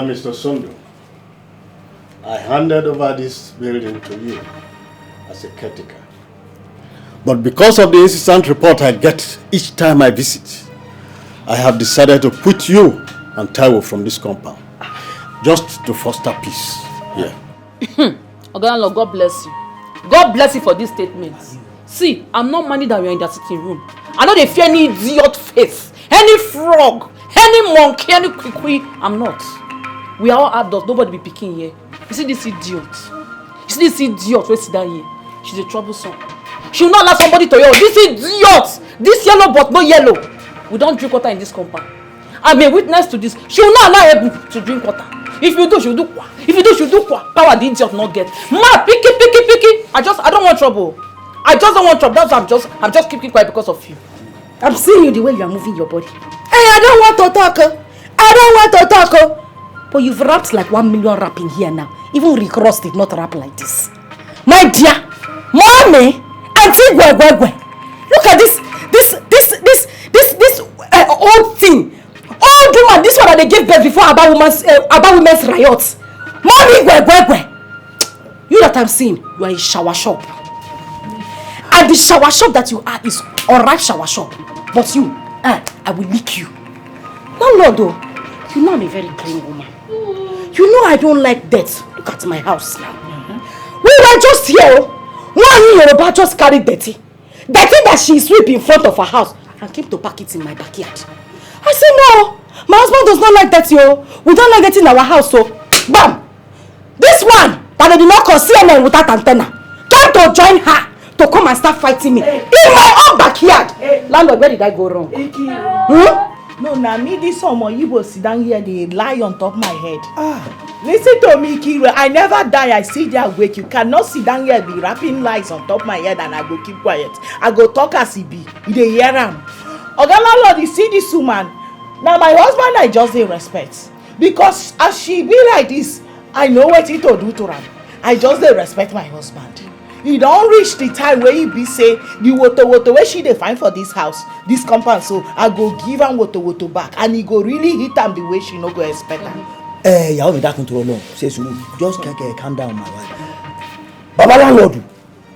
Mr. Sundu, I handed over this building to you as a caretaker. But because of the incessant report I get each time I visit, I have decided to put you and Taiwo from this compound, just to foster peace here. Oganlo, God bless you. God bless you for this statement. See, I'm not minding that we are in the sitting room. I know they fear any idiot face, any frog, any monkey, any kwikwi. I'm not. We are all adults. Nobody be picking here. You see this idiot? You see this idiot? Wait, sit down here. She's a troublesome. She will not allow somebody to yell. This idiot! This yellow but no yellow. We don't drink water in this compound. I'm a witness to this. She will not allow Ebu to drink water. If you do, she'll do kwa. If you do, she'll do kwa. Power the idiot not get. Ma, picky. I don't want trouble. I just don't want trouble. That's why I'm just keeping quiet because of you. I'm seeing you the way you are moving your body. Hey, I don't want to talk. But you've rapped like 1 million rapping here now. Even Rick Ross did not rap like this. My dear, mommy, auntie Gwe. Look at this old thing. Old woman, this one that they gave birth before about women's riots. Mommy Gwe. You that I'm seeing, you are a shower shop. And the shower shop that you are is alright shower shop. But you, I will lick you. No, though. You know I'm a very clean woman. You know I don't like dirt. Look at my house now. We were just here. One Yoruba just carried dirty that she sweep in front of her house and came to pack it in my backyard. I said no. My husband does not like that, yo. We don't like that in our house, so bam! This one that they did not call CNN without antenna came to join her to come and start fighting me in my own backyard. Landlord, where did I go wrong? No, now me this summer you will sit down here, they lie on top of my head. Listen to me, Kira. I never die. I see their wake. You cannot sit down here be rapping lies on top of my head and I go keep quiet. I go talk as he be. They hear him. Ogalalo, you see this woman. Now my husband I just dey respect because as she be like this, I know what to do to her. I just dey respect my husband. He don't reach the time where he be say the water where she dey find for this house, this compound. So I go give am water back, and he go really hit am the way she no go expect am. Yàwó mi dákun tó lọ ṣe sùúrù just calm down my wife. Baba landlord,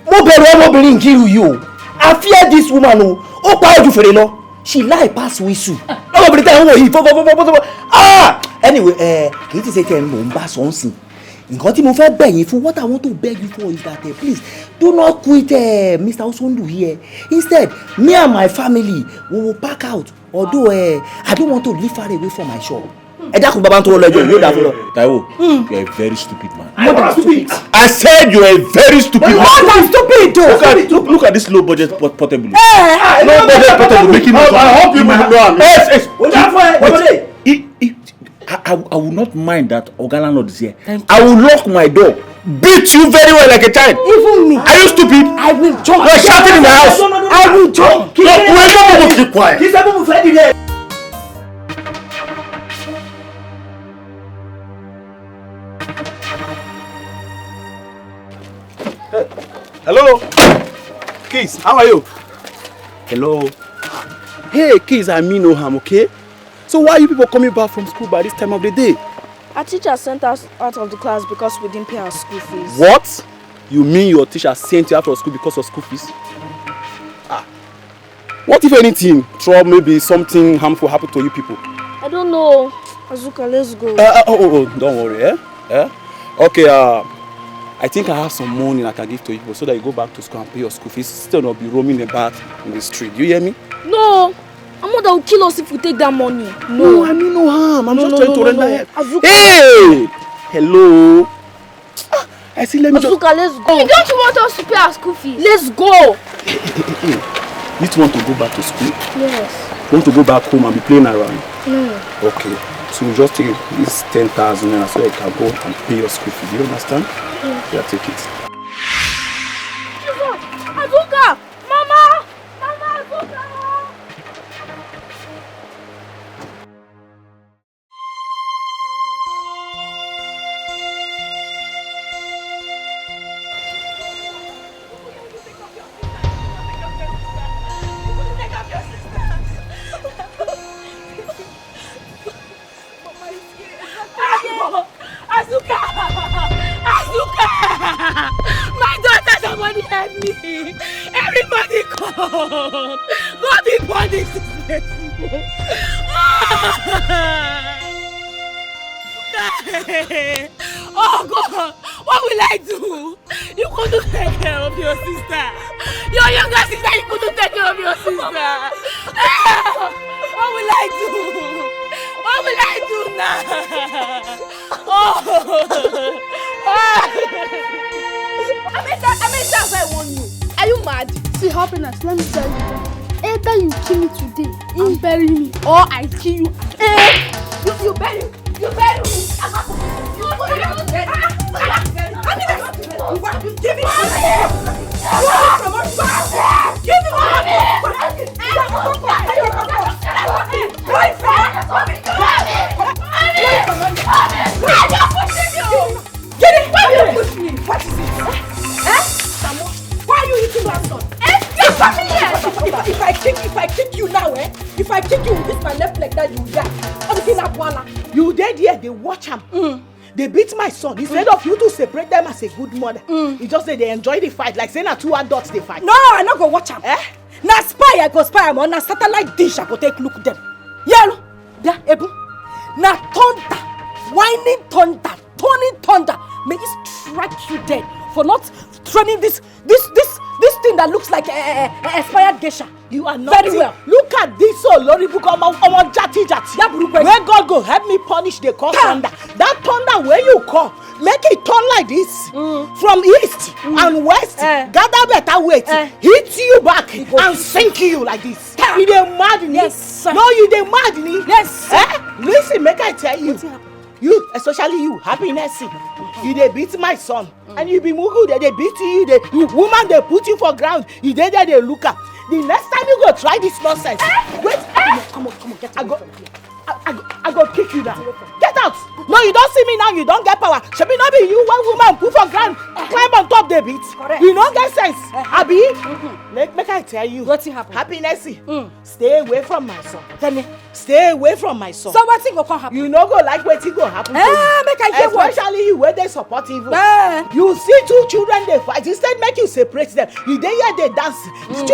mo bẹ̀rù ọmọbìnrin kiri yìí o. I fear this woman o. Ó pa ojú fèrè lọ. She lie pass whistle. Ọmọbìnrin tẹ́ ń wò yìí fọ́fọ́fọ́fọ́fọ́. Anyway, kì í ti ṣe tẹ̀ ń mò ń bá sọ́nsìn. Nǹkan tí mo fẹ́ bẹ̀ yín fún, what I want to beg you for is that please do not quit Mr. Osondu here. Instead, me and my family we will pack out. Although I don't want to live far away from my shop. Taiwo, you're a very stupid man. I said you're a very stupid man. I'm stupid too. Look at this low budget portable. Low budget portable making me. I hope you will know. I will not mind that Ogalano is here. I will lock my door, beat you very well like a child. Even me. Are you stupid? I will jump. You're shouting in the house. No. I will jump. Keep quiet. Hello, Keys, how are you? Hello. Hey, Keys, I mean no harm, okay? So why are you people coming back from school by this time of the day? Our teacher sent us out of the class because we didn't pay our school fees. What? You mean your teacher sent you out of school because of school fees? What if anything, trouble, maybe something harmful happened to you people? I don't know. Azuka, let's go. Don't worry, Okay, I think I have some money I can give to you people so that you go back to school and pay your school fees. Still not be roaming about in the street. You hear me? No. Amanda will kill us if we take that money. No, I mean no harm. I'm just trying to render help. Azuka. Hey! Hello. I see, let me Azuka, let's go. Hey, don't you want us to pay our school fees? Let's go. You want to go back to school? Yes. You want to go back home and be playing around? No. Okay. So you just take this 10,000 naira so you can go and pay your school fees. Do you understand? Yes. Yeah, take it. Azuka! Mama! Azuka! Everybody come. God is punished this merciful. Oh God, what will I do? You couldn't take care of your sister. Your younger sister, you couldn't take care of your sister. What will I do? What will I do now? I mean, that's I want you. Are you mad? See, happiness, let me tell you. Either you kill me today and bury me, or I kill you. You bury me. You bury me. Give me money. Give me money. Get it! Why you push me? What is it? Why are you eating my son? If I kick you now, if I kick you with this my left leg, that you die. You dead here, they watch him. They beat my son. Instead of you to separate them as a good mother, you just say they enjoy the fight. Like saying 2 adults they fight. No, I not go watch him. Na spy I go spy am on. Na satellite dish I go take look them. Yeah, Ebu. Na thunder, whining thunder, turning thunder. May it strike you dead for not training this thing that looks like a expired geisha. You are not very well. Look at this Lori book on jati. Where God go help me punish the call thunder. That thunder where you call, make it turn like this from east and west. Gather better weight, hit you back and sink you like this. You dey mad me? Yes, sir. No, you dey mad me? Yes, sir. Listen, make I tell you. You, especially you, happiness. You dey beat my son, and you be mugu. They beat you. You woman, they put you for ground. You dey there, they look up. The next time you go try this nonsense, wait. Come on, get out. I go kick you down. Get out. No, you don't see me now. You don't get power. Should be not be you, one woman, put for ground, climb on top the beat. Correct. You don't get sense. Abi, make I tell you. What's happen? Happiness. Stay away from my son. Tell me. Stay away from my son. So what's go happen? You no go like wetin go happen to you. Make I hear what? Especially you where they support evil. You see 2 children they fight. Instead make you separate them. You dey here they dance. Two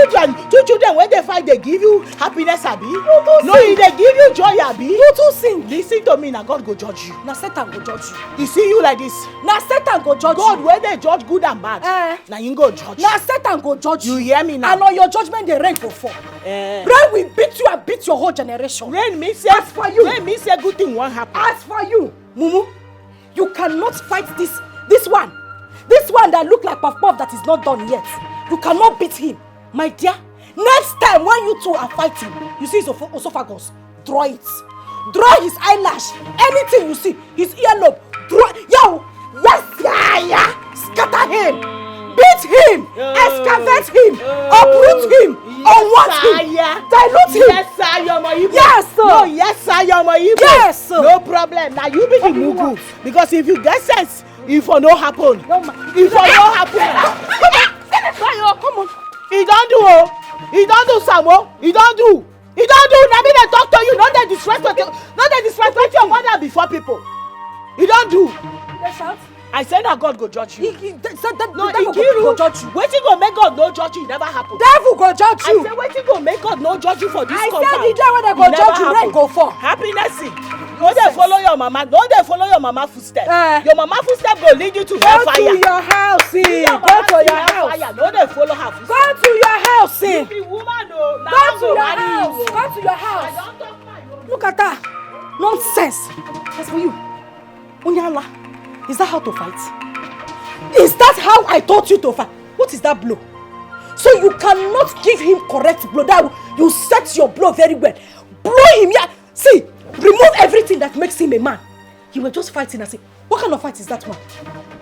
children when they fight they give you happiness, abi. No, they give you joy, abi. You too sing. Listen to me, now God go judge you. Now Satan go judge you. You see you like this. Now Satan go judge God you. where they judge good and bad. Now you go judge. Now Satan go judge you. You hear me now? And on your judgment the rain go fall. Rain will beat you and beat your whole generation. Rain me say. As for you. Rain me say good thing won't happen. As for you, Mumu, you cannot fight this one. This one that look like puff puff that is not done yet. You cannot beat him. My dear, next time when you two are fighting, you see his esophagus, draw it. Draw his eyelash. Anything you see, his earlobe, draw. Yo, yes, yeah. Scatter him. Beat him. Excavate him. Uproot him. Unwatch him. Dilute him. Yes, sir, you're my Igbo. Yes, sir. No, yes, sir, you're my Igbo. Yes, sir. No problem. Now you be the mugu. Because if you get sense, if for no happen. If for no happen. Come on. He don't do. He don't do, Samo. He don't do. He don't do. Now me they talk to you. Not they disrespect your mother before people. He don't do. I said that God go judge you. He said that No, the devil go judge you. Wetin go make God no judge you? It never happen. Devil go judge you. I say wetin go make God no judge you for this compound? I said the day when they go judge you, rain go fall. Happiness. No dey follow your mama. No dey follow your mama footstep. Your mama footstep go lead you to hellfire. Go to your house, go to your house. No dey follow her footstep. Go to your house, You be woman o. Go to your house. Go to your house. I don talk my own. Look at that. Nonsense. As for you, Onyala, is that how to fight? Is that how I taught you to fight? What is that blow? So you cannot give him correct blow. That you set your blow very well. Blow him, yeah. See, remove everything that makes him a man. You were just fighting and say, what kind of fight is that one?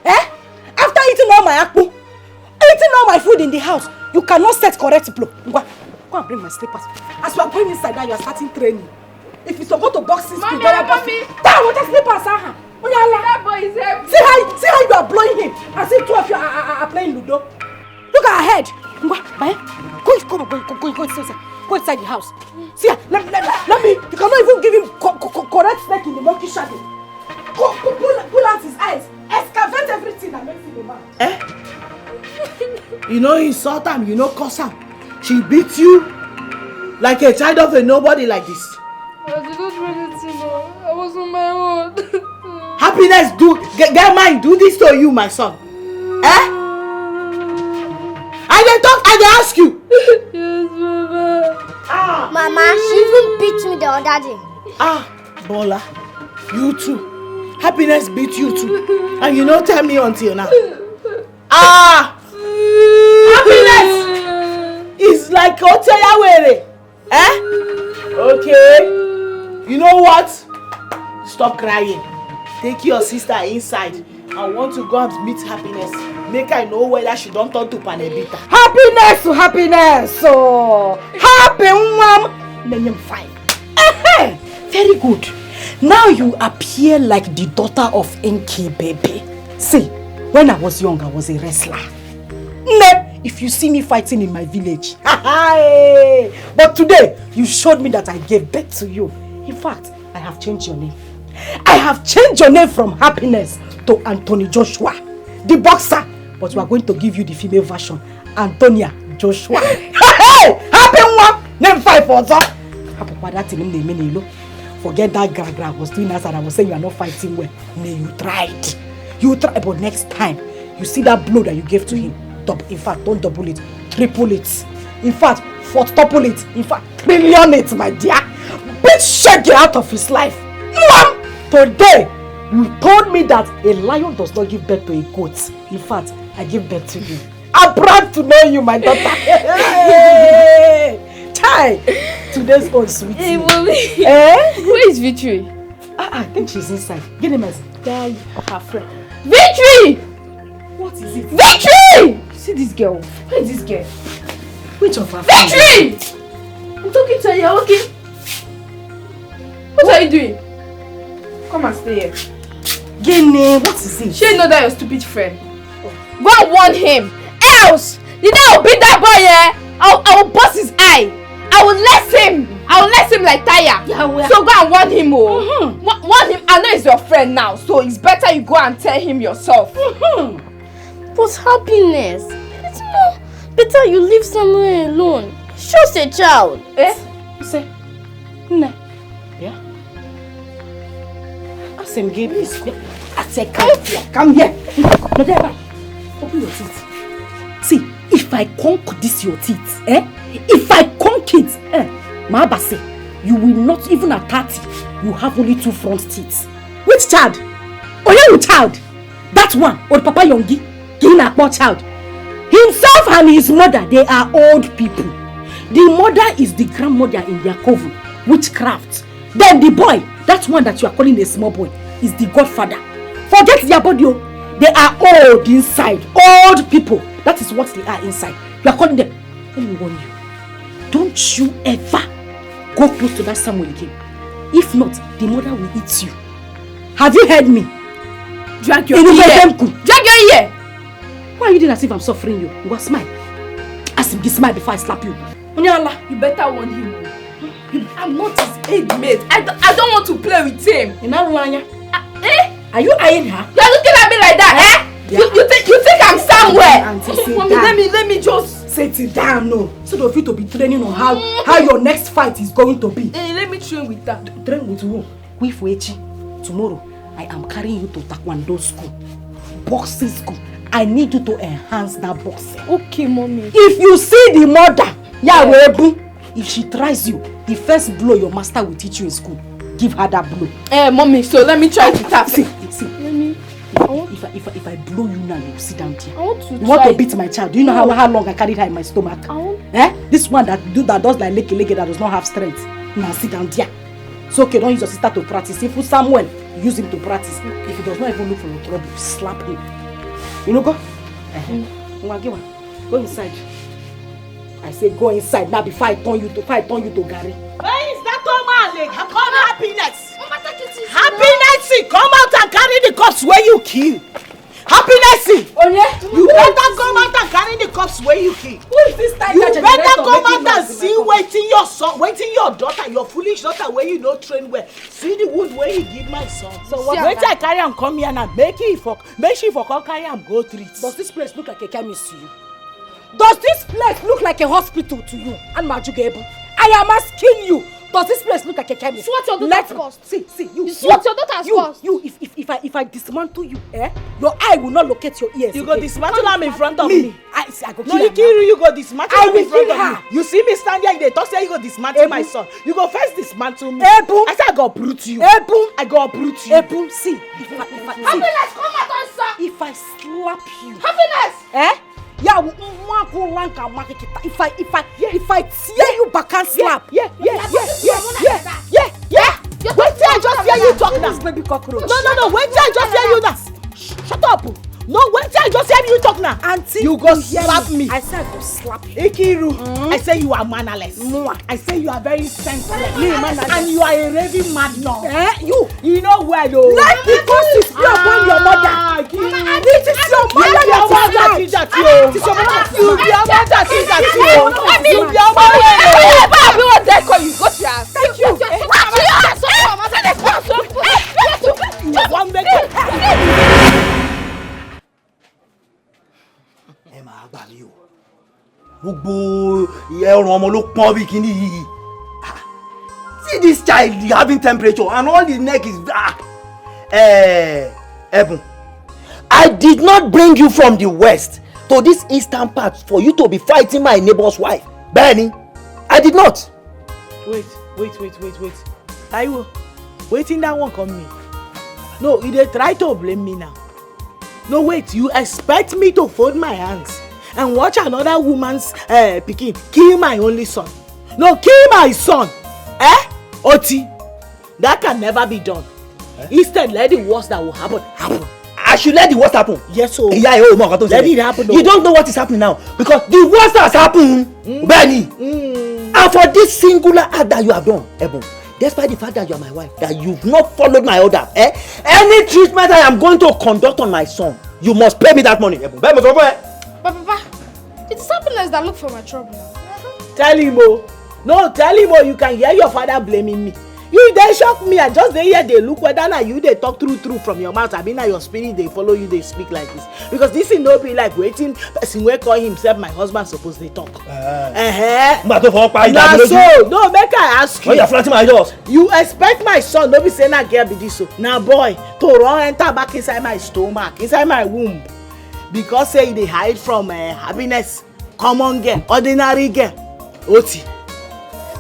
After eating all my akpu, eating all my food in the house, you cannot set correct blow. Go and bring my slippers. As you are going inside now, you are starting training. If you go to boxing school, you are boxing. That with the slippers, that boy is heavy. See how you are blowing him. As if two of you are playing Ludo. Look at her head. Go inside the house. See, let me. You cannot even give him correct snake in the monkey shadow. Pull out his eyes. Excavate everything that makes him a man. You know insult am, you know curse am. She beat you like a child of a nobody like this. I did not do anything. I was on my own. Happiness, get mine, do this to you, my son. Eh? I dey talk, I dey ask you. Yes, Mama. Mama, she even beat me the other day. Bola, you too. Happiness beat you too. And you don't tell me until now. Happiness is like Oteyawere. Eh? Okay. You know what? Stop crying. Take your sister inside. I want to go and meet Happiness. Make I know whether she don't turn to Panebita. Happiness! Oh, happy mom. Then I'm fine. Very good. Now you appear like the daughter of Enki baby. See, when I was young, I was a wrestler. If you see me fighting in my village. But today, you showed me that I gave birth to you. In fact, I have changed your name. I have changed your name from Happiness to Anthony Joshua, the boxer. But we are going to give you the female version, Antonia Joshua. Happy one! Name 5 for that. Forget that gra I was doing as I was saying you are not fighting well. No, you tried. You tried, but next time, you see that blow that you gave to him. In fact, don't double it, triple it. In fact, quadruple it. In fact, trillion it, my dear. Beat Shaggy out of his life. Mom! Today, you told me that a lion does not give birth to a goat. In fact, I give birth to you. I'm proud to know you, my daughter. Chai! Today's old sweetie. Hey, Mommy. Where is Victory? I think she's inside. Get him as There, her friend. Victory! What is it? Victory! See this girl. Where is this girl? Which of her Victory! I'm talking to you, okay? What are you doing? Come and stay here. Gene, what is it? She know that your stupid friend. Go and warn him. Else, the day I'll beat that boy, I will bust his eye. I will less him like tire. Yeah, so go and warn him, warn him. I know he's your friend now, so it's better you go and tell him yourself. But Happiness, it's more better you leave somewhere alone. It's just a child. You say, no. Yeah. I said, give me. I said, come here. No, there. Open your teeth. See, if I conk this your teeth, if I conk it, Maaba say, you will not even at 30. You have only 2 front teeth. Which child? Oyewu child. That one, or Papa Yongi, Gina poor child. Himself and his mother, they are old people. The mother is the grandmother in their coven, witchcraft. Then the boy, that one that you are calling a small boy, is the godfather. Forget their body. They are old inside. Old people. That is what they are inside. You are calling them. Let me warn you. Don't you ever go close to that Samuel again. If not, the mother will eat you. Have you heard me? Drag your ear. Drag your ear. Why are you doing as if I'm suffering you? You will smile. Ask him to smile before I slap you. Onyala, you better warn him. I'm not his aid mate. I don't want to play with him. Are you eyeing her? You're looking at me like that, Yeah. You think I'm somewhere? Mommy, let me just sit it down, no. So of you to be training on how your next fight is going to be. Let me train with that. Train with who? With Wechi. Tomorrow, I am carrying you to Taekwondo school, boxing school. I need you to enhance that boxing. Okay, Mommy. If you see the mother, if she tries you, the first blow your master will teach you in school. Give her that blow. Mommy, so let me try to tap. See. Let me. If I blow you now, you sit down there. I want to You want to beat my child? Do you know how long I carried her in my stomach? This one that does like leke that does not have strength. Now sit down there. It's okay, don't use your sister to practice. If you Samuel, use him to practice. If he does not even look for your trouble, slap him. You know, go. Go inside. I say go inside now before I turn you to Gary. Where is that Omale? Come Happiness. Happiness, come out and carry the cups where you kill. Happiness, you better come out and carry the cups where you kill. Who is this tiger? You better come out and see waiting your son, waiting your daughter, your foolish daughter where you don't train well. See the wood where you give my son. So what? Wait till I carry him come here and make she for come carry him go treat. Does this place look like a chemist to you? Does this place look like a hospital to you? And Majugebu, I am asking you. Does this place look like a chemist? It's what your daughter's cost. See, you. It's what your daughter's cost. You, if I dismantle you, your eye will not locate your ears. You go dismantle am in front of me. I go kill No, her. you go dismantle am in front of her. me. You see me stand there, they talk say you go dismantle my son. You go first dismantle me. Ebu. I say I go uproot you. Ebu. I go uproot you. Ebu, see. Happiness, come out and sir. If I slap you. Happiness. Yeah, if I tear you back and slap. Yeah. Wait till I just hear you talk now. Baby cockroach. No. Wait till I just hear you now. Shut up. No, wait till I just hear you talk now. Auntie, you go slap me. I said I go slap you. Ikiru, I say you are mannerless. I say you are very senseless. And you are a raving madman. You know where though? Like because it's upon your mother. It is your mother that is that you. You be your mother that is that you. You be your mother. Baby, what they call you? Go to your house. Thank you. One minute. See this child having temperature and all his neck is Ebun, I did not bring you from the west to this eastern part for you to be fighting my neighbor's wife. Benny, I did not. Wait. Taiwo, waiting that one come me. No, you dey try to blame me now. No, wait, you expect me to fold my hands and watch another woman's pikin kill my only son? No, kill my son. Oti, that can never be done. Instead, let the worst that will happen. I should let the worst happen. Yes, so. Let it happen. You don't know what is happening now because the worst has happened, Benny. And for this singular act that you have done, Ebun, despite the fact that you are my wife, that you've not followed my order, any treatment I am going to conduct on my son, you must pay me that money, Ebun. Papa, it's Happiness that look for my trouble. Tell him, you can hear your father blaming me. You dey shock me. I just dey hear they look whether na you dey talk true from your mouth. I mean, na your spirit they follow you, they speak like this. Because this is no be like waiting person wey call himself my husband suppose they talk. Na so, no, make I ask you. When you are flattering my doors. You expect my son, no be say na girl be this so. Na boy to run enter back inside my stomach, inside my womb. Because say they hide from Happiness, common girl, ordinary girl. Oti.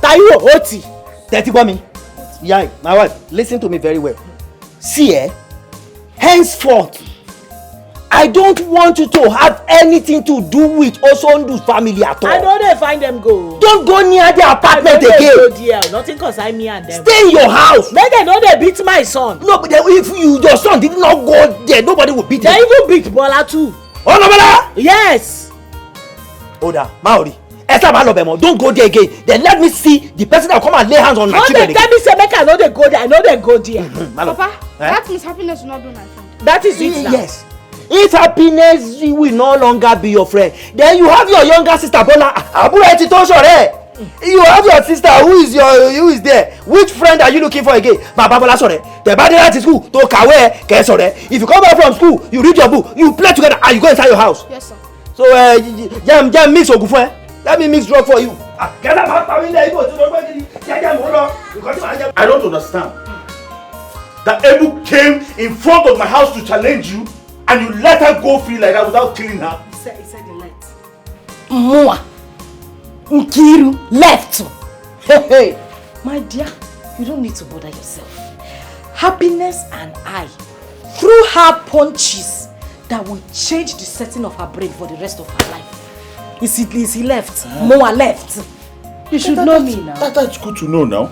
Taiwo, Oti. Dirty me. Yeah, my wife, listen to me very well. See, henceforth, I don't want you to have anything to do with Osondu's family at all. I know they find them go. Don't go near their apartment again. Go there. Nothing concern me and them. Stay in your house. Make they know they beat my son. No, but if your son did not go there, nobody will beat him. They even beat Bola too. Oh, no, Bola? Yes. Oda, Maori. Don't go there again. Then let me see the person that will come and lay hands on my children. Tell me say make I know they go there. I know they go there. Papa, that means Happiness will not be my friend. That is it now. Yes. If Happiness will no longer be your friend, then you have your younger sister Bola. You have your sister who is there. Which friend are you looking for again? Baba Bola sorry. The body at school to kawe ke sorry. If you come back from school, you read your book, you play together and you go inside your house. Yes, sir. So jam mix ogufun. Let me mix drug for you. I don't understand. That Ebu came in front of my house to challenge you and you let her go free like that without killing her. He said he left. Mua. Nkiru left. Hey. My dear, you don't need to bother yourself. Happiness and I threw her punches that will change the setting of her brain for the rest of her life. Is he left? Moa left. You should know me now. That's good to know now.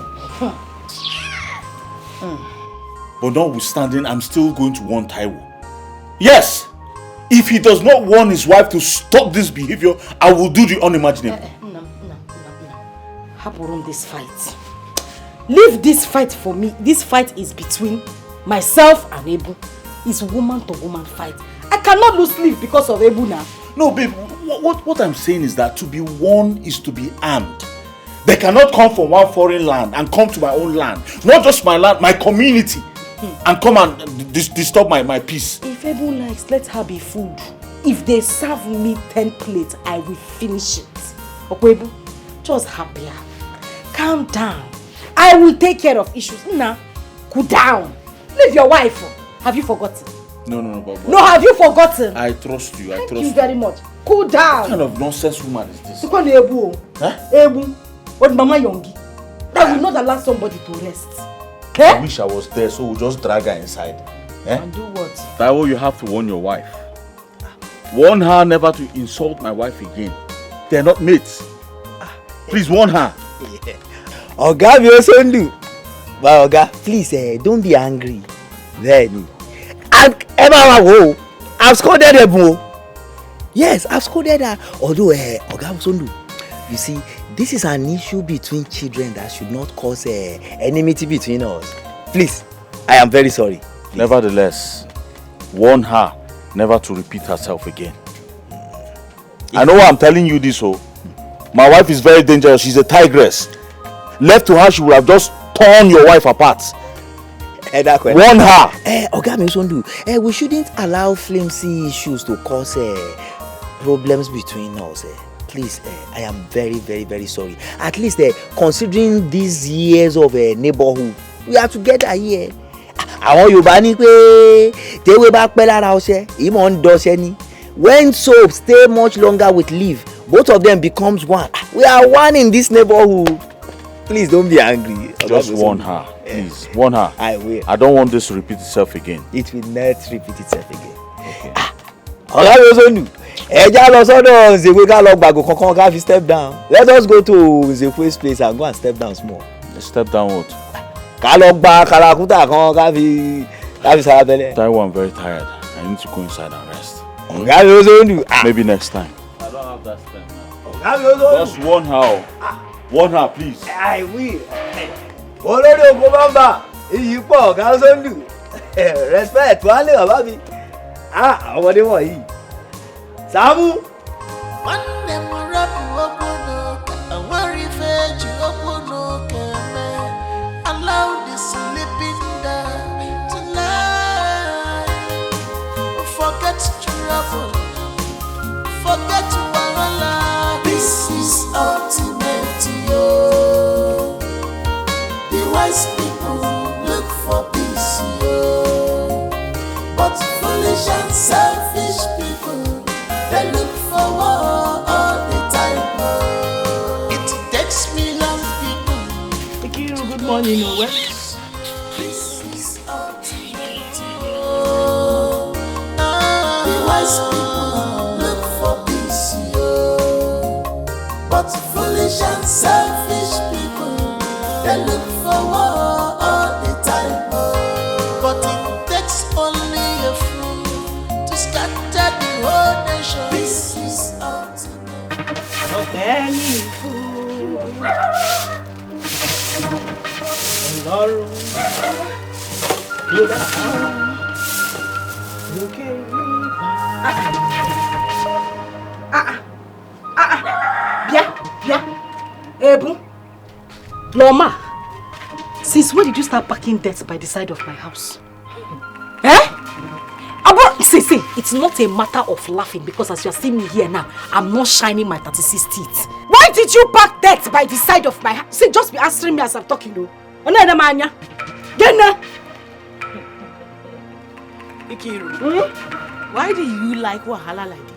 But notwithstanding, I'm still going to warn Taiwo. Yes! If he does not warn his wife to stop this behavior, I will do the unimaginable. No. Hapurum this fight. Leave this fight for me. This fight is between myself and Ebu. It's woman to woman fight. I cannot lose sleep because of Ebu now. No, babe, what I'm saying is that to be won is to be armed. They cannot come from one foreign land and come to my own land. Not just my land, my community. And come and disturb my peace. If Ebu likes, let her be food. if they serve me 10 plates, I will finish it. Okwebu, just happier. Calm down. I will take care of issues. Now, cool down. Leave your wife. Have you forgotten? No, Baba. No, have you forgotten? I trust you. Thank you very much. Cool down. What kind of nonsense woman is this? Huh? Ebu. What Mama Yongi? I will not allow somebody to rest. I wish I was there, so we'll just drag her inside. And do what? Taiwo, you have to warn your wife. Warn her never to insult my wife again. They're not mates. Please warn her. Oga, we also do. But Oga, please, don't be angry. Then, I've scolded her. Yes, I've scolded her. Although, Oga Osondu, you see, this is an issue between children that should not cause enmity between us. Please, I am very sorry. Please. Nevertheless, warn her never to repeat herself again. I know I'm telling you this, my wife is very dangerous. She's a tigress. Left to her, she would have just torn your wife apart. Warn her. Oga Osondu, we shouldn't allow flimsy issues to cause problems between us. Please, I am very, very, very sorry. At least, considering these years of neighborhood, we are together here. Àwọn Yorùbá ní pé tewé bá pẹ́ lára ọṣẹ, ìmọ̀ ń dọṣẹ ni. When soap stay much longer with leaf, both of them becomes one. We are one in this neighborhood. Please don't be angry. Just warn her. Please, warn her. I will. I don't want this to repeat itself again. It will not repeat itself again. Okay. Oga Osondu. Ẹja lọ sọ́dọ̀ Nzekwe ká lọ gbàgò kankan ká fi step down. Let us go to Nzekwe's place and go and step down small. Step down what? Ká lọ gba kalakuta kan ká fi sarabẹ́lẹ̀. Taiwo, I'm very tired. I need to go inside and rest. Oga Osondu. Maybe next time. I don't have that strength now. Oga Osondu. Just warn her. Warn her, please. I will. Olórí oko bàbá iyì pọ̀ Oga Osondu. Respect wà lè bàbá mi. Ọmọdé wọ̀nyí. Samu. Nwanne m rapụ okwu enwere ife ji okwu n'oke eme. Allow the sleeping dog to lie. Forget trouble, forget wahala. This is ultimate, yo. The wise people look for peace, yo. But foolish and selfish people, they look for war all the time. It takes me long people. Thank you. Good morning, Owe. This is ultimate. The wise people look for peace, but foolish and selfish people, they look for war all the time. But it takes only a fool to scatter the whole nation. This is ultimate. Any fool. Tomorrow. Ebu. Loma. Since when did you start packing dirt by the side of my house? See, it's not a matter of laughing because as you are seeing me here now, I'm not shining my 36 teeth. Why did you pack dirt by the side of my house? See, just be answering me as I'm talking, though. Ikiru, why do you like wahala like this?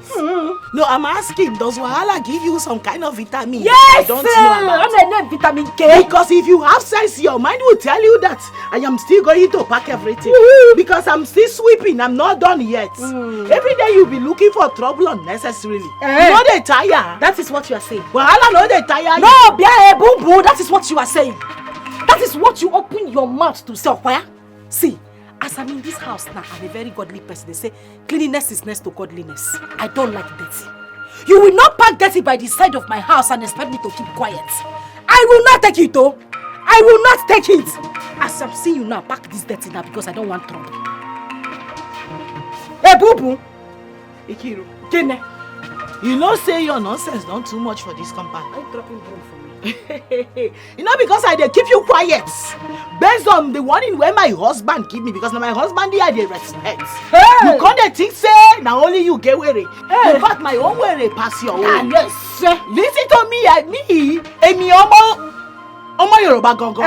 No, I'm asking, does wahala give you some kind of vitamin? Yes, I don't know about. I'm a vitamin K. Because if you have sense, your mind will tell you that I am still going to pack everything. Because I'm still sweeping, I'm not done yet. Every day you'll be looking for trouble unnecessarily. You know they tire. That is what you are saying. Wahala no they tire. No, Bia Boo Boo, that is what you are saying. That is what you open your mouth to say. Where? See, as I'm in this house now, I'm a very godly person. They say cleanliness is next to godliness. I don't like dirty. You will not pack dirty by the side of my house and expect me to keep quiet. I will not take it, though. I will not take it. As I'm seeing you now, pack this dirty now because I don't want trouble. Hey, Boo Boo. Ikiru, Kene. you know say your nonsense not too much for this compound. Are you dropping broom for me? You know, because I dey keep you quiet. Based on the warning where my husband give me, because now my husband here dey respect. Hey. You can't think say now only you get weary. Hey. In fact, my own weary pass your own. Yes, sir. Listen to me, Emi Omo Yoruba gongo.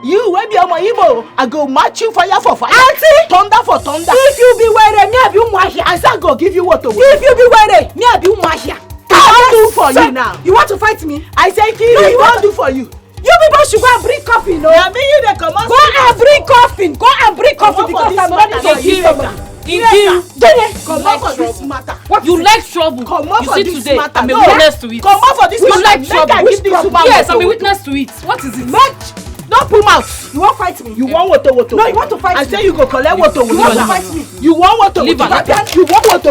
You wey be Omo Igbo, I go match you fire for fire. Auntie, thunder for thunder. If you be weary, me I be umahia. I say go give you what to. If you be weary, me I be umahia. I do for you now. You want to fight me? I say Kiri, you want do for you. You people should go and bring coffee, no? Yeah, me you dey come on. Go and bring coffee. Go and bring coffee because I'm ready to give somebody. Come on for this matter. What you like trouble? Come on you for see this today, matter. I'm a witness to it. Come on for this you matter. Like trouble? I give this woman. Yes, I'm a witness to it. What is it? Don't pull mouth. You want fight me? You want woto. No, you want to fight me. I say you go collect woto. You want to fight me? You want woto. Leave her. You want woto.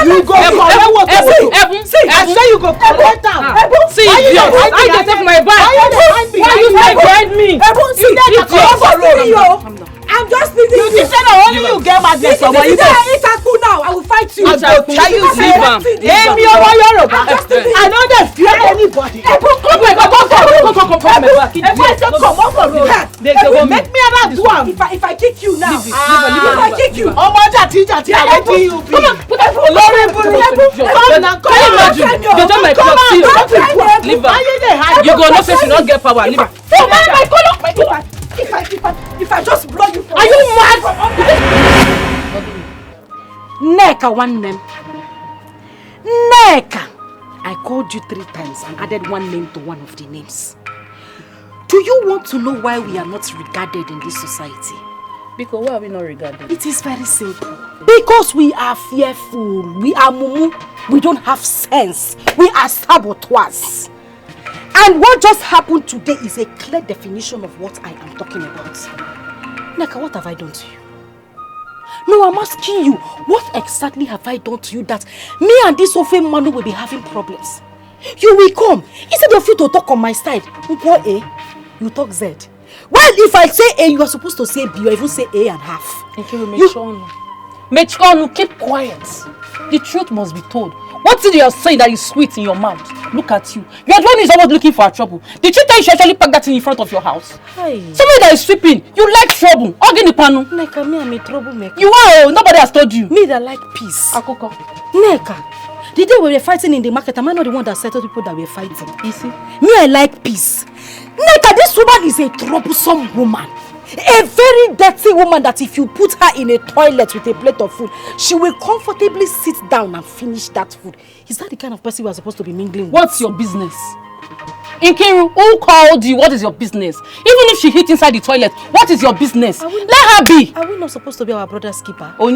You go collect woto. I say you go collect am. See, I get take my bag. Why you stay behind me? I'm just leaving you. You say that only you get madness. If I cool now, I will fight you. I go tell you, Emi Omo Yoruba. I know they fear anybody. Come. If I say come on for road, they go make me around do am. If I kick you now, if I kick you, Omo jati, I let you be. Come now, come on. They don't like your seal. Leave her. You go no say she don't get power. Leave her. If I just blow you for Are you mad? Neka one name. Neka. I called you 3 times and added one name to one of the names. Do you want to know why we are not regarded in this society? Because why are we not regarded? It is very simple. Because we are fearful. We are mumu. We don't have sense. We are saboteurs. And what just happened today is a clear definition of what I am talking about. Neka, what have I done to you? No, I'm asking you, what exactly have I done to you that me and this Ofe Manu will be having problems? You will come. Instead of you to talk on my side, you talk Z. Well, if I say A, you are supposed to say B or even say A and half. Mechonu, keep quiet. The truth must be told. What is it you are saying that is sweet in your mouth? Look at you. Your one is always looking for trouble. Did you tell you should actually pack that thing in front of your house? Hi. Somebody that is sweeping. You like trouble. Panu. Neka, me, I'm a troublemaker. You are. Nobody has told you. Me that like peace. Akoko. Neka, the day we were fighting in the market, am I not the one that settled people that were fighting? You see? Me, I like peace. Neka, this woman is a troublesome woman. A very dirty woman that if you put her in a toilet with a plate of food, she will comfortably sit down and finish that food. Is that the kind of person we are supposed to be mingling with? What's your business? Nkiru, who called you? What is your business? Even if she hit inside the toilet, what is your business? Let her be. Are we not supposed to be our brother's keeper? If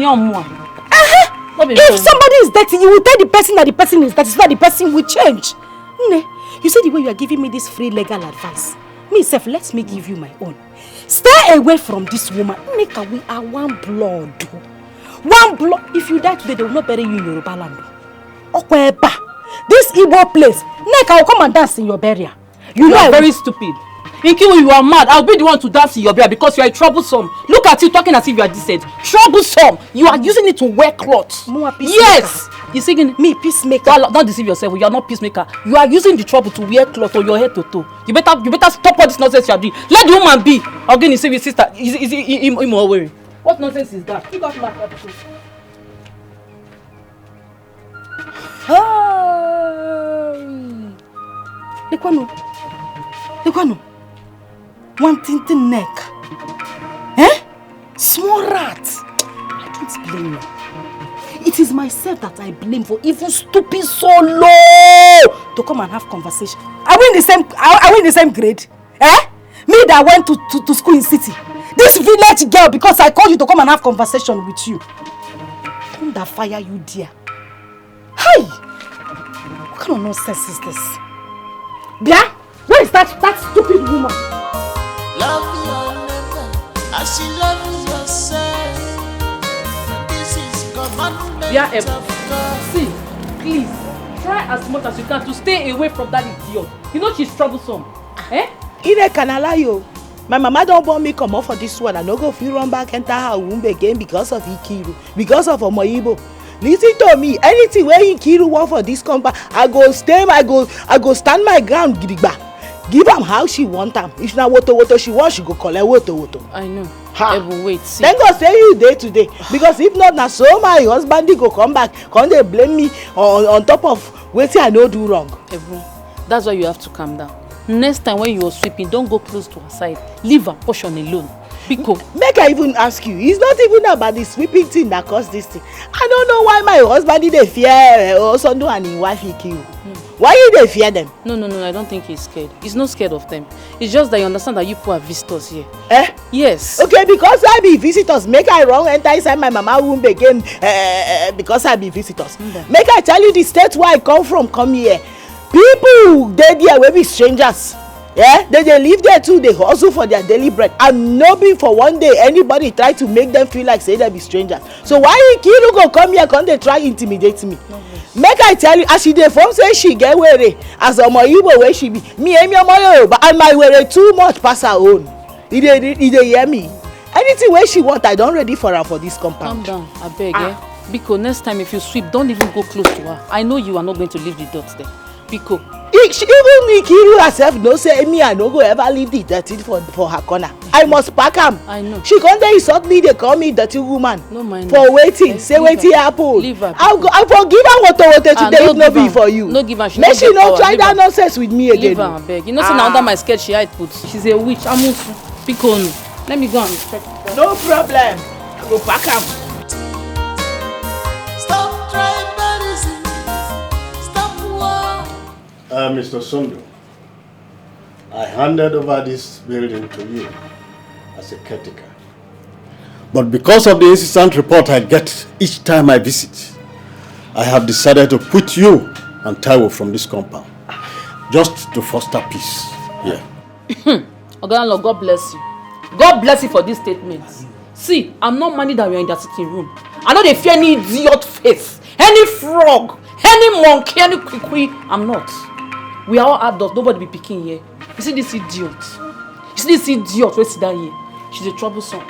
somebody is dirty, you will tell the person that the person is dirty so that the person will change. You see the way you are giving me this free legal advice. Me self, let me give you my own. Stay away from this woman. Neka, we are one blood. One blood. If you die today, they will not bury you in Yoruba land. Okweba. This Igbo place. Neka will come and dance in your burial. You are very stupid. Nkiru, you are mad. I'll be the one to dance in your burial because you are troublesome. Look at you talking as if you are decent. Troublesome. You are using it to wear clothes. Yes. You singing me peacemaker. Don't deceive yourself. You are not peacemaker. You are using the trouble to wear clothes on your head to toe. You better stop all this nonsense you are doing. Let the woman be. Again, you say your sister. Is him wearing? What nonsense is that? You got my episode. Lekwano. One tintin neck. Small rat. I don't blame you. It is myself that I blame for even stooping so low to come and have conversation. Are we in the same grade? Me that went to school in city. This village girl, because I called you to come and have conversation with you. Don't that fire you, dear. Hey! What kind of nonsense is this? Bia, where is that stupid woman? Love your neighbor as you love yourself. This is commandment of God. See, please, try as much as you can to stay away from that idiot. You know she's troublesome. Ine can allow you. My mama don't want me come off for this one. I no go feel run back enter her womb again because of Ikiru, because of Omoibo. listen to me, anything where Nkiru want for this compound, I go stand my ground gidigba. Give am how she want am. If na woto she want, she go collect woto. I know. Ha. Wait, see. Thank God say you day today. Because if not, na so my husband go come back, come they blame me on top of wetin I no do wrong. Ebru, that's why you have to calm down. Next time when you are sweeping, don't go close to her side. Leave her portion alone. Because make I even ask you, it's not even about the sweeping thing that caused this thing. I don't know why my husband dey fear Osondu and his wife Ikiru. Why you dey fear them? No, I don't think he's scared. He's not scared of them. It's just that you understand that you people are visitors here. Yes. Okay, because I be visitors, make I wrong enter inside my mama womb again because I be visitors. Make I tell you the state where I come from, come here. People dey there wey be strangers. Yeah, they live there too, they hustle for their daily bread, and no be for one day anybody try to make them feel like say they be strangers. So why Nkiru go come here, come they try intimidate me? Make I tell you, as she dey form say she get were, as omo Igbo wey she be, me emi omo Yoruba, and my were too much pass her own. He dey hear me. Anything wey she want, I don ready for her for this compound. Calm down, abeg, Because next time if you sweep, don't even go close to her. I know you are not going to leave the dots there. Because even Nkiru herself no say me I no go ever leave the dirty for her corner. I must pack am. I know. She come there insult me, they call me dirty woman. No mind. For waiting, say wetin happen. Leave her. I forgive her woto today if no be for you. No give her. Make she no try that nonsense with me again. Leave her, abeg. You know say na under my skirt she hide put. She's a witch. Amusu. Pikonu. Let me go and check. No problem. I go pack am. Stop tribalism. Stop war. Mr. Sondo, I handed over this building to you as a caretaker. But because of the incessant report I get each time I visit, I have decided to put you and Taiwo from this compound, just to foster peace. Yeah. Oga, God bless you. God bless you for this statement. See, I'm not minding that we are in the sitting room. I know they fear any idiot face, any frog, any monkey, any kwikwi. I'm not. We are all adults. Nobody be picking here. You see this idiot? You see this idiot wey sit down here? She's a troublesome.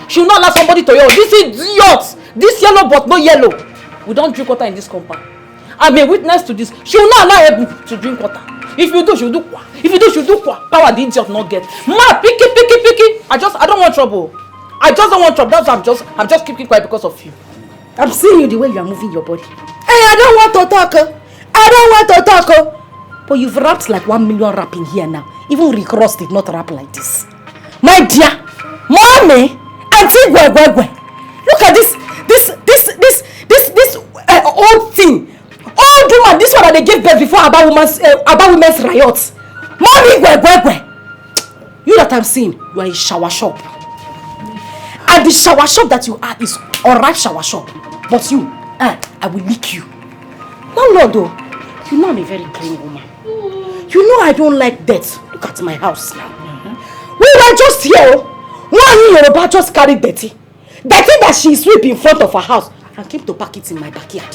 She will not allow somebody to yell. This idiot! This yellow but no yellow. We don't drink water in this compound. I'm a witness to this. She will not allow Ebu to drink water. If you do, she'll do kwa. If you do, she'll do kwa. Power the idiot not get. Ma, picky. I don't want trouble. I just don't want trouble. That's why I'm just keeping quiet because of you. I'm seeing you the way you are moving your body. Hey, I don't want to talk. But you've rapped like 1 million rapping here now. Even Rick Ross did not rap like this. My dear, mommy, auntie Gwegwegwe, look at this old thing. Old woman, this one that they gave birth before about women's riots. Mommy Gwegwegwe. You that I'm seeing, you are a shower shop. And the shower shop that you are is alright shower shop. But you, I will lick you. Landlord though, you know I'm a very clean woman. You know I don't like dirt. Look at my house now. We were just here. One Yoruba just carried dirty. Dirty that she sweep in front of her house and came to pack it in my backyard.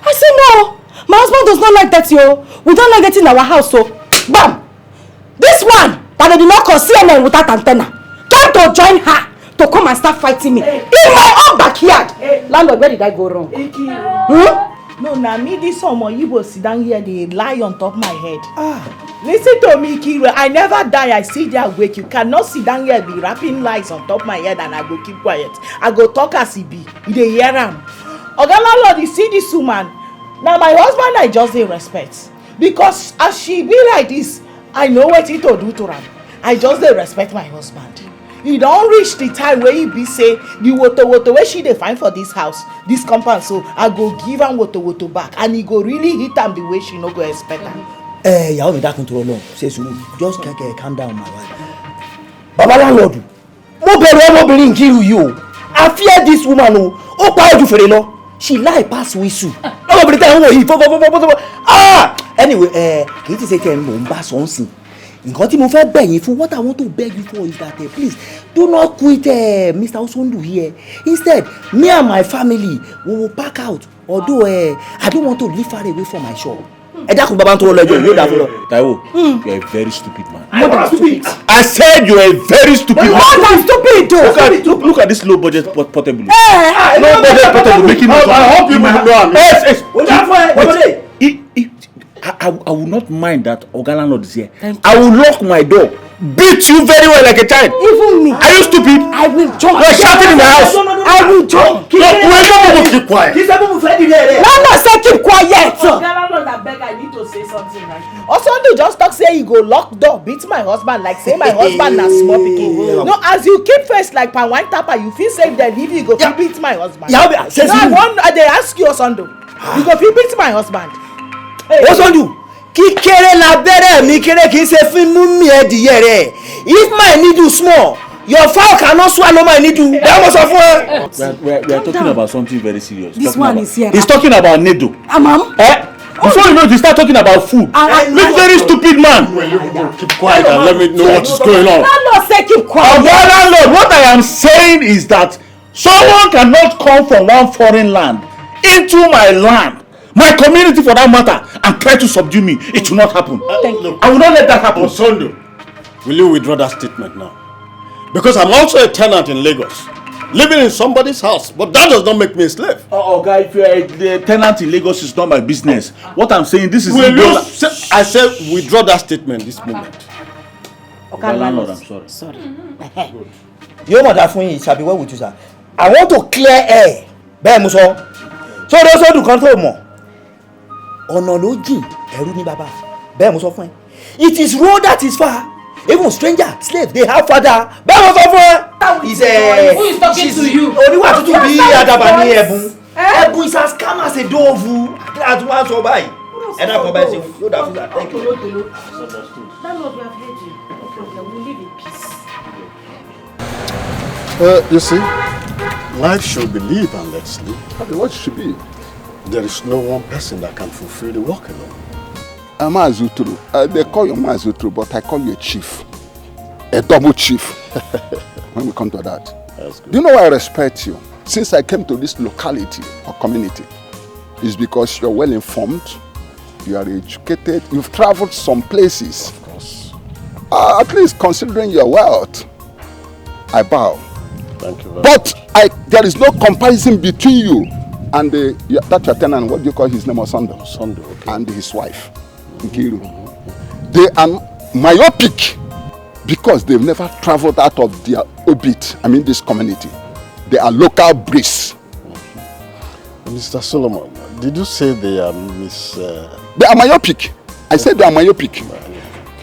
I said no, my husband does not like dirty. We don't like dirty in our house. So, bam! This one that they did not call CNN without antenna came to join her to come and start fighting me in my own backyard. Landlord, where did I go wrong? No, na me this omo Igbo sit down here, they lie on top my head. Listen to me, Kiro. I never die. I see their wake. You cannot sit down here be rapping lies on top my head and I go keep quiet. I go talk as he be. You dey hear am. Oga landlord, you see this woman. Now my husband I just dey respect. Because as she be like this, I know wetin to do to am. I just dey respect my husband. You don't reach the time where you be say the woto where she dey find for this house, this compound, so I go give am woto back and he go really hit am the way she no go expect am. Ìyàwó mi dákun tó lọ ṣe sùúrù, just calm down my wife. Baba landlord, mo bẹ̀rù ọmọbìnrin Nkiru yìí o. I fear this woman o. Ó pa ojú fèrè lọ. She lie pass whistle. Ọmọbìnrin tẹ́ ń wò yìí fọ́fọ́fọ́fọ́fọ́. Anyway, kì í ti ṣe tẹ̀ ń mò ń bá sọ ń sìn. Nǹkan tí mo fẹ́ bẹ̀ yín fún, what I want to beg you for is that please do not quit Mr. Osondu here. Instead, me and my family we will pack out. Although I don't want to live far away from my shop. dákun bàbá tó lọ́jọ́ yóò dà fún lọ. Taiwo, you are a very stupid man. More than stupid. I said you are a very stupid man. More than stupid though. Look at this low budget portable. Low budget portable making me. I hope you will know. Yes. Wait. I will not mind that Oga landlord is here. I will lock my door. Beat you very well like a child. Even me. Are you stupid? I will join. You are shouting in my house. I will join. Keep quiet. Landlord say keep quiet. I need to say something right. Osondu just talk say he go lock door, beat my husband like say my husband na small pikin. No, as you keep face like pan wine tapper, you feel say dem leave you go fit beat my husband. No, I dey ask you Osondu. You go fit beat my husband. Osondu, kíkéré lábẹ́rẹ́ mi kéré kìí ṣe fún mú mi ẹ̀dìyẹ rẹ̀. If my needle small, your fowl cannot swallow my needle. That was a fool. We are talking about something very serious. This one is here. He's talking about needle. Ma'am. Before you know it, you start talking about food. Look, very stupid man. Keep quiet and let me know what is going on. Landlord say keep quiet. Landlord, what I am saying is that someone cannot come from one foreign land into my land, my community for that matter, and try to subdue me. It will not happen. I will not let that happen. Osondu, will you withdraw that statement now? Because I'm also a tenant in Lagos, living in somebody's house, but that does not make me a slave. Guy, if you are a tenant in Lagos, it's not my business. What I'm saying, this is... I said withdraw that statement this moment. Okay, landlord, I'm sorry. Sorry. Your mother fún yín shall be well with you, sir. I want to clear air. Bẹ́ẹ̀ mo sọ. So those who do control mọ̀. Ọ̀nà ló jìn, ẹ̀rù ni bàbá. Bẹ́ẹ̀ mo sọ fún ẹ. It is road that is far. Even stranger, slave, they have father. Bẹ́ẹ̀ mo sọ fún ẹ. Who is talking to you? Oníwà tútù bí àdàbà ní ẹ̀bùn. Ẹ̀bùn is as calm as a dove. That's why sọ báyìí. Ẹ̀dá kan báyìí ṣe yóò dà fún that. Thank you. Landlord, we have heard you. Okay, we'll live in peace. You see, life should be lived and let's live. What should be? There is no one person that can fulfill the work alone. I'm Azutru. They call you Azutru, but I call you a chief. A double chief. When we come to that. That's good. Do you know why I respect you? Since I came to this locality or community, it's because you're well informed, you are educated, you've traveled some places. Of course. At least considering your wealth, I bow. Thank you very much. But there is no comparison between you and that your tenant, what do you call his name, Osondu? Osondu, okay. And his wife, Nkiru. They are myopic because they've never traveled out of their orbit, this community. They are local breeds. Mr. Solomon, did you say they are They are myopic. I said they are myopic.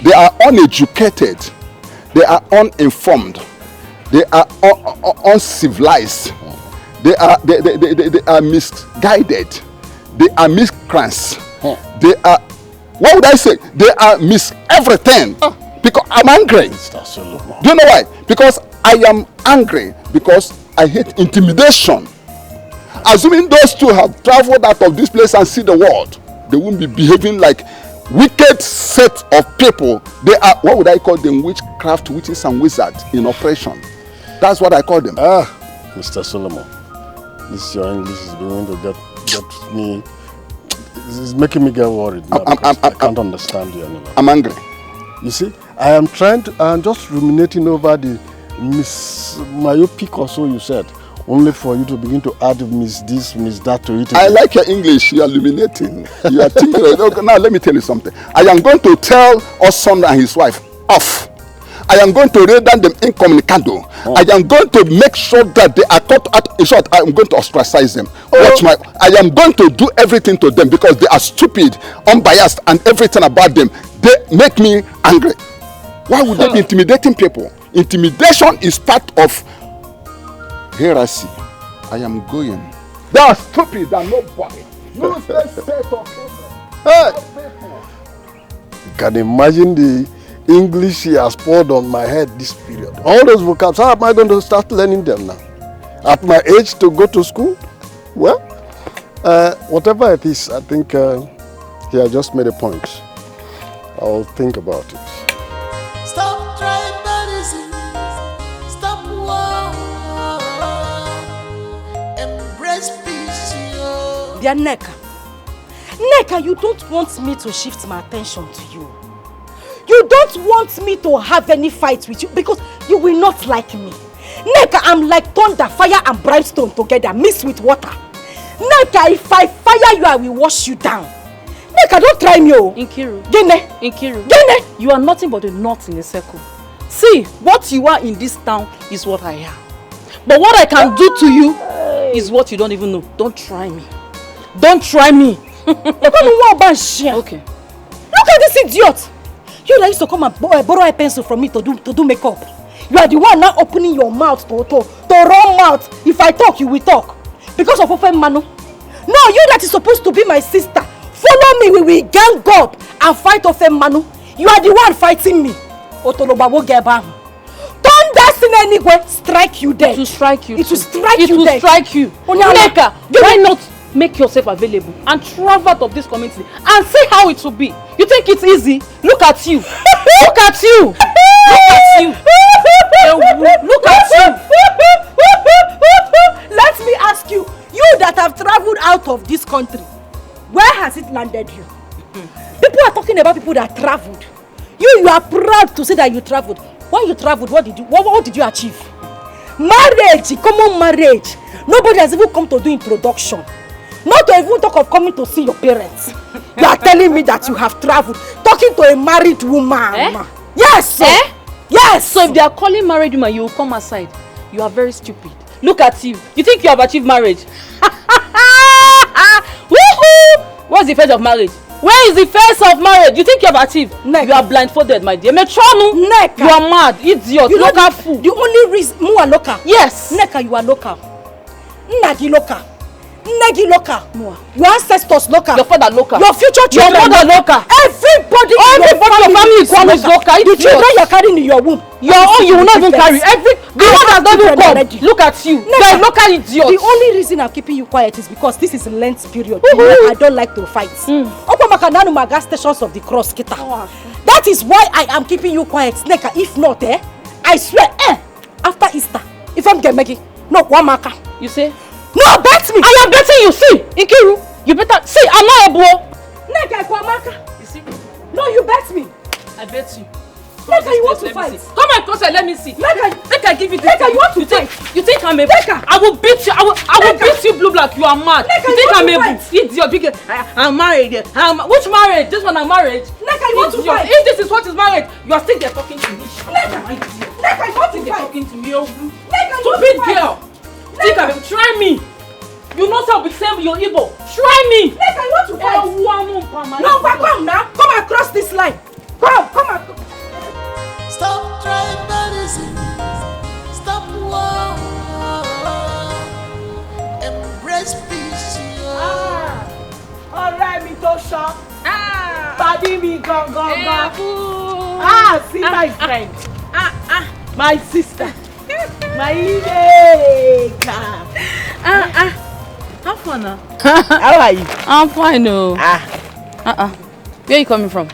They are uneducated. They are uninformed. They are uncivilized. They are misguided. They are miscreants. They are, what would I say? They are everything. Because I'm angry. Do you know why? Because I am angry because I hate intimidation. Assuming those two have traveled out of this place and see the world, they won't be behaving like wicked set of people. They are, what would I call them? Witchcraft, witches and wizards in operation. That's what I call them. Mr. Solomon, this your English is beginning to get me. It's making me get worried now I can't understand you anymore. I'm angry. You see, I'm just ruminating over the myopic or so you said, only for you to begin to add miss this, miss that to it. I like your English. You are illuminating. You are thinking. Okay, now let me tell you something. I am going to tell Osondu and his wife off. I am going to render them incommunicado. I am going to make sure that they are taught out. In short, I am going to ostracize them. I am going to do everything to them because they are stupid, unbiased, and everything about them. They make me angry. Why would they be intimidating people? Intimidation is part of heresy. I am going. They are stupid and nobody. Useless set of people. You can imagine the English he has poured on my head this period. All those vocabs, how am I going to start learning them now? At my age to go to school? Well, whatever it is, I think he has just made a point. I'll think about it. Stop tribalism. Stop war. Embrace peace. Their neck. Nneka, you don't want me to shift my attention to you. You don't want me to have any fight with you because you will not like me. Nneka, I'm like thunder, fire and brimstone together, mixed with water. Nneka, if I fire you, I will wash you down. Nneka, don't try me, oh. Nkiru. Gene. You are nothing but a knot in a circle. See, what you are in this town is what I am. But what I can do to you is what you don't even know. Don't try me. Don't try me. Okay. Look at this idiot. You used to come and borrow a pencil from me to do makeup. You are the one now opening your mouth to run mouth. If I talk, you will talk. Because of Ofen Manu. No, you that is supposed to be my sister. Follow me, we will gang up and fight Ofen Manu. You are the one fighting me. Otolobawo Geba. Don't dance in any way, strike you dead. It will strike you. It will strike you dead. It will strike you. Nneka, why not make yourself available and travel out of this community and see how it will be? You think it's easy? Look at you. Look at you. Look at you. Look at you. Let me ask you, you that have traveled out of this country, where has it landed you? People are talking about people that traveled. You are proud to say that you traveled. When you traveled, what did you achieve? Marriage, common marriage. Nobody has even come to do introduction. Not to even talk of coming to see your parents. You are telling me that you have traveled, talking to a married woman. Yes. Yes. So if they are calling married woman, you will come aside. You are very stupid. Look at you. You think you have achieved marriage? Woohoo! What's the face of marriage? Where is the face of marriage? You think you have achieved? Nneka. You are blindfolded, my dear. Nneka. You are mad, idiot, local fool. The only reason you are local. Yes. Nneka, you are local. Nnagi local. Nnagi local. Your ancestors local. Your father local. Your future children. Your mother local. Everybody in your family is local. The children you are carrying in your womb. Your own you will not even carry. The one that doesn't come. Look at you. You are a local idiot. The only reason I'm keeping you quiet is because this is a Lent period. I don't like to fight. Opa maga stations of the cross kita. That is why I am keeping you quiet, Nneka. If not, I swear, after Easter, if I'm getting no wamaka. You say? No, bet me. I am betting you. See, Nkiru, you better see. I'm not a boy. Nneka, wamaka. You see? No, you bet me. I bet you. Nneka, you want to fight? Come and closer, let me see. Nneka, give it. Nneka, you want to fight? You think I'm a Nneka? I will beat you. I will beat you blue black. You are mad. Nneka, you think I'm a idiot? Because I'm married. Which marriage? This one I'm married. Nneka, you want to fight? If this is what is marriage, you are still there talking to me. Nneka, you want to fight? Talking to me. Nneka, Stupid girl. Think I'm try me. You know how we same your Igbo. Try me. Nneka, you want to fight? No, come now. Come across this line. Come across. Stop tribalism. Stop war. Embrace peace. Alright, me to shop. Body me go. See my friend. My sister. My Nneka. How fun now? How are you? I'm fine, no. Where are you coming from?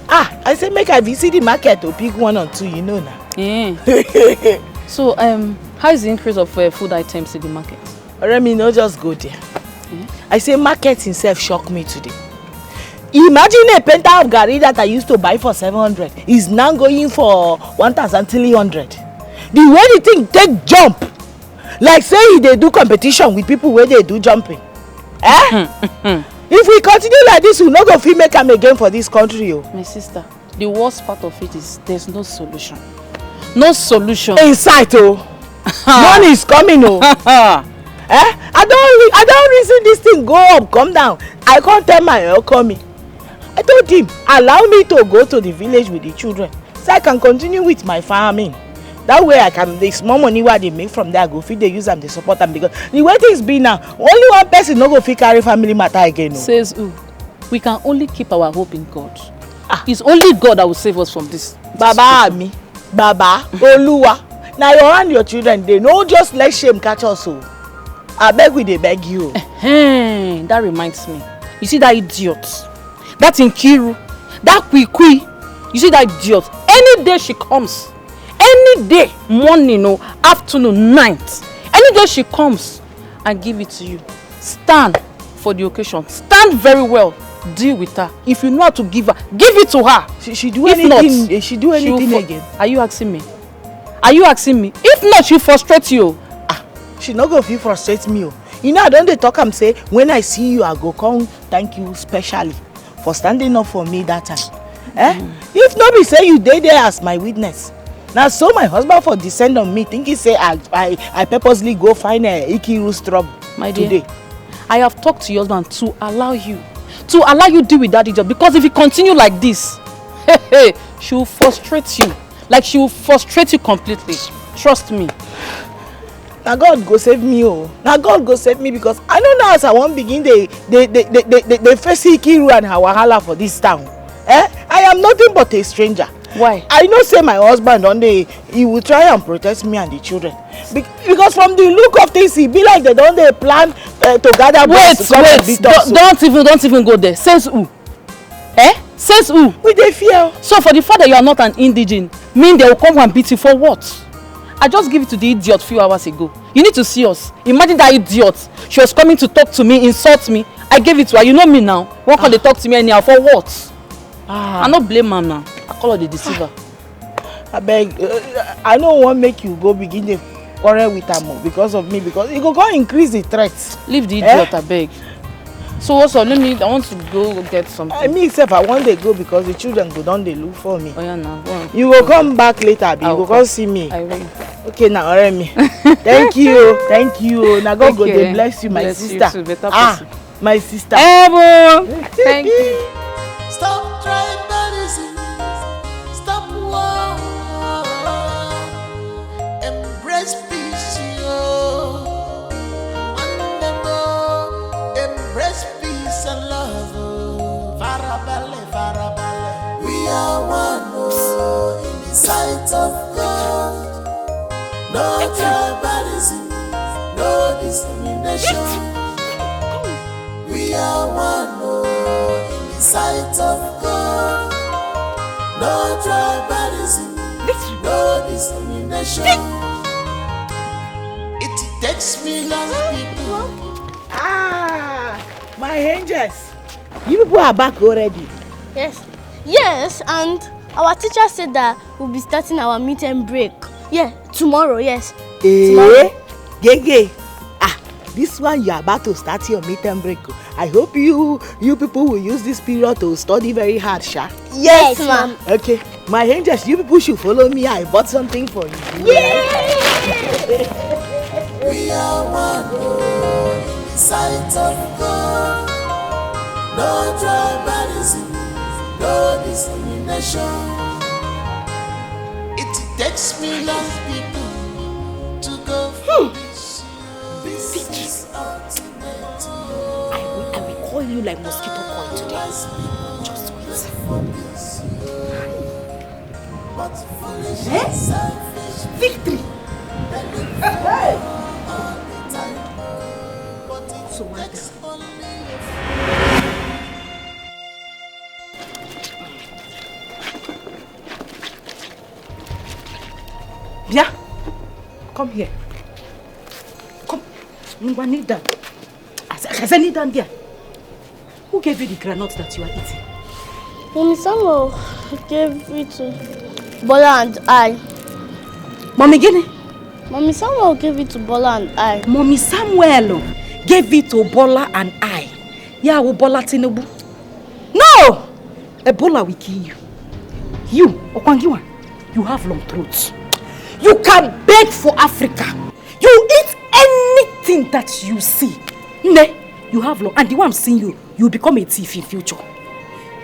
I say make I visit the market to pick one or two, you know now. Yeah. So, how is the increase of food items in the market? Remy, no just go there. I say market himself shocked me today. Imagine a penta of garri that I used to buy for 700 is now going for 1,300. The way the thing take jump, like say they do competition with people where they do jumping. If we continue like this, we no go fit make am again for this country. My sister, the worst part of it is there's no solution. No solution. In sight, money is coming, I don't reason this thing go up, come down. I can't tell my coming. I told him, allow me to go to the village with the children so I can continue with my farming. That way I can, the small money what they make from there, I go feed they use them, they support them, because the way things be now, only one person no go fit carry family matter again. Says who? We can only keep our hope in God. It's only God that will save us from this. Baba me, Baba, Oluwa. Now you and your children, they no just let shame catch us. I beg we they beg you. That reminds me. You see that idiot? That Nkiru, that Kwikwi. You see that idiot? Any day she comes, any day, morning or afternoon, night, any day she comes and give it to you, stand for the occasion. Stand very well. Deal with her. If you know how to give her, give it to her. She do if anything. Not, she do anything again. Are you asking me? Are you asking me? If not, she frustrate you. She not go feel frustrate me. You know, I don't talk and say, when I see you, I go come thank you specially for standing up for me that time. If not be say you dey there as my witness. Now so my husband for descend on me, think he say I purposely go find a Ikiru's trouble my dear, today. I have talked to your husband to allow you deal with that idiot, because if you continue like this, she will frustrate you. Like she will frustrate you completely. Trust me. Now God go save me, oh. Now God go save me, because I know now as I won't begin they face Ikiru and her wahala for this town. I am nothing but a stranger. Why? I know say my husband one day he will try and protect me and the children. Because from the look of things, he be like they don't they plan to gather boys to come and beat us. Don't even go there. Says who? Says who? We dey fear. So for the fact that you are not an indigene, mean they will come and beat you for what? I just give it to the idiot few hours ago. You need to see us. Imagine that idiot. She was coming to talk to me, insult me. I gave it to her. You know me now. Why can't they talk to me anyhow? For what? I not blame her now. I call her the deceiver. I beg. I don't want to make you go begin the quarrel with her more because of me. Because it go increase the threats. Leave the idiot, I beg. So also, I want to go get something. I mean, except I want to go because the children go down, they look for me. Oh yeah, now. You will come back later, you will come see me. I will. Okay, now, me. Thank you. Now God go they bless you, my sister. You too, better my sister. Thank you. Stop tribalism. Stop war. Embrace peace, yo. Embrace peace and love. Farabale. We are one in the sight of God. No tribalism, no discrimination. We are one in the sight of God. No tribalism, no discrimination. It takes me long people. My angels. You people are back already. Yes, and our teacher said that we'll be starting our meet and break. Yeah, tomorrow, yes. Tomorrow. Gege. This one you are about to start your meet and break. I hope you people will use this period to study very hard, Sha. Yes, ma'am. Okay, my angels, you people should follow me. I bought something for you. We are one in the sight of God. No tribalism, no discrimination. It takes me long people to go for this. This is ultimate. I will call you like mosquito coil today. Just wait. Victory! So what? Bia, come here. Come. Kneel down. I said kneel down there. Who gave you the granite that you are eating? Mommy Samuel gave it to Bola and I. Mommy Guinea? Mommy Samuel gave it to Bola and I. Mommy Samuel gave it to Bola and I. Yeah, Bola Tinubu. No! Ebola will kill you. You, Okwangiwa, you have long throats. You can beg for Africa. You eat anything that you see. Ne, you have long. And the one I'm seeing you, you become a thief in future.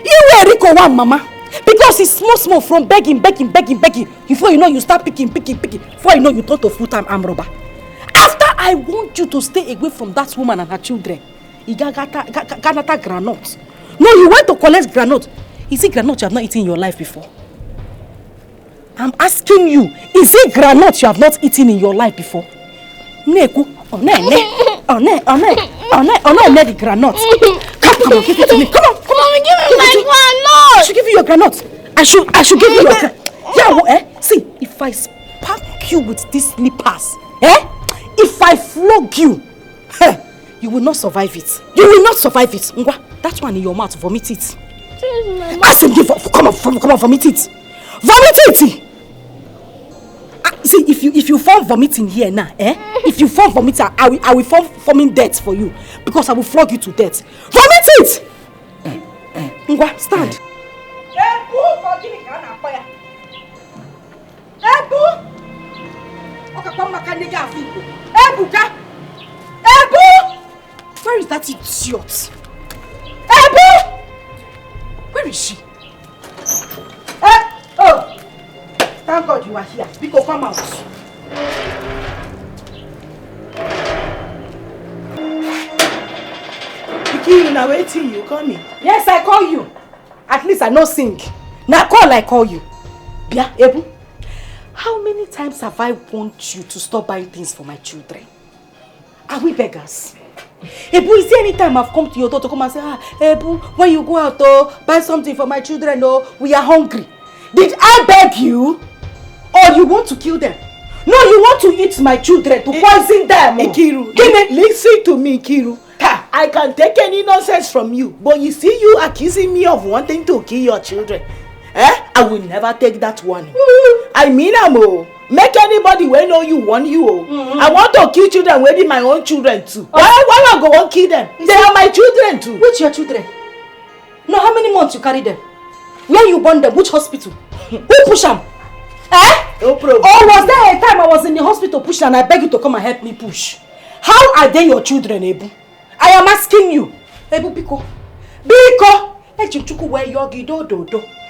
You were Rico one, mama. Because it's small from begging. Before you know, you start picking. Before you know, you turn to full-time arm robber. After I want you to stay away from that woman and her children. Ganata granite. No, you went to collect granite. Is it granite you have not eaten in your life before? I'm asking you, is it granite you have not eaten in your life before? Neku, the granite. Come on, give it to me. Come on. Mommy, give me my granite. I should give you your granite. I should give you your granite. Yeah, see, if I spank you with these slippers, if I flog you, You will not survive it. You will not survive it. Ngwa, that one in your mouth, vomit it. Ask him, come on, vomit it. Vomit it! See, if you form vomiting here now, if you form vomiting, I will form forming death for you. Because I will flog you to death. Vomit it! Ngwa, stand. Where is that idiot? Where is she? Oh! Thank God you are here. Biko, come out. Iki, now waiting, you call me. Yes, I call you. At least I know sing. Now I call you. Bia, Ebu, how many times have I warned you to stop buying things for my children? Are we beggars? Ebu, is there any time I've come to your door to come and say, Ebu, when you go out, buy something for my children, we are hungry. Did I beg you? Or you want to kill them? No, you want to eat my children, to poison them. Ikiru, listen to me, Ikiru. I can take any nonsense from you, but you see you accusing me of wanting to kill your children. I will never take that one. I mean, make anybody wey know you want you. I want to kill children wey be my own children too. Why I go and kill them? They are my children too. Which your children? No, how many months you carry them? Where you born them? Which hospital? Who push them? No problem. Or was there a time I was in the hospital pushing and I beg you to come and help me push? How are they your children, Ebu? I am asking you. Ebu, Biko. Echichuku where yogi do.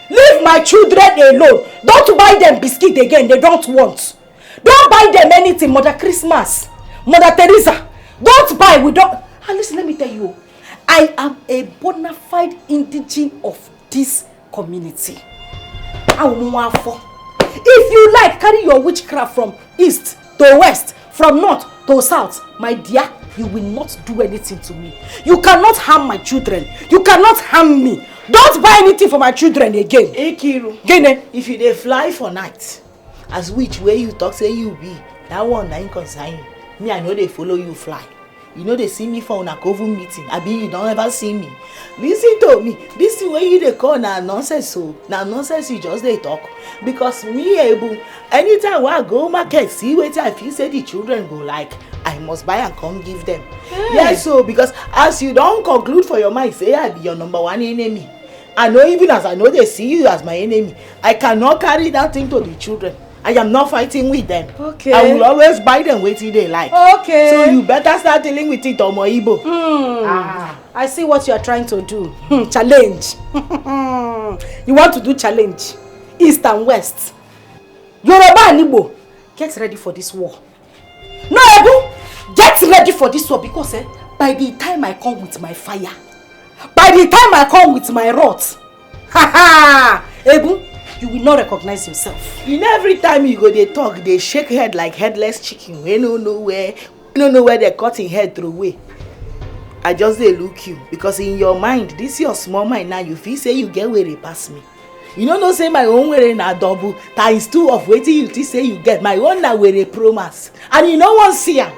Leave my children alone. Don't buy them biscuit again. They don't want. Don't buy them anything. Mother Christmas. Mother Teresa. Don't buy. We don't. And listen, let me tell you. I am a bona fide indigene of this community. If you like, carry your witchcraft from east to west, from north to south, my dear, you will not do anything to me. You cannot harm my children. You cannot harm me. Don't buy anything for my children again. Ikiru, Gene, if you dey fly for night, as which way you talk say you be, that one na concern you. Me, I know they follow you fly. You know they see me for una coven meeting. I be you don't ever see me. Listen to me. This thing wey you dey call na nonsense so. Na nonsense you just dey talk. Because me, Ebu, anytime I go market, see wetin I feel say the children go like, I must buy and come give them. Yes, so because as you don't conclude for your mind, say I be your number one enemy. I know even as I know they see you as my enemy, I cannot carry that thing to the children. I am not fighting with them. Okay. I will always buy them wetin they like. Okay. So you better start dealing with it, Omo Igbo. I see what you are trying to do. Challenge. You want to do challenge. East and West. Yoruba and Igbo, get ready for this war. No, Ebu, get ready for this war because by the time I come with my fire, by the time I come with my wrath, Ebu, you will not recognize yourself. You know, every time you go they talk, they shake head like headless chicken. We don't know where they cut in head through away. I just they look you because in your mind, this your small mind now. You feel say you get where they pass me. You know, no say my own way na double times 2 of waiting you think say you get. My own na where they promise, and you no one see am.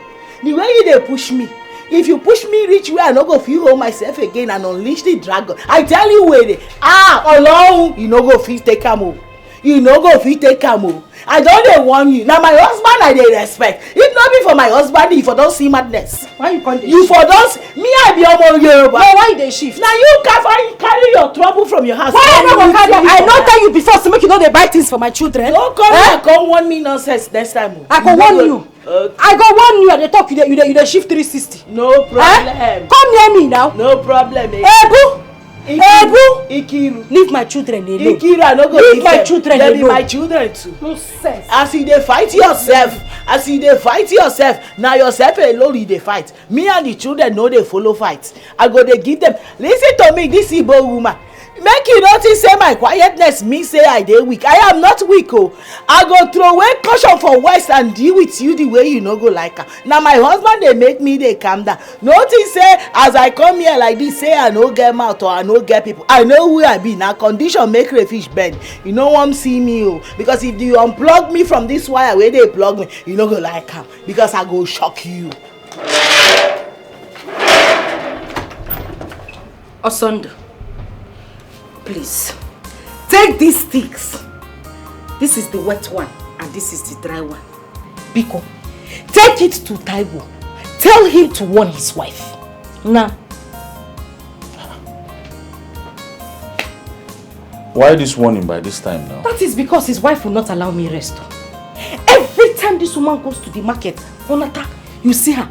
The way you they push me. If you push me reach where I no go feel hold myself again and unleash the dragon, I tell you where they alone you no go fit take am. You no go fit take am. I don't dey warn you. Now my husband I dey respect. If not be for my husband, if I don't see madness. Why you can't? You for don't me I be Omo Yoruba. No, why they shift? Now you carry your trouble from your house. Why I no go carry? I not tell you before to make you know they buy things for my children. Don't come here, come warn me nonsense next time. I go warn you. I go warn you at the talk. You shift 360. No problem. Come near me now. No problem. Ebu. Ebu. Ikiru. Leave my children alone. Ikiru, I no go leave my children alone. They be my children too. No sense. As you dey fight yourself, now yourself alone you dey fight. Me and the children no dey follow fight. I go dey give them. Listen to me, this Igbo woman. Make you notice say my quietness me say I dey weak. I am not weak. I go throw away caution for west and deal with you the way you no go like her. Now my husband they make me they calm down. Notice say as I come here like this, say I no get mouth or I no get people. I know who I be. Now condition make crayfish bend. You no want see me because if you unplug me from this wire where they plug me, you no go like her because I go shock you. Osondo, please, take these sticks. This is the wet one and this is the dry one. Biko, take it to Taiwo. Tell him to warn his wife. Now. Why this warning by this time now? That is because his wife will not allow me rest. Every time this woman goes to the market, Onata, you see her,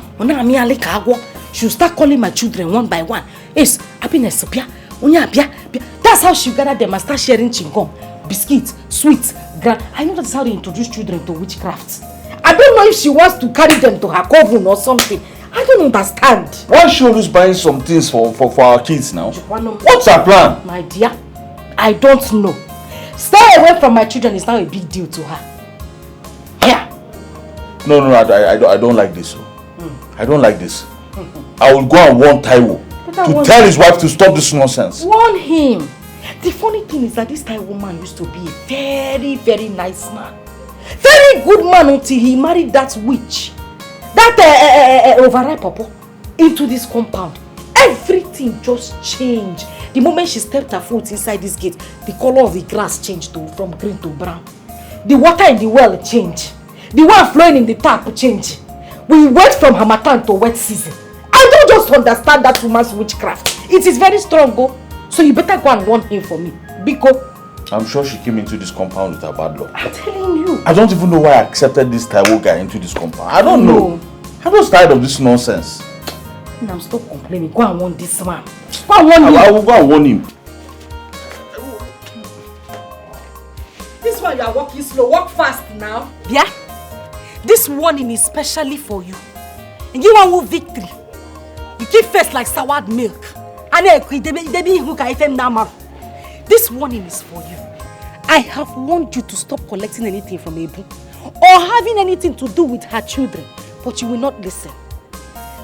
she'll start calling my children one by one. Yes, happiness, that's how she gather them and start sharing chingom, biscuits, sweets, I know that's how they introduce children to witchcraft. I don't know if she wants to carry them to her coven or something. I don't understand. Why she always buying some things for our kids now? What's her plan? My dear, I don't know. Stay away from my children is now a big deal to her. Yeah. No, I don't like this. I don't like this. I will go and warn Taiwo to tell his wife to stop this nonsense. Warn him. The funny thing is that this Taiwo man used to be a very, very nice man. Very good man until he married that witch. That overripe papa into this compound. Everything just changed. The moment she stepped her foot inside this gate, the color of the grass changed from green to brown. The water in the well changed. The one flowing in the tap changed. We went from Harmattan to wet season. I don't just understand that woman's witchcraft. It is very strong, go. So you better go and warn him for me. Biko. I'm sure she came into this compound with her bad luck. I'm telling you. I don't even know why I accepted this Taiwo guy into this compound. I don't know. I'm just tired of this nonsense. I'm still complaining. Go and warn this man. Go and warn him. I will go and warn him. This one you are walking slow. Walk fast now. Yeah? This warning is specially for you. And you want victory. You keep face like soured milk. This warning is for you. I have warned you to stop collecting anything from Ebu or having anything to do with her children, but you will not listen.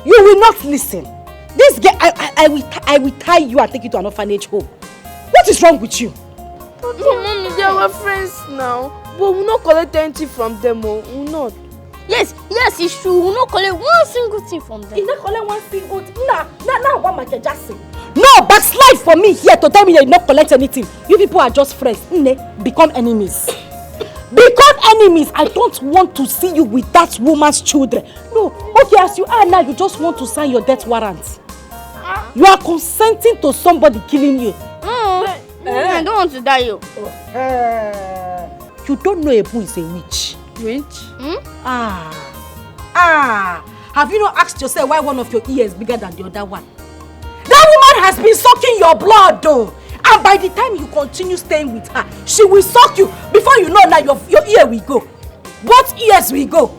You will not listen. This girl, I will tie you and take you to an orphanage home. What is wrong with you? Mommy, they are friends now, but we'll not collect anything from them. We'll not. Yes, it's true. We'll not collect one single thing from them. You not collect one single thing? Nah, what am I just saying? No, backslide for me here to tell me that you not collect anything. You people are just friends. Become enemies. Become enemies. I don't want to see you with that woman's children. No, okay, as you are now, you just want to sign your death warrant. You are consenting to somebody killing you. I don't want to die. You don't know Ebu is a witch. Witch? Have you not asked yourself why one of your ears is bigger than the other one? That woman has been sucking your blood though. And by the time you continue staying with her, she will suck you. Before you know that your ear will go. Both ears will go.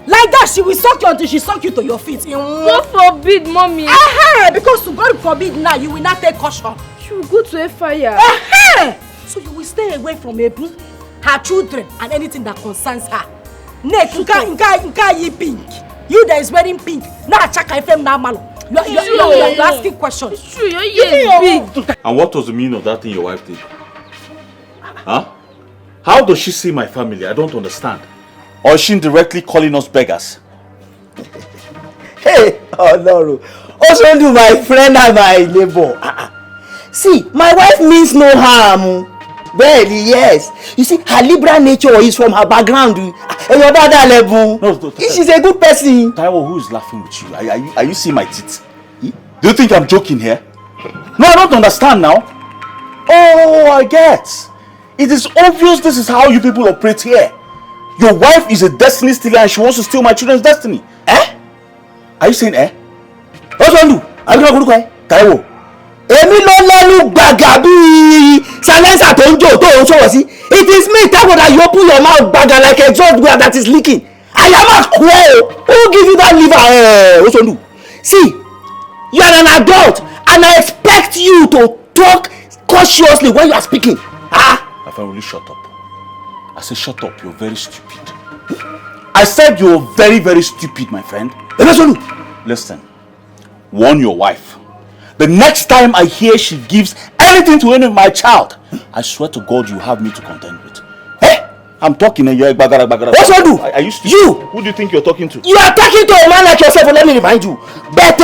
Like that, she will suck you until she suck you to your feet. God forbid, mommy. Because to God forbid now, you will not take caution. She will go to a fire. So you will stay away from her children and anything that concerns her. Next, you pink. You that is wearing pink. Now check FM now, malo. You're asking questions. It's true, your ear is big. And what was the meaning of that thing your wife did? Huh? How does she see my family? I don't understand. Or is she indirectly calling us beggars? Hey, oh no. Also do my friend and my neighbor. See, my wife means no harm. Really, yes. You see, her liberal nature is from her background. And your brother level. No, she's a good person. Taiwo, who is laughing with you? Are you seeing my teeth? Do you think I'm joking here? No, I don't understand now. Oh, I get. It is obvious this is how you people operate here. Your wife is a destiny stealer and she wants to steal my children's destiny. Are you saying What's wrong with you? I'm not going to cry. Taiwo. Èmi ló lẹ́nu gbàgà bí silencer tó ń jò tó ń sọ̀rọ̀ sí. It is me, Taiwo, that you open your mouth gbàgà like a exhaust where that is leaking. I am not queer. Who give you that liver? What's wrong with you? See, you are an adult and I expect you to talk cautiously when you are speaking. My friend, will you shut up? I said shut up, you're very stupid. I said you're very, very stupid, my friend. Listen, warn your wife. The next time I hear she gives anything to any of my child, I swear to God you have me to contend with. Hey, I'm talking and you're bagara. What's wrong with you? Are you? Who do you think you're talking to? You are talking to a man like yourself, let me remind you. But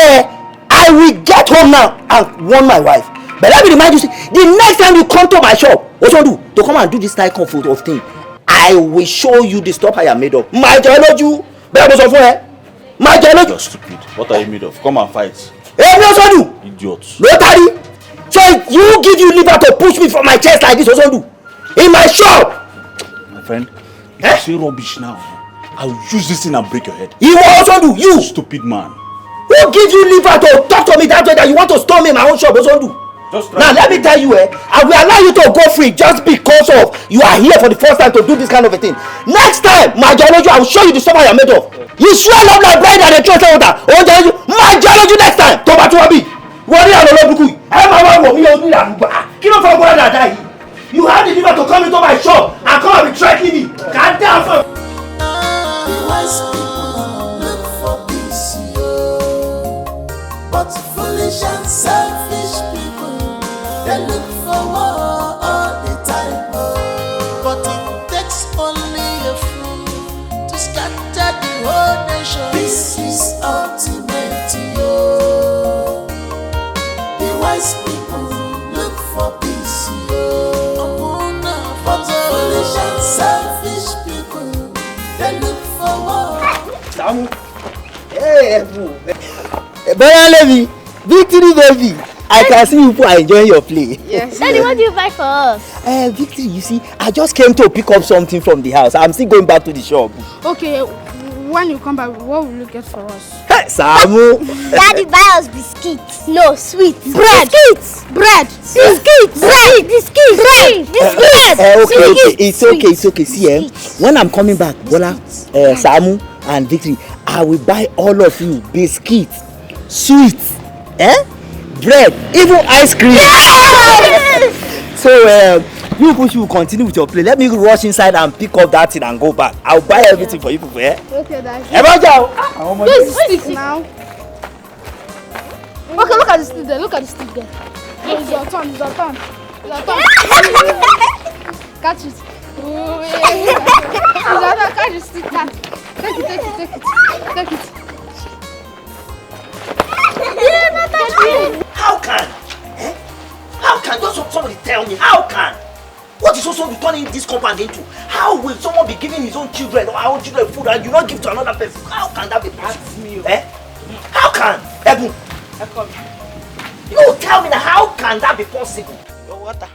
I I will get home now and warn my wife. But let me remind you, the next time you come to my shop, what you do to come and do this type of thing, I will show you the stuff I am made of. My geology, my geology. You're stupid. What are you made of? Come and fight. Hey, no, so do. Idiots. Rotary. So you give you liver to push me from my chest like this, also do. In my shop. My friend, if you say rubbish now, I will use this thing and break your head. You will also do. You. Stupid man. Who gives you liver to talk to me that way that you want to storm me in my own shop, also do? Now let me tell you, I will allow you to go free just because of you are here for the first time to do this kind of a thing. Next time, my geology, I will show you the stuff I am made of. You swell up like bread and a trust water. Oh, geology, my geology next time. Toba Toba B. Worry and Olobuku. You have the liver to come into my shop and come and be threatening me. God damn. The wise people look for peace, but foolish and selfish people, they look for war all the time. But it takes only a fool to scatter the whole nation. Peace is ultimate, yo. The wise people look for peace, yo. But foolish and selfish people, they look for war. Samu. Hey, Bella Levy, Victory baby. I can see you are enjoying your play. Yes. Daddy, what do you buy for us? Victory, you see, I just came to pick up something from the house. I'm still going back to the shop. Okay, when you come back, what will you get for us? Hey, Samu. Daddy, buy us biscuits. No, sweets. Bread. Biscuits. Bread. Biscuits. Bread. Biscuits. Bread. Biscuits. Okay, it's okay. See, when I'm coming back, Bola, Samu, and Victory, I will buy all of you biscuits, sweets, bread, even ice cream. Yes! So you push, you continue with your play. Let me rush inside and pick up that thing and go back. I'll buy everything for you people. Okay, Daddy. Please stick now. Okay, look at the stick there. Look at the stick there. It's your turn. It's your turn. It's your turn. Catch it. Catch the stick. Take it. How can just somebody tell me? How can? What is also turning this compound into? How will someone be giving his own children or our own children food and you not give to another person? How can that be possible? How can? Ebu? You tell me now, how can that be possible? Your water.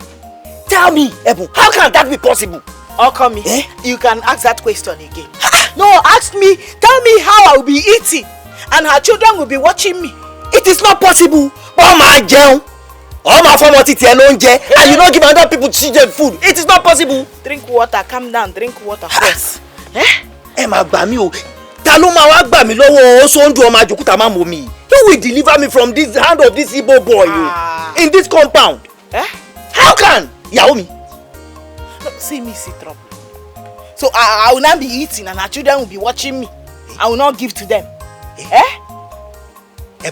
Tell me, Ebu, how can that be possible? Okami, you can ask that question again. No, ask me, tell me how I will be eating and her children will be watching me. It is not possible. Oh my girl. All my family and you don't give other people children food. It is not possible. Drink water, calm down, drink water first. Emma Bamio, Taloma Wagbami Lowo also do my Jokuta Mamomi. Who will deliver me from this hand of this Igbo boy in this compound? How can? Yaomi. No, see me see trouble. So I will not be eating and our children will be watching me. I will not give to them.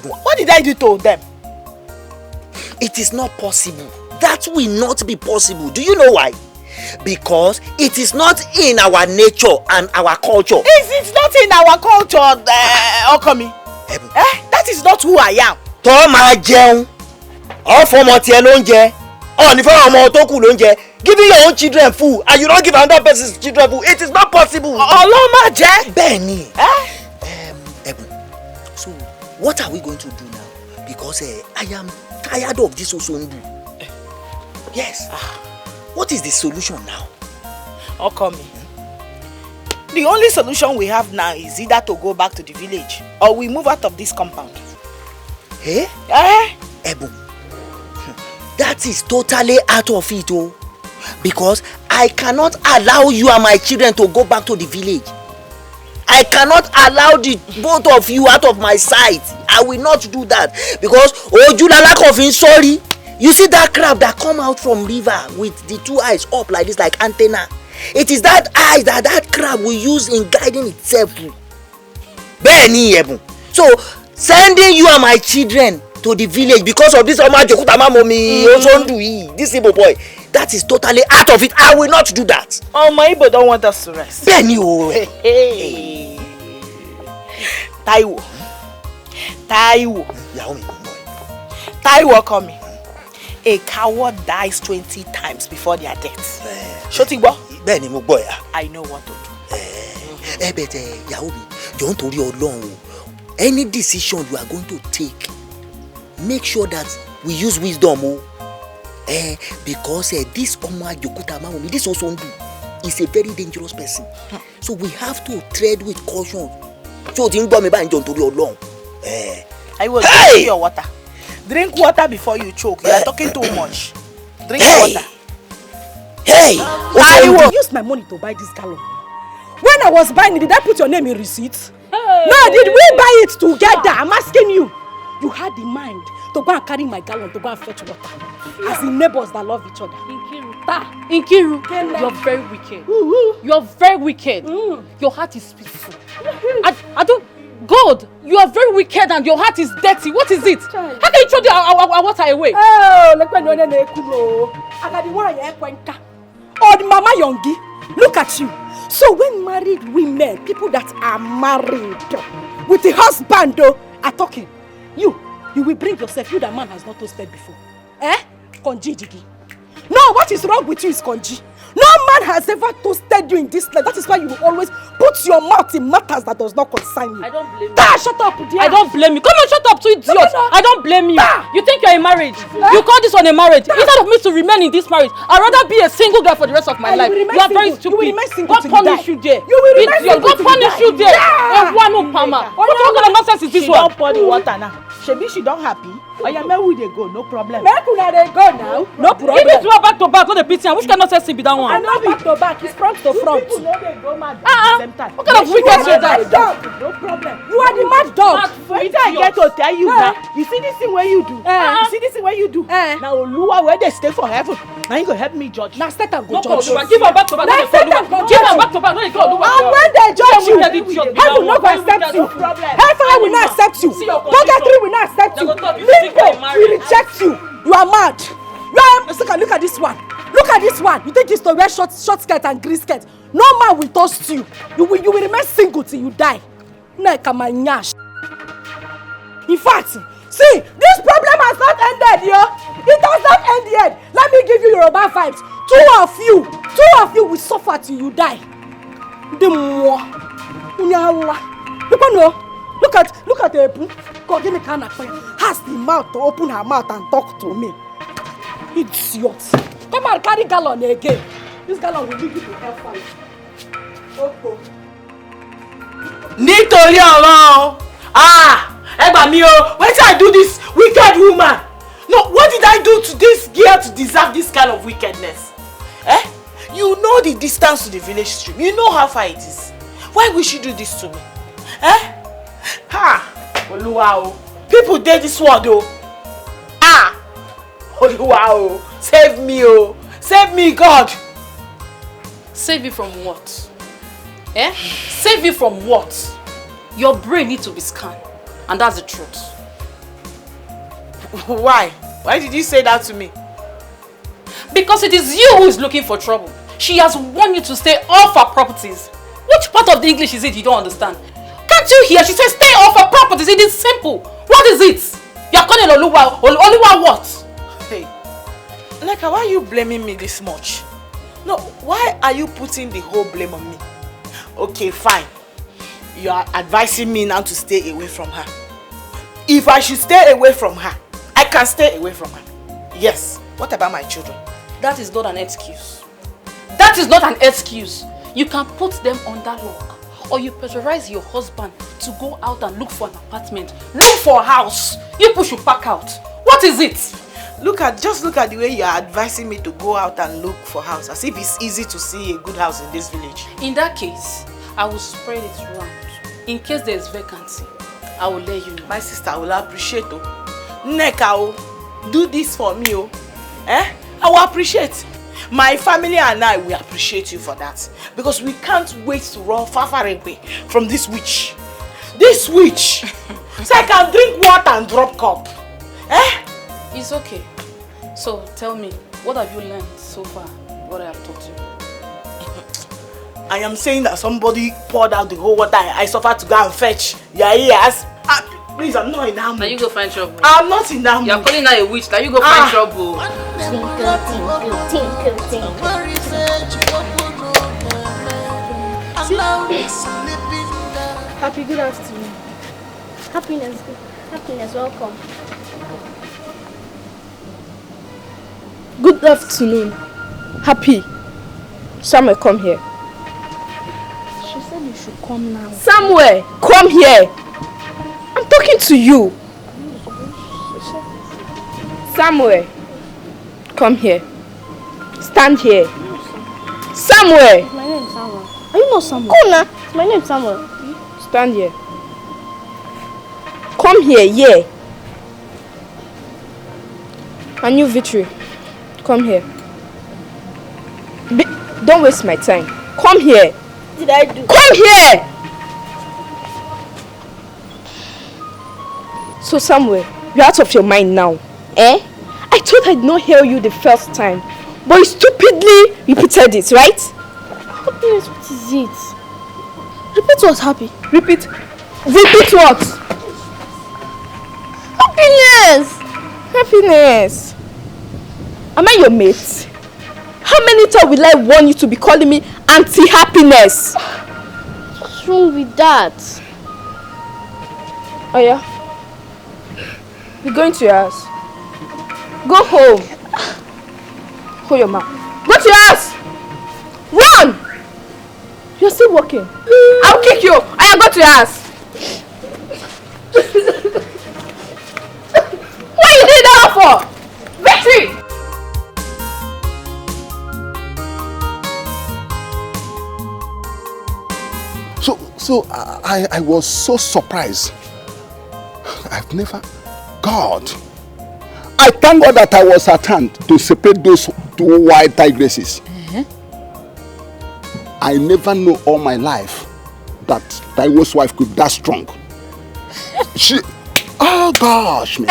What did I do to them? It is not possible. That will not be possible. Do you know why? Because it is not in our nature and our culture. It's not in our culture, Okami. That is not who I am. Toma jẹun. All for mo tie lo nje. On for ọmọ tó kù lo nje. Giving your own children food and you don't give another person's children food. It is not possible. Ọlọ́run má jẹ́. Bẹ́ẹ̀ni. So what are we going to do now? Because I am tired of this Osondu. Yes. What is the solution now? Okami. The only solution we have now is either to go back to the village or we move out of this compound. Ebu, that is totally out of it, because I cannot allow you and my children to go back to the village. I cannot allow the both of you out of my sight. I will not do that because Ojulala sorry. You see that crab that come out from river with the two eyes up like this, like antenna. It is that eye that crab will use in guiding itself. Bẹ́ẹ̀ni Ebu. So sending you and my children to the village because of this this Igbo boy, that is totally out of it. I will not do that. Oh, my Igbo don't want us to rest. Bẹ́ẹ̀ni o. Taiwo. Yaomi. Taiwo come in. A coward dies 20 times before their death. Shotigbo? Bẹ́ẹ̀ni mo gbọ́ ya. I know what to do. Bẹ̀tẹ̀ ìyàwó mi, jọ̀ọ́ nítorí Ọlọ́run o. Any decision you are going to take, make sure that we use wisdom o. Because this Ọmọ Àjòkúta Máwòmí, this Osondu, is a very dangerous person. So we have to tread with caution. So ti ń gbọ́ mi báyìí jọ̀ọ́ nítorí Ọlọ́run. I will drink your water. Drink water before you choke. You are talking too much. Drink water. Hey! I will use my money to buy this gallon. When I was buying it, did I put your name in receipt? Hey. No, did we buy it together? I'm asking you. You had the mind to go and carry my gallon to go and fetch water. Yeah. As in neighbors that love each other. Nkiru, you're very wicked. You're very wicked. Your heart is peaceful. I don't... God, you are very wicked and your heart is dirty. What is it? How can you throw our water away? Oh, Mama Yongi, look at you. So when married women, people that are married with the husband are talking, you will bring yourself, you that man has not toasted before. Konji Jigi. No, what is wrong with you is Konji. No man has ever toasted you in this life. That is why you will always put your mouth in matters that does not concern you. I don't blame you. Shut up, dear. I don't blame you. Come on, shut up, to idiot. I don't blame you. You think you're in marriage? You call this one a marriage? Instead of me to remain in this marriage, I'd rather be a single girl for the rest of my life. You are very stupid. You will remain single. God punish you there. You will remain single. God punish you there. What kind of nonsense is this one? She don't pour the water now. She don't happy. Oya, where will they go? No problem. Where could they go now? No problem. If it's back to back, what the pity? Which kind of nonsense be that one? I know back to back. It's front to front. People know they go mad at the same time. What kind of wicked is that? No problem. You are the mad dog. Wait I get to tell you now. You see this thing where you do? You see this thing where you do? Now Oluwa where they stay for heaven. Now you go help me judge. Now Satan go judge. Give her back to back. Give her back to back. And when they judge you, heaven will not accept you. Hellfire will not accept you. Purgatory will not accept you. Limbo will reject you. You are mad. Look at this one. Look at this one. You think it's to wear short skirt and green skirt? No man will toast you. You will remain single till you die. In fact, see, this problem has not ended, yo. It has not ended yet. Let me give you Yoruba vibes. Two of you will suffer till you die. The more. Look at the Ebu. God, give me kind of fire. Has the mouth to open her mouth and talk to me. Idiot. Come and carry gallon again. This gallon will lead you to hellfire. Oh. Nítorí Ọlọ́run. Ẹ gbà mí o. When did I do this wicked woman? No, what did I do to this girl to deserve this kind of wickedness? You know the distance to the village stream. You know how far it is. Why would she do this to me? Oluwa o. People did this world o. Oluwa o. Save me o. Save me, God. Save you from what? Save you from what? Your brain needs to be scanned. And that's the truth. Why? Why did you say that to me? Because it is you who is looking for trouble. She has warned you to stay off her properties. Which part of the English is it you don't understand? Can't you hear? She says stay off her properties. It is simple. What is it? You are calling Oluwa what? Hey, Neka, why are you blaming me this much? No, why are you putting the whole blame on me? Okay, fine. You are advising me now to stay away from her. If I should stay away from her, I can stay away from her. Yes. What about my children? That is not an excuse. That is not an excuse. You can put them under lock. Or you pressurize your husband to go out and look for an apartment. Look for a house. You push you pack out. What is it? Just look at the way you are advising me to go out and look for a house. As if it's easy to see a good house in this village. In that case, I will spread it around. In case there is vacancy, I will let you know. My sister, I will appreciate it. Neka, do this for me. I will appreciate. My family and I will appreciate you for that. Because we can't wait to run far away from this witch. This witch! So I can drink water and drop cup. It's okay. So tell me, what have you learned so far? What I have taught you? I am saying that somebody poured out the whole water I suffered to go and fetch. Your ears. Please, I'm not in that mood. Now you go find trouble. I'm not in that mood. You're calling her a witch. Now you go find trouble. Happy good afternoon. Happiness, welcome. Good afternoon. Happy. Samuel, come here. She said you should come now. Samuel, come here. I'm talking to you. Samuel, come here. Stand here. Samuel. My name is Samuel. Are you not Samuel? Come now. My name is Samuel. Stand here. Come here, yeah. And you, Victory. Come here. Don't waste my time. Come here. What did I do? Come here! So Samuel, you're out of your mind now. Eh? I thought I'd not hear you the first time. But you stupidly repeated it, right? Happiness, what is it? Repeat what's happy. Repeat what? Happiness! Happiness. Am I your mate? How many times will I warn you to be calling me anti-happiness? What's wrong with that? Oh yeah? You're going to your house. Go home. Hold your mouth. Go to your house. Run! You're still walking. I'll kick you. I go to your house. What you did that for? Victory! So I was so surprised. I've never, God. I thank God that I was at hand to separate those two white tigresses. I never know all my life that Taiwo's wife could be that strong. Oh gosh, man.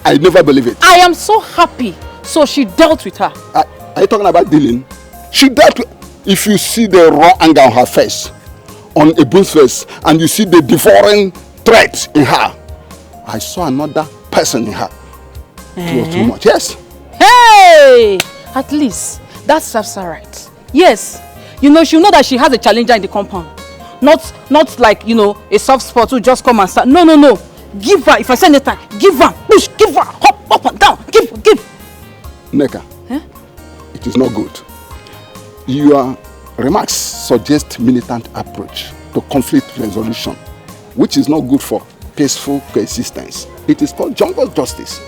I never believe it. I am so happy. So she dealt with her. Are you talking about dealing? She dealt with, if you see the raw anger on her face, on Ebu's face, and you see the devouring threat in her, I saw another person in her. It was too much. Yes. Hey! At least that serves her right. Yes. You know, she'll know that she has a challenger in the compound. Not like, you know, a soft spot who just come and start. No. Give her, if I send it time, give her, push, give her, hop up and down, give. Neka, it is not good. Your remarks suggest militant approach to conflict resolution, which is not good for peaceful coexistence. It is called jungle justice.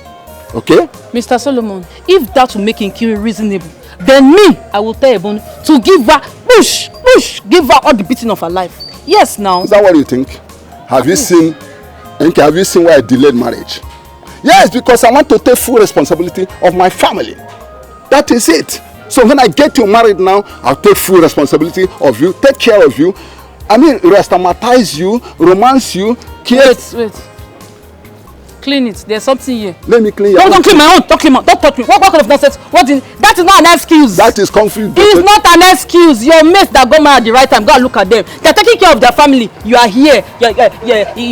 Okay? Mr. Solomon, if that will make Nkiri reasonable, then me, I will tell Ebon to give her, push, give her all the beating of her life. Yes, now. Is that what you think? Have you seen why I delayed marriage? Yes, because I want to take full responsibility of my family. That is it. So when I get you married now, I'll take full responsibility of you, take care of you. I mean, restamatize you, romance you, care. Wait. Clean it. There's something here. Let me clean your Don't clean my own. Don't clean my own. Don't touch me. What kind of nonsense? That is not an excuse. That is conflict. It is not an excuse. Your mates that got married at the right time, go and look at them. They're taking care of their family. You are here. You're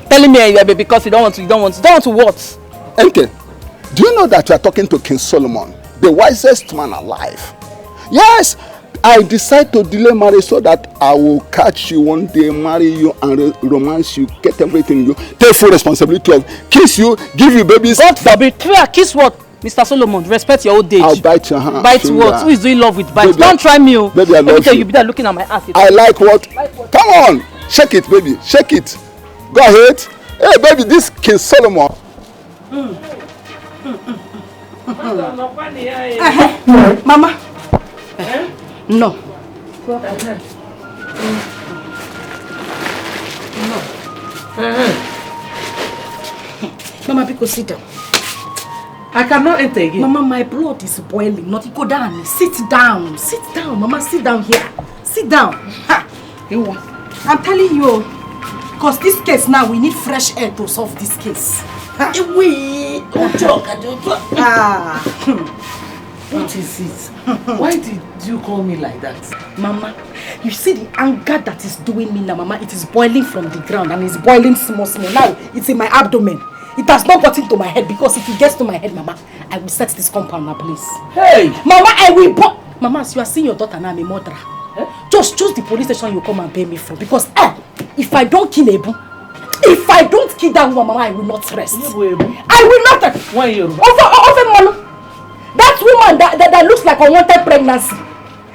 telling me because you don't want to what? Okay. Do you know that you are talking to King Solomon, the wisest man alive? Yes. I decide to delay marriage so that I will catch you one day, marry you and romance you, get everything you, take full responsibility of, kiss you, give you babies. God forbid. Kiss what? Mr. Solomon, respect your old age. I'll bite your hand. Bite what? Who is doing love with bites? Don't try me. Baby, I love you. Let me tell you, be there looking at my ass. I like what? Come on. Shake it, baby. Shake it. Go ahead. Hey, baby, this King Solomon. Mama. No. Mama, because sit down. I cannot enter again. Mama, my blood is boiling. Not go down. Sit down. Sit down. Mama, sit down here. Sit down. Ha. I'm telling you, because this case now, we need fresh air to solve this case. Don't talk. Ah. What is it? Why did you call me like that? Mama, You see the anger that is doing me now, Mama? It is boiling from the ground and it's boiling small. Now it's in my abdomen. It has not got into my head because if it gets to my head, Mama, I will set this compound now, please. Hey! Mama, I will... Mama, as you are seeing your daughter now, I'm a murderer. Just choose the police station you come and pay me for. Because if I don't kill Ebu, if I don't kill that woman, Mama, I will not rest. I will not rest. Why you? That woman that looks like unwanted pregnancy.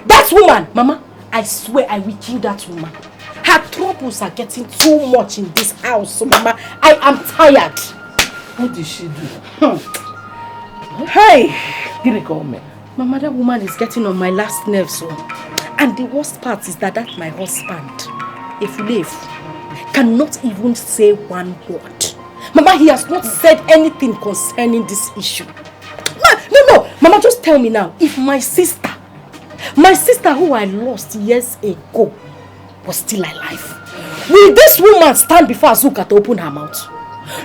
That woman, Mama, I swear I will kill that woman. Her troubles are getting too much in this house. So, Mama, I am tired. What did she do? Hey! Didn't call me. Mama, that woman is getting on my last nerve, so. And the worst part is that my husband, if you leave, cannot even say one word. Mama, he has not said anything concerning this issue. No. Mama, just tell me now, if my sister who I lost years ago was still alive, will this woman stand before Azuka to open her mouth?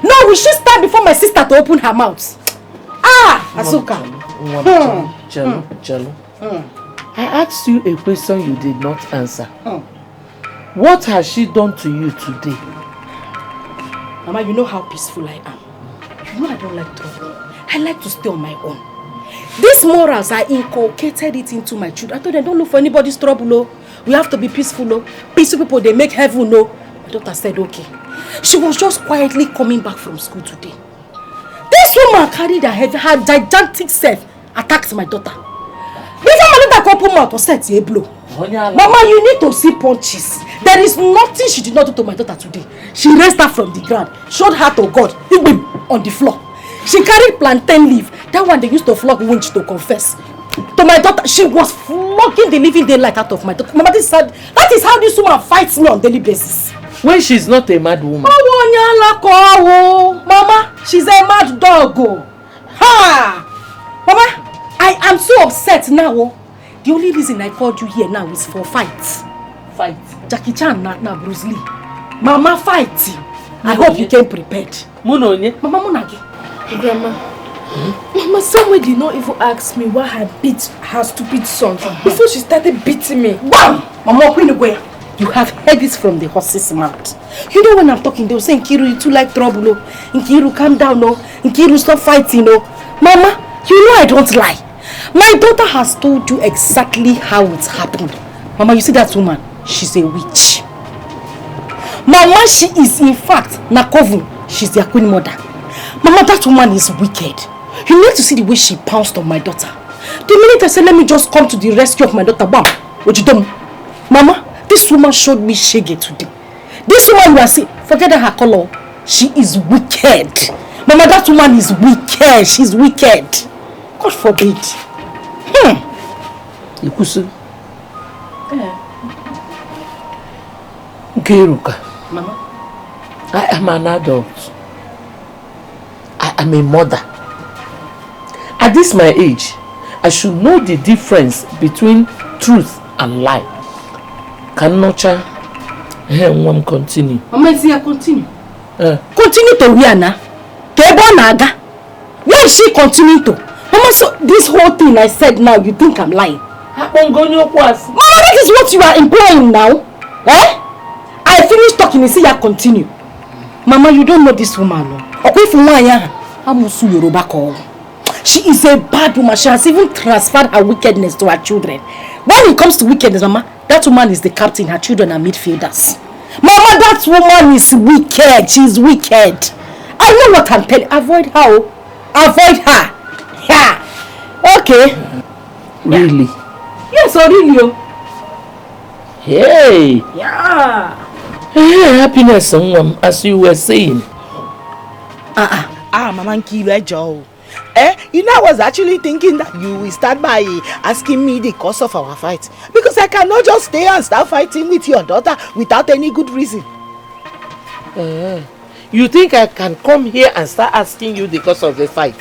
No, will she stand before my sister to open her mouth? Azuka. Chalo. I asked you a question you did not answer. What has she done to you today? Mama, you know how peaceful I am. You know I don't like trouble. I like to stay on my own. These morals, I inculcated it into my children. I told them, don't look for anybody's trouble, no. We have to be peaceful, no. Peaceful people, they make heaven, no. My daughter said, okay. She was just quietly coming back from school today. This woman carried her gigantic self, attacked my daughter. Before my daughter could open mouth or set a blow. Mama, you need to see punches. There is nothing she did not do to my daughter today. She raised her from the ground, showed her to God, on the floor. She carried plantain leaf. That one they used to flog winch to confess. To my daughter, she was flogging the living daylight out of my daughter. Mama, that is how this woman fights me on daily basis. When she's not a mad woman. Mama, she's a mad dog. Ha! Mama, I am so upset now. The only reason I called you here now is for fights. Fight? Jackie Chan, not Bruce Lee. Mama, fight. I hope you came prepared. Munonye? Mama Munagi. Grandma. Mama, somebody did not even ask me why I beat her stupid son before she started beating me. Bam! Mama, you have heard this from the horse's mouth. You know when I'm talking, they will say, Nkiru, you too like trouble. No. Nkiru, calm down. No. Nkiru, stop fighting. No. Mama, you know I don't lie. My daughter has told you exactly how it happened. Mama, you see that woman? She's a witch. Mama, she is in fact Nakovu. She's their queen mother. Mama, that woman is wicked. You need to see the way she pounced on my daughter. The minute I said, let me just come to the rescue of my daughter, bam, what you done? Mama, this woman showed me shege today. This woman you are seeing, forget her color. She is wicked. Mama, that woman is wicked. She's wicked. God forbid. Ikusu. Nkiruka. Mama. I am an adult. I am a mother. At this my age, I should know the difference between truth and lie. Can Nocha continue? Mama, is here continue. Continue to where now? Naga. Where is she continuing to? Mama, so this whole thing I said now, you think I'm lying? Mama, that is what you are implying now. I finished talking and see you continue. Mama, you don't know this woman. She is a bad woman. She has even transferred her wickedness to her children. When it comes to wickedness, Mama, that woman is the captain. Her children are midfielders. Mama, that woman is wicked. She is wicked. I know what I'm telling you. Avoid her. Avoid her. Yeah. Okay. Really? Yes, really. Hey. Yeah. Hey, happiness, as you were saying. Mama Nkiru, you know, I was actually thinking that you will start by asking me the cause of our fight. Because I cannot just stay and start fighting with your daughter without any good reason. You think I can come here and start asking you the cause of the fight?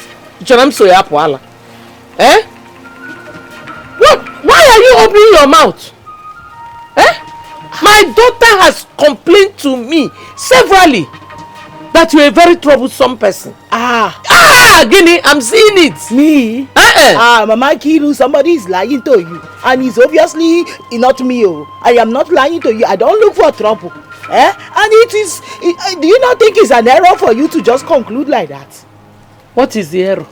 What? Why are you opening your mouth? My daughter has complained to me severally that you're a very troublesome person. Guinea, I'm seeing it. Me? Mama Kiru, somebody is lying to you. And it's obviously not me. Oh. I am not lying to you. I don't look for trouble. And it is, do you not think it's an error for you to just conclude like that? What is the error?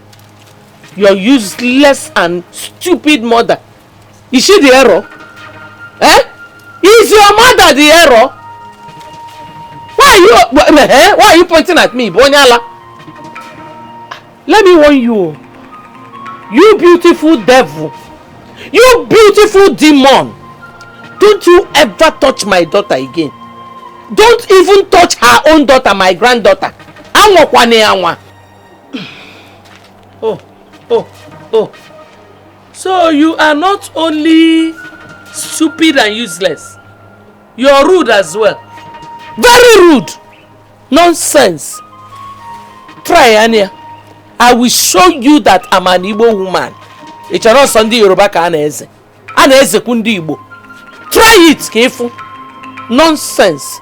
Your useless and stupid mother. Is she the error? Is your mother the error? Why are you pointing at me, Bonyala? Let me warn you. You beautiful devil. You beautiful demon. Don't you ever touch my daughter again. Don't even touch her own daughter, my granddaughter. Oh. So you are not only stupid and useless. You are rude as well. Very rude. Nonsense. Try, Anya. I will show you that I'm an Igbo woman. It's not Sunday Yoruba ka Aneze. Aneze kundi Igbo. Try it, careful. Nonsense.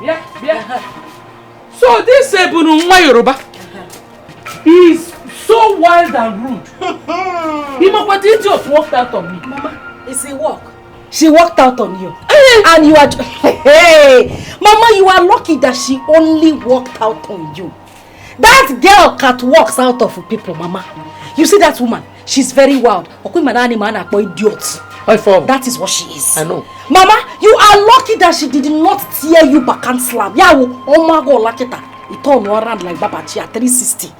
Yeah. So this Ebunu Yoruba is so wild and rude. He just walked out on me. Mama, it's a walk. She walked out on you. And you are... Hey! Mama, you are lucky that she only walked out on you. That girl catwalks out of people, Mama. You see that woman? She's very wild. Idiot. That is what she is. I know. Mama, you are lucky that she did not tear you back and slam. Oh my God, like it. It turned around like Baba Chia 360.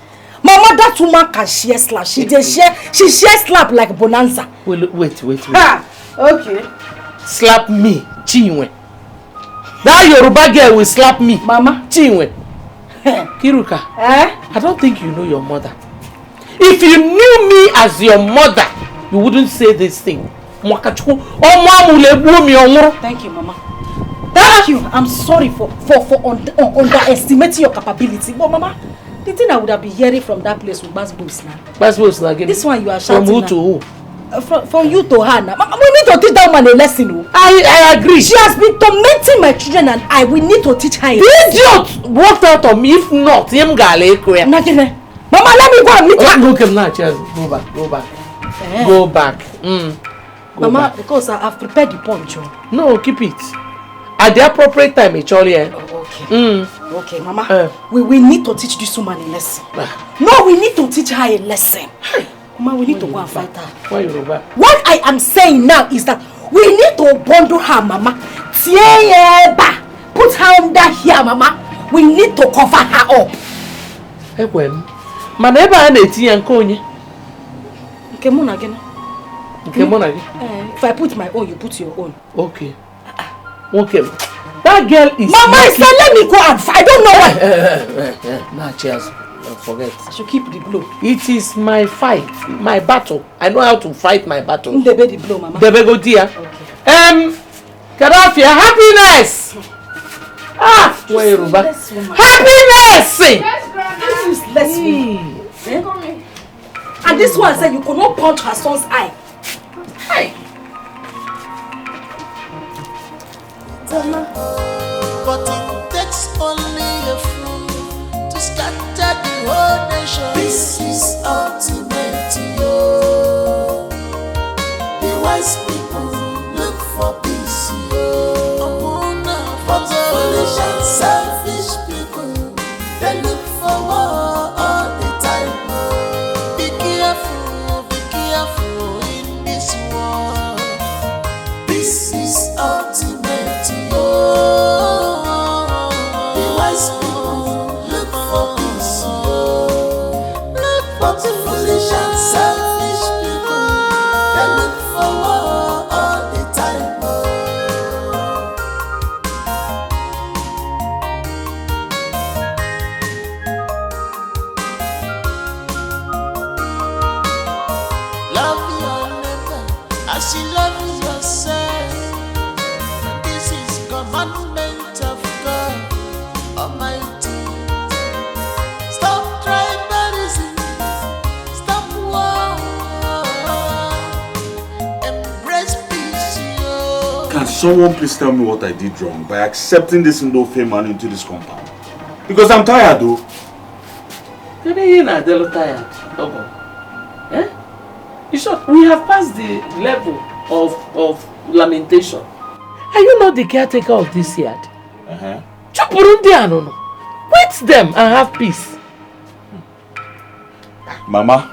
Mama, that woman can share slap. She shares slap like Bonanza. Wait. Okay. Slap me, Chinwe. That Yoruba girl will slap me. Mama. Chinwe. Kiruka. I don't think you know your mother. If you knew me as your mother, you wouldn't say this thing. Thank you, Mama. Thank you. I'm sorry for underestimating your capability. But Mama, the thing I would have been hearing from that place with Basbos now. Basbos again. This one you are shouting. From who to who? From you to her now. We need to teach that woman a lesson. I agree. She has been tormenting my children and we need to teach her a lesson. Idiot! Walked out on me. If not, Mama, let me go and meet her. Go back. Mama, because I've prepared the punch. No, keep it. At the appropriate time, actually. Okay. Okay, Mama. We need to teach this woman a lesson. No, we need to teach her a lesson. Mama, we need to go and fight her. Why Yoruba? What I am saying now is that we need to bundle her, Mama. Put her under here, Mama. We need to cover her up. Hey, well, Maneba and Eti and Konye. If I put my own, you put your own. Okay. That girl is... Mama, I said let me go and fight. I don't know why. Nah, cheers. Forget. I should keep the blow. It is my fight, my battle. I know how to fight my battle. Debe the blow, Mama. Debe go dear. Okay. Kadafia, happiness. Where Yoruba? Happiness. This is less And this one said you could not punch her son's eye. Hey. But it takes only a fool to scatter the whole nation. This is ultimate, yo. The wise people look for peace, yo. But the foolish and selfish people, they look for war all the time. Be careful in this world. This is ultimate, yo. The wise people look for peace, yo. But the foolish and selfish people, they look for war all the time. Love your neighbor as you love yourself. This is commandment of God Almighty. Stop tribalism, stop war, embrace peace, yo. Can't someone please tell me what I did wrong by accepting this no-fame man into this compound? Because I'm tired though. You're not tired. Eh? In short, we have passed the level of lamentation. Are you not the caretaker of this yard? Wait them and have peace. Mama,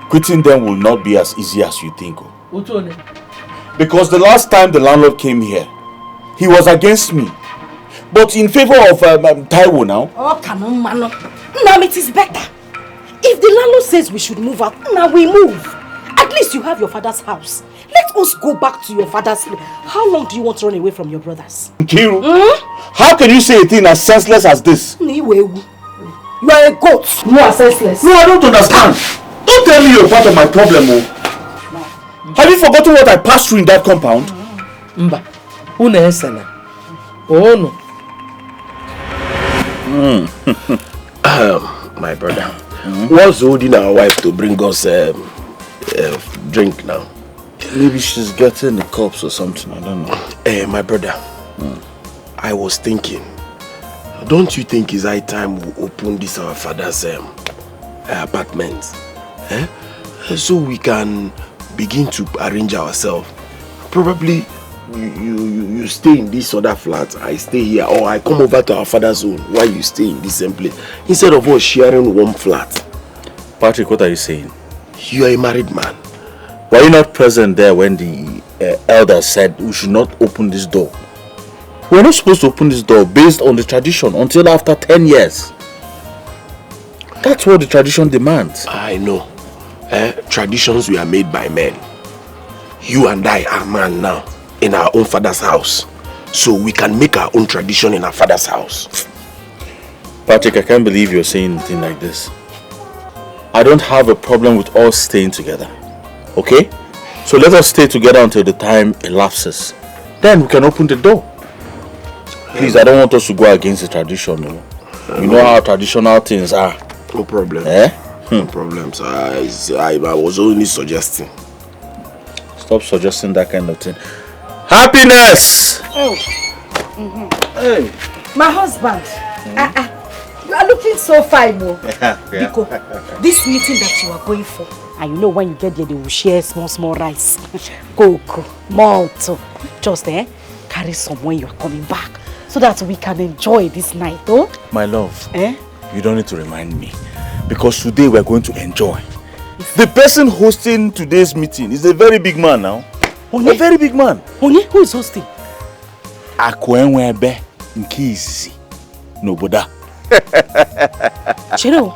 quitting them will not be as easy as you think. Because the last time the landlord came here, he was against me. But in favor of Taiwo now. Oh, come on, man. Now it is better. If the landlord says we should move out, now we move. At least you have your father's house. Let us go back to your father's place. How long do you want to run away from your brothers? Kiru, how can you say a thing as senseless as this? You are a goat. You are senseless. No, I don't understand. Don't tell me you're part of my problem, oh. Have you forgotten what I passed through in that compound? Mba, oh no. My brother, what's holding our wife to bring us drink now? Maybe she's getting the cups or something, I don't know. My brother, I was thinking, don't you think it's high time we open this our father's apartment? So we can begin to arrange ourselves. Probably you stay in this other flat, I stay here, or I come over to our father's home while you stay in this same place, instead of us sharing one flat. Patrick, what are you saying? You are a married man. Were you not present there when the elder said we should not open this door? We're not supposed to open this door based on the tradition until after 10 years. That's what the tradition demands. I know. Traditions were made by men. You and I are man now in our own father's house. So we can make our own tradition in our father's house. Patrick, I can't believe you're saying anything like this. I don't have a problem with us staying together. Okay? So let us stay together until the time elapses. Then we can open the door. Please, I don't want us to go against the tradition. You know how traditional things are. No problem. No problem. So I was only suggesting. Stop suggesting that kind of thing. Happiness! Hey. My husband. You are looking so fine, Mo. Biko, this meeting that you are going for, and you know when you get there, they will share small rice, cocoa, malt. Just carry some when you are coming back, so that we can enjoy this night, oh? My love, you don't need to remind me, because today we are going to enjoy. The person hosting today's meeting is a very big man now. A very big man. Who is hosting? Akwenwebe Nkisi. Noboda. Chino.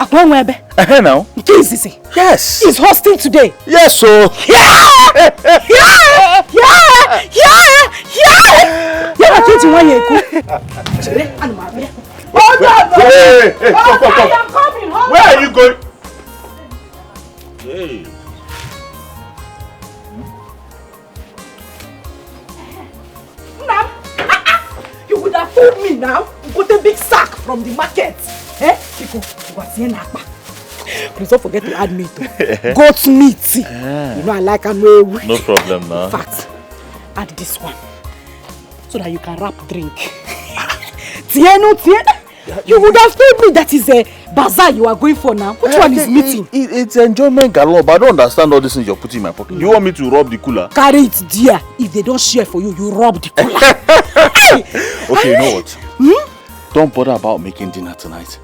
Akwenwebe. Now. Nkisi. Yes. He's hosting today. Yes, so. Yeah. Hey, come. Where are you going? Hey. You would have told me now. You got a big sack from the market. Please don't forget to add meat. Goat meat. You know I like a no. No problem now. In fact, add this one so that you can wrap drink. You would have told me that is a bazaar you are going for now. Which one is meeting? It's enjoyment galore, but I don't understand all this things you're putting in my pocket. You want me to rob the cooler? Carry it, dear. If they don't share for you, you rob the cooler. Okay, you know what? Don't bother about making dinner tonight.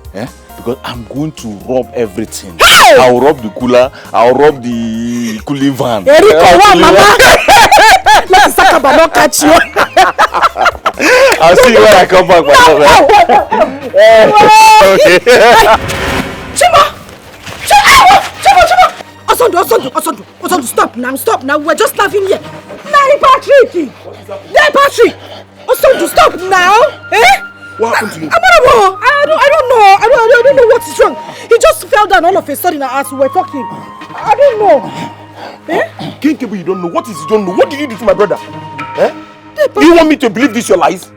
Because I'm going to rob everything. I'll rob the cooler. I'll rob the cooling van. Mama. Let Sakaba not catch you. I'll see you when I come back. Chima! Osondu, stop now. We're just laughing here. Patrick! Osondu, stop now. What happened to you? I don't know what is wrong. He just fell down all of a sudden as we were talking. I don't know. Kinkebu, you don't know. What is you don't know? What did you do to my brother? Do you want me to believe this your lies?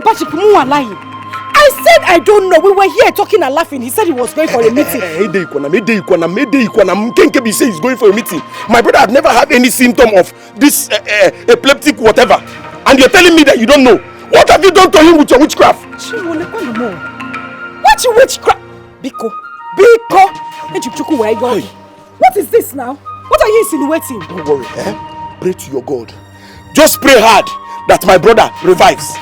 Patrick, you are lying. I said I don't know. We were here talking and laughing. He said he was going for a meeting. Mkenkebi say he's going for a meeting. My brother had never had any symptom of this epileptic whatever. And you're telling me that you don't know. What have you done to him with your witchcraft? What you witchcraft? Biko. What is this now? What are you insinuating? Don't worry, Pray to your God. Just pray hard that my brother revives.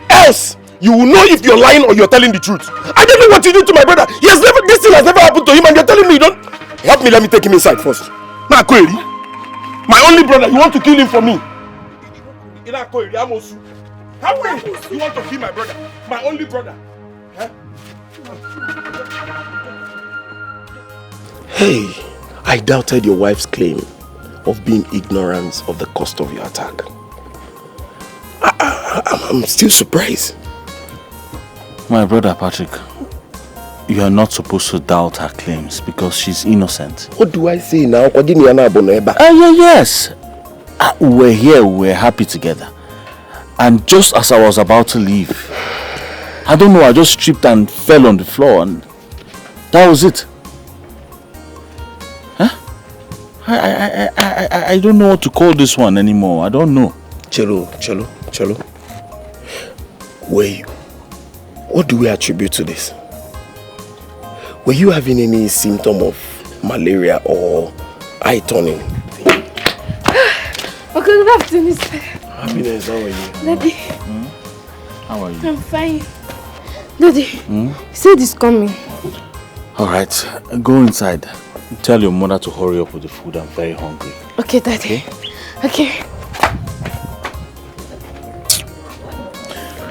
Else, you will know if you're lying or you're telling the truth. I don't know what you did to my brother. This thing has never happened to him and you're telling me you don't... Help me, let me take him inside first. My only brother, you want to kill him for me? How will you want to kill my brother? My only brother. Hey, I doubted your wife's claim of being ignorant of the cost of your attack. I'm still surprised. My brother Patrick, you are not supposed to doubt her claims because she's innocent. What do I say now? Yes. We're here, we're happy together. And just as I was about to leave, I don't know, I just tripped and fell on the floor and that was it. I don't know what to call this one anymore. I don't know. Chelo. What do we attribute to this? Were you having any symptom of malaria or eye turning? Okay, good afternoon, sir. Happiness, how are you? Daddy. How are you? I'm fine. Daddy, say this coming. Alright, go inside. Tell your mother to hurry up with the food. I'm very hungry. Okay, Daddy. Okay.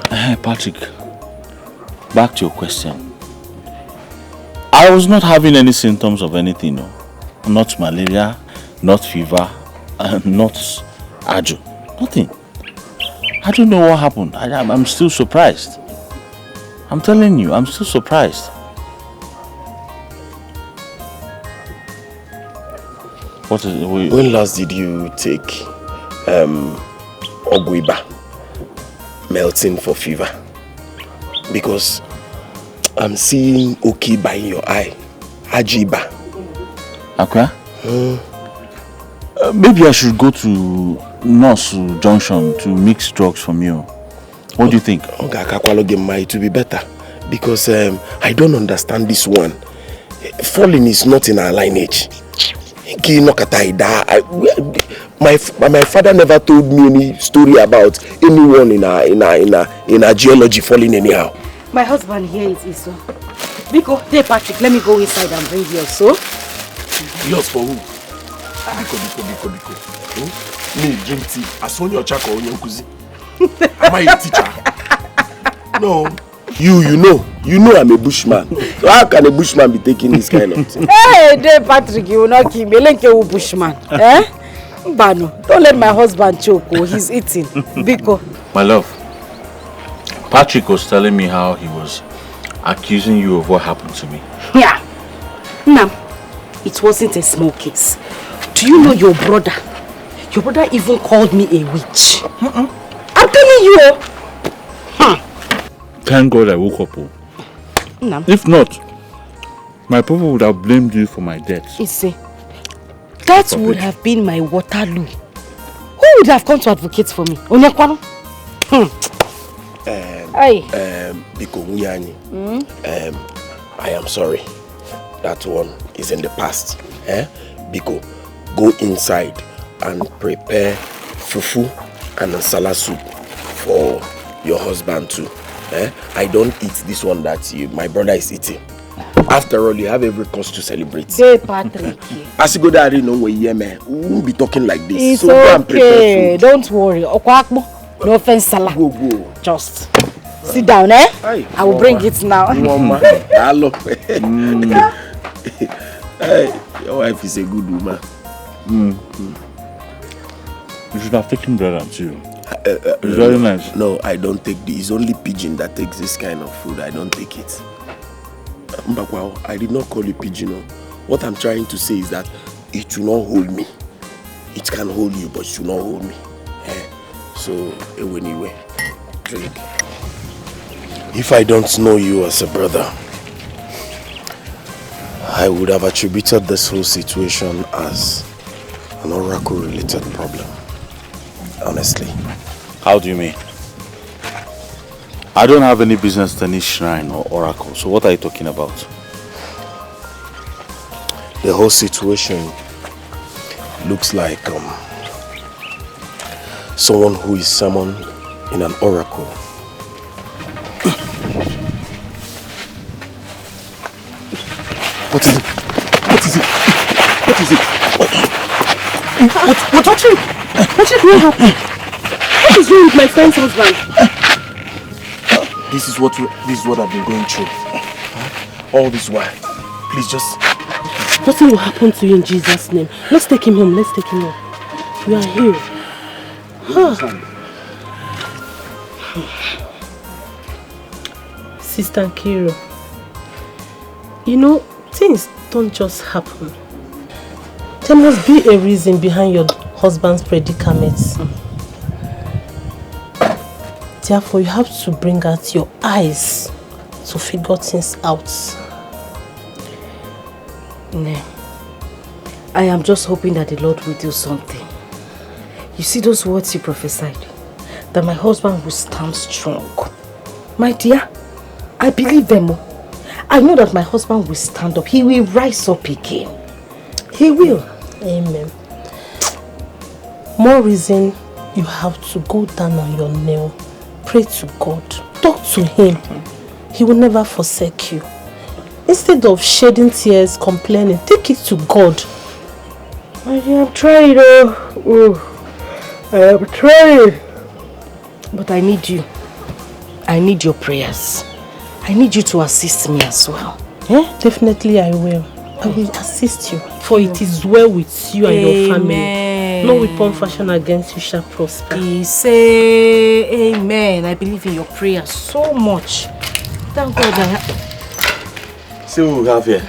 Hey, Patrick. Back to your question. I was not having any symptoms of anything, no. Not malaria, not fever, not ajo. Nothing. I don't know what happened. I'm still surprised. I'm telling you, I'm still surprised. What is it? When last did you take Ogwiba melting for fever? Because I'm seeing Okiba in your eye. Ajiba. Okay. Maybe I should go to Nurse Junction to mix drugs from you. What do you think? It will be better. Because I don't understand this one. Falling is not in our lineage. My father never told me any story about anyone in our geology falling anyhow. My husband here is Iso. Biko, hey Patrick, let me go inside and bring yours, so? Yours for who? Biko. Me drink tea. I saw your chako on your kuzi. Am I a teacher? No. You know I'm a bushman. So how can a bushman be taking this kind of thing? Hey, there, Patrick, you will not kill me. Like a bushman. Bano, don't let my husband choke. He's eating. Biko. My love, Patrick was telling me how he was accusing you of what happened to me. Yeah. Now, it wasn't a small case. Do you know your brother? Your brother even called me a witch. I'm telling you. Thank God I woke up. No. If not, my people would have blamed you for my death. You see, that would have been my Waterloo. Who would have come to advocate for me? Onyekwano? Biko Munyani, I am sorry. That one is in the past. Biko, go inside and prepare fufu and nsala soup for your husband too. I don't eat this one that my brother is eating. After all, you have every cause to celebrate. Hey, Patrick. As you go there, no way, we won't be talking like this. It's so go and prepare food. Don't worry. Okwakbo, no offense, Salah. Go. Just sit down, I will bring it now. Hello. Hey, your wife is a good woman. You should have taken bread too. It's very nice. No, I don't take this. It's only pigeon that takes this kind of food. I don't take it. Mbakwao, I did not call you pigeon. What I'm trying to say is that it will not hold me. It can hold you, but it will not hold me. So, anyway, drink. If I don't know you as a brother, I would have attributed this whole situation as an oracle-related problem. Honestly. How do you mean? I don't have any business to any shrine or oracle, so what are you talking about? The whole situation looks like someone who is summoned in an oracle. What is it? What is it? What is it? What actually happened? What is wrong with my friend's husband? This is what I've been going through. All this while. Please just... Nothing will happen to you in Jesus' name. Let's take him home. Let's take him home. We are here. Sister Kiro, you know, things don't just happen. There must be a reason behind your husband's predicaments. Therefore, you have to bring out your eyes to figure things out. No. I am just hoping that the Lord will do something. You see those words you prophesied? That my husband will stand strong. My dear, I believe them. I know that my husband will stand up. He will rise up again. He will. Amen. More reason you have to go down on your knee. Pray to God. Talk to him. He will never forsake you. Instead of shedding tears, complaining, take it to God. I am trying, I am trying. But I need you. I need your prayers. I need you to assist me as well. Yeah? Definitely I will. I will assist you. For it is well with you and your family. No weapon fashioned against you shall prosper. Say amen. I believe in your prayers so much. Thank God. See what we have here.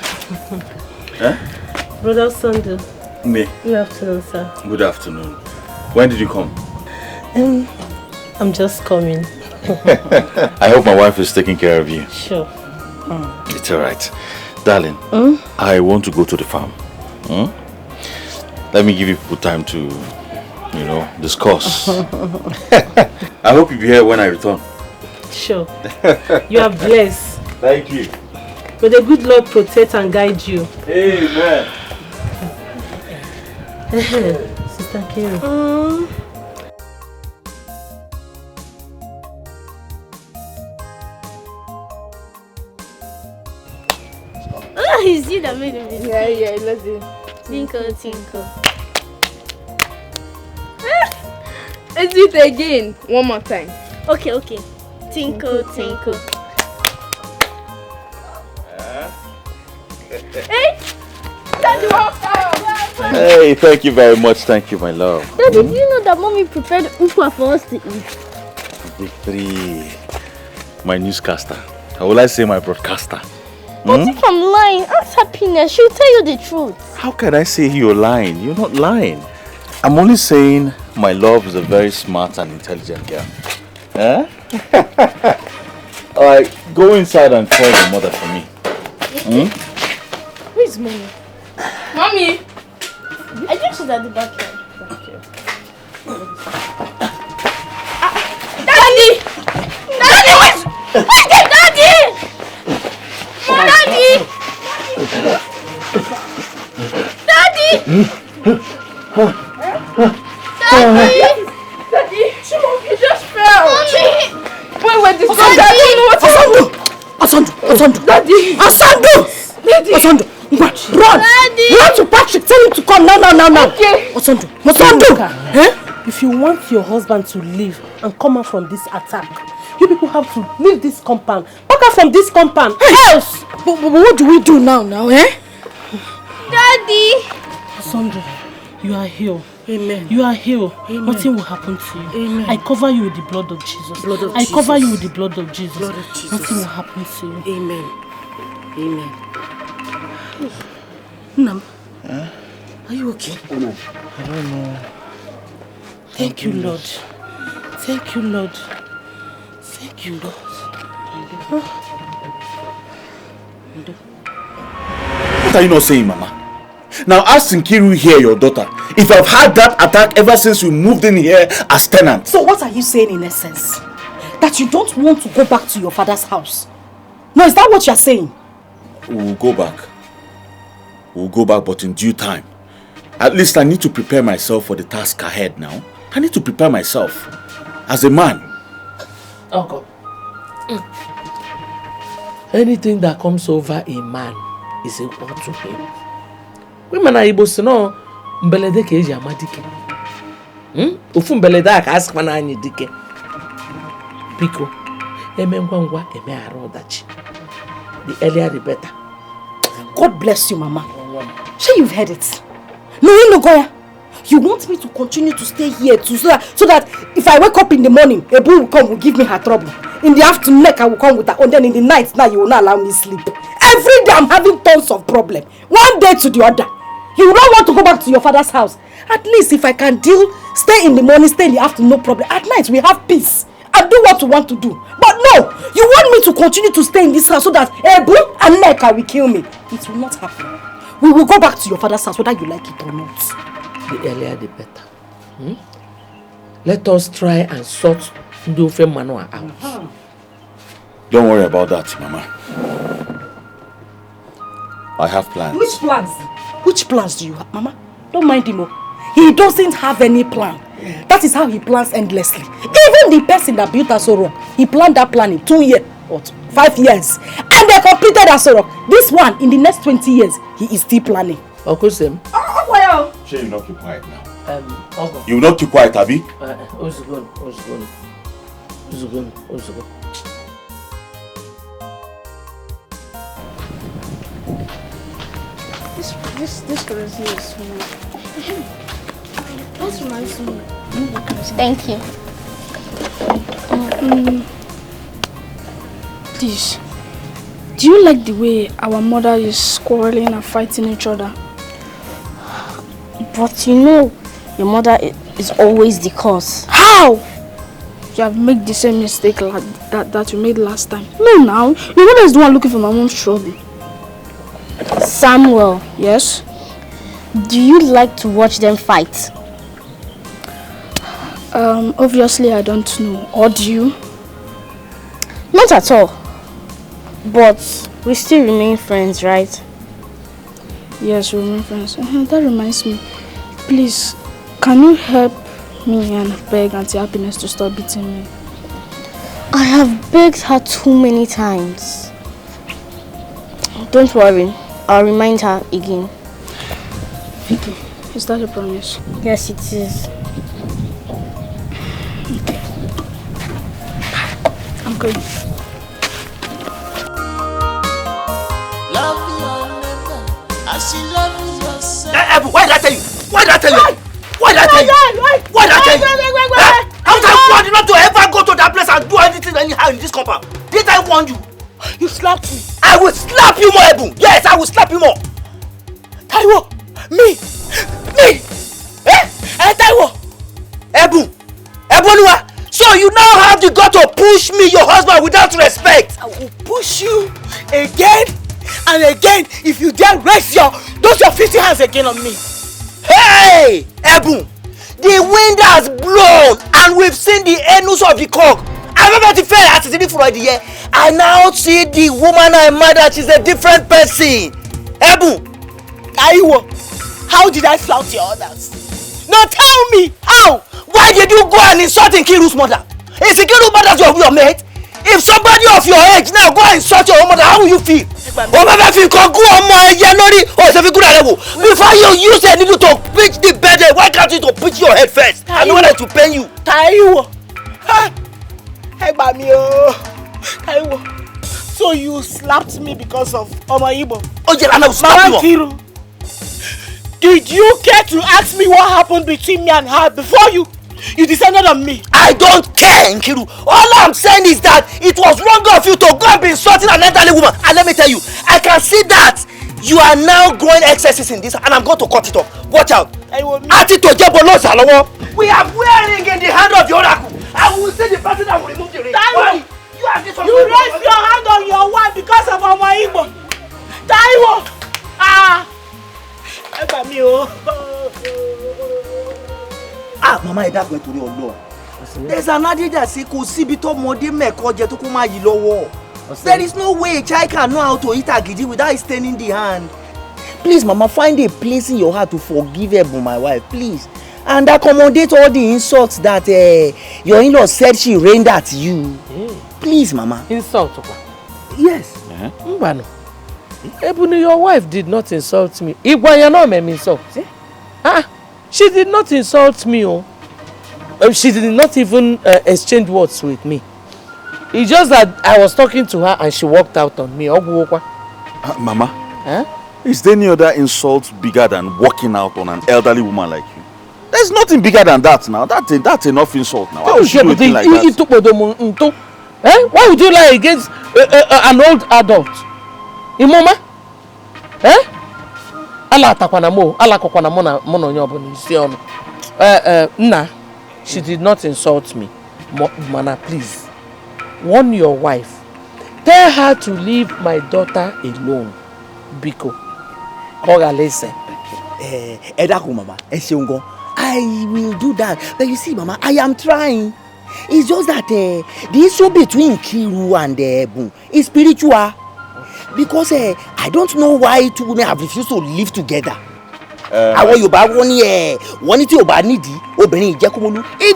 Brother Sunday. Me. Good afternoon, sir. Good afternoon. When did you come? I'm just coming. I hope my wife is taking care of you. Sure. It's alright. Darling, I want to go to the farm. Let me give you people time to, discuss. I hope you'll be here when I return. Sure. You are blessed. Thank you. May the good Lord protect and guide you. Amen. Sister Kiro. Oh, is it that made it? Yeah, let's do it. Tinkle, tinkle. Let's do it again. One more time. Okay. Tinkle, tinkle. Hey! Daddy, Hey, thank you very much. Thank you, my love. Daddy, do you know that mommy prepared ukwa for us to eat? Victory. My newscaster. How will I say my broadcaster? But if I'm lying, ask Happiness. She'll tell you the truth. How can I say you're lying? You're not lying. I'm only saying my love is a very smart and intelligent girl. Eh? Alright, go inside and call your mother for me. Who is mommy? Mommy! I think she's at the back here. Daddy! Daddy! Where's the daddy? Daddy! Daddy! Daddy! Daddy! Shimon, you just fell! Mommy! Wait, this Daddy! I don't know what to do! Asandu! Daddy! Asandu! Daddy! Asandu! Run! Daddy! Run to Patrick! Tell him to come now! Okay. Asandu! If you want your husband to leave and come out from this attack, you people have to leave this compound. Back out from this compound. Else! But what do we do now, eh? Daddy! Asandu, you are healed. Amen. You are healed. Amen. Nothing will happen to you. Amen. I cover you with the blood of Jesus. I cover you with the blood of Jesus. Nothing will happen to you. Amen. Nam, are you okay? I don't know. Thank you, Lord. Thank you, Lord. Thank you, Lord. What are you not saying, Mama? Now ask Nkiru here, your daughter, if I've had that attack ever since we moved in here as tenants. So what are you saying in essence? That you don't want to go back to your father's house? No, is that what you're saying? We'll go back. We'll go back, but in due time. At least I need to prepare myself for the task ahead now. I need to prepare myself as a man. Uncle. Anything that comes over a man is equal to him. Women are able to know mbelede ke eji ama Dikeh. Ofu mbelede aka ask mana anyi Dikeh. Biko, eme ngwa eme ara odachi. The earlier the better. God bless you, Mama. Sure, you've heard it. No, Goya. You want me to continue to stay here so that if I wake up in the morning, EBUBE will come, will give me her trouble. In the afternoon, I will come with her, and then in the night, now you will not allow me sleep. Every day I'm having tons of problems. One day to the other. You don't want to go back to your father's house. At least if I can stay in the morning, stay in the afternoon, no problem. At night, we have peace. I do what you want to do. But no, you want me to continue to stay in this house so that EBUBE and Neka will kill me. It will not happen. We will go back to your father's house whether you like it or not. The earlier the better. Let us try and sort Ndofe Manoa out. Don't worry about that, Mama. I have plans. Which plans? Which plans do you have, Mama? Don't mind him. He doesn't have any plan. That is how he plans endlessly. Even the person that built Asoro, he planned that plan in 2 years or 5 years. And they completed Asoro. This one, in the next 20 years, he is still planning. Uncle Sam. Sure, you will not keep quiet now. Uncle. You will not keep quiet, Abi? Ozugun. This girl is here. That's reminds me. Thank you. Please, do you like the way our mother is quarreling and fighting each other? But you know, your mother is always the cause. How? You have made the same mistake that you made last time. No, now. Your mother is the one looking for my mom's trouble. Samuel. Yes? Do you like to watch them fight? Obviously I don't know. Or do you? Not at all. But we still remain friends, right? Yes, we remain friends. That reminds me. Please, can you help me and beg Auntie Happiness to stop beating me? I have begged her too many times. Don't worry, I'll remind her again. Okay, is that a promise? Yes, it is. Okay. I'm going. Love your neighbor as you love yourself. Why did I tell you? Why did I tell you? Why did I tell you? Why did I tell you? How did I warn you not to ever go to that place and do anything anyhow in this compound? Did I warn you? You slapped me. I will slap you more, Ebu. Yes, I will slap you more. Taiwo, me. Taiwo, Ebu, Eboluwa. So you now have the gut to push me, your husband, without respect. I will push you again and again if you dare raise your 50 hands again on me. Hey, Ebu, the wind has blown and we've seen the anus of the cock. I remember the fair at the for the year. I now see the woman I murdered. She's a different person. Ebu, Taiwo, how did I flout your orders? Now tell me, how? Why did you go and insult Nkiru's mother? Is Nkiru's mother your mate? If somebody of your age now go and insult your own mother, how will you feel? Before you use a needle to pitch the bed, why can't you to pitch your head first? I know that to pain you. Taiwo. Hey, Taiwo. So you slapped me because of Omaibo? Oh, yeah, I know. Slap you. Did you care to ask me what happened between me and her before you descended on me? I don't care, Nkiru. All I'm saying is that it was wrong of you to go and be insulting an elderly woman. And let me tell you, I can see that you are now growing excesses in this, and I'm going to cut it off. Watch out. We are wearing in the hand of the oracle. I will say the person that will remove the ring. You have this one. You raise your hand on your wife because of Omo Igbo. Taiwo! Mama, I don't go to your law. There's an adage that says, "Ko sibi to mode meko je to kuma yi lowo." There is no way a child can know how to eat agidi without staining the hand. Please, Mama, find a place in your heart to forgive my wife, please. And accommodate all the insults that your in-law said she rained at you. Please, Mama. Insult? Yes. Mbano. Ebony, your wife did not insult me. Igwayano me insult. She did not insult me. She did not even exchange words with me. It's just that I was talking to her and she walked out on me. Mama, is there any other insult bigger than walking out on an elderly woman like you? There's nothing bigger than that now. That's enough insult now. Why would you do a thing like that? Why would you lie against an old adult? Imoma? Nah, she did not insult me. Mana, please. Warn your wife. Tell her to leave my daughter alone. Biko. Mama, I will do that. But you see, Mama, I am trying. It's just that the issue between Kiru and Boom is spiritual. Because I don't know why two women have refused to live together. If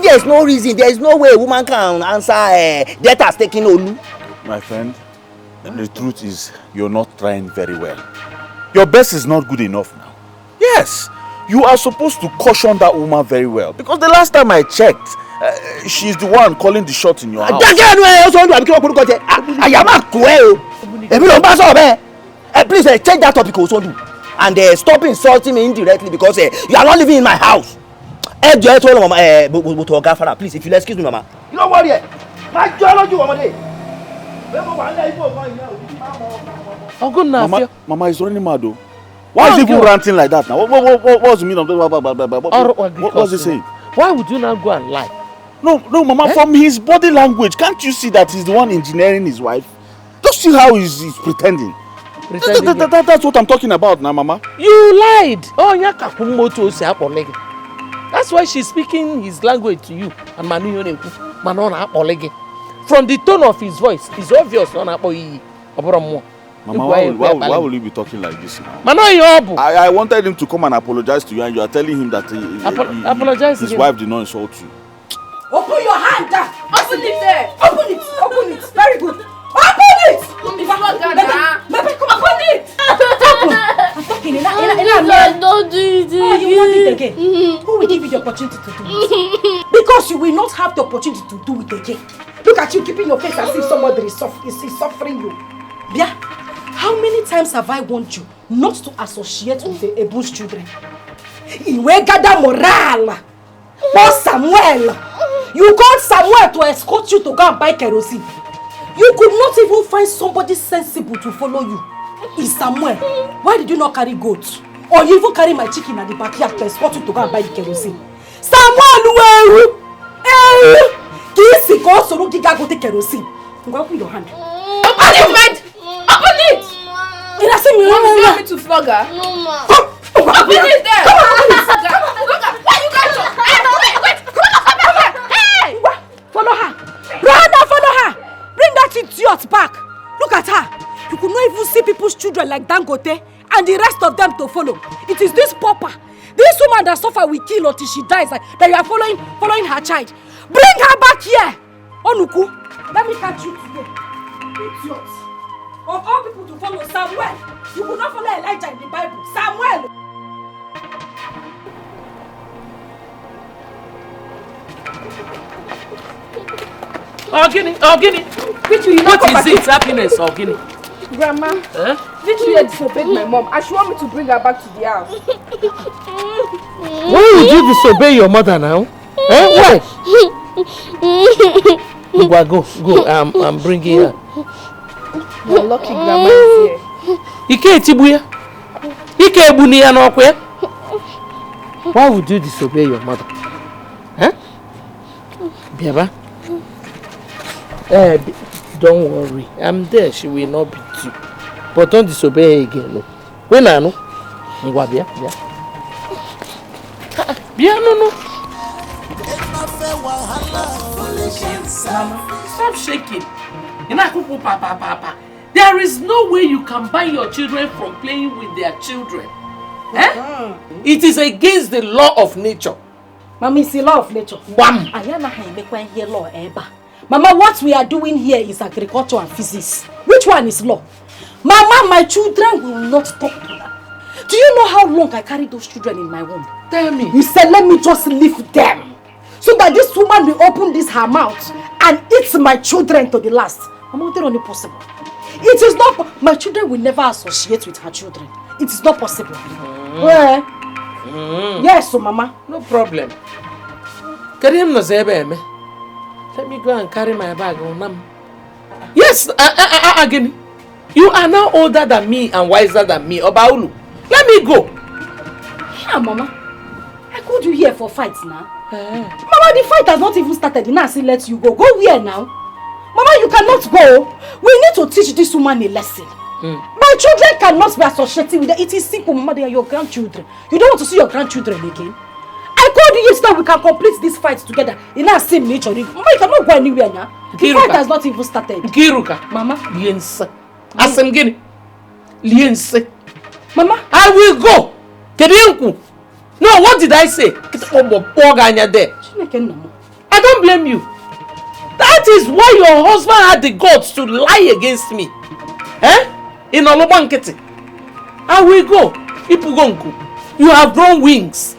there is no reason, there is no way a woman can answer death has taken Olu. My friend, the truth is you're not trying very well. Your best is not good enough now. Yes, you are supposed to caution that woman very well. Because the last time I checked, she's the one calling the shots in your house. Please change that topic also. And stop insulting me indirectly because you are not living in my house. Please, if you'll excuse me, Mama. You don't worry. Mama is running mad though. Why is he even ranting like that now? What's the meaning of that? What's he saying? Why would you not go and lie? No, Mama, from his body language, can't you see that he's the one engineering his wife? Just see how he's pretending. That's what I'm talking about now, Mama. You lied. That's why she's speaking his language to you. From the tone of his voice, it's obvious. Mama, why will you be talking like this now? I wanted him to come and apologize to you, and you are telling him that his wife did not insult you. Open your hand! Open it there! Open it! Open it! Very good! Open it! Open it! I'm talking. Don't do it. Oh, you want it again? Who will give you the opportunity to do it? Because you will not have the opportunity to do it again. Look at you keeping your face as if somebody is suffering you. Yeah? How many times have I warned you not to associate with the Ebu's children? Iwegada moral. Oh, Samuel! You called Samuel to escort you to go and buy kerosene. You could not even find somebody sensible to follow you. It's Samuel. Why did you not carry goats? Or you even carry my chicken at the backyard to escort you to go and buy the kerosene? Samuel! Kisi ko soro giga go take kerosene. Open your hand. Open it, man! Open it! You want me to flog her? No, ma. Open it there! Come on, Why you guys so... Wait! Hey! Follow her! Brother, follow her! Bring that idiot back! Look at her! You could not even see people's children like Dangote and the rest of them to follow. It is this pauper, this woman that suffer will kill until she dies, that you are following her child. Bring her back here! Onuku, let me catch you today. Idiot! Of all people to follow, Samuel! You could not follow Elijah in the Bible. Samuel! Ogini. What is it? Happiness, Ogini? Grandma, Victoria disobeyed my mom and she wants me to bring her back to the house. Why would you disobey your mother now? Why? Go. I'm bringing her. You're lucky Grandma is here. Why would you disobey your mother? Don't worry. I'm there. She will not beat you. But don't disobey her again. No. When I know. Bia, no. Mama, stop shaking. Papa. There is no way you can ban your children from playing with their children. Eh? It is against the law of nature. Mama, it's the law of nature. Wham! Mama, what we are doing here is agriculture and physics. Which one is law? Mama, my children will not talk to her. Do you know how long I carried those children in my womb? Tell me. You said let me just leave them. So that this woman will open this her mouth and eat my children to the last. Mama, it's not possible. It is not, my children will never associate with her children. It is not possible. Yes, so Mama. No problem. Let me go and carry my bag on. Yes, again. You are now older than me and wiser than me, Obaulu. Let me go. Yeah, Mama. I called you here for fights now. Mama, the fight has not even started. Now I say let you go. Go where now? Mama, you cannot go. We need to teach this woman a lesson. My children cannot be associated with her. It is simple, Mama. They are your grandchildren. You don't want to see your grandchildren again? I called you yesterday. We can complete this fight together in our same nature. Mama, you cannot go anywhere now. The fight has not even started. Kiruka. Mama. Liense. Asemgini. Liense. Mama. I will go. Kedienku. No, what did I say? I don't blame you. That is why your husband had the guts to lie against me. In Olobankete. I will go. Ipugonku. You have grown wings.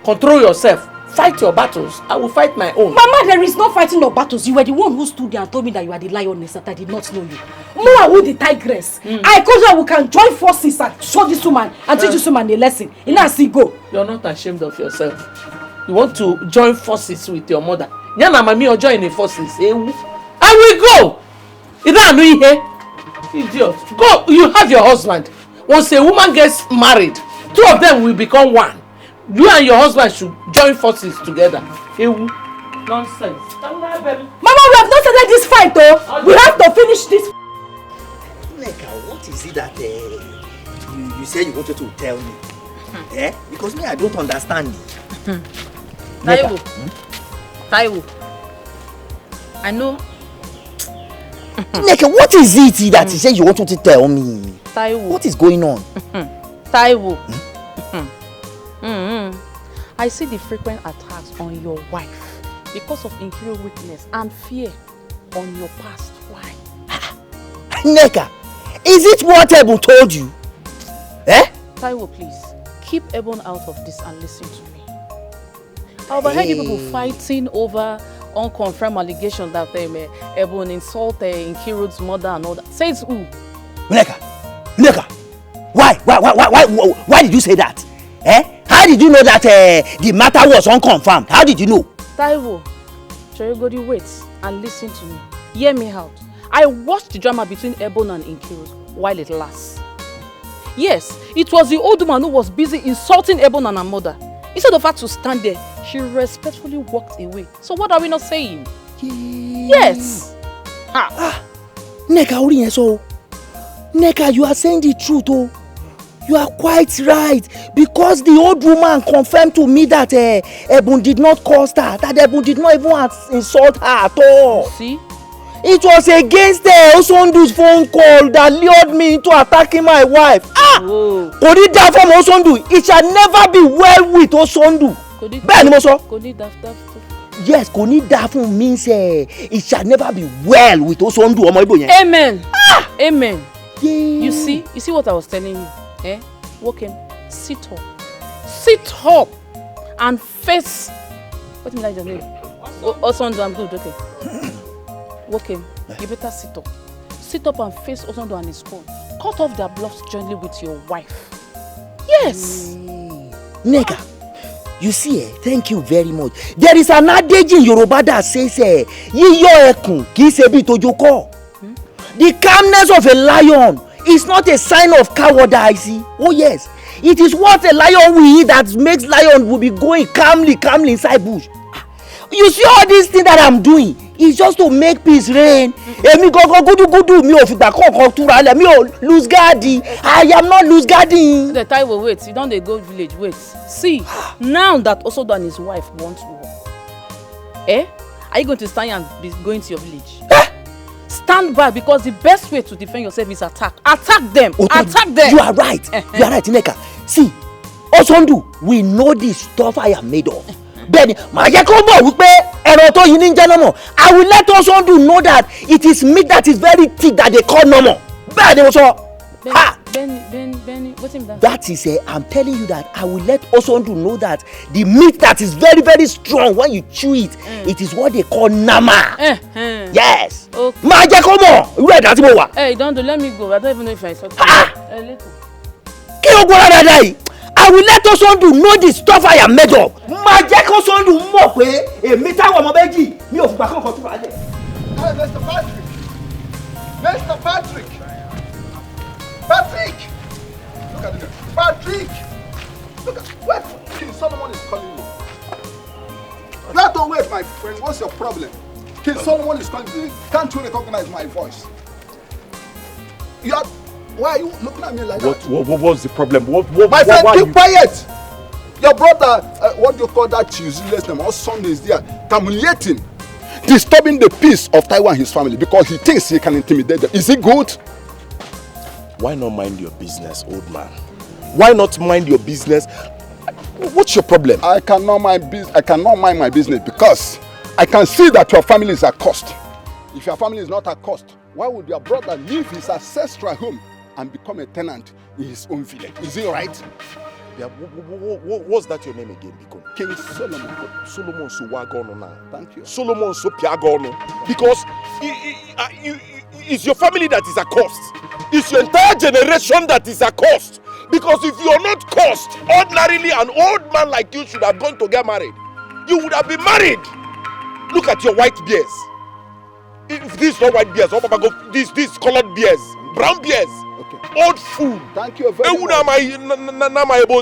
Control yourself. Fight your battles. I will fight my own. Mama, there is no fighting your battles. You were the one who stood there and told me that you are the lioness, that I did not know you. More who the tigress. I told you we can join forces and show this woman and teach this woman a lesson. You know, see go. You're not ashamed of yourself. You want to join forces with your mother. Yana mami or join the forces. I will go. Idiot. Go. You have your husband. Once a woman gets married, two of them will become one. You and your husband should join forces together. Nonsense. Mama, we have not started this fight though. We have to finish this. Neka, what is it that you said you wanted to tell me? Because me, I don't understand. Taiwo. I know. Neka, what is it that you said you wanted to tell me? Taiwo. What is going on? Taiwo. I see the frequent attacks on your wife because of interior weakness and fear on your past. Why? Neka, is it what Ebon told you? Taiwo, please, keep Ebon out of this and listen to me. I overheard you people fighting over unconfirmed allegations that Ebon insulted Nkiru's mother and all that. Says who? Neka, why did you say that? How did you know that the matter was unconfirmed? How did you know? Taiwo, Chorigodi, wait and listen to me. Hear me out. I watched the drama between Ebon and Nkiru while it lasts. Yes, it was the old woman who was busy insulting Ebon and her mother. Instead of her to stand there, she respectfully walked away. So what are we not saying? Yes. Neka, you are saying the truth, oh. You are quite right, because the old woman confirmed to me that Ebon did not cause her, that Ebon did not even insult her at all. See? It was against Osondu's phone call that lured me into attacking my wife. Could it die from Osondu? It shall never be well with Osondu. Yes, Konidafu means it shall never be well with Osondu. Amen. Amen. Yeah. You see what I was telling you? Walk in, sit up and face. What do you like your name? Osondu, I'm good, okay. Walk in, you better sit up and face Osondu and his phone. Cut off their bluffs jointly with your wife. Yes. Nega, you see, thank you very much. There is an adage in Yoruba that says, Yiyo ekun ki se bi tojoko. The calmness of a lion is not a sign of cowardice. Oh yes, it is what a lion will eat that makes lion will be going calmly inside bush. You see all these things that I'm doing, It's just to make peace reign. Èmi gangan gudu mi ò fìgbà kankan túra lẹ̀ mi ò lose guarding. I am not lose guarding. The Taiwo, wait, you don't dey go village, wait. See, now that Osodo and his wife want war, are you going to stand and be going to your village? Stand by, because the best way to defend yourself is attack. Attack them. Attack them. You are right. You are right, Nneka. See, Osondu, we know the stuff I am made of. Then, I will let Osondu know that it is meat that is very thick that they call normal. Benny, what's in that? That is I'm telling you that I will let Osondu know that the meat that is very, very strong when you chew it, it is what they call nama. Yes. Okay. Hey, don't let me go. I don't even know if I saw it. I will let Osondu know the stuff I am made of. Hey, Mr. Patrick! Mr. Patrick! Patrick! Look at it. Patrick! Look at what King Solomon is calling you. You have to wait, my friend. What's your problem? King Solomon is calling you. Can't you recognize my voice? You are. Why are you looking at me like that? What was the problem? My friend, keep quiet! Your brother, what do you call that useless name? All Sundays there, humiliating, disturbing the peace of Taiwan and his family because he thinks he can intimidate them. Is it good? Why not mind your business, old man? Why not mind your business? What's your problem? I cannot mind my business because I can see that your family is at cost. If your family is not at cost, why would your brother leave his ancestral home and become a tenant in his own village? Is it right? Yeah, what's that your name again? King Solomon. Solomon Suwagono now. Thank you. Solomon Sopiagono. Because it's your family that is a cost. It's your entire generation that is a cost. Because if you're not cost, ordinarily an old man like you should have gone to get married. You would have been married. Look at your white beards. If this is not white beards, this colored beards, brown beards. Okay. Old fool. Thank you very much.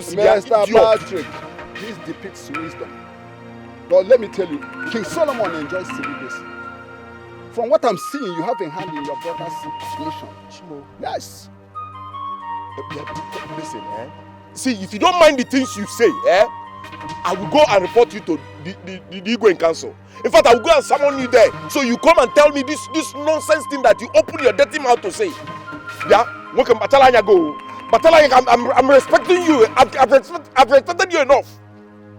Mr. Patrick, this depicts wisdom. But let me tell you, King Solomon enjoys celibacy. From what I'm seeing, you have a hand in your brother's nation. Yes. Listen, see, if you don't mind the things you say, I will go and report you to the Igwe in council. In fact, I will go and summon you there. So you come and tell me this nonsense thing that you open your dirty mouth to say. Yeah? Welcome, Batalanya go. Batalanya, I'm respecting you. I've respected you enough.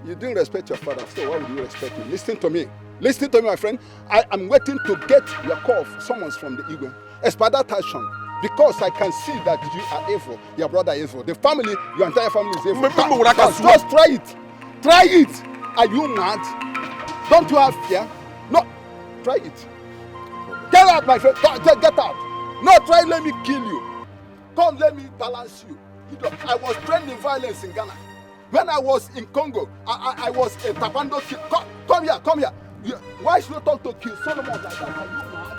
You didn't respect your father, so why would you respect him? Listen to me. Listen to me, my friend. I am waiting to get your call, summons from the Igwe. Espada Tashon. Because I can see that you are evil. Your brother is evil. The family, your entire family is evil. Just try it. Try it. Are you mad? Don't you have fear? No. Try it. Get out, my friend. Get out. No, try let me kill you. Come, let me balance you. I was trained in violence in Ghana. When I was in Congo, I was a Tapando kid. Come here, come here. Why should you talk to King Solomon like that? Are you mad?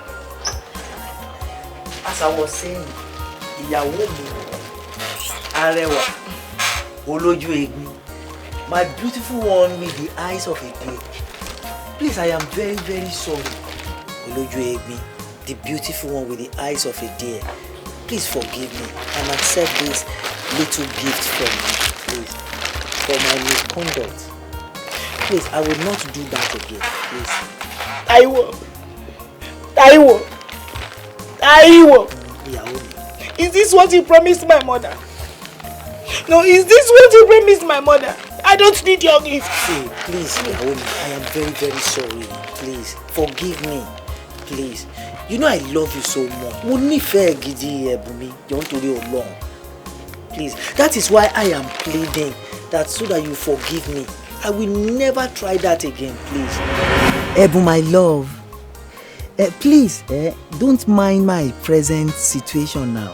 As I was saying, ìyàwó mi, arẹwà, olójú egbin, my beautiful one with the eyes of a deer. Please, I am very, very sorry. Olójú egbin, the beautiful one with the eyes of a deer. Please forgive me and accept this little gift from me, please, for my misconduct. Please, I will not do that again, please. Taiwo. Is this what you promised my mother? No, is this what you promised my mother? I don't need your gift. See, please, Naomi, I am very, very sorry. Please, forgive me. Please. You know I love you so much. Mo nífẹ̀ẹ́ gidi Ẹ̀bùnmi, jọ̀ọ́ nítorí Ọlọ́run. Please, that is why I am pleading that so that you forgive me. I will never try that again, please. Ẹ̀bùn, my love. Please, don't mind my present situation now,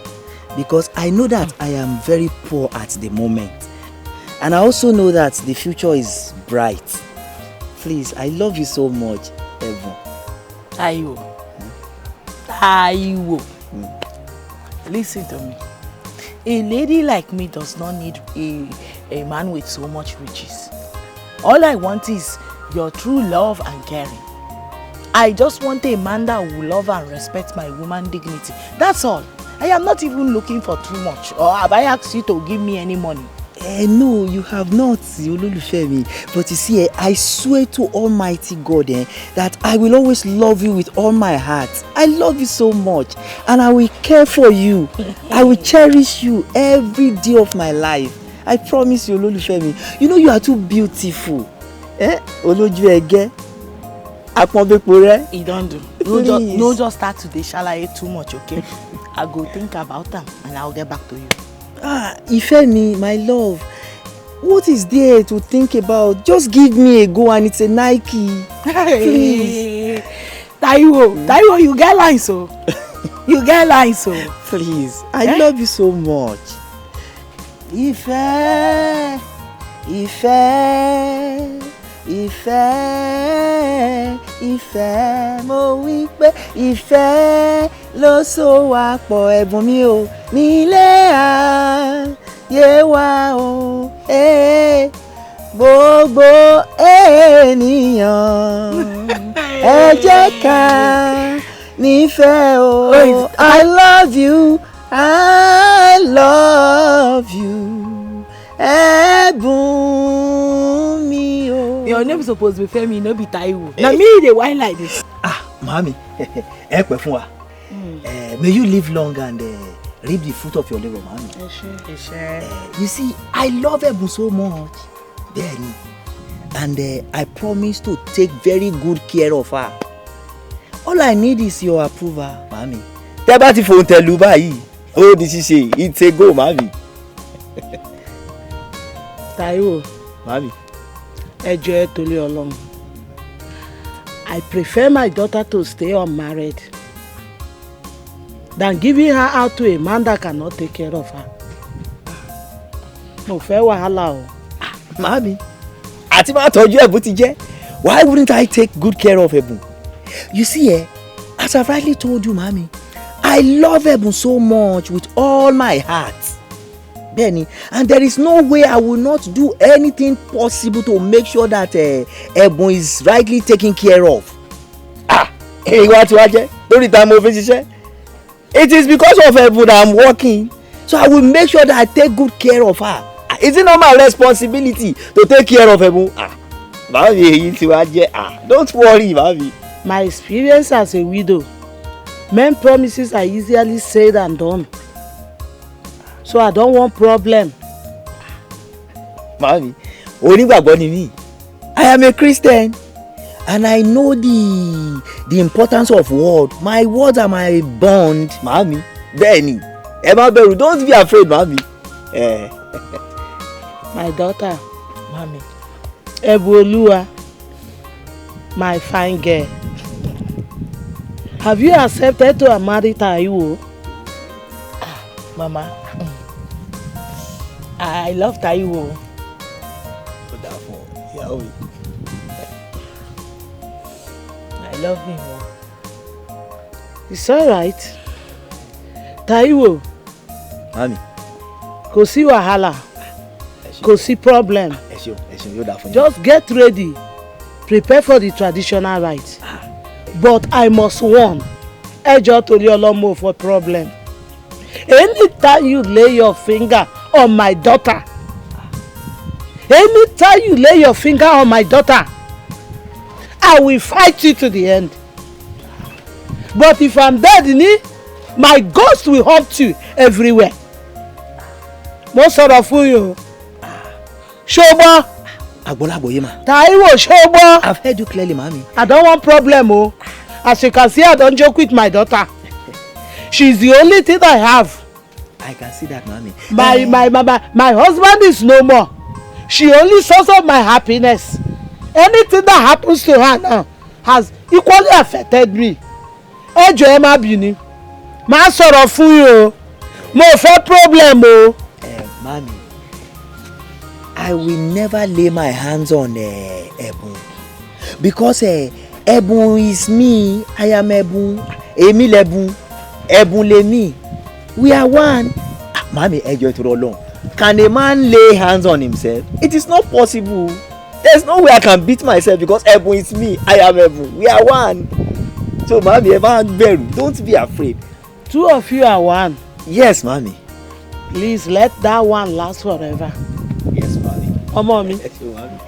because I know that I am very poor at the moment. And I also know that the future is bright. Please, I love you so much, Ẹ̀bùn. Taiwo. Listen to me. A lady like me does not need a man with so much riches. All I want is your true love and caring. I just want a man that will love and respect my woman dignity. That's all. I am not even looking for too much. Or have I asked you to give me any money? No, you have not, Ololufemi. But you see, I swear to Almighty God that I will always love you with all my heart. I love you so much, and I will care for you. I will cherish you every day of my life. I promise you, Ololufemi. You know you are too beautiful. Olojuege. You don't do. No just start today. Shall I eat too much, okay? I go think about them and I'll get back to you. Ifemi, my love, what is there to think about? Just give me a go and it's a Nike. Please. Taiwo, you get lines, so. You get lines, so. Please, I love you so much. Ìfẹ́, mo wí pé ìfẹ́ ló so wá pọ̀ ẹ̀bùn mi ò nílé ayé wa o. Gbogbo ènìyàn ẹ jẹ́ ká nífẹ̀ẹ́ o. I love you, I love you. Ẹ̀bùn mi o. Your name is supposed to be Femi, no be Taiwo. Now me dey whine like this. Mami, ẹ pẹ́ fún wa. May you live long and reap the fruit of your labor, mami. You see, I love Ẹ̀bùn so much. Bẹ́ẹ̀ni, and I promise to take very good care of her. All I need is your approval, mami. Tẹ́ bá ti fòun tẹ̀lú báyìí, ó di ṣíṣe, it's a go, mami. Taiwo, mami. Ẹ jọ̀ọ́ torí Ọlọ́run. I prefer my daughter to stay unmarried than giving her out to a man that cannot take care of her. Mo fẹ́ wàhálà o. Mami, àti máa tọ́jú Ẹ̀bùn ti jẹ́. Why wouldn't I take good care of Ẹ̀bùn? You see, as I've rightly told you, mami, I love Ẹ̀bùn so much with all my heart. Benny, and there is no way I will not do anything possible to make sure that Ẹ̀bùn is rightly taken care of. What don't time of it is because of Ẹ̀bùn that I'm working, so I will make sure that I take good care of her. Is it not my responsibility to take care of Ẹ̀bùn? Don't worry, mami. My experience as a widow, men promises are easily said and done. So I don't want problem. Mami, onígbàgbọ́ ni mí. I am a Christian and I know the importance of word. My words are my bond, mami. Bẹ́ẹ̀ni, ẹ má bẹ̀rù, don't be afraid, mami. My daughter, mami. Ẹ̀bùolúwa, my fine girl. Have you accepted to marry Taiwo? Mama, I love Taiwo. I love him. It's alright. Taiwo. Mami. Kò sí wàhálà. Kò sí problem. Just get ready. Prepare for the traditional rite. But I must warn. Ẹ jọ̀ọ́ torí Ọlọ́run for problem. Anytime you lay your finger on my daughter, anytime you lay your finger on my daughter, I will fight you to the end. But if I'm dead, my ghost will haunt you everywhere. Mo sọ̀rọ̀ fún yín. Ṣọgbọ́n. Agbolagboye ma. Taiwo ṣọgbọ́n. I've heard you clearly, mami. I don't want problem o. As you can see, I don't joke with my daughter. She's the only thing I have. I can see that, mami. My husband is no more. She only source of my happiness. Anything that happens to her now has equally affected me. Ẹ jọ̀ọ́ ẹ má bínú. Má sọ̀rọ̀ fún yín o. Mo fẹ́ problem o. Mami, I will never lay my hands on Ẹ̀bùn because Ẹ̀bùn is me. I am Ẹ̀bùn. Èmi l'Ẹ̀bùn. Ẹ̀bùn lèmi. We are one. Mami, ẹ jọ̀ọ́ ìtorí Ọlọ́run. Can a man lay hands on himself? It is not possible. There's no way I can beat myself because Ẹ̀bùn is me. I am Ẹ̀bùn. We are one. So, mommy, don't be afraid. 2 of you are one. Yes, mommy. Please let that one last forever. Yes, mommy. Oh, mommy. Yes, mommy.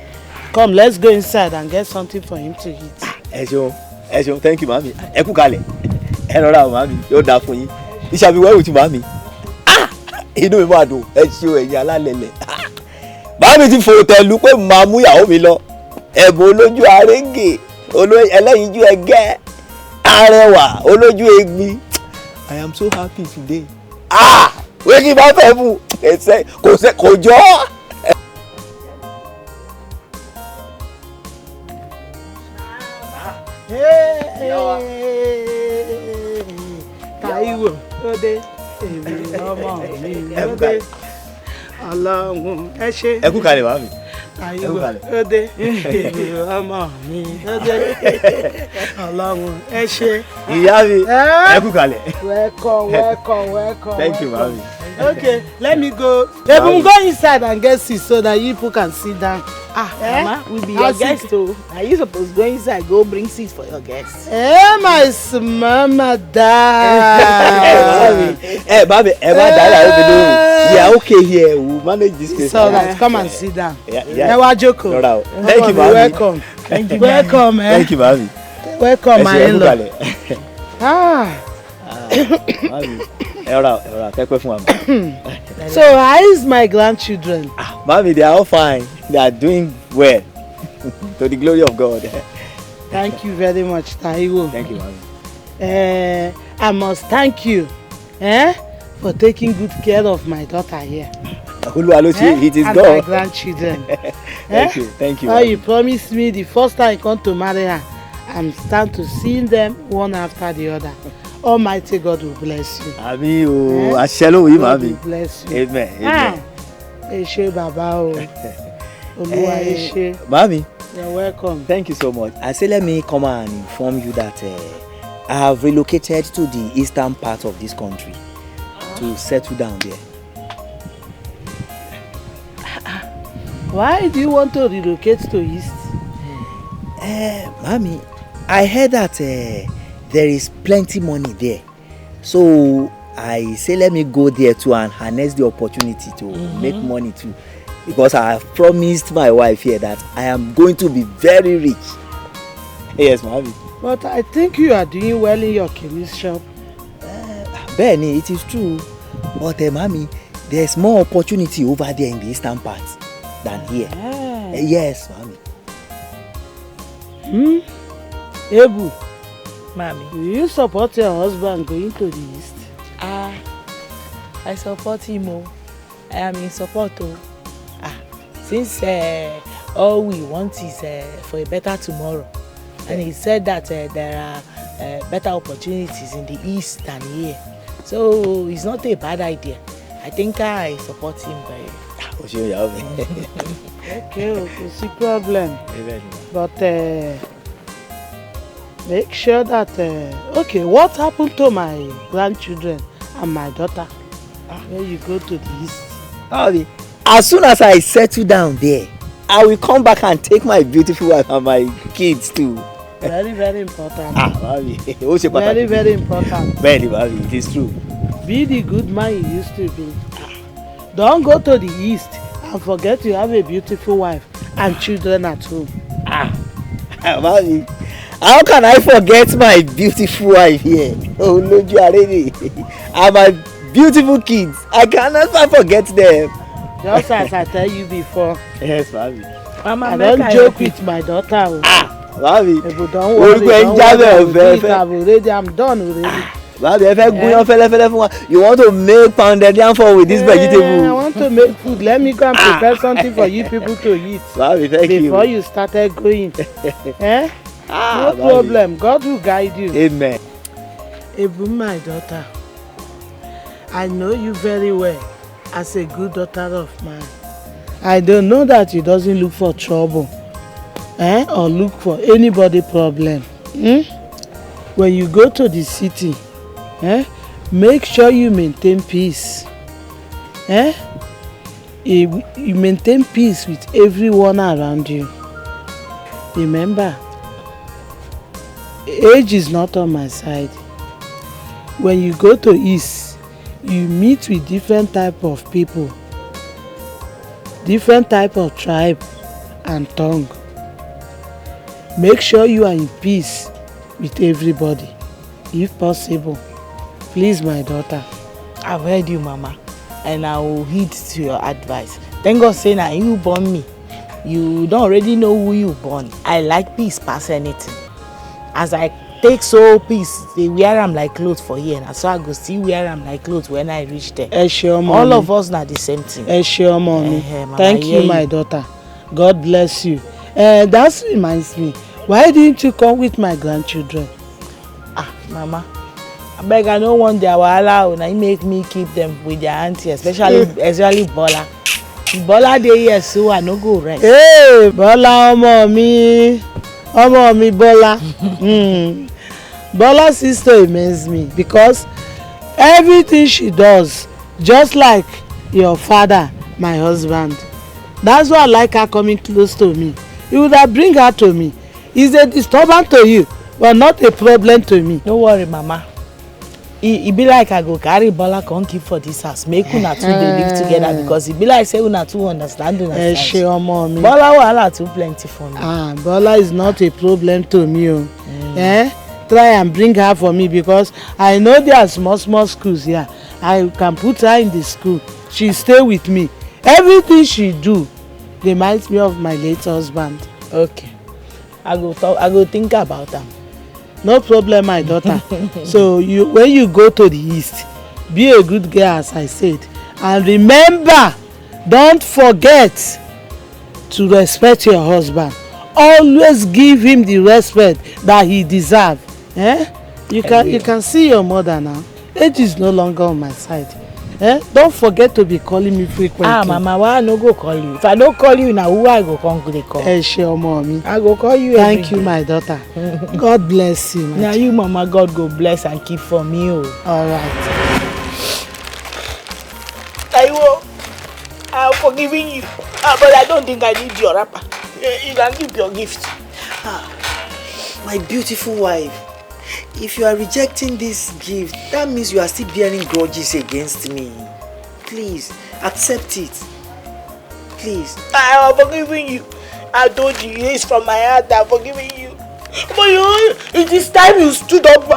Come, let's go inside and get something for him to eat. Esho, thank you, mommy. Ẹ kú kalẹ̀. Ẹ rọra, mommy. Yóò dáa fún yín. It shall be well with you, mommy. Inú mi máa dùn. Ẹ ṣé o, ẹ̀yin alálẹ̀lẹ̀. Màmí ti fòtẹ́lù pé màá mú ìyàwó mi lọ. Ẹ̀bùn olójú arẹ́ngè, ẹlẹ́yinjú ẹgẹ́, arẹwà, olójú egbin. I am so happy today. Wé kí n bá fẹ́ mú. Kò jọ. Táíwò lóde èmi ọmọ mi lóde Ọlọ́run ẹ ṣé. Ẹ kú kalẹ̀ màmí. Táíwò lóde èmi ọmọ mi lóde Ọlọ́run ẹ ṣé. Ìyá mi ẹ kú kalẹ̀. Welcome. Thank you màmí. Okay, let me go. Ebun, go inside and get seat so that you people can sit down. Mama, we be your guest too. Are you supposed to go inside, go bring seats for your guests? My mama Baby, we are okay here. We manage this place. So let's come and sit down. Yeah. Joko. Thank you, mami. Welcome. Thank you, welcome. Thank you, mami. Welcome, my in-law. So how is my grandchildren? Mami, they are all fine. They are doing well. To the glory of God. Thank you very much, Taiwo. Thank you, mami. I must thank you for taking good care of my daughter here. It is and God. My grandchildren. Thank you. How you promised me the first time I come to marry her, I'm starting to see them one after the other. Almighty God will bless you. Amen. Ashelo, God will bless you. Amen. Eshe Baba o. Oluwa Eshe. Mami. You're welcome. Thank you so much. I say let me come and inform you that I have relocated to the eastern part of this country to settle down there. Why do you want to relocate to east? Mami, I heard that there is plenty money there. So I say let me go there too and harness the opportunity to make money too. Because I have promised my wife here that I am going to be very rich. Yes, Mami. But I think you are doing well in your chemist shop. Benny, it is true. But Mami, there's more opportunity over there in the eastern part than here. Yes, Mami. Ebu, Mami, do you support your husband going to the east? I support him. I am in support. Since all we want is for a better tomorrow, and he said that there are better opportunities in the east than here, so it's not a bad idea. I think I support him very. Okay, see problem. But make sure that okay, what happened to my grandchildren and my daughter when you go to the east? As soon as I settle down there, I will come back and take my beautiful wife and my kids too. Very, very important. Very, very important. Very, it is true. Be the good man you used to be. Don't go to the east and forget you have a beautiful wife and children at home. Mami, how can I forget my beautiful wife here? Oh, no, you are ready. And my beautiful kids. I cannot forget them. Just as I tell you before. Yes, Mami. Mama, I don't joke with my daughter. Mami. Don't worry. I'm done already. Mami, you want to make pounded yam for with this vegetable? I want to make food. Let me go and prepare something for you people to eat. Mami, thank you. Before you started going. No problem. God will guide you. Amen. Ebu, my daughter, I know you very well as a good daughter of mine. I don't know that you doesn't look for trouble or look for anybody problem. When you go to the city, make sure you maintain peace. You maintain peace with everyone around you. Remember, age is not on my side. When you go to East, you meet with different type of people, different type of tribe and tongue. Make sure you are in peace with everybody, if possible. Please, my daughter. I've heard you, Mama, and I will heed to your advice. Thank God say now you born me. You don't already know who you born. I like peace past anything. As I take so peace, they wear am like clothes for here, and so I go see wear am like clothes when I reach there. All of us na the same thing. Sure, mommy. Thank you, my daughter. God bless you. That reminds me. Why didn't you come with my grandchildren? Mama, I beg, I don't want their wahala. Now you make me keep them with their auntie, especially Bola. Bola dey here, so I no go rest. Hey, Bola, ọmọ mi Bola. Bola's sister amazes me because everything she does, just like your father, my husband. That's why I like her coming close to me. You would have bring her to me. It's a disturbance to you, but not a problem to me. Don't worry, Mama. It be like I go carry Bola come keep for this house. Make una two dey live together because it be like say una two understand una side. Bola wahala too plenty for me. Bola is not a problem to me. Try and bring her for me because I know there are small schools here. I can put her in the school. She stay with me. Everything she do reminds me of my late husband. Okay. I go think about them. No problem, my daughter. So when you go to the East, be a good girl, as I said. And remember, don't forget to respect your husband. Always give him the respect that he deserves. You can see your mother now. Age is no longer on my side. Don't forget to be calling me frequently. Mama, why I no go call you? If I don't call you now, who I go come to the call? Sure, mommy. I go call you. Thank you, my daughter. God bless you. Now you, Mama, God go bless and keep for me. All right. Taiwo, I'm forgiving you, but I don't think I need your wrapper. You can keep your gift. My beautiful wife. If you are rejecting this gift, that means you are still bearing grudges against me. Please, accept it. Please. I am forgiving you. I told you, it's from my heart. I am forgiving you. But it is time you stood up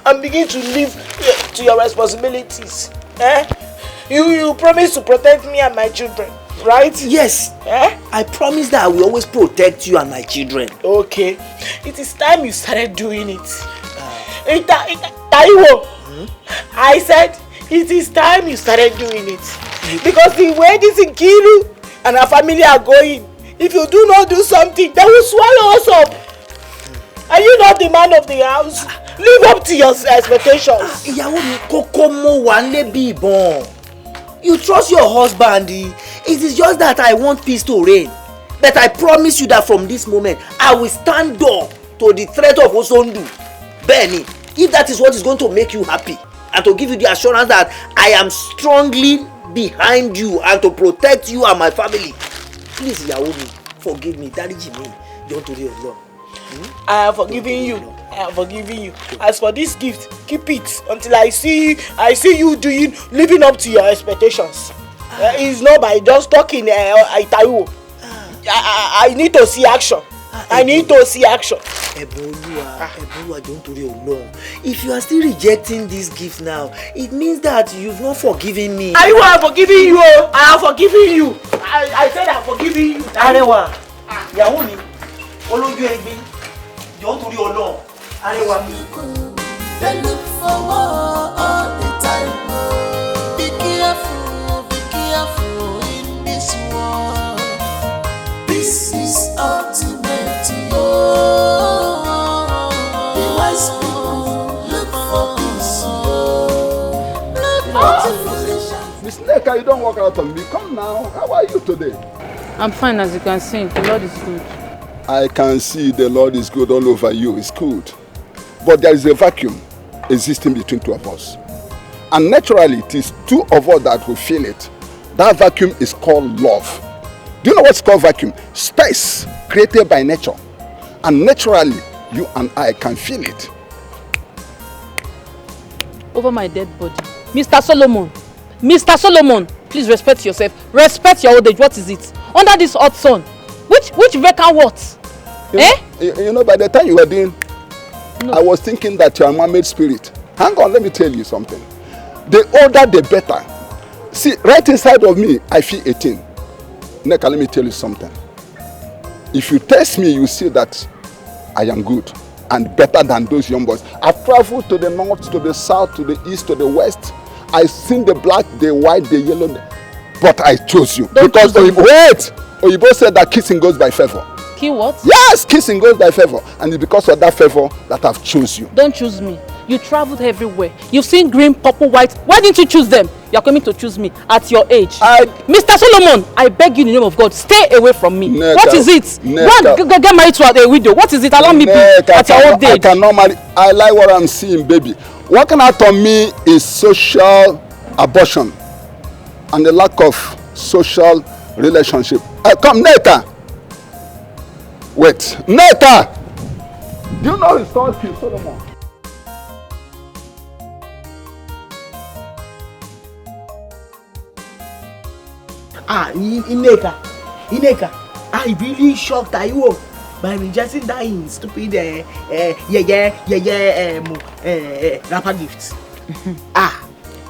and begin to live to your responsibilities. You promised to protect me and my children, right? Yes. I promise that I will always protect you and my children. Okay. It is time you started doing it. Taiwo, I said it is time you started doing it. Because the way this Nkiru and her family are going, if you do not do something, they will swallow us up. Are you not the man of the house? Live up to your expectations. You trust your husband. It is just that I want peace to reign. But I promise you that from this moment, I will stand up to the threat of Osondu. Benny, if that is what is going to make you happy and to give you the assurance that I am strongly behind you and to protect you and my family, please, Yaomi, forgive me. Dariji me. Don't do it alone. I am forgiving you. I am forgiving you. As for this gift, keep it until I see you living up to your expectations. It's not by just talking. I need to see action. I need to see action. Eboluwa, don't do it alone. If you are still rejecting this gift now, it means that you've not forgiven me. I am forgiving you. I am forgiving you. I said I am forgiving you. Arewa, Yahoo, Oloju Egbe, don't do it alone. Arewa. They look for war all the time. Be careful in this war. This is ultimate. The wise people look for peace. Miss Neka, you don't walk out on me. Come now. How are you today? I'm fine, as you can see. The Lord is good. I can see the Lord is good all over you. It's good. But there is a vacuum existing between two of us. And naturally, it is two of us that will feel it. That vacuum is called love. Do you know what's called vacuum? Space created by nature. And naturally, You and I can feel it. Over my dead body. Mr. Solomon. Mr. Solomon, please respect yourself. Respect your old age. What is it? Under this hot sun. Which vacant what? You know, by the time you were doing, no. I was thinking that you are a man-made spirit. Hang on, let me tell you something. The older, the better. See, right inside of me, I feel 18. Neka, let me tell you something. If you test me, you see that I am good and better than those young boys. I've traveled to the north, to the south, to the east, to the west. I've seen the black, the white, the yellow, but I chose you. Because Oyibo said that kissing goes by favor. What? Yes, kissing goes by favor. And it's because of that favor that I've chose you. Don't choose me. You traveled everywhere. You've seen green, purple, white. Why didn't you choose them? You're coming to choose me at your age. Mr. Solomon, I beg you in the name of God, stay away from me. Neka, what is it? Get married to a widow. What is it? Allow me at your old age. I cannot marry. I like what I'm seeing, baby. Working out on me is social abortion and the lack of social relationship. Come, Neta. Wait, Neta! Do you know his called King Solomon? Ineka, I really shocked you by rejecting that stupid rapper gifts.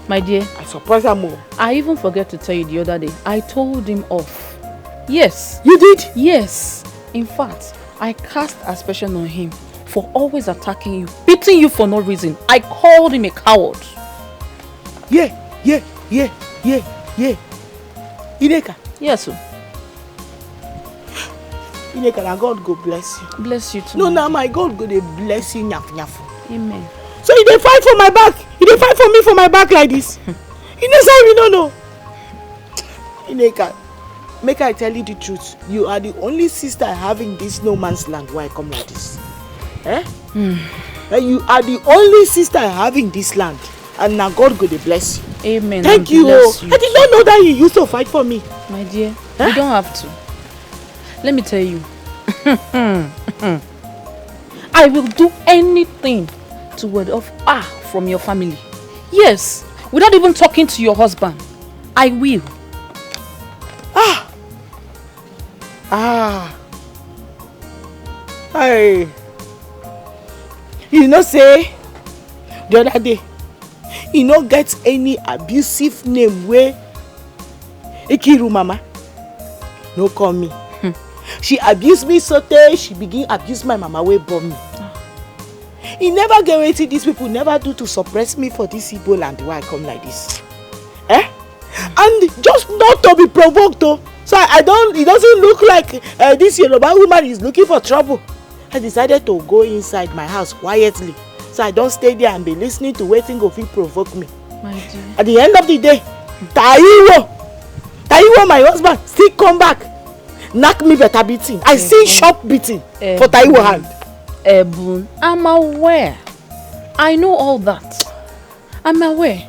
My dear, I surprised her more. I even forgot to tell you the other day. I told him off. Yes. You did? Yes. In fact, I cast aspersion on him for always attacking you, beating you for no reason. I called him a coward. Yeah. Ineka. Yes, sir. Ineka, now God go bless you. Bless you too. No, now my God go dey bless you, nyafu. Amen. So you dey fight for my back? You dey fight for me for my back like this? You know say we don't know. Ineka, make I tell you the truth. You are the only sister I have in this no man's land where I come like this. You are the only sister I have in this land. And now God go dey bless you. Amen. Thank you. I did not know that you used to fight for me. My dear, you don't have to. Let me tell you. I will do anything to ward off from your family. Yes, without even talking to your husband. I will. Hey. You know say the other day you no get any abusive name where Ikiru mama no call me. She abused me so tey she begin abuse my mama wey born me. He never get wetin these people never do to suppress me for this Igbo land where I come like this. And just not to be provoked though. So it doesn't look like this Yoruba woman is looking for trouble. I decided to go inside my house quietly. So I don't stay there and be listening to wetin go fit provoke me. My dear. At the end of the day, Taiwo, my husband, still come back. Knock me better beating. I see sharp beating for Taiwo hand. Ebun, I'm aware. I know all that. I'm aware.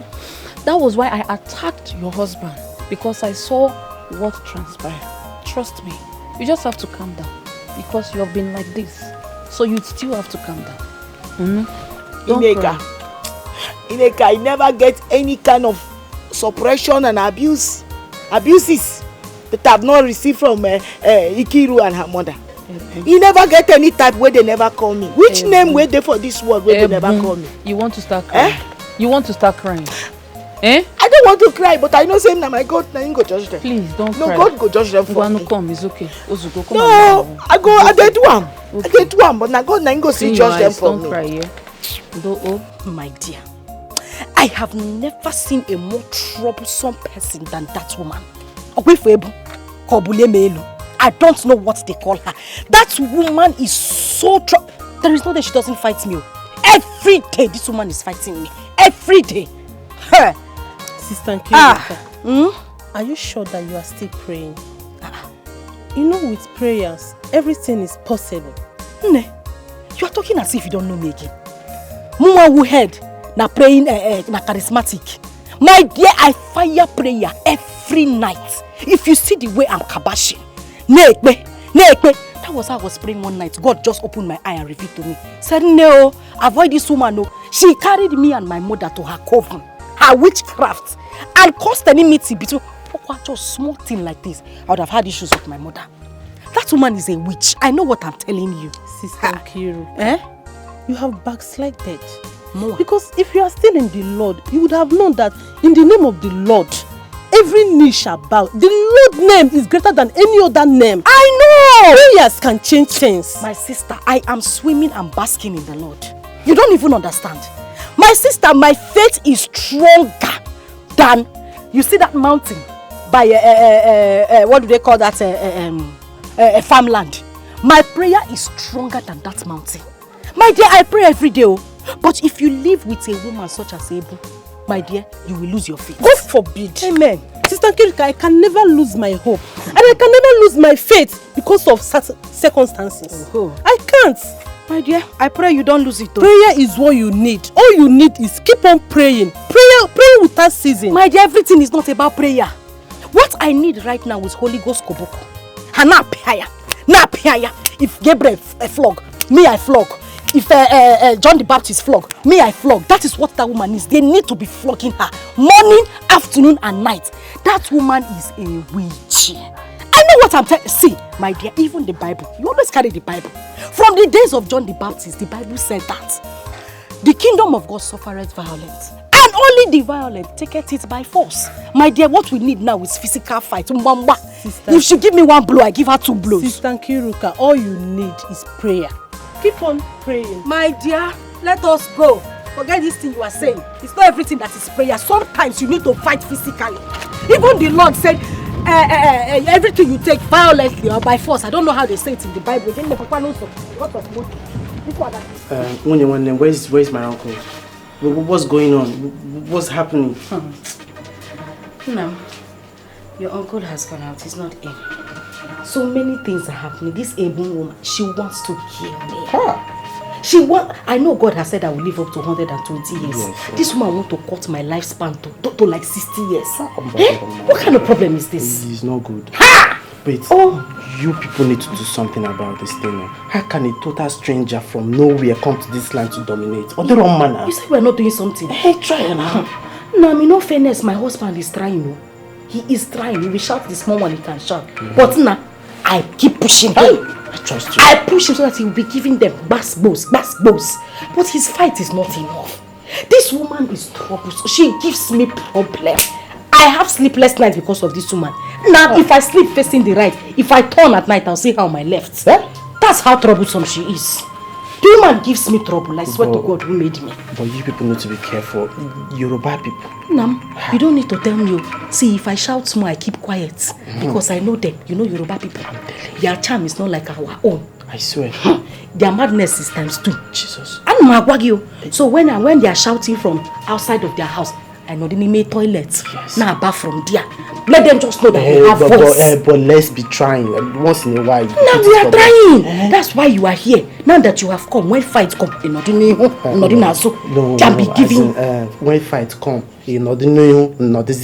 That was why I attacked your husband. Because I saw what transpired. Trust me. You just have to calm down. Because you have been like this. So you still have to calm down. Ineka, I never get any kind of suppression and abuses that I've not received from Ikiru and her mother. You never get any type where they never call me. Which name were they for this word where they never call me? You want to start crying? You want to start crying? I don't want to cry, but I know saying that my God, now you go judge them. Please don't cry. No, God go judge them for me. Come, it's okay. Ozugo, come no, I did one. Okay. I did one, but now God, now you go see judge them for me. Don't cry, yeah? My dear, I have never seen a more troublesome person than that woman. I don't know what they call her. That woman is so there is no day she doesn't fight me. Every day this woman is fighting me. Every day. Her. Sister Nkirika, are you sure that you are still praying? You know, with prayers, everything is possible. You are talking as if you don't know me again. Muma who head na praying na charismatic. My dear, I fire prayer every night. If you see the way I'm kabashing, that That was how I was praying one night. God just opened my eye and revealed to me. Said, no, avoid this woman. No. She carried me and my mother to her coven, her witchcraft, and caused enmity between. Just small thing like this, I would have had issues with my mother. That woman is a witch. I know what I'm telling you. Sister Nkiru, you have backslided. More. Because if you are still in the Lord, you would have known that in the name of the Lord, every knee shall bow. The Lord name is greater than any other name. I know! Prayers can change things. My sister, I am swimming and basking in the Lord. You don't even understand. My sister, my faith is stronger than, you see that mountain by, what do they call that, farmland. My prayer is stronger than that mountain. My dear, I pray every day. But if you live with a woman such as Ebu, my dear, you will lose your faith. God forbid. Amen. Sister Nkirika, I can never lose my hope. And I can never lose my faith because of circumstances. I can't. My dear, I pray you don't lose it though. Prayer is what you need. All you need is keep on praying. Pray without ceasing. My dear, everything is not about prayer. What I need right now is Holy Ghost Koboko. And now prayer. If Gabriel flog, me I flog. If John the Baptist flog, me I flog. That is what that woman is. They need to be flogging her morning, afternoon and night. That woman is a witch. I know what I'm telling you. See, my dear, even the Bible, you always carry the Bible. From the days of John the Baptist, the Bible said that the kingdom of God suffereth violence, and only the violent taketh it by force. My dear, what we need now is physical fight. Sister, if she give me one blow, I give her 2 blows. Sister Nkiruka, all you need is prayer. Keep on praying. My dear, let us go. Forget this thing you are saying. It's not everything that is prayer. Sometimes you need to fight physically. Even the Lord said, everything you take violently or by force. I don't know how they say it in the Bible. Where's my uncle? What's going on? What's happening? No, your uncle has gone out. He's not in. So many things are happening. This Ebu woman, she wants to kill me. I know God has said I will live up to 120 years. Yes. This woman wants to cut my lifespan to like 60 years. What kind of problem is this? It's not good. Wait, you people need to do something about this thing. How can a total stranger from nowhere come to this land to dominate? On the wrong manner. You say we're not doing something. Hey, try now. No, I mean, no fairness, my husband is trying. He is trying. He will shout the small one he can shout. But now, I keep pushing him. I trust you. I push him so that he will be giving them bass bows. But his fight is not enough. This woman is troublesome. She gives me problem. I have sleepless nights because of this woman. Now, if I sleep facing the right, if I turn at night, I'll see her on my left. That's how troublesome she is. The woman gives me trouble. I swear to God who made me. But you people need to be careful. Yoruba people. Nam, you don't need to tell me. See, if I shout more, I keep quiet. Because I know them. You know Yoruba people. Their charm is not like our own. I swear. Their madness is ×2. Jesus. So when they are shouting from outside of their house, I know they need toilets. Yes. Now bath from there. Let them just know that they have voice. But let's be trying. Once in a while. Now we are trying. That's why you are here. Now that you have come, when fights come, can be giving. When fights come, not Is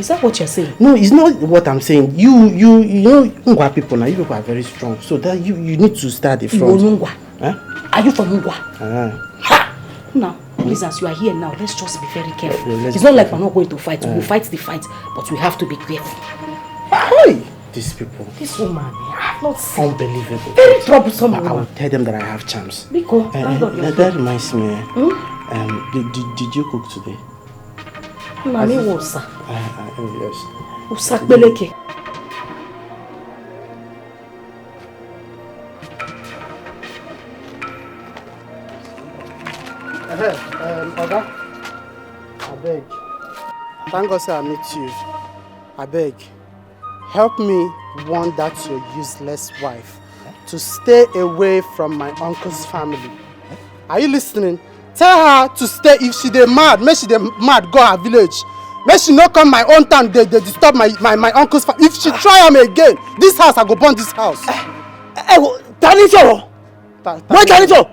that what you're saying? No, it's not what I'm saying. You know, Ngwa people now. You people are very strong. So that you need to start the front. Are you from Ngwa? Now, please, as you are here now, let's just be very careful. It's not like we're not going to fight. We'll fight the fight, but we have to be careful. Hey, these people. This woman, I have not seen. Unbelievable. Very troublesome. I will tell them that I have charms. Because that reminds me. Did you cook today? Mami wosa. Yes. Usak beleke. Oga, I beg. Thank God I meet you. I beg. Help me warn that your useless wife to stay away from my uncle's family. Are you listening? Tell her to stay. If she dey mad, make she dey mad go her village. Make she not come my own town. They disturb my uncle's family. If she try him again, this house I go burn this house. Tanifio,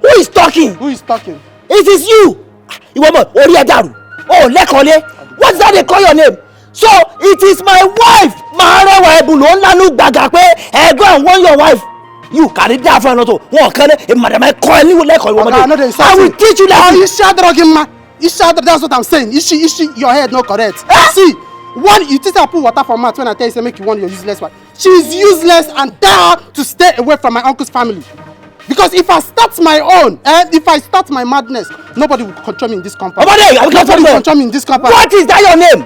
who is talking? Who is talking? It is you. Oh, Lekole. What's that they call your name? So it is my wife. Maharewa Ebulon Lanu Bagakwe. Go and warn your wife. You carry that for another. What can madam I call you like I will teach you that. You shut that's what I'm saying. Is she your head not correct? See, one you teach her put water for mouth when I tell you say make you want your useless wife. She is useless and tell her to stay away from my uncle's family. Because if I start my own, if I start my madness, nobody will control me in this compound. Nobody will control me in this compound. What is that your name?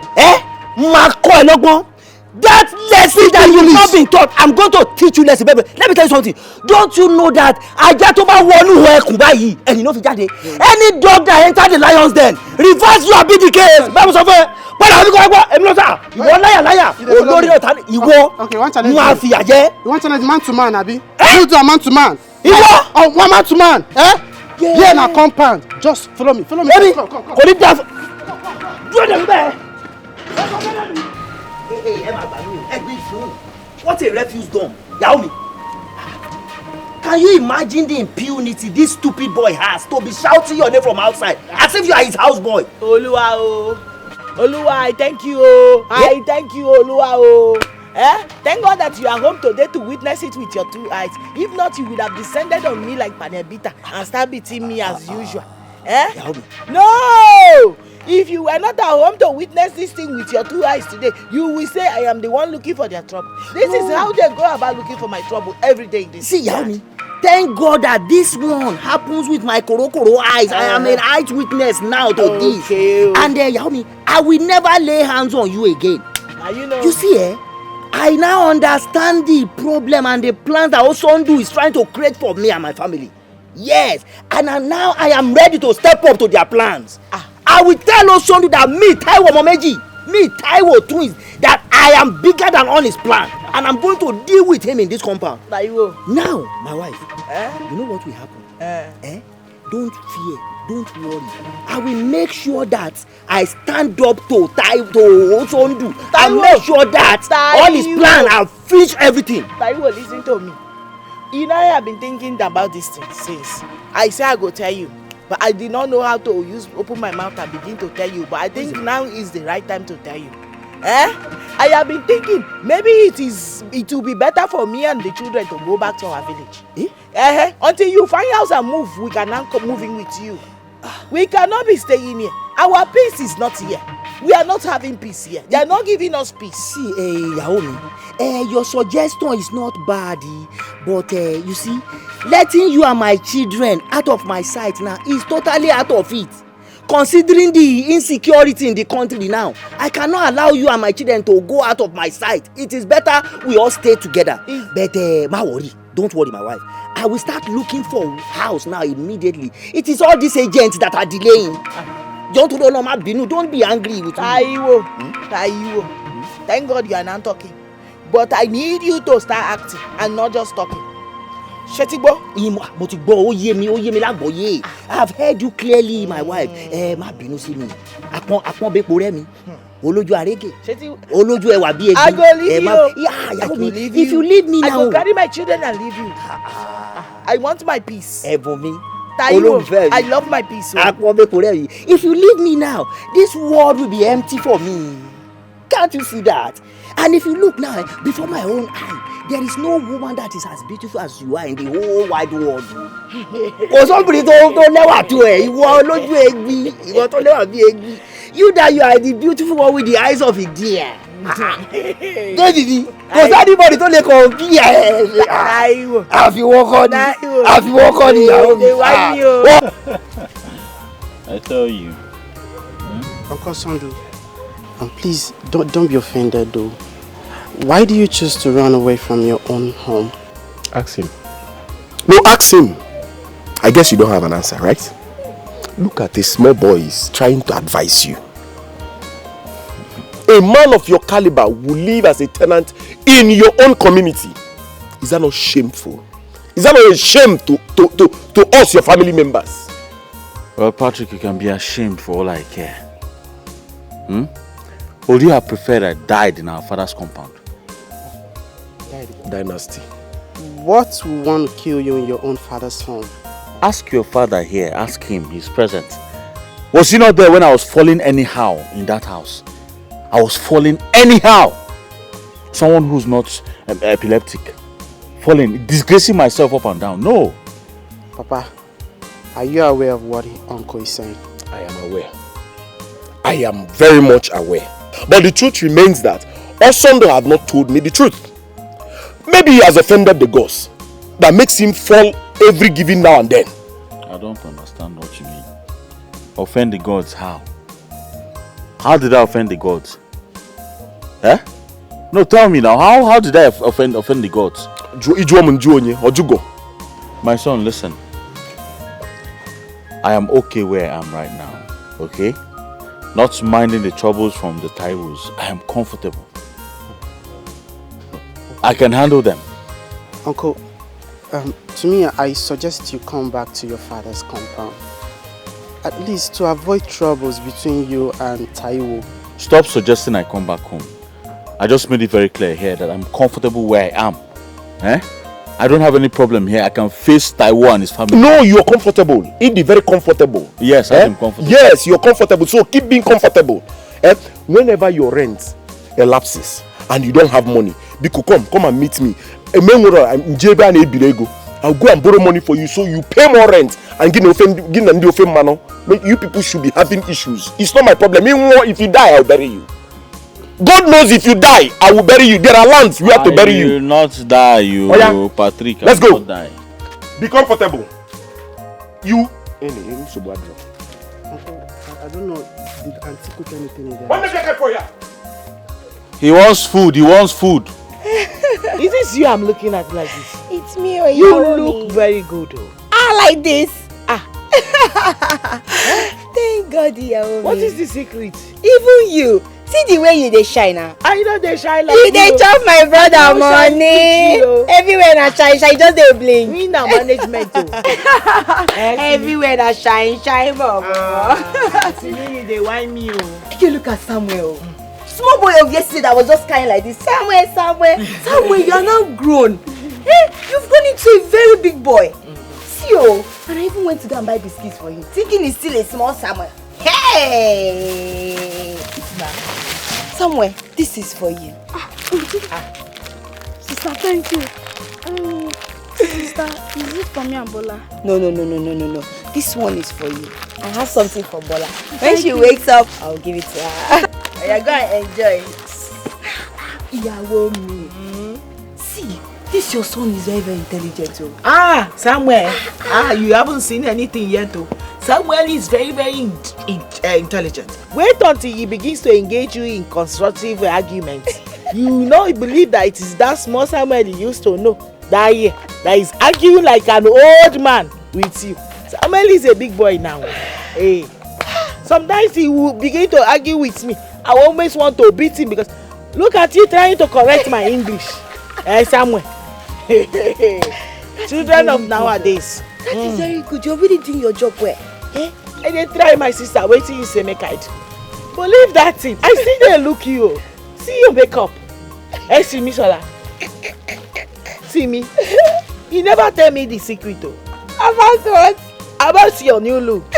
That lesson that you've not been taught, I'm going to teach you lesson, baby. Let me tell you something. Don't you know that I get over one who and you know any dog that enter the lion's den, reverse your BDK. Okay, one challenge. You want challenge man to man, Abi? You do a man to man. Oh, one man to man. Yeah, na compound. Just follow me. Follow me. Come. Hey, what a refuse dump. Yaomi. Can you imagine the impunity this stupid boy has to be shouting your name from outside as if you are his houseboy? Oluwa, I thank you. I thank you, Oluwa. Thank God that you are home today to witness it with your 2 eyes. If not, you would have descended on me like Panebita and start beating me as usual. No! If you were not at home to witness this thing with your 2 eyes today, you will say I am the one looking for their trouble. This is how they go about looking for my trouble every day. See, Yaomi, thank God that this one happens with my korokoro eyes. I am an eyewitness now to this. And Yaomi, I will never lay hands on you again. You see, I now understand the problem and the plans that Osondu is trying to create for me and my family. Yes, and now I am ready to step up to their plans. I will tell Osondu that me, Taiwo twins, that I am bigger than on his plan. And I'm going to deal with him in this compound. Now, my wife, you know what will happen? Don't fear, don't worry. I will make sure that I stand up to Osondu and make sure that all his plan and finish everything. Taiwo, listen to me. You know, I have been thinking about this thing since. I say I go tell you. But I did not know how to open my mouth and begin to tell you. But I think now is the right time to tell you. I have been thinking maybe it will be better for me and the children to go back to our village. Until you find house and move, we can now come moving with you. We cannot be staying here. Our peace is not here. We are not having peace here. They are not giving us peace. See, Yaomi, your suggestion is not bad, but you see, letting you and my children out of my sight now is totally out of it. Considering the insecurity in the country now, I cannot allow you and my children to go out of my sight. It is better we all stay together. But don't worry, my wife. I will start looking for a house now immediately. It is all these agents that are delaying. Don't be angry with me. Taiwo. Thank God you are now talking. But I need you to start acting and not just talking. Shetibo. I have heard you clearly, my wife. Olójú arege. Olójú ẹwà bí egbin. I go leave you. If you leave me now. I go carry my children and leave you. I want my peace. Taiwo, I love my peace. If you leave me now, this world will be empty for me. Can't you see that? And if you look now, before my own eye, there is no woman that is as beautiful as you are in the whole wide world. You that you are the beautiful one with the eyes of a deer. Baby, because anybody don't let go be have you walk on I tell you. Uncle Sondu, please don't be offended though. Why do you choose to run away from your own home? Ask him. No, ask him. I guess you don't have an answer, right? Look at this small boy is trying to advise you. A man of your caliber will live as a tenant in your own community. Is that not shameful? Is that not a shame to us, your family members? Well, Patrick, you can be ashamed for all I care. Would you have preferred I died in our father's compound? Dynasty. What will want to kill you in your own father's home? Ask your father here. Ask him. He's present. Was he not there when I was falling anyhow in that house? I was falling anyhow. Someone who's not epileptic. Falling, disgracing myself up and down. No. Papa, are you aware of what Uncle is saying? I am aware. I am very much aware. But the truth remains that Osondo have not told me the truth. Maybe he has offended the gods. That makes him fall every giving now and then. I don't understand what you mean. Offend the gods how? How did I offend the gods? Eh? No, tell me now. How did I offend the gods? My son, listen. I am okay where I am right now. Okay? Not minding the troubles from the Taiwos. I am comfortable. I can handle them. Uncle, to me, I suggest you come back to your father's compound. At least to avoid troubles between you and Taiwo. Stop suggesting I come back home. I just made it very clear here that I'm comfortable where I am. Eh? I don't have any problem here. I can face Taiwo and his family. No, you're comfortable. Be very comfortable. Yes, I am comfortable. Yes, you're comfortable. So keep being comfortable. Whenever your rent elapses and you don't have money, Biko, come and meet me. I'll go and borrow money for you so you pay more rent and give man. You people should be having issues. It's not my problem. If you die, I'll bury you. God knows if you die, I will bury you. There are lands we have to bury you. I will not die, you, Patrick. Let's go. Not die. Be comfortable. You. I don't know. Did Auntie cook anything in there? What make I for you? He wants food. He wants food. Is this you I'm looking at like this? It's me or you look very good. Like this. Thank God, Yaomi. What is the secret? Even you. See the way you dey shine now. I know they shine like you. They chop my brother money. Everywhere na shine, just dey blink. Me na management too. Everywhere na shine, Bobo. See me, they whine me. Take a look at Samuel. Small boy of yesterday that was just kind like this. Samuel, you are now grown. Hey, you've grown into a very big boy. See, and I even went to go and buy biscuits for him, thinking he's still a small Samuel. Hey! Samuel, this is for you. Sister, thank you. Sister, is it for me and Bola? No. This one is for you. I have something for Bola. When she wakes up, I'll give it to her. You're going to enjoy it. Yawomi. See, this your son is very, very intelligent too. Samuel. You haven't seen anything yet though. Samuel is very, very intelligent. Wait until he begins to engage you in constructive arguments. You believe that it is that small Samuel you used to know. That is arguing like an old man with you. Samuel is a big boy now. Hey. Sometimes he will begin to argue with me. I always want to beat him because look at you trying to correct my English. Samuel. Children of nowadays. That is very good. You're really doing your job well. I dey try my sister. Wait till you say make I do. Believe that thing. I see they look you. See your makeup. See me, Shola. See me. You never tell me the secret though. About what? About your new look.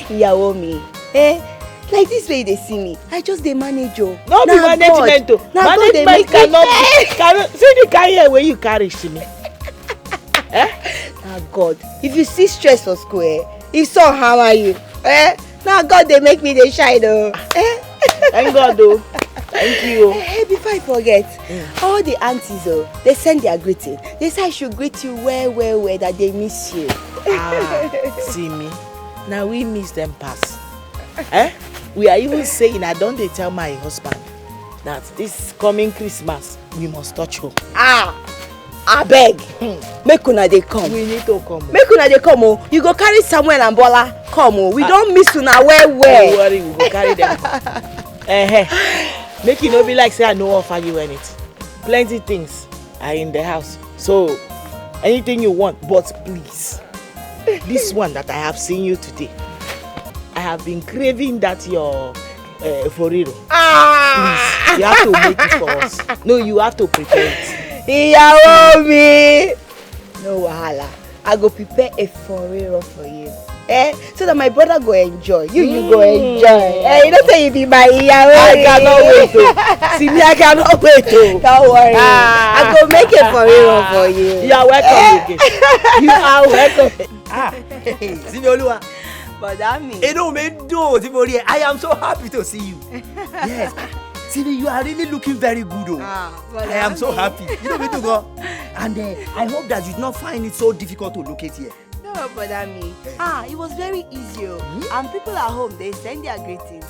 Yawomi. Like this way they see me. I just dey manage you. No be management though. Management cannot see the career where you carry to me. Now God, if you see stress for school, if so hammer you, now God they make me dey shine though. Thank God though. Thank you. Hey, before I forget, all the aunties they send their greeting. They say I should greet you well, that they miss you. See me. Now we miss them pass. We are even saying I don't tell my husband that this coming Christmas we must touch home. Abeg, make una dey come. We need to come. Make una dey come oh. You go carry Samuel and Bola come oh. We don't miss una well. Don't worry, we go carry them. Make it not be like say I no offer you anything. Plenty things are in the house. So anything you want, but please, this one that I have seen you today, I have been craving that your foriro. Please, you have to make it for us. No, you have to prepare it. Yawomi. No wahala. I go prepare a foriro for you. So that my brother go enjoy. You go enjoy. You don't say you be my ear. I cannot wait. See me, I cannot wait. Don't worry. I go make it for you. You are welcome again. You are welcome. See me, Olua. But that means. I am so happy to see you. Yes. See, you are really looking very good. I am so happy. You know me to go. And I hope that you do not find it so difficult to locate here. No, but I mean, it was very easy. And people at home, they send their greetings.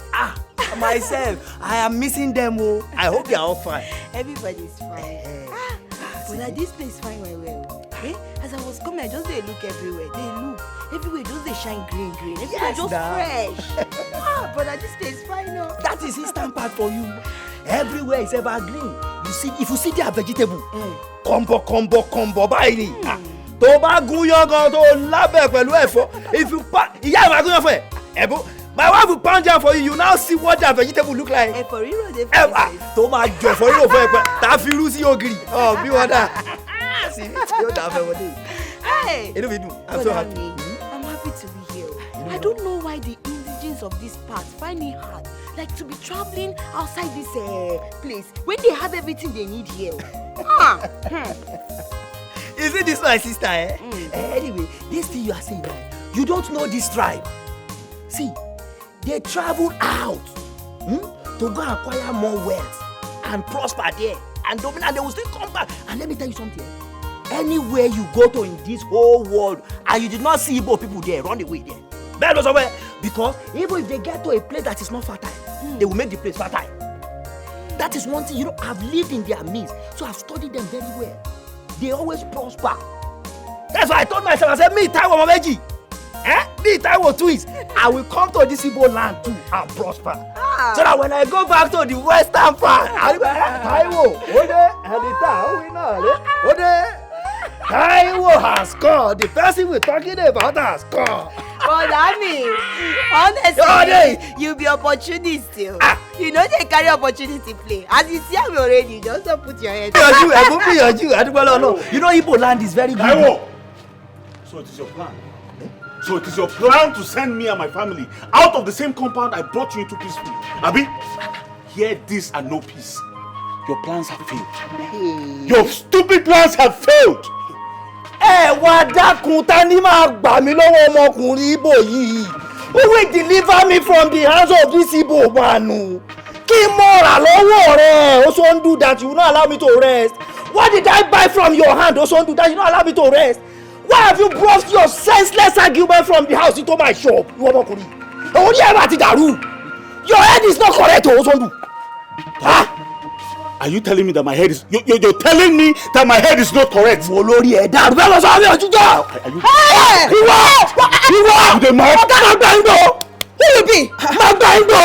Myself, I am missing them. I hope they are all fine. Everybody's fine. But this place fine well. As I was coming, I just they look everywhere. Everywhere just they shine green. Everywhere just fresh. But this place fine now. That is instant part for you. Everywhere is evergreen. You see, if you see their vegetable, combo, buy it. Tó bá gúnyán gan tó lábẹ́ pẹ̀lú ẹ̀fọ́. If you ìyá ìwà gúnyán fún ẹ. My wife will pound jam for you. You now see what that vegetable look like. For real, they tó máa jọ for real fún ẹ pẹ́. Tá fi rú sí ògiri. Bí wọ́n dà. See, you don't have a Hey. I'm so happy. I'm happy to be here. I don't know why the indigenes of this part find it hard, like to be traveling outside this place when they have everything they need here. Is it this my sister? Anyway, this thing you are saying, you don't know this tribe. See, they travel out to go acquire more wealth and prosper there, and they will still come back. And let me tell you something. Anywhere you go to in this whole world and you did not see Igbo people there, run away there. Better somewhere. Because even if they get to a place that is not fertile, they will make the place fertile. That is one thing, I've lived in their midst, so I've studied them very well. They always prosper. That's why I told myself, I said, me, Taiwo Mameji, me, Taiwo twins, I will come to this Igbo land too and prosper. So that when I go back to the western part, I'll be like, Taiwo, Taiwo has come. The person we're talking about has come. But I mean, honestly, you be opportunist still. You know they carry opportunity play. As you see me already, just don't put your head. You know Igbo land is very good. Taiwo! So it is your plan. So it is your plan to send me and my family out of the same compound I brought you into peacefully. Abi, hear this and no peace. Your plans have failed. Your stupid plans have failed. Wá dákun ta ni máa gbà mí lọ́wọ́ ọmọkùnrin Igbo yìí. Who will deliver me from the hands of this Igbo man? Kí mo rà lọ́wọ́ rẹ̀? Also do that, you will not allow me to rest. What did I buy from your hand? Also do that, you will not allow me to rest. Why have you brought your senseless argument from the house into my shop? You ọmọkùnrin. Orí ẹ̀ bá ti dàrú. Your head is not correct, also do. Are you telling me that my head is... You're telling me that my head is not correct? Olórí ẹ̀ dàrú bẹ́ẹ̀ lọ sọ àmì ọ̀jújọ́. Ìwọ! You the man? Ọ̀gá máa gbà yín lọ. Who you be? Máa gbà yín lọ.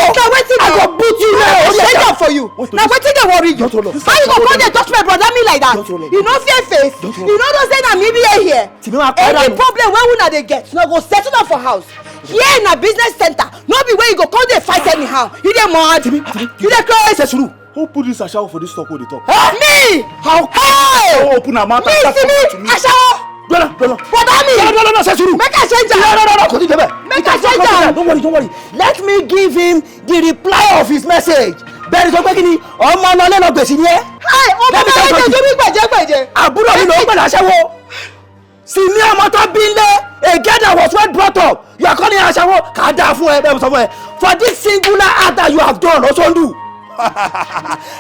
I go beat you now. I stand up for you. Now wetin dey worry you? How you go come dey touch my brother me like that? You no fear face. You no know say na me be here. Any problem wey una dey get, una go settle am for house. Here na business center. No be where you go come dey fight anyhow. You dey mad? You dey crazy? Who put this ashawo for this talk wey dey talk? Me! How come? How open her mouth and start talking to me? Ashawo! No, Brother me! No, Sesuru! Make I change am! No, continue there. Make I change am! Don't worry. Let me give him the reply of his message. Bẹ́ẹ̀ni sọ pé kí ni ọmọ ọlọ́lẹ́ lọ gbèsè ni ẹ́. Ọmọ ọlọ́lẹ́ tó bí gbẹ̀jẹ̀gbẹ̀jẹ̀. Àbúrò mi ló ń gbẹ̀dẹ̀ aṣẹ́wó. Sì ní ọmọ tó bí lé a girl that was well brought up. You are calling her aṣẹ́wó kà á dáa fún ẹ bẹ́ẹ̀ sọ fún ẹ. For this singular act that you have done, Osondu. I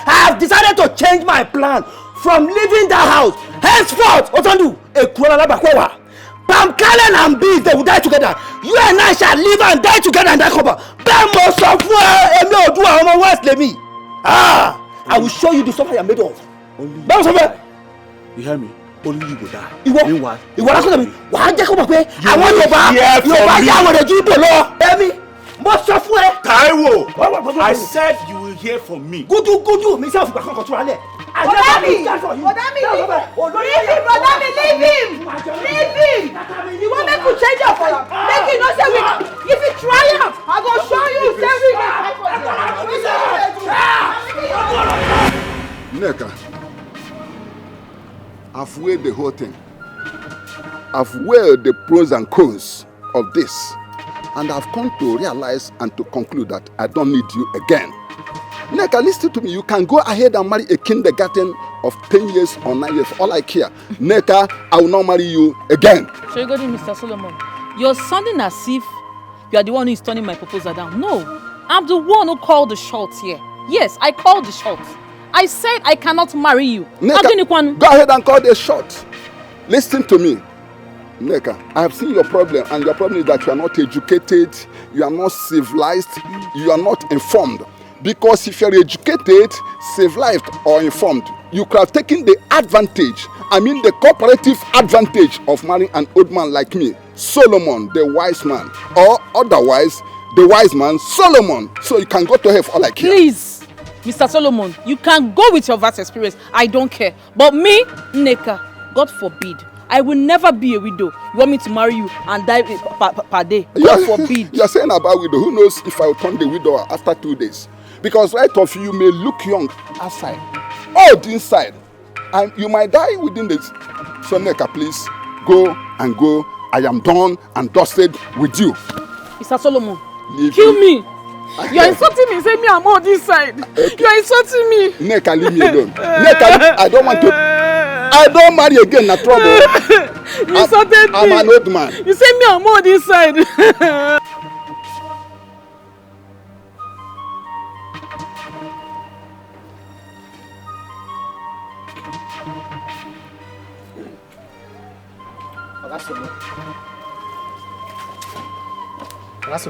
have decided to change my plan from leaving that house. Henceforth, Osondu, Ekuola Labakwewa, Pamkalen and Bees, they will die together. You and I shall live and die together in that cover. Bemo software, Emi Odua, Omo West Lemi. I will show you the stuff I am made of. Bemo software. You hear me? Only you go die. Ìwọ lákòókò mi, wàá jẹ́ kó mọ̀ pé àwọn Yorùbá yà wọ́n rẹ̀ ju Igbo lọ. Ẹ̀mí. Taiwo, I said you will hear from me. Gudu, me self gba kankan tura lẹ. Brother me, leave him. You want make we change am for you? Make you know say we, if you try am, I go show you say we Nneka, I've weighed the whole thing. I've weighed the pros and cons of this. And I've come to realize and to conclude that I don't need you again. Neka, listen to me. You can go ahead and marry a kindergarten of 10 years or 9 years. All I care. Neka, I will not marry you again. So you go to Mr. Solomon. You're sounding as if you are the one who is turning my proposal down. No, I'm the one who called the shots here. Yes, I called the shots. I said I cannot marry you. Neka, go ahead and call the shot. Listen to me. Neka, I have seen your problem, and your problem is that you are not educated, you are not civilized, you are not informed. Because if you are educated, civilized, or informed, you could have taken the advantage, the cooperative advantage of marrying an old man like me, Solomon, the wise man, or otherwise, the wise man, Solomon. So you can go to hell for all I care. Please, Mr. Solomon, you can go with your vast experience. I don't care. But me, Neka, God forbid, I will never be a widow. You want me to marry you and die per day? God forbid. You're saying about widow. Who knows if I will turn the widow after 2 days? Because right of you may look young outside, old inside, and you might die within this. So Neka, please, go and go. I am done and dusted with you. Mr. Solomon, kill me. You are insulting me. Say me I'm old inside. Okay. You are insulting me. Neka, leave me alone. Neka, I don't want to. I don't marry again, na trouble. You insulted me. I'm an old man. You say me I'm old inside.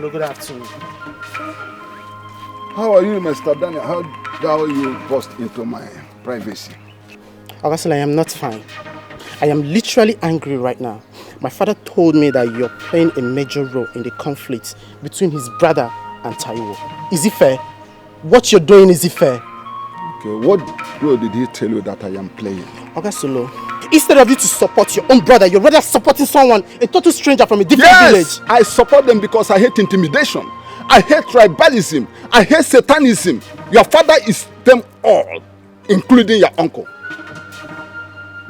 Good afternoon. How are you, Mr. Daniel? How dare you burst into my privacy? Augustine, I am not fine. I am literally angry right now. My father told me that you're playing a major role in the conflict between his brother and Taiwo. Is it fair? What you're doing, is it fair? Okay, what role did he tell you that I am playing? Augustine, instead of you to support your own brother, you're rather supporting someone, a total stranger from a different village. I support them because I hate intimidation. I hate tribalism. I hate satanism. Your father is them all, including your uncle.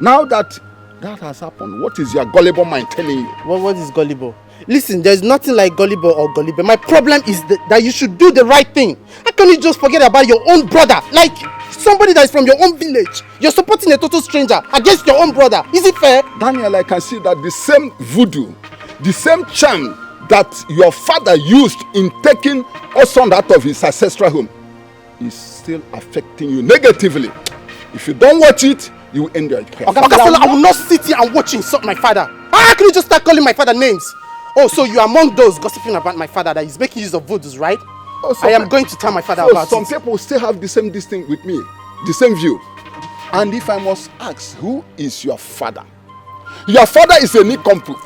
Now that has happened, what is your gullible mind telling you? What is gullible? Listen, there's nothing like gullible or gullible. My problem is that you should do the right thing. How can you just forget about your own brother? Like somebody that is from your own village. You're supporting a total stranger against your own brother. Is it fair? Daniel, I can see that the same voodoo, the same charm that your father used in taking our son out of his ancestral home is still affecting you negatively. If you don't watch it, you will end your life. I will not sit here and watch you insult my father. How can you just start calling my father names? Oh, so you are among those gossiping about my father that is making use of voodoos, right? Oh, I am going to tell my father about it. Some people still have the same thing with me, the same view. And if I must ask, who is your father? Your father is a nincompoop.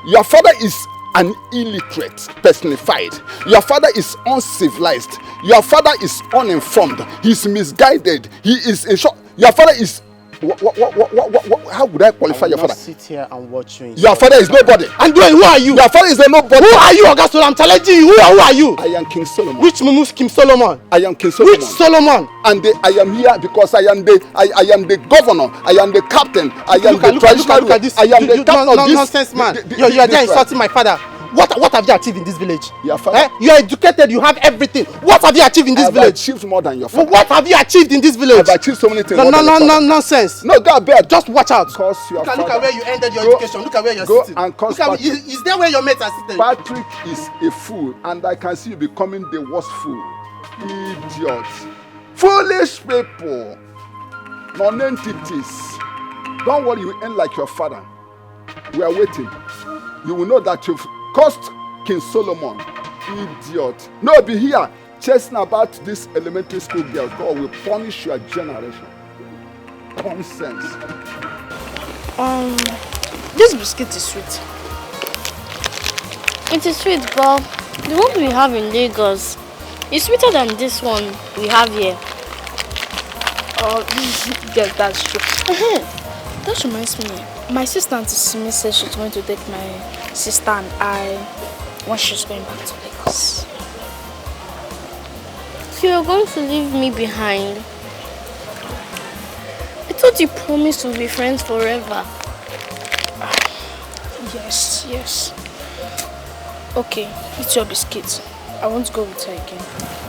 Your father is an illiterate personified. Your father is uncivilized. Your father is uninformed. He's misguided. He is a short. Your father is. How would I qualify your father? Sit here and watch you. Your father is nobody. And who are you? Your father is a nobody. Who are you, Augustine? I'm challenging you. Who are you? I am King Solomon. Which Mumus King Solomon? I am King Solomon. Which Solomon? And I am here because I am the governor. I am the captain. I am the traditional. Look at this. I am the captain of this nonsense man. You are there insulting my father. What have you achieved in this village? Your father. You are educated, you have everything. What have you achieved in this village? I have achieved more than your father. What have you achieved in this village? I have achieved so many things. Nonsense. No, God, bear. Just watch out. Because your father. Look at where you ended your education. Look at where you're sitting. And look at, is there where your mates are sitting? Patrick is a fool, and I can see you becoming the worst fool. Idiot. Foolish people. Non-entities. Don't worry, you end like your father. We are waiting. You will know that you've caused King Solomon, idiot. No, be here chasing about this elementary school girls. God will punish your generation. Nonsense. This biscuit is sweet. It is sweet, but the one we have in Lagos is sweeter than this one we have here. Oh, yes, that's true. That reminds me. My sister Auntie Simi said she's going to take my sister and I when she's going back to Lagos. So you're going to leave me behind? I thought you promised to be friends forever. Yes. Okay, eat your biscuits. I won't go with her again.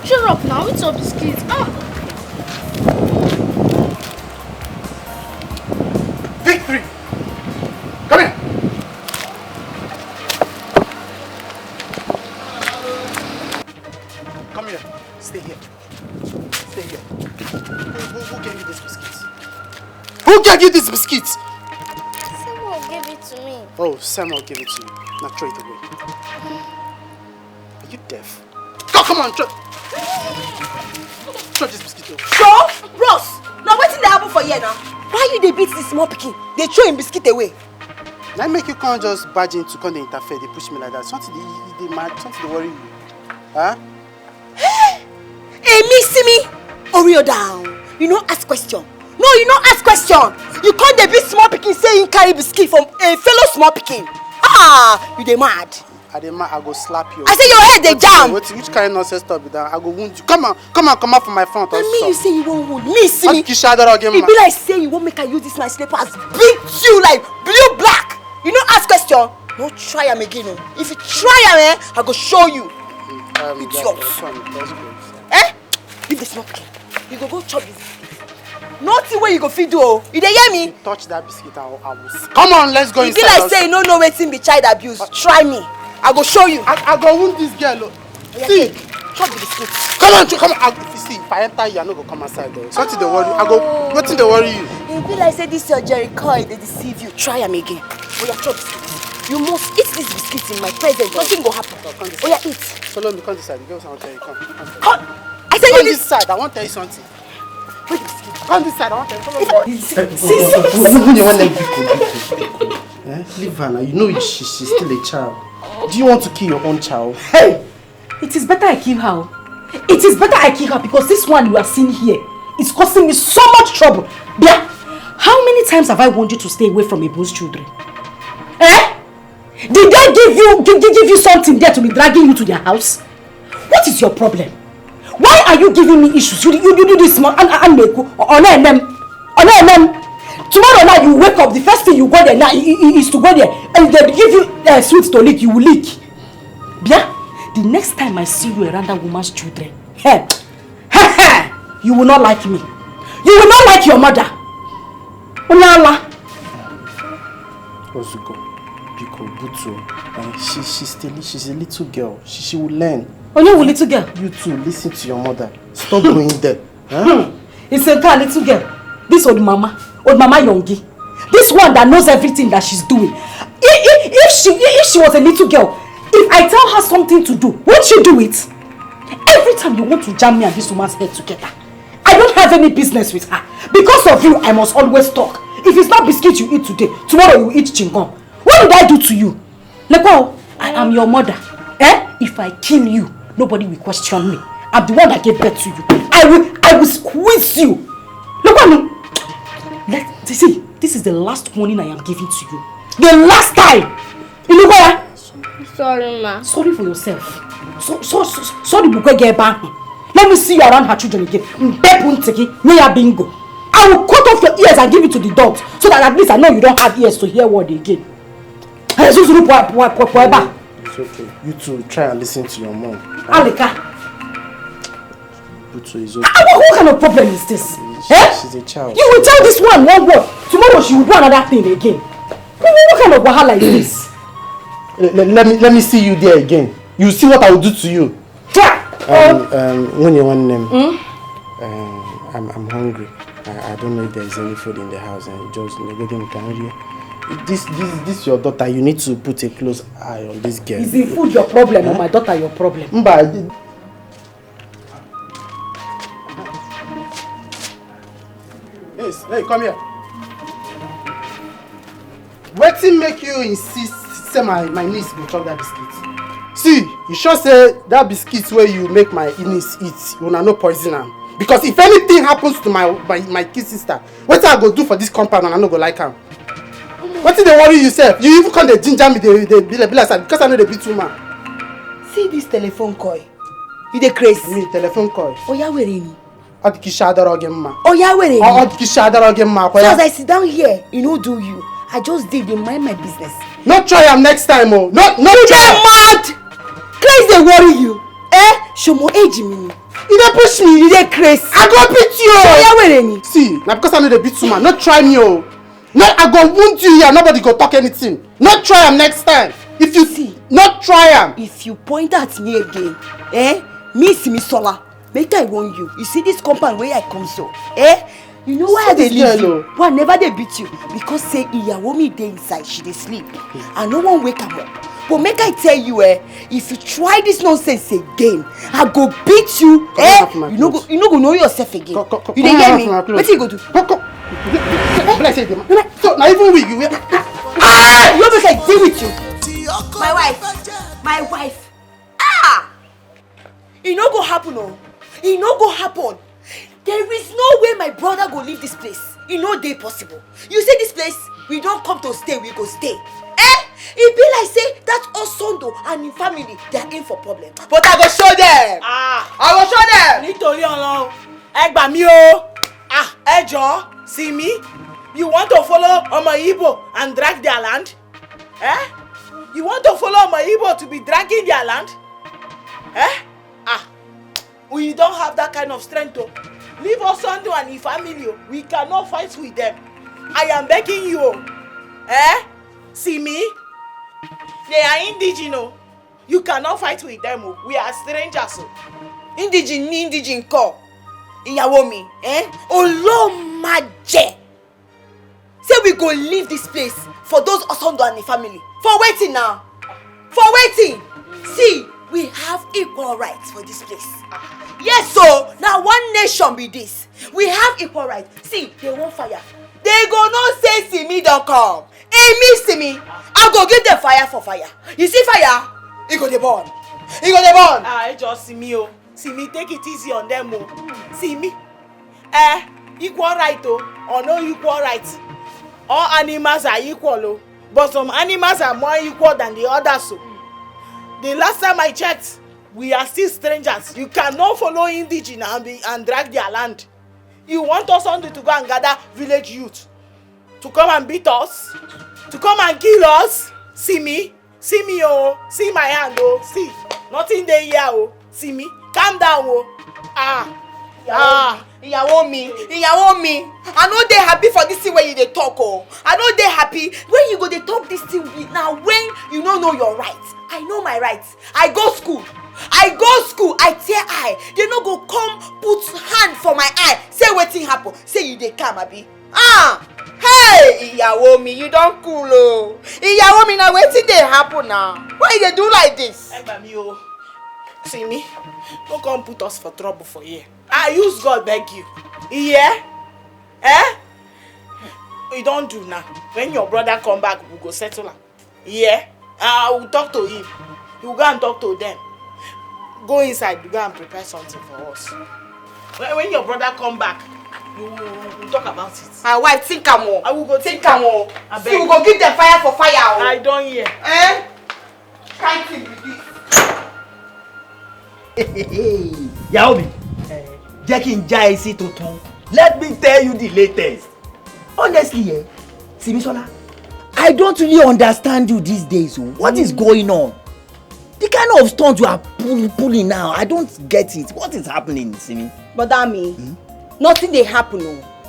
Shut up now, eat your biscuits. Victory! Come here! Come here. Stay here. Stay here. Who gave you these biscuits? Who gave you these biscuits? Someone gave it to me. Oh, Samuel gave it to you. Now throw it away. Are you deaf? Come on, throw this biscuit away. Sure? Bros, now what's in the happen for you now? Why you they beat this small pikin? They throw him biscuit away. Now make you can't just barge into come they interfere, they push me like that. Something they mad, something they worry you. Huh? Hey, see me? Oreo down. You know ask question. No, you don't ask question. You can't they beat small pikin saying carry biscuit from a fellow small pikin. Ah, you they mad. I go slap you. I say your head they jam. Which kind of nonsense stuff be that? I go wound you. Come out from my front. And me, you say you won't wound me. See me. It be like say you won't make I use this my slippers. Beat you like blue black. You know ask question. No try am again. If you try am, I go show you. It's yours. Eh? Leave the smoke. You go chop this. Nothing where you go feed do. You dey hear me? You touch that biscuit, I will. Come on, let's go inside. You be like say you don't know wetin be child abuse. Try me. I go show you. I go wound this girl. See, chop the biscuit. Come on. See, if I enter you, I no go come outside though. Something they worry. Nothing they worry you. You be like say this your Jericho, they deceive you. Try am again. Oh yeah, chop biscuit. You must eat this biscuit in my presence. Nothing go happen. Oh yeah, eat. Follow me, come this side. Girls, I want to tell you. Come. I said you this side. I want to tell you something. Wait, come this side. I want to tell you. See. Leave her now. You know she's still a child. Do you want to kill your own child? Hey! It is better I kill her. It is better I kill her because this one you are seeing here is causing me so much trouble. Bia, how many times have I warned you to stay away from Ibu's children? Eh? Did they give you something there to be dragging you to their house? What is your problem? Why are you giving me issues? You do this small and them. Tomorrow night you wake up, the first thing you go there now is to go there and they give you sweets to lick, you will lick. Bia, the next time I see you around that woman's children, you will not like me. You will not like your mother. Ozugo, Biko, Butu, she's a little girl. She will learn. Oh, you little girl? You too, listen to your mother. Stop going there. Huh? It's a girl, little girl. This old mama Yongi. This one that knows everything that she's doing. If she was a little girl, if I tell her something to do, won't she do it? Every time you want to jam me and this woman's head together, I don't have any business with her. Because of you, I must always talk. If it's not biscuit you eat today, tomorrow you eat chingom. What did I do to you? Lekwa, I am your mother. If I kill you, nobody will question me. I'm the one that gave birth to you. I will squeeze you. Look at me. See, this is the last warning I am giving to you. The last time. Sorry, ma. Sorry for yourself. Sorry, let me see you around her children again. Bingo. I will cut off your ears and give it to the dogs so that at least I know you don't have ears to hear word again. It's okay. You two try and listen to your mom. Alika. Butu is okay. What kind of problem is this? She's a child. You will tell this one word. Tomorrow she will do another thing again. What kind of wahala is this? Let me see you there again. You see what I will do to you. When you want them, I'm hungry. I don't know if there is any food in the house, and just this your daughter. You need to put a close eye on this girl. Is the food your problem or my daughter your problem? Yes, hey, come here. Wetin make you insist say my niece go chop that biscuit? See, you sure say that biscuit where you make my niece eat, you no poison am. Because if anything happens to my kid sister, what I go do for this compound and I no go like am? What did they worry yourself? You even come the ginger me, they be like that because I know they beat woman. See this telephone call. You dey crazy? Me telephone call. Oh yeah, where ni? Oh yeah, where ni? So as I sit down here, you know do you? I just did. They mind my business. Not try am next time, oh. Not you try. Mad. Craze dey worry you? Shomo age me. You dey push me, you dey craze. I go beat you. So yeah, where any? See, now because I know the beat woman, not try me oh. No, I go wound you here, nobody go talk anything. Not try am next time. If you see, not try am. If you point at me again, me see me sola. Make I warn you. You see this compound where I come so, You know why they leave you? Why never they beat you? Because say Iyawo me dey inside, she dey sleep. And no one wake am up. But make I tell you, if you try this nonsense again, I go beat you, You no go know yourself again. You dey hear me? What you go do? So now even we you make I deal with you. My wife. It no go happen, oh. It no go happen. There is no way my brother go leave this place. It no dey possible. You see this place, we don't come to stay, we go stay. It be like say that Osondo and his family, they are in for problem. But I go show them. I go show them. Nítorí Ọlọ́run, ẹ gbà mí o. Ẹ jọ̀ọ́, see me? You want to follow Omo Igbo and drag their land? You want to follow Omo Igbo to be dragging their land? We don't have that kind of strength to leave Osondo and his family. We cannot fight with them. I am begging you. See me? They are indigenous. You cannot fight with them. We are strangers. Indigene call. Ìyàwó mi, Olomaje. Say we go leave this place for those Osondo and the family. For waiting now. For waiting. See, we have equal rights for this place. Yes, so now one nation be this. We have equal rights. See, they won't fire. They go no say see me don't come. See me. I go give them fire for fire. You see fire? It go dey burn. It go dey burn. I just see me See me, take it easy on them See me. Equal right or no equal right. All animals are equal but some animals are more equal than the others The last time I checked, we are still strangers. You cannot follow indigenous and drag their land. You want us only to go and gather village youth to come and beat us, to come and kill us. See me, see my hand see, nothing there here see me, calm down Ìyàwó mi, I know they happy for this thing when you dey talk I know they happy when you go dey talk this thing with now when you don't know your rights. I know my rights. I go school, I tear eye. They no go come put hand for my eye. Say wetin happen. Say you dey calm abi. Hey, Ìyàwó mi, you don't cool Ìyàwó mi, now wetin dey happen now? Why you dey do like this? See me, don't come put us for trouble for here. I use God beg you. Yeah? We don't do now. When your brother come back, we go settle him. Yeah? I will talk to him. You go and talk to them. Go inside, you go and prepare something for us. When your brother come back, we'll talk about it. My wife, think am more. I will go think am more. See, we go give them fire for fire. I don't hear. Can't think with this. Ìyàwó mi, jẹ́ kí n já ẹ sí tuntun. Let me tell you the latest. Honestly, Simisola, I don't really understand you these days. What is going on? The kind of stunt you are pulling now, I don't get it. What is happening, Simi? But that mean, nothing dey happen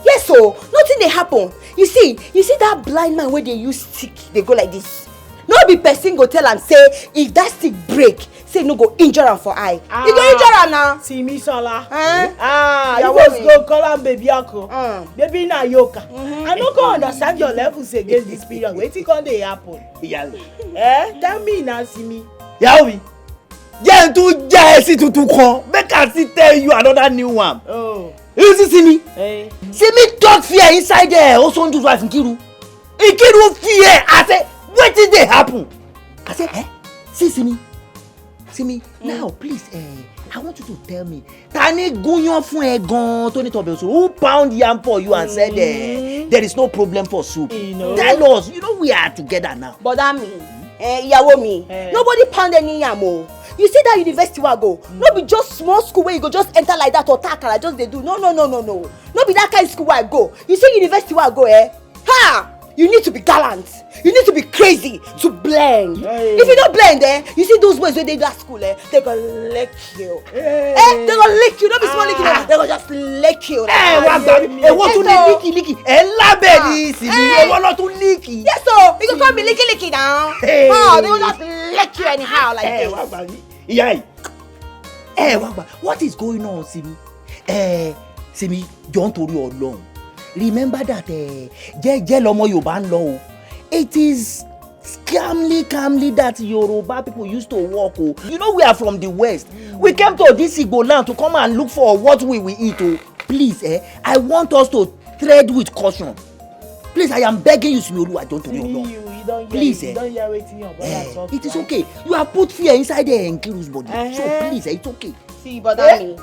Yes, nothing dey happen. You see that blind man where they use stick, they go like this. No be person go tell am say if that stick break, say no go injure am for eye. You go injure am now. Simisola. You just go call am baby uncle. Baby na yoka. I no go understand your levels against this period. Wetin come dey happen? Tell me now, Simi. Ìyàwó mi, jẹ́ n tún já ẹ sí tuntun kan. Make I still tell you another new one. You see Simi? Simi talk fear inside there. Osondo's wife Nkiru. Nkiru fear. I say, wetin dey happen? I say, see Simi, now please, I want you to tell me, Tani gúnyán fún ẹ gan tó ní tọbẹ̀ òṣù, who pound yam for you and said there is no problem for soup? Tell us, we are together now. But that mean, Ìyàwó mi, nobody pound any yam You see that university wey I go, no be just small school where you go just enter like that or takara just dey do. No. No be that kind of school where I go. You see university where I go, You need to be gallant. You need to be crazy to blend. If you don't blend, you see those boys when they do at school, they gonna lick you. They gonna lick you. Don't be small licking. They gonna just lick you. What to licky? Yes, so you gonna be licky now. Oh, they gonna just lick you anyhow like this. What is going on, Simi? Simi, don't worry alone. Remember that it is calmly that Yoruba people used to walk. You know we are from the west. We came to this Igbo land to come and look for what we will eat. Please, I want us to tread with caution. Please, I am begging you, Simi. I don't worry alone. Please, it is okay. You have put fear inside the Nkiru's body. So please, it's okay. See, brother me,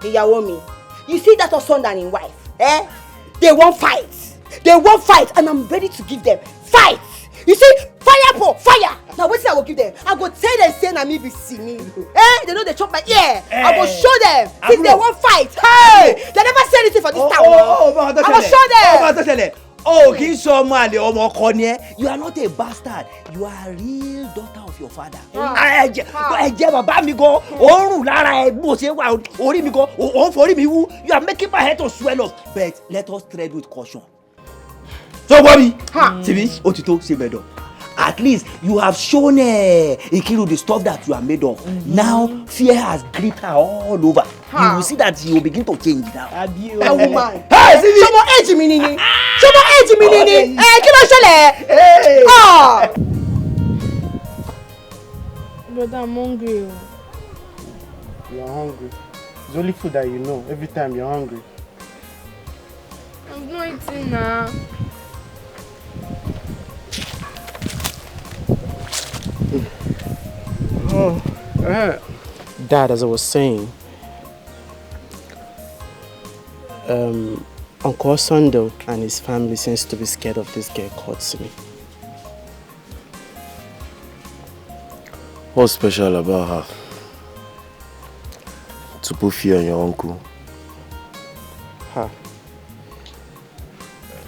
me. You see that husband and his wife, They won't fight. And I'm ready to give them fight. You see, fire. Now what's I will give them? I go tell them say na me be see me. They know they chop my ear. I go show them. If they won't fight, hey, they never say anything for this town. I go show them. You are not a bastard. You are a real daughter of your father. You are making my head to swell up. But let us tread with caution. So, Bobby, at least you have shown Nkiru the stuff that you are made of. Now, fear has gripped her all over. You will see that you will begin to change now. That woman. Hey, someone edge me, Nini. Brother, I'm hungry. You're hungry. It's only food that you know. Every time you're hungry. I'm not eating now. Dad, as I was saying, Uncle Sondo and his family seems to be scared of this girl called Simi. What's special about her? To put fear on your uncle?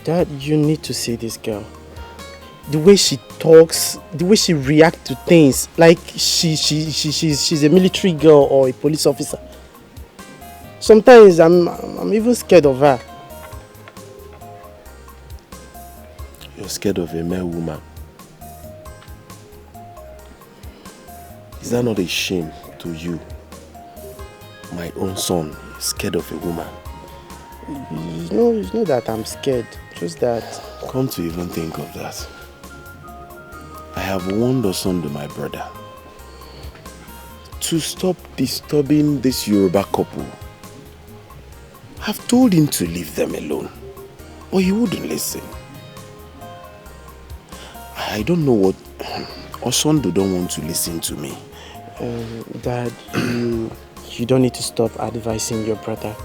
Dad, you need to see this girl. The way she talks, the way she reacts to things, like she's a military girl or a police officer. Sometimes I'm even scared of her. You're scared of a male woman? Is that not a shame to you? My own son is scared of a woman. It's not that I'm scared, just that... Come to even think of that. I have warned Osondo, my brother, to stop disturbing this Yoruba couple. I've told him to leave them alone, but he wouldn't listen. I don't know what... Osondo don't want to listen to me. Dad, you don't need to stop advising your brother.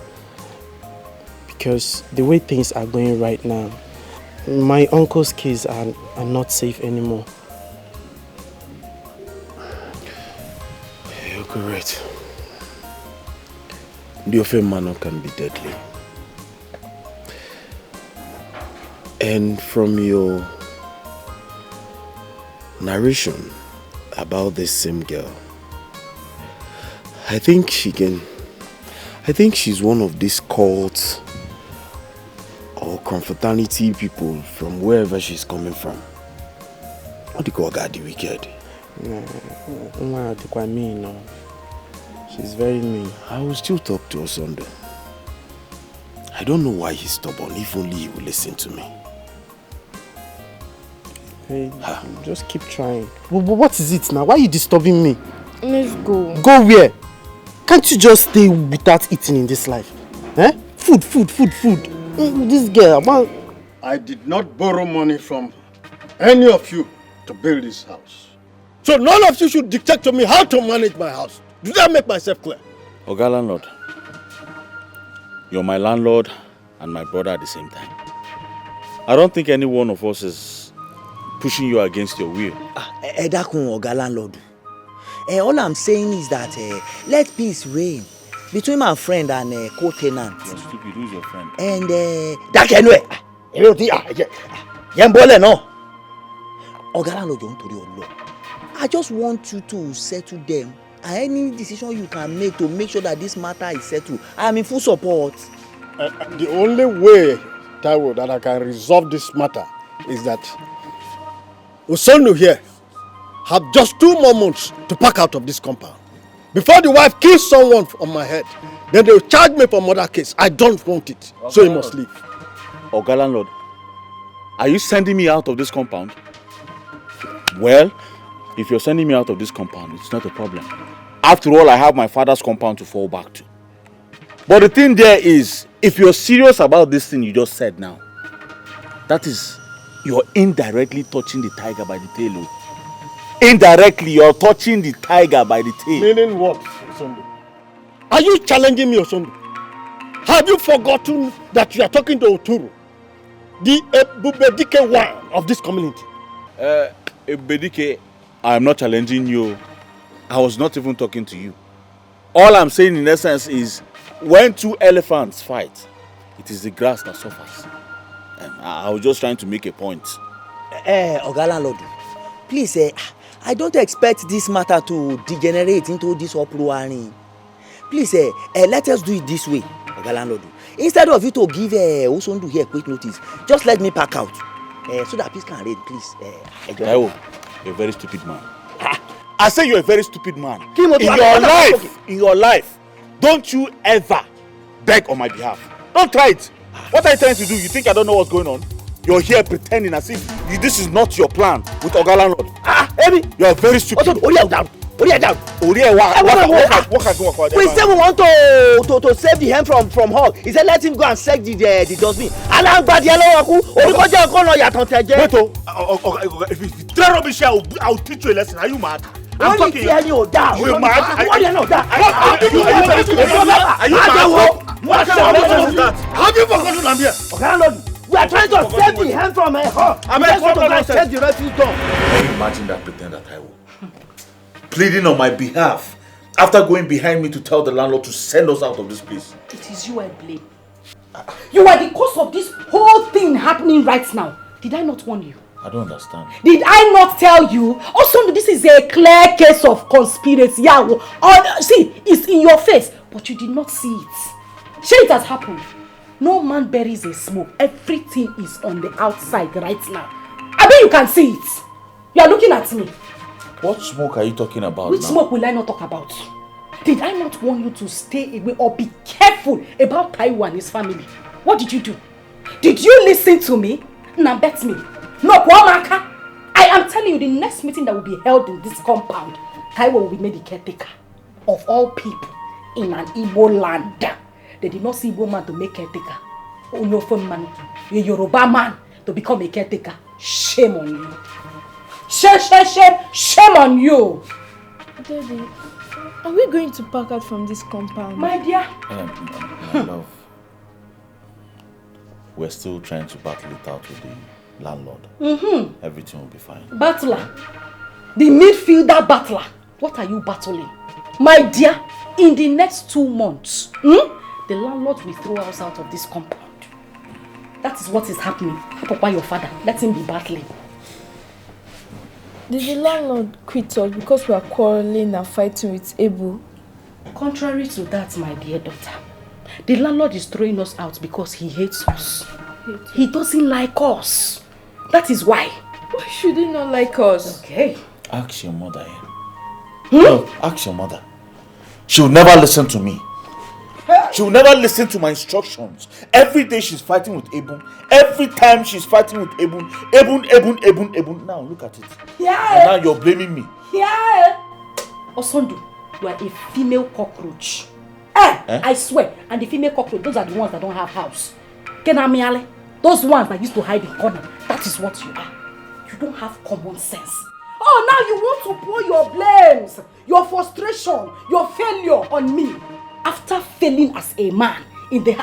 Because the way things are going right now, my uncle's kids are not safe anymore. You're correct. The Ofe manner can be deadly. And from your narration about this same girl, I think she's one of these cults or confraternity people from wherever she's coming from. What do you call God the wicked? No. She's very mean. I will still talk to Osondo. I don't know why he's stubborn, if only he will listen to me. Hey, just keep trying. What is it now? Why are you disturbing me? Let's go. Go where? Can't you just stay without eating in this life? Food. This girl, man. I did not borrow money from any of you to build this house. So none of you should dictate to me how to manage my house. Do that make myself clear? Oga landlord, you're my landlord and my brother at the same time. I don't think any one of us is pushing you against your will. Edakun Oga landlord. All I'm saying is that let peace reign between my friend and co-tenant. You're stupid. Who's your friend? And Dikeh. Yembole no. Ogala no don't to your law. I just want you to settle them. And any decision you can make to make sure that this matter is settled, I am in full support. The only way, Taiwo, that I can resolve this matter is that Osonu here have just 2 more months to pack out of this compound. Before the wife kills someone on my head, then they will charge me for murder case. I don't want it, so he must leave. Oga landlord, are you sending me out of this compound? Well, if you're sending me out of this compound, it's not a problem. After all, I have my father's compound to fall back to. But the thing there is, if you're serious about this thing you just said now, that is, you're indirectly touching the tiger by the tail. Indirectly, you're touching the tiger by the tail. Meaning what, Osondu? Are you challenging me, Osondu? Have you forgotten that you are talking to Oturu, the EBUBE Dikeh one of this community? EBUBE Dikeh, I am not challenging you. I was not even talking to you. All I'm saying in essence is, when 2 elephants fight, it is the grass that suffers. And I was just trying to make a point. Oga landlord, please, I don't expect this matter to degenerate into this uproar. Please, let us do it this way, Oga landlord. Instead of you to give Osondu here quick notice, just let me pack out, so that peace can reign, please. You're a very stupid man. I say you're a very stupid man. In your life, don't you ever beg on my behalf. Don't try it. What are you trying to do? You think I don't know what's going on? You're here pretending as if this is not your plan with Oga landlord. Amy, you're very stupid. Also, Oriya down. What We said we want to save the hen from hog. He said let him go and check the dustbin. If you throw rubbish here, I'll teach you a lesson. Are you mad? I'm talking. You down. You're mad. Are you mad? Have you forgotten I'm here? We are trying to save the hen from a hog. I'm going to check the refuse dump. Can you imagine that pretender, Taiwo? Pleading on my behalf after going behind me to tell the landlord to send us out of this place. It is you I blame. You are the cause of this whole thing happening right now. Did I not warn you? I don't understand. Did I not tell you? Also, this is a clear case of conspiracy. Yeah, see, it's in your face, but you did not see it. Sure, it has happened. No man buries a smoke. Everything is on the outside right now. I bet you can see it. You are looking at me. What smoke are you talking about? Which smoke will I not talk about? Did I not want you to stay away or be careful about Taiwo and his family? What did you do? Did you listen to me? Now bet me. No, Kwamaka. I am telling you, the next meeting that will be held in this compound, Taiwo will be made the caretaker of all people in an Igbo land. They did not see Igbo man to make caretaker. Onofon man, a Yoruba man to become a caretaker. Shame on you. Shame on you. Daddy, are we going to pack out from this compound? My dear. My love, we're still trying to battle it out with the landlord. Everything will be fine. Battler. The midfielder battler. What are you battling? My dear, in the next 2 months, the landlord will throw us out of this compound. That is what is happening. Papa, your father, let him be battling. Did the landlord quit us because we are quarreling and fighting with Ebu? Contrary to that, my dear daughter, the landlord is throwing us out because he hates us. He doesn't like us. That is why. Why should he not like us? Okay. Ask your mother. No, ask your mother. She'll never listen to me. She'll never listen to my instructions. Every day she's fighting with Ebun. Every time she's fighting with Ebun. Ebun. Now look at it. Yeah. And now you're blaming me. Yeah. Osondu, you are a female cockroach. I swear. And the female cockroach, those are the ones that don't have house. Kenamiale, those ones that used to hide in corner. That is what you are. You don't have common sense. Oh, now you want to pour your blames, your frustration, your failure on me. After failing as a man in the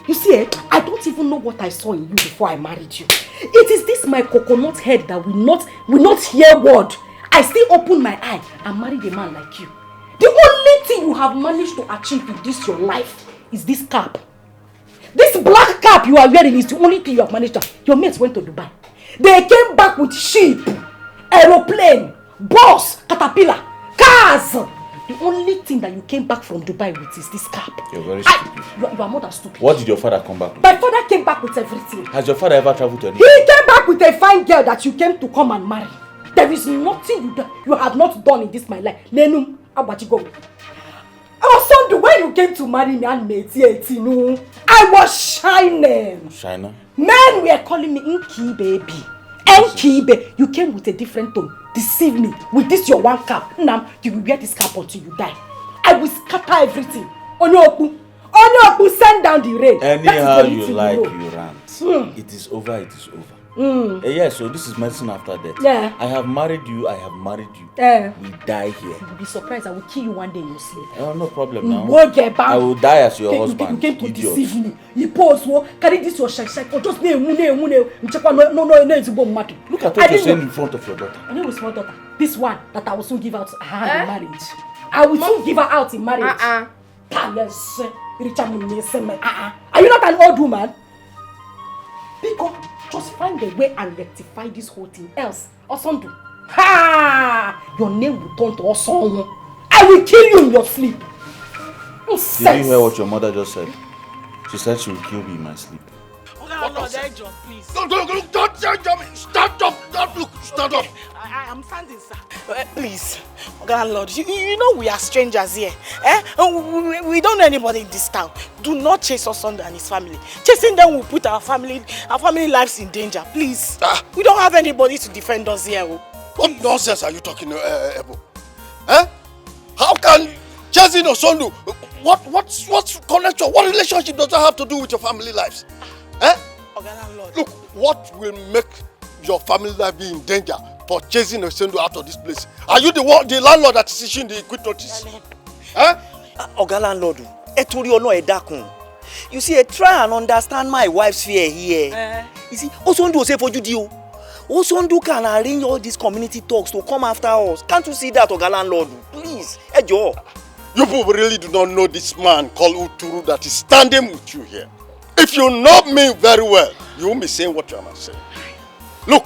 you see, I don't even know what I saw in you before I married you. It is this my coconut head that will not hear word. I still open my eye and married a man like you. The only thing you have managed to achieve in this your life is this cap. This black cap you are wearing is the only thing you have managed to. Your mates went to Dubai. They came back with sheep, aeroplane, bus, caterpillar, cars. The only thing that you came back from Dubai with is this cap. You're very stupid. You are more than stupid. What did your father come back with? My father came back with everything. Has your father ever traveled to any? He came back with a fine girl that you came to come and marry. There is nothing you have not done in this my life. Nenum, Abachigo. Also, when you came to marry me and me, I was shining. China? Men were calling me Inky baby. Enkibe. You came with a different tone. Deceive me with this your one cap. Now you will wear this cap until you die. I will scatter everything. Onyoku, send down the rain. Anyhow you like, you rant. It is over, it is over. Yeah, so this is medicine after death. Yeah. I have married you, I have married you. We die here. You will be surprised. I will kill you one day in your sleep. Oh, no problem now. I will die as your husband. You came to deceive me. You pose, carry this your shake or just no. Look at what you're saying in front of your daughter. I know a small daughter. This one that I will soon give out her hand in marriage. I will soon give her out in marriage. Yes. Are you not an old woman? Because just find a way and rectify this whole thing. Else, Osondu, your name will turn to Osondu. I will kill you in your sleep. Did you hear what your mother just said? She said she will kill me in my sleep. Please. Don't jump me. Stand up. Look, stand up. I'm standing, sir. Please, Lord, you know we are strangers here. We don't know anybody in this town. Do not chase Osondu and his family. Chasing them will put our family lives in danger. Please. We don't have anybody to defend us here. What nonsense are you talking, Ebo? How can chasing Osondu? What's connection? What relationship does that have to do with your family lives? Look, what will make your family life be in danger for chasing Osondu out of this place? Are you the landlord that is issuing the quit notice? Oga landlord, you see, try and understand my wife's fear here. You see, Osondu will say for you, Osondu can arrange all these community talks to come after us. Can't you see that, Oga landlord? Please, Ejo. You people really do not know this man called Uturu that is standing with you here. If you know me very well, you won't be saying what you are not saying. Look,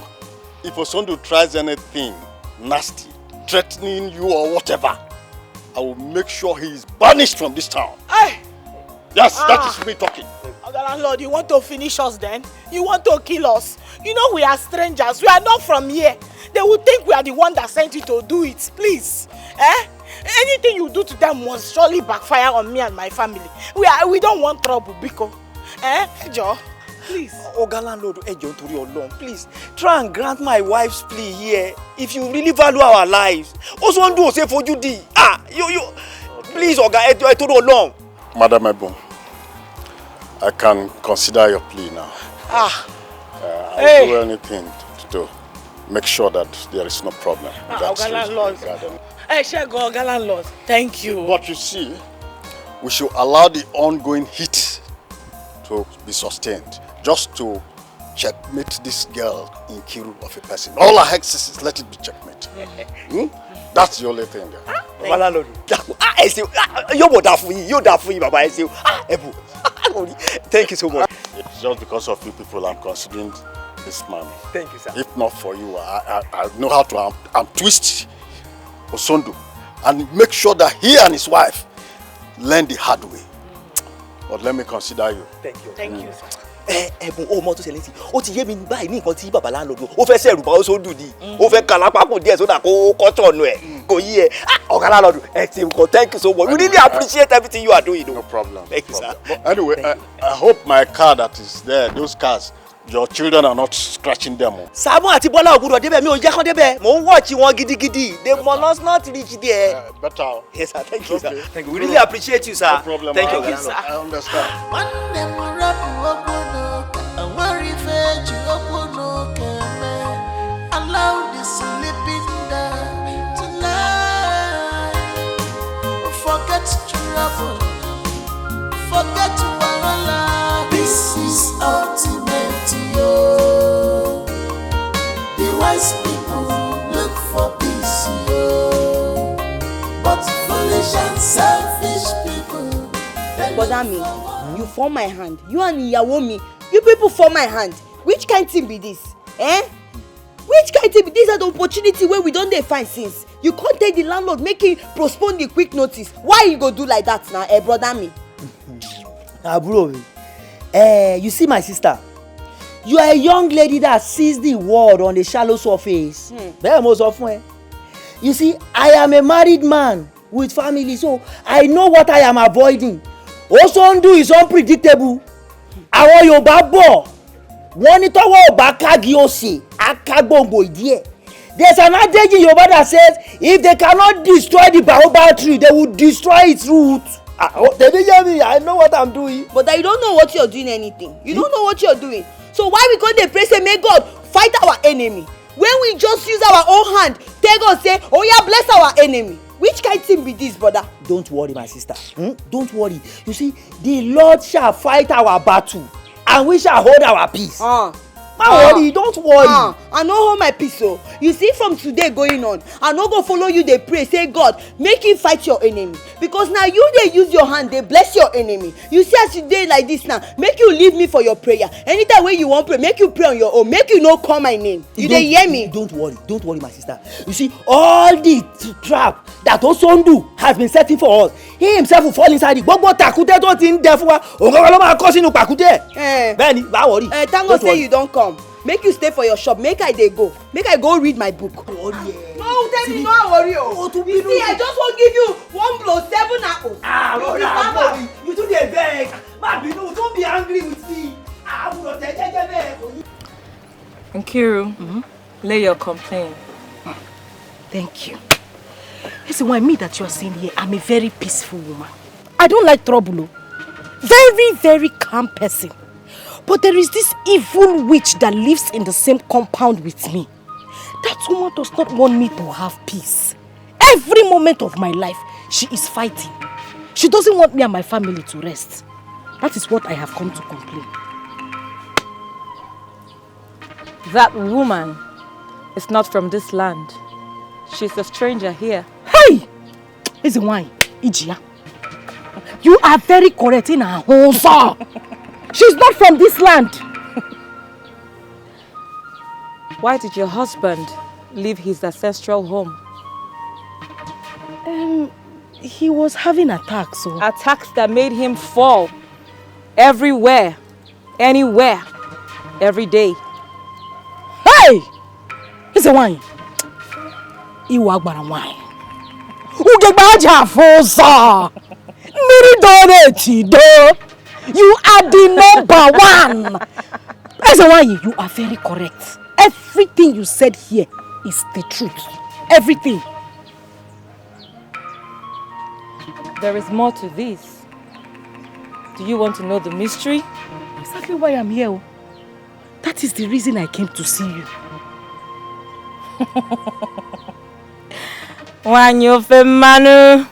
if Osondu tries anything nasty, threatening you or whatever, I will make sure he is banished from this town. Yes, that is me talking. Landlord, you want to finish us then? You want to kill us? You know we are strangers. We are not from here. They will think we are the one that sent you to do it. Please. Anything you do to them must surely backfire on me and my family. We don't want trouble, Biko. Ejo, please. Oga landlord, Ejo, please try and grant my wife's plea here. If you really value our lives, Osondu say for you you. Please, Oga, I told you long. Madam Ebon, I can consider your plea now. I'll do anything to make sure that there is no problem. Oga landlord. Oga landlord, thank you. But you see, we should allow the ongoing heat to be sustained, just to checkmate this girl in Kiru of a person. All our hexes, let it be checkmate. That's the only thing there. Thank you so much. It's just because of you people I'm considering this man. Thank you, sir. If not for you, I know how to twist Osondu and make sure that he and his wife learn the hard way. But let me consider you. Thank you. Thank you, sir. Mo to seleti. Ó ti yé mi báyìí ní nǹkan tí baba landlord ó fẹ́ ṣẹ̀rù bá Osondu di. Ó fẹ́ kalapa ko díẹ̀ so that ko turn ẹ. Kò yé ẹ. Oga landlord, thank you so much. We really appreciate everything you are doing. No problem. Thank you, sir. But anyway, I hope my car that is there, those cars, your children are not scratching them. Sabo àti Bola ogudo débẹ̀ mi ò jẹ́ kan débẹ̀. Mo ń watch wọn gidigidi. They must not reach there. Better. Yes, sir. Thank you, sir. Thank you. We really appreciate you, sir. No problem. Thank you, sir. I understand. Allow the sleeping there tonight. Forget trouble. Forget wahala. This is ultimate, yo. The wise people look for peace, yo. But foolish and selfish people. Bother me. You form my hand. You and Iyawo me. You people form my hand. Which kind thing be this? Which kind of these are the opportunity where we don't dey find since? You can't tell the landlord make him postpone the quick notice. Why you go do like that now, brother me? Bro, you see my sister? You are a young lady that sees the world on a shallow surface. Very most often. You see, I am a married man with family, so I know what I am avoiding. Also, undo is unpredictable. Àwọn Yorùbá bọ̀, wọ́n ní tọ́wọ́ ò bá kági òsì, akágbòǹgbò ìdí ẹ̀. There's an adage in Yoruba that says, if they cannot destroy the baobab tree, they will destroy its roots. They didn't hear me. I know what I'm doing. But you don't know what you're doing anything. You don't know what you're doing. So why we go dey pray say may God fight our enemy? When we just use our own hand, tell God say, oh yeah, bless our enemy. Which kind of thing be this, brother? Don't worry, my sister. Don't worry. You see, the Lord shall fight our battle, and we shall hold our peace. Worry, don't worry. I no hold my peace. So you see, from today going on, I no go follow you. They pray, say God, make him fight your enemy. Because now you they use your hand, they bless your enemy. You see, as you dey like this now, make you leave me for your prayer. Anytime when you want pray, make you pray on your own. Make you no call my name. You dey hear me? Don't worry, my sister. You see, all the trap that Osondu has been setting for us, he himself will fall inside it. Gbogbo takute tó ti ń dẹ fún wa, ògógó ló máa kó sínú pakute. Bẹ́ẹ̀ni, bá worry. Thank God say you don't come. Make you stay for your shop. Make I dey go. Make I go read my book. Oh yeah. No, tell me no worry. You see, I just want give you 1 blow 7 apples. Brother, you too dey beg. Mabinu, don't be angry with me. Nkiru, lay your complaint. Thank you. Listen, why me that you are seeing here, I'm a very peaceful woman. I don't like trouble. Very, very calm person. But there is this evil witch that lives in the same compound with me. That woman does not want me to have peace. Every moment of my life, she is fighting. She doesn't want me and my family to rest. That is what I have come to complain. That woman is not from this land. She's a stranger here. Hey! Listen, why? Ijia. You are very correct in her whole song. She's not from this land. Why did your husband leave his ancestral home? He was having attacks. So. Attacks that made him fall. Everywhere. Anywhere. Every day. Hey! It's a wine. Iwagbara wine. Ugebaja fosa. You are the number 1. That's why you are very correct. Everything you said here is the truth. Everything. There is more to this. Do you want to know the mystery? Exactly why I'm here. That is the reason I came to see you. Wanyofe Manu.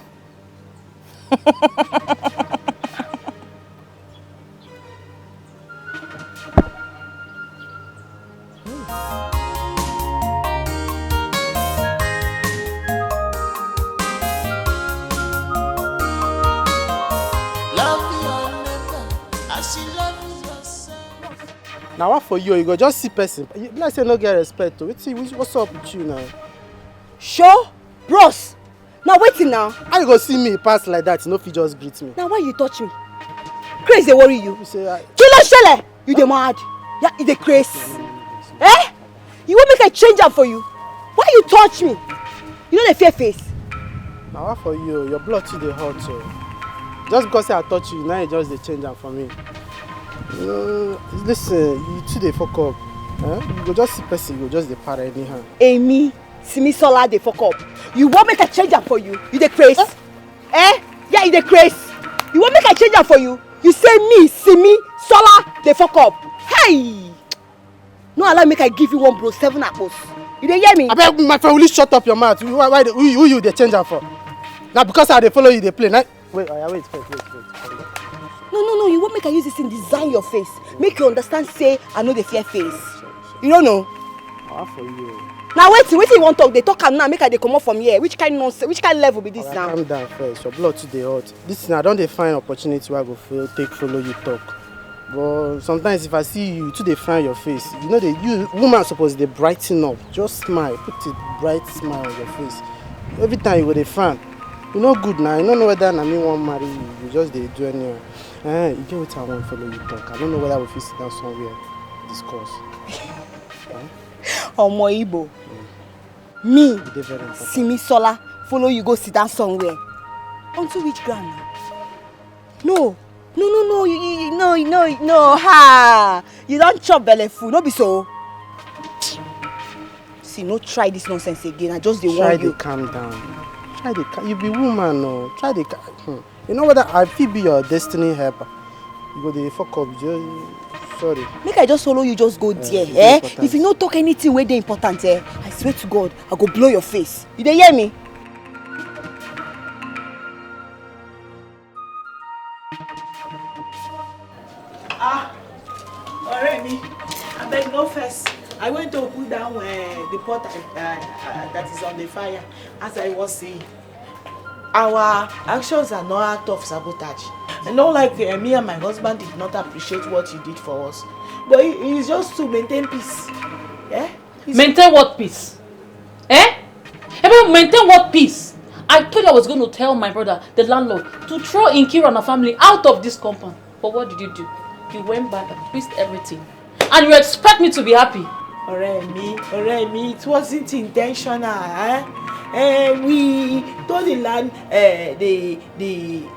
Now what for you? You go just see person. Let's say no get respect. What's up with you now? Sure, bros. Now waiting now. How you go see me pass like that? No fit just greet me. Now why you touch me? Craze they worry you. You say Kilo shele. You dey mad? Yeah, you dey craze. Eh? You want make I change am for you? Why you touch me? You know the fear face. Now what for you? Your blood too dey hot. So. Just because I touch you, now you just dey change am for me. Listen, you too dey fuck up. You go just see person, you go just dey para anyhow. Amy, Simi Sola dey fuck up. You want make I change am for you? You dey craze? Yeah, you dey craze. You want make I change am for you? You say me, Simi Sola dey fuck up. Hey! No allow make I give you 1 blow 7 apples. You dey hear me? Abeg, my friend, will you shut up your mouth? Who you dey change am for? Now because I dey follow you dey play. Now, wait. No, you won't make I use this thing design your face. Make you understand, say, I know the fear face. You don't know? How for you? Now wait you want talk. They talk am now, make I dey come up from here. Which kind nonsense, which kind level be this now? Calm down first, your blood too dey hot. This thing, I don't find opportunity where I go follow you talk. But sometimes if I see you too, they frown your face. You know, woman supposed to brighten up. Just smile, put a bright smile on your face. Every time you go they frown. You know good now. You don't know whether I mean one marry you. You just they do anyway. You get what I want to follow you talk. I don't know whether we fit sit down somewhere discuss. Omo Igbo. Me, Simisola, follow you go sit down somewhere. Onto which ground now? No, ha! You don't chop belly food, no be so. See, no try this nonsense again. I just dey warn you. Try to calm down. You be woman, no. Try to. You know what? I feel be your destiny helper. You go the fuck up, sorry. Make I just follow you, just go there, If you don't talk anything where they important, I swear to God, I go blow your face. You dey hear me? Already, I beg no first. I went to put down the pot that is on the fire. As I was saying, our actions are not act of sabotage. I know, like me and my husband did not appreciate what you did for us, but it's just to maintain peace. Yeah. Maintain what peace? Maintain what peace? I told you I was going to tell my brother, the landlord, to throw Nkiru and her family out of this compound. But what did you do? You went back and fixed everything. And you expect me to be happy? Alright, me, it wasn't intentional, we told the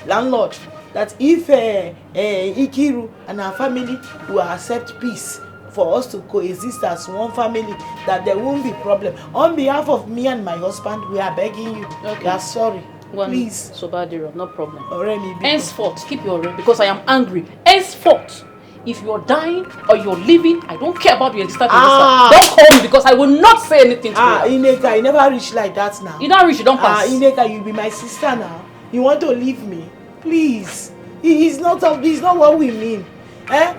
landlord that if Nkiru and her family will accept peace for us to coexist as one family, that there won't be problem. On behalf of me and my husband, we are begging you. Okay. We are sorry. Please. Sobadiro, no problem. Already. Henceforth, keep your rent because I am angry. Henceforth, if you're dying or you're living, I don't care about your existence. Don't call me because I will not say anything to you. Ineka, you never reach like that now. You don't reach, you don't pass. Ineka, you be my sister now. You want to leave me? Please. It's not what we mean.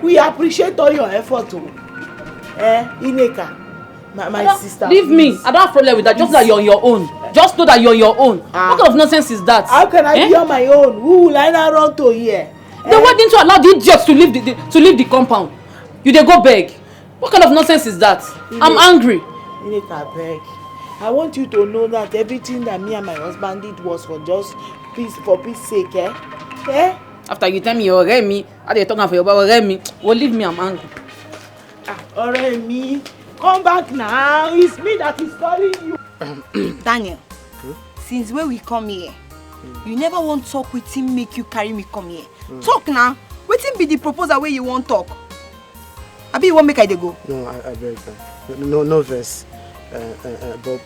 We appreciate all your effort too. Ineka, my sister. Leave me. I don't have problem with that. Just that you're on your own. Just know that you're on your own. What kind of nonsense is that? How can I be on my own? Who will I not run to here? Then why didn't you allow the idiots to leave the compound? You dey go beg. What kind of nonsense is that? I'm angry. Ineka, beg. I want you to know that everything that me and my husband did was for just peace, for peace sake, After you tell me you're me, how they talking for your baba me? Well, leave me, I'm angry. Me, come back now. It's me that is calling you. Daniel, since when we come here, you never want to talk with him, make you carry me come here. Talk now. Wetin be the proposal where you want talk? Abi you want make I dey go? No, I beg. No verse. But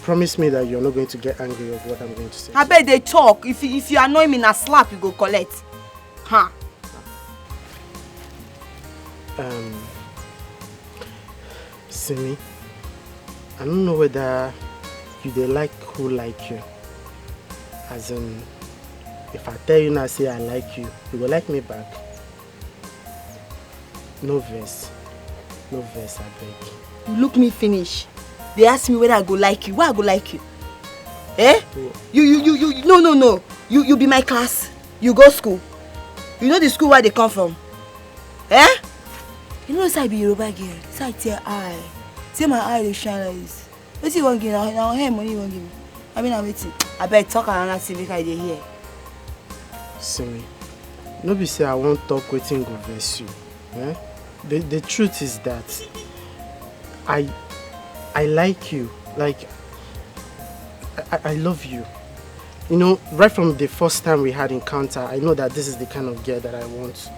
promise me that you're not going to get angry of what I'm going to say. I bet they talk. If you annoy me na slap, you go collect. Simi, I don't know whether you dey like who like you. As in, if I tell you now say I like you, you go like me back. No verse, I beg. You look me finish. They ask me whether I go like you. Why I go like you? You no. You be my class. You go school. You know the school where they come from. You know say I be Yoruba girl. So I tell eye. Say my eye dey shine like this. Wetin you wan give me? Now hair money you wan give me? I mean I'm waiting. I beg talk another thing make I dey hear. Simi, no be say I won't talk wetin go vex you. The truth is that I like you. Like I love you. You know, right from the first time we had encounter, I know that this is the kind of girl that I want.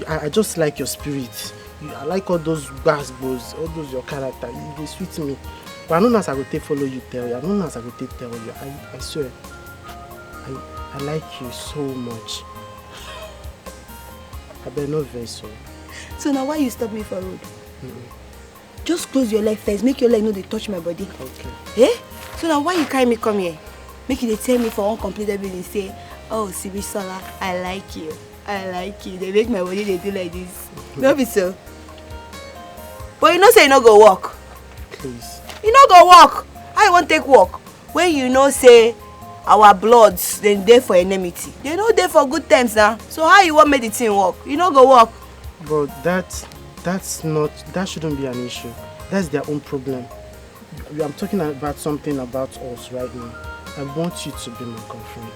I just like your spirit. I like all those basketballs, all those your character. They sweet me. But I don't know as I go take follow you tell you. I don't know as I go take tell you. I swear. I like you so much. I better not vex so. So now why you stop me for road? Just close your leg first. Make your leg know they touch my body. Okay. So now why you carry me come here? Make you they tell me for uncompleted building say, oh Simisola, I like you. They make my body they do like this. No be so. But you know say you no go walk. Please. You no go walk. How you want take walk? When you know say our bloods, they dey for enmity. They no dey for good terms now. So how you want make the thing work? You no go work. But that shouldn't be an issue. That's their own problem. I'm talking about something about us right now. I want you to be my girlfriend.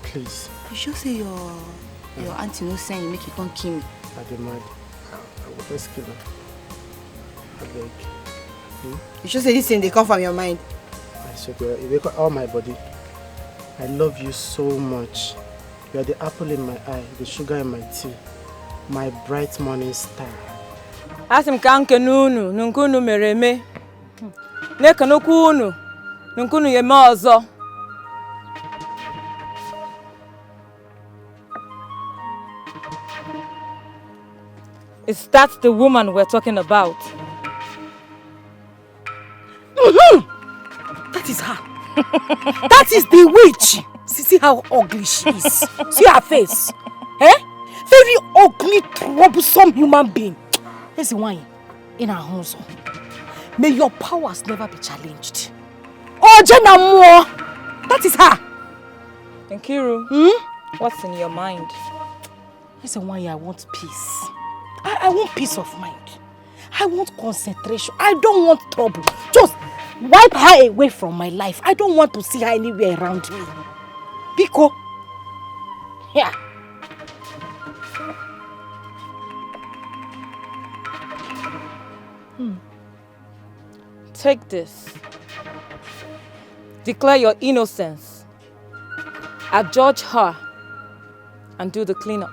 Please. You sure say your auntie no send you make you come kill me? I demand. I will first kill her. I beg. You sure say this thing they come from your mind? I swear to God, it wake up all my body. I love you so much. You are the apple in my eye, the sugar in my tea, my bright morning star. Asim kanke nunu, nunkunu mereme. Neka nukunu, nunkunu yeme ozo. Is that the woman we're talking about? That is her. That is the witch. See how ugly she is. See her face. Eh? Very ugly, troublesome human being. Here's the one in her house. May your powers never be challenged. Oh, Jenna Moore. That is her. Nkiru, what's in your mind? Here's the one I want peace. I want peace of mind. I want concentration. I don't want trouble. Just wipe her away from my life. I don't want to see her anywhere around me. Biko. Yeah. Take this. Declare your innocence. Adjudge her and do the cleanup.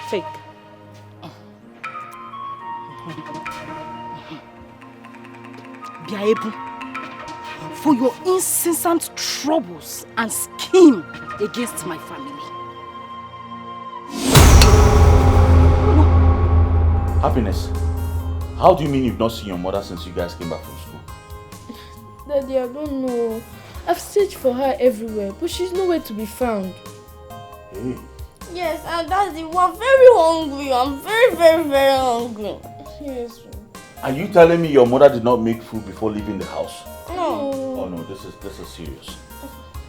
Take. Biaebu, for your incessant troubles and scheme against my family. Happiness, how do you mean you've not seen your mother since you guys came back from school? Daddy, I don't know. I've searched for her everywhere, but she's nowhere to be found. Hey. Yes, and Daddy, we're very hungry. I'm very, very, very hungry. Yes. Are you telling me your mother did not make food before leaving the house? No. Oh no, this is serious.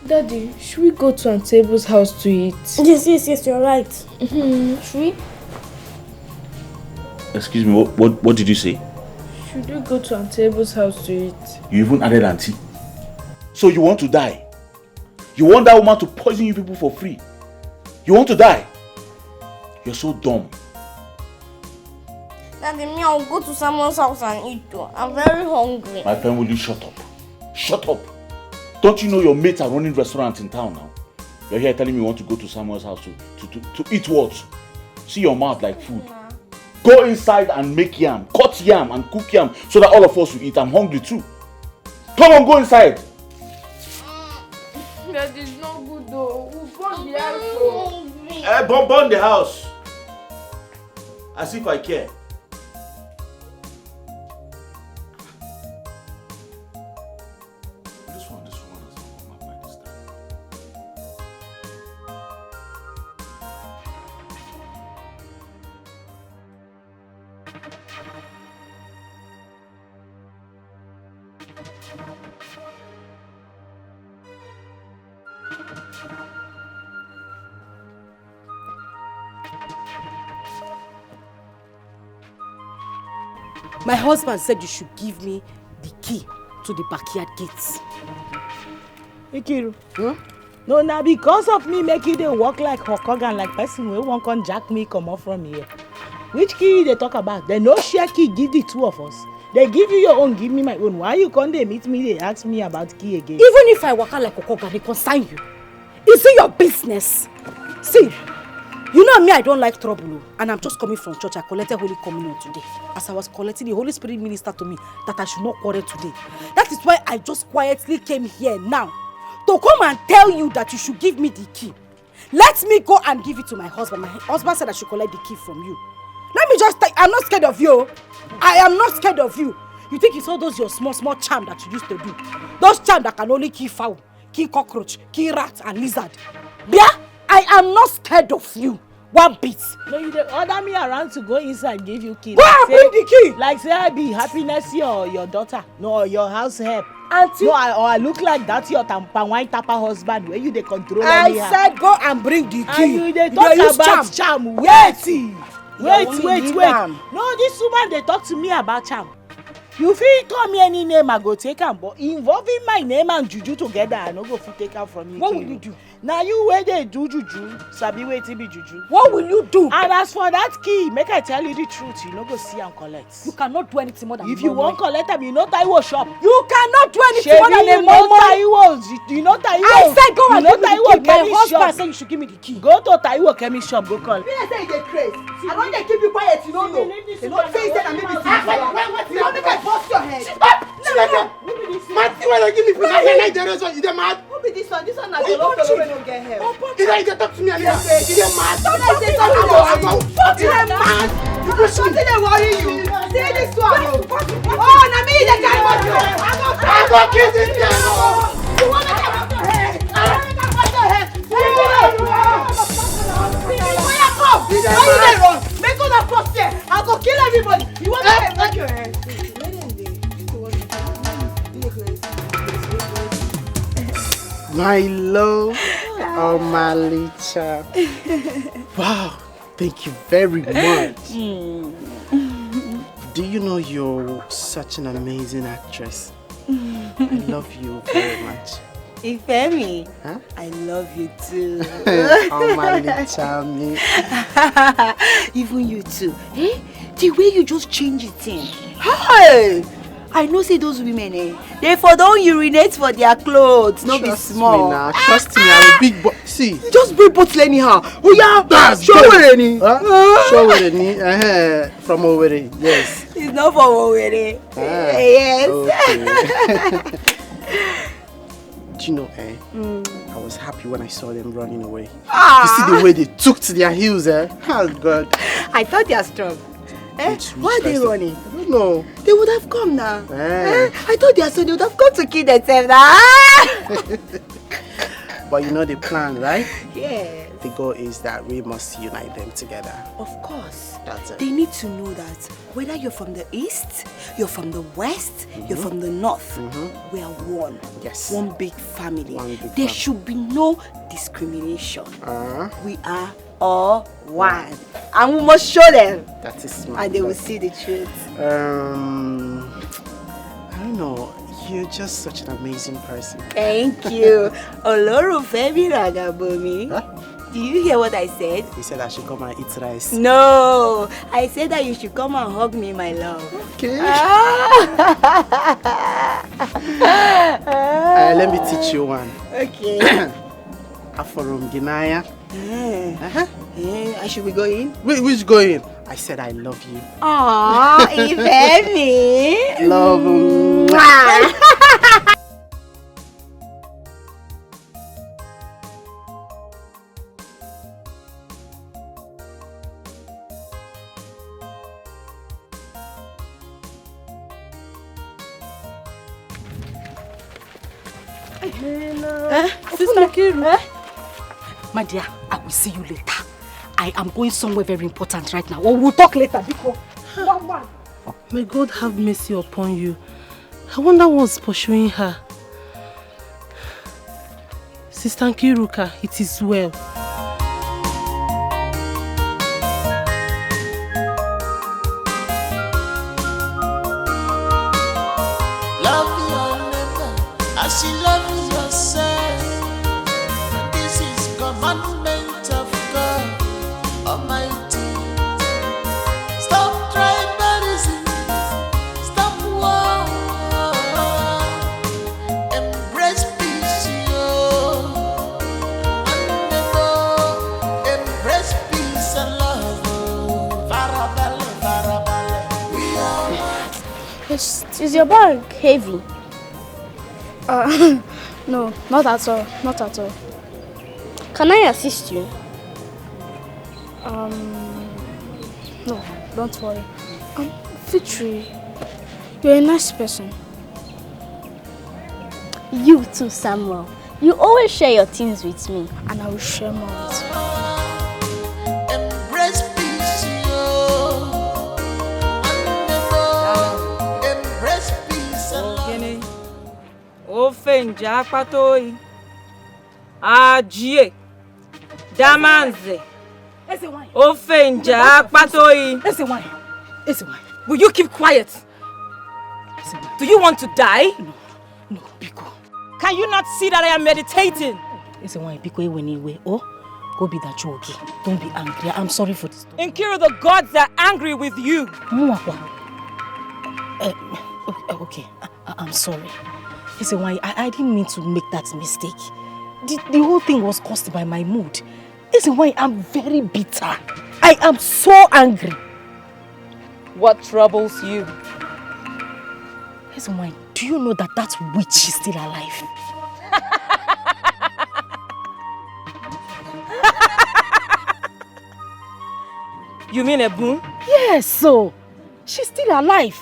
Daddy, should we go to Aunt Abel's house to eat? Yes, you're right. Should we? Excuse me, what did you say? Should we go to Aunt Abel's house to eat? You even added auntie. So you want to die? You want that woman to poison you people for free? You want to die? You're so dumb. Daddy, me, I'll go to someone's house and eat too. I'm very hungry. My friend, will you shut up? Shut up. Don't you know your mates are running restaurants in town now? You're here telling me you want to go to someone's house to eat what? See your mouth like food. Go inside and make yam, cut yam and cook yam so that all of us will eat. I'm hungry too. Come on, go inside. That is not good though. We'll burn the house. Burn the house. As if I care. This one has come up by this time. My husband said you should give me the key to the backyard gates. Ikiru, no, now because of me make you dey walk like Hokogan, like person wey wan come jack me comot from here. Which key they talk about? They no share key give the two of us. They give you your own, give me my own. Why you come dey meet me, they ask me about key again? Even if I walk out like Hokogan, they consign you. Is it your business? See, you know me, I don't like trouble. And I'm just coming from church. I collected Holy Communion today. As I was collecting, the Holy Spirit ministered to me that I should not quarrel today. That is why I just quietly came here now to come and tell you that you should give me the key. Let me go and give it to my husband. My husband said I should collect the key from you. Let me just take, I'm not scared of you. I am not scared of you. You think it's all those your small charm that you used to do? Those charm that can only kill fowl, kill cockroach, kill rat and lizard. Yeah? I am not scared of you. one bit. No, you dey order me around to go inside give you key. Go and bring the key. Like say I be happiness your daughter. No, your house help. Auntie. No, I look like that your wine tapa husband where you dey control I anyhow. said go and bring the key. And you dey talk about charm. Wait. No, this woman dey talk to me about charm. You fit call me any name, I go take am, but involving my name and juju together, I no go fit take am from you. What will you do? Now you where they do juju, sabi wetin be juju. What will you do? And as for that key, make I tell you the truth, you no go see am collect. You cannot do anything more than if you wan collect am, you know Taiwo shop. You cannot do anything more than a Taiwo. You know Taiwo. I said go and give me the key. My chemist husband shop. said you should give me the key. Go to Taiwo chemist shop, go call. Me say you dey craze. I don dey keep you quiet, you no know. You no say you say na me be TV. You no make I bust your head. Why give me for Nigeria? You dey mad? Who be this one? This one na the love fellow wey no get help. Did I talk to me earlier? You dey mad? Don't I say something? You dey mad? Something dey worry you. See this one o. Oh, na me dey carry motor. I go kill this girl. You wan make I bust your head? I wan make I bust your head. Oya come. Why you dey run? Make una bust here. I go kill everybody. You wan make I break your head? My love, oh my Licha. Wow, thank you very much. Do you know you're such an amazing actress? I love you very much. Ifemi, huh? I love you too. Oh my Licha, me. Even you too. Eh? The way you just change it in. Hey! I know say those women, they for don't urinate for their clothes, not be small. Trust me, I'm a big boy. See, you just bring bottle anyhow. Oh yeah, that's show Owerri. Show Owerri, from Owerri, yes. It's not from Owerri. Yes. Okay. Do you know, I was happy when I saw them running away. You see the way they took to their heels, Oh God. I thought they are strong. Why are they running? I don't know. They would have come now. I thought they would have come to kill themselves now. But you know the plan, right? Yeah. The goal is that we must unite them together. Of course. That's it. They need to know that whether you're from the east, you're from the west, you're from the north, we are one. Yes. One big family. One big there family. should be no discrimination. We are all one. And we must show them. That is smart. And they will see the truth. I don't know. You're just such an amazing person. Thank you. Olorunfemi Ragabomi. Do you hear what I said? He said I should come and eat rice. No, I said that you should come and hug me, my love. Okay. Let me teach you one. Okay. Aforum Ginaya. I should be going? Which going? I said I love you. Aww, Ifemi. Love you. Sister Kiru. My dear, I will see you later. I am going somewhere very important right now. We'll talk later. May God have mercy upon you. I wonder what's pursuing her. Sister Kiruka, it is well. Love your neighbor as you love yourself. This is commandment of God Almighty. Stop tribalism. Stop war. Embrace peace, yo. Embrace peace and love. Farabale, farabale. We are. Is your bag heavy? No, not at all. Not at all. Can I assist you? No, don't worry. Fitri, you're a nice person. You too, Samuel. You always share your things with me, and I will share more with you. Ofenja Patoi. Ajie. Damanze. Ofenja Patoi. Will you keep quiet? Do you want to die? No, Biko. Can you not see that I am meditating? Oh, go be that joke. Don't be angry. I'm sorry for this. Nkiru, the gods are angry with you. Okay, I'm sorry. Listen, I didn't mean to make that mistake. The whole thing was caused by my mood. Listen, why I'm very bitter. I am so angry. What troubles you? Listen, why do you know that witch is still alive? You mean Ebun? Yes, so she's still alive.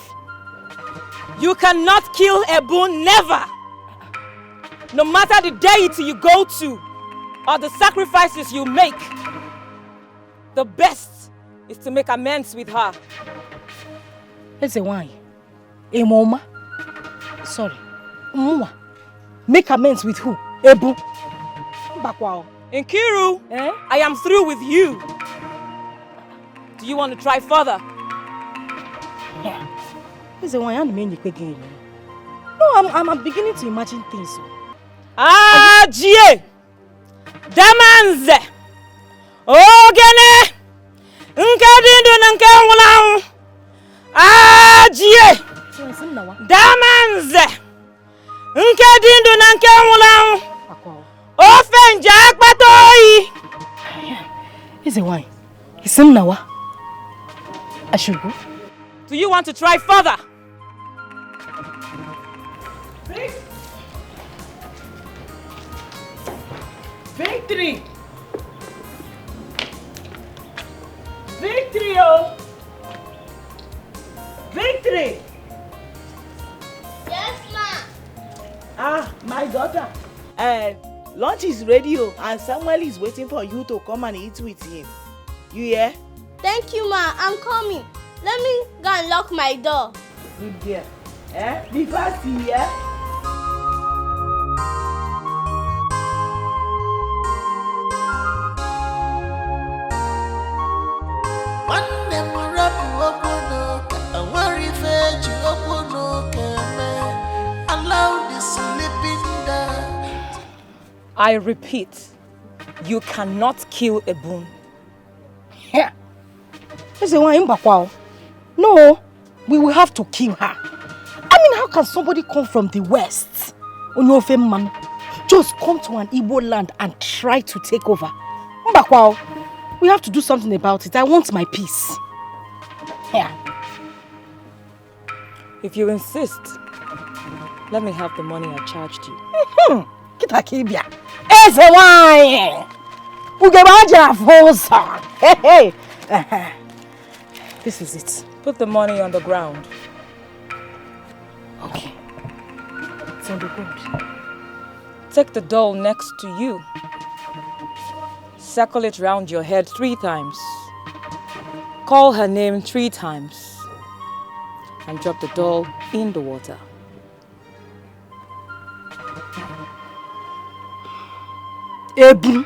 You cannot kill Ebun, never! No matter the deity you go to, or the sacrifices you make, the best is to make amends with her. Listen, why? Mama? Sorry. Mwa. Make amends with who? Ebu? Bakwao. Nkiru, I am through with you. Do you want to try further? Yeah. Listen, why I'm mean you No, I'm beginning to imagine things. Jie! Damanze! Ogene! Nkadindu nkawulau! Jie! Damanze! Nkadindu nkawulau! Ofenja Patoi! Listen, why? Listen now. I should go. Do you want to try further? Victory! Victory, oh! Victory! Yes, ma. My daughter. Lunch is ready, oh, and Samuel is waiting for you to come and eat with him. You hear? Thank you, ma. I'm coming. Let me go and lock my door. Good girl. Be fast, yeah? I repeat, you cannot kill Ebun. Yeah. No, we will have to kill her. I mean, how can somebody come from the west, man, just come to an Igbo land and try to take over? We have to do something about it. I want my peace. Yeah. If you insist, let me have the money I charged you. Hey. This is it. Put the money on the ground. Okay. It's on the ground. Take the doll next to you. Circle it round your head 3 times. Call her name 3 times. And drop the doll in the water. Ebu.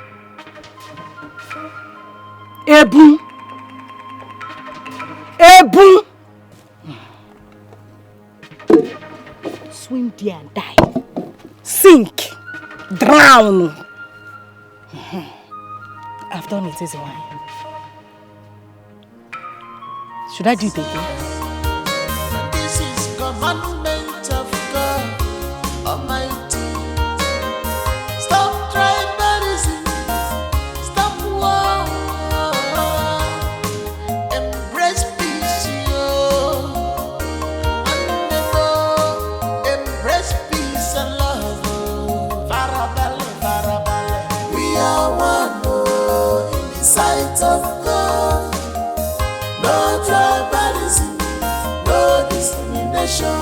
Ebu. Ebu. Swim there and die. Sink. Drown. I've done it, is why. Should I do it again? This is commandment of God Almighty. Stop tribalism. Stop war. Embrace peace, yo. Embrace peace and love. Farabale, farabale. We are one in the sight of God. No tribalism, no discrimination.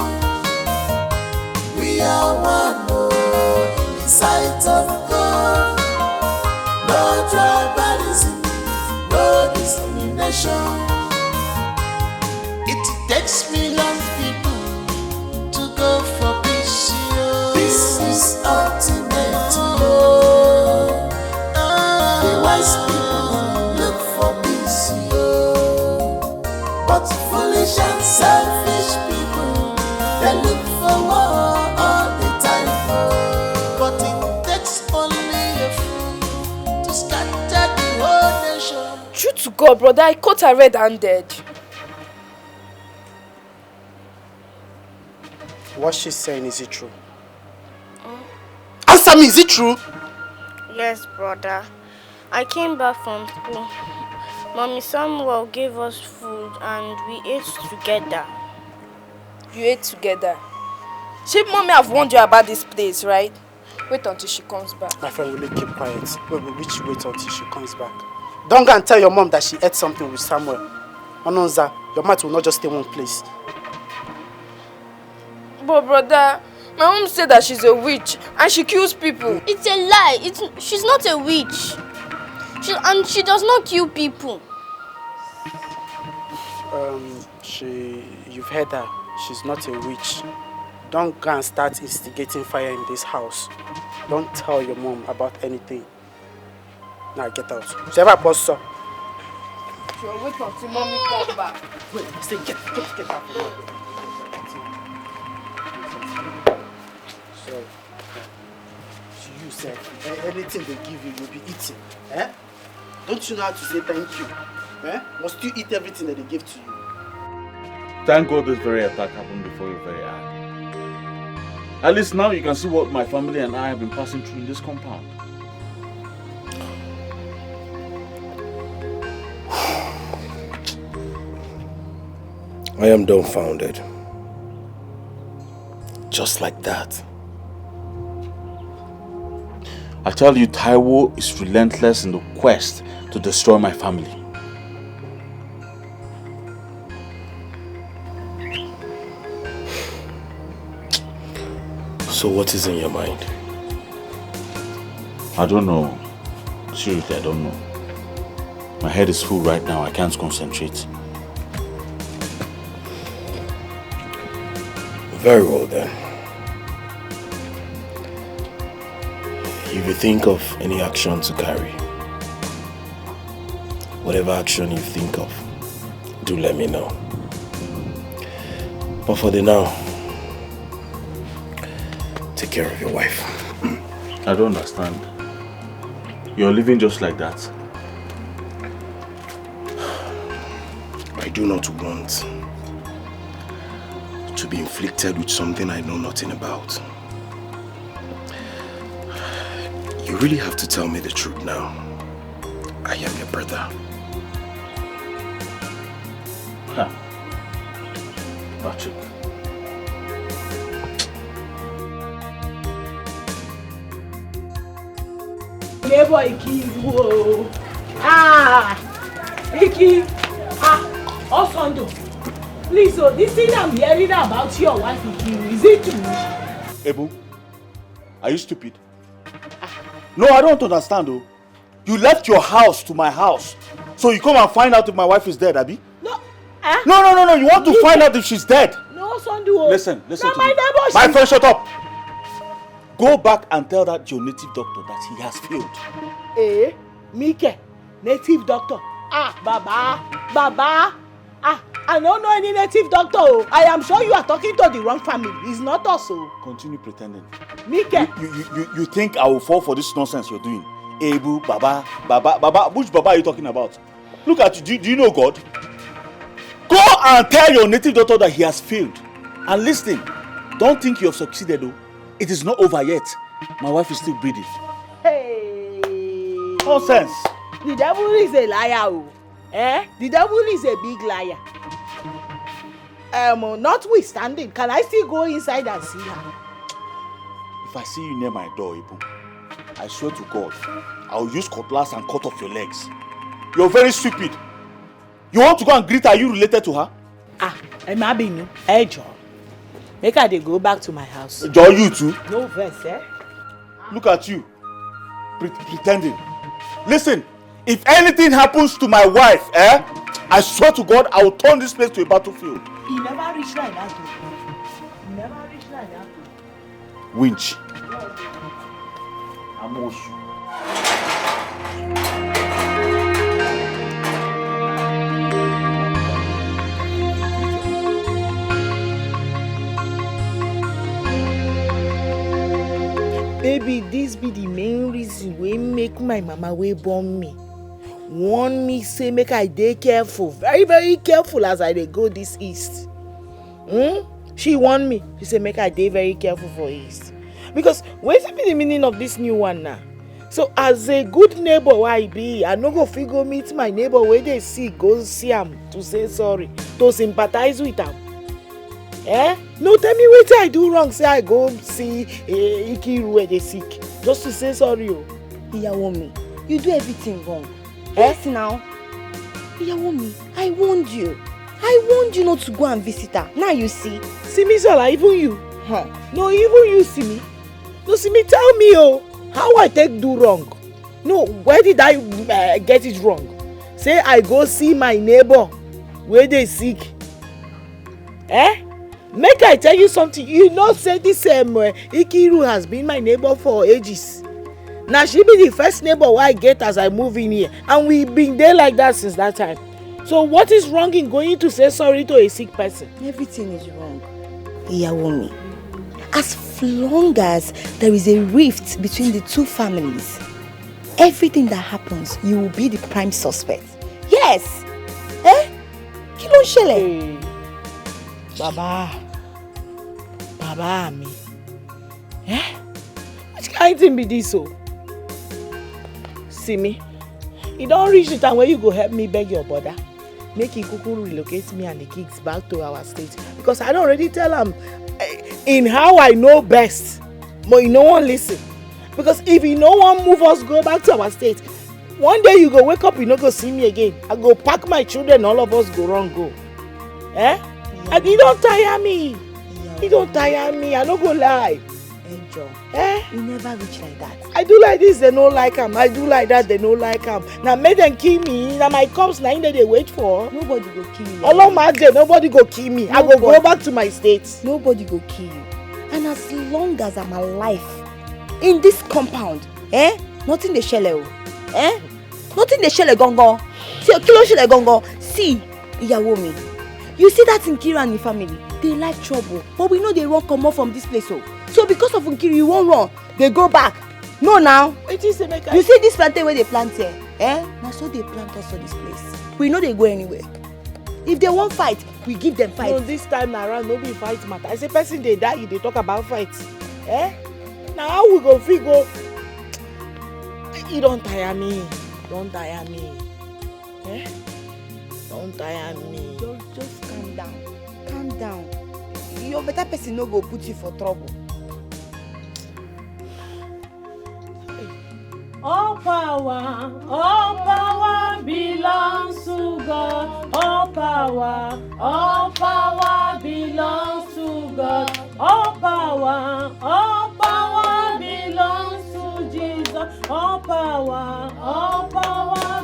We are one in the sight of God. No tribalism, no discrimination. It takes millions of people to go for peace. This is But brother, I caught her red-handed. What she's saying, is it true? Answer me, is it true? Yes, brother. I came back from school. Mommy Samuel gave us food and we ate together. You ate together? She mommy have warned you about this place, right? Wait until she comes back. My friend, will you keep quiet? Wait until she comes back. Don't go and tell your mom that she ate something with Samuel. Ononza, your mouth will not just stay one place. But brother, my mom said that she's a witch and she kills people. It's a lie. She's not a witch. She does not kill people. You've heard her. She's not a witch. Don't go and start instigating fire in this house. Don't tell your mom about anything. Now get out. Whoever pastor. She'll wait until mommy comes back. Wait, I say get out. So you said anything they give you, you'll be eating. Eh? Don't you know how to say thank you? Eh? Must you eat everything that they give to you? Thank God this very attack happened before your very eye. At least now you can see what my family and I have been passing through in this compound. I am dumbfounded. Just like that. I tell you, Taiwo is relentless in the quest to destroy my family. So what is in your mind? I don't know. Seriously, I don't know. My head is full right now. I can't concentrate. Very well then. If you think of any action to carry, whatever action you think of, do let me know. But for the now, take care of your wife. I don't understand. You're living just like that. I do not want to be inflicted with something I know nothing about. You really have to tell me the truth now. I am your brother. Huh. Patrick. Neighbor Iki, whoa. Iki, Osondo. Please, so this thing I'm hearing about your wife, Iki, is it true? Ebu, are you stupid? No, I don't understand though. You left your house to my house. So you come and find out if my wife is dead, Abi? No. No. You want to find out if she's dead. No, Sondo. Listen to my me. neighbor, My friend, shut up. Go back and tell that your native doctor that he has failed. Mike, native doctor. Baba. I don't know any native doctor. I am sure you are talking to the wrong family. It's not us. Continue pretending. Mike. You think I will fall for this nonsense you're doing? Ebu, Baba. Which Baba are you talking about? Look at you. Do you know God? Go and tell your native doctor that he has failed. And listen, don't think you have succeeded though. It is not over yet. My wife is still breathing. Hey. Nonsense. The devil is a liar. The devil is a big liar. Notwithstanding, can I still go inside and see her? If I see you near my door, Ibu, I swear to God, I will use cutlass and cut off your legs. You're very stupid. You want to go and greet her? Are you related to her? Emabinu, hey John. Make her go back to my house. John, you too? No verse, Look at you, pretending. Listen, if anything happens to my wife, I swear to God, I will turn this place to a battlefield. He never reached like that. Winch. Amoshu. Baby, this be the main reason wey make my mama wey born me warn me say make I dey careful, very very careful as I dey go this east. She warn me. She say make I dey very careful for east. Because wetin be the meaning of this new one now? So as a good neighbor wey I be, I no go fit go meet my neighbor wey dey sick, go see am to say sorry, to sympathize with am. No, tell me wetin I do wrong say I go see Ikiru wey dey sick just to say sorry o. Ìyàwó mi, you do everything wrong. Yes now. Ìyàwó mi, I warned you. I warned you not to go and visit her. Now you see. See me, Zola, even you. No, even you see me. No, see me, tell me, how I take do wrong. No, where did I get it wrong? Say I go see my neighbor where they sick. Make I tell you something. You know, say this Ikiru has been my neighbor for ages. Now she be the first neighbor I get as I move in here. And we been there like that since that time. So what is wrong in going to say sorry to a sick person? Everything is wrong. Ìyàwó mi, as long as there is a rift between the two families, everything that happens, you will be the prime suspect. Yes. Kí ló ń ṣẹlẹ̀? Baba mi. Which kind thing be this o? See me, e don reach the time where you go help me beg your brother make he kuku relocate me and the kids back to our state, because I don already tell am in how I know best, but he no wan listen. Because if he no wan move us go back to our state, one day you go wake up, you no go see me again. I go pack my children, all of us go run go. And he don tire me. He don tire me, I no go lie. Angel, you never reach like that. I do like this, they no like am. I do like that, they no like am. Now make them kill me. Now my cops, now they wait for. Nobody go kill you. All my day, nobody go kill me. I go back to my state. Nobody go kill you. And as long as I'm alive in this compound, nothing dey ṣẹlẹ̀ o. Nothing dey ṣẹlẹ̀ gangan. See, kí ló ṣẹlẹ̀ gangan. See, ìyàwó mi. You see that Nkiru and the family, they like trouble. But we know they run comot from this place. So because of Nkiru, you won't run. They go back. No now. You see this plantain where they plant here? Now so they plant us for this place. We know they go anywhere. If they won't fight, we give them fight. No, this time around, no be fight matter. I say person they die, they talk about fight. Now how we go fit go? You don't tire me. Don't tire me. Don't tire me. Just calm down. Calm down. Your better person no go put you for trouble. All power belongs to God. All power belongs to God. All power belongs to Jesus. All power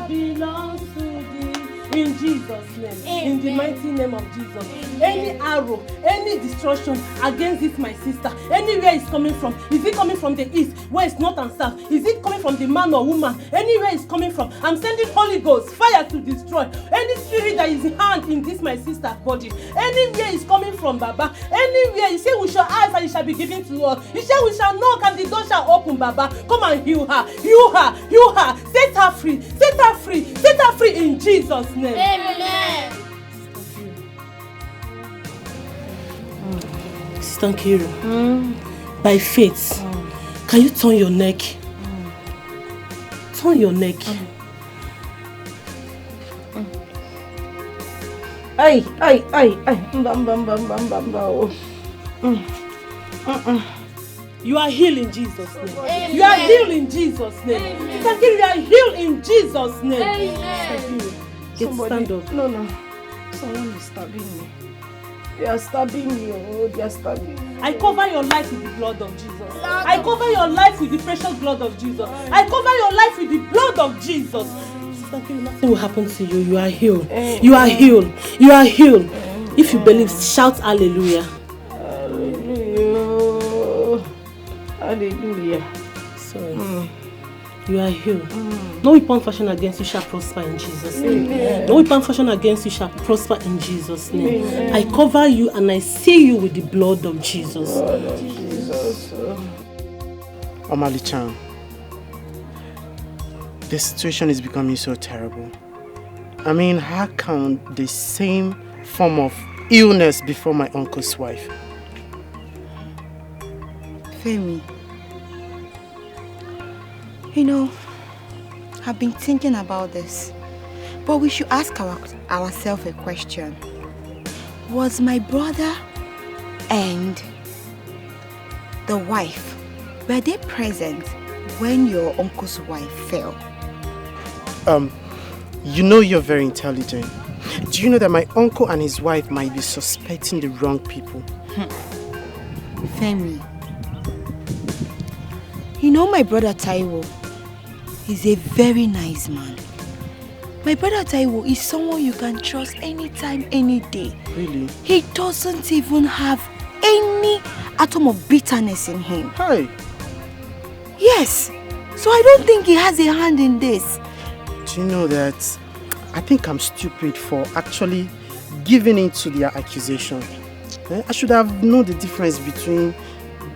belongs to Jesus. In Jesus' name. Amen. In the mighty name of Jesus. Amen. Any arrow, any destruction against this my sister, anywhere it's coming from, is it coming from the east, west, north and south? Is it coming from the man or woman? Anywhere it's coming from, I'm sending Holy Ghost fire to destroy any spirit that is hand in this my sister's body. Anywhere it's coming from, Baba. Anywhere you say we shall ask and it shall be given to us. You say we shall knock and the door shall open, Baba. Come and heal her, heal her, heal her. Set her free, set her free, set her free in Jesus' name. Amen. Sister Nkiru, by faith, can you turn your neck? Turn your neck. Ay. You are healed in Jesus' name. Amen. You are healed in Jesus' name. Sister Nkiru, you are healed in Jesus' name. Amen. Stand up. No. Someone is stabbing me. They are stabbing me. They are stabbing me. I cover your life with the blood of Jesus. I cover your life with the precious blood of Jesus. I cover your life with the blood of Jesus. Sister Nkiru, nothing will happen to you. You are healed. You are healed. You are healed. If you believe, shout hallelujah. Hallelujah. Hallelujah. Sorry. You are healed. No weapon fashioned against you shall prosper in Jesus' name. Amen. No weapon fashioned against you shall prosper in Jesus' name. Amen. I cover you and I seal you with the blood of Jesus. Blood of Jesus. Amalichan, The situation is becoming so terrible. I mean, how can the same form of illness before my uncle's wife? Femi, you know, I've been thinking about this, but we should ask ourselves a question. Was my brother and the wife, were they present when your uncle's wife fell? You know you're very intelligent. Do you know that my uncle and his wife might be suspecting the wrong people? Femi, you know my brother Taiwo is a very nice man. My brother Taiwo is someone you can trust anytime, any day. Really? He doesn't even have any atom of bitterness in him. Hi. Yes. So I don't think he has a hand in this. Do you know that I think I'm stupid for actually giving in to their accusation? I should have known the difference between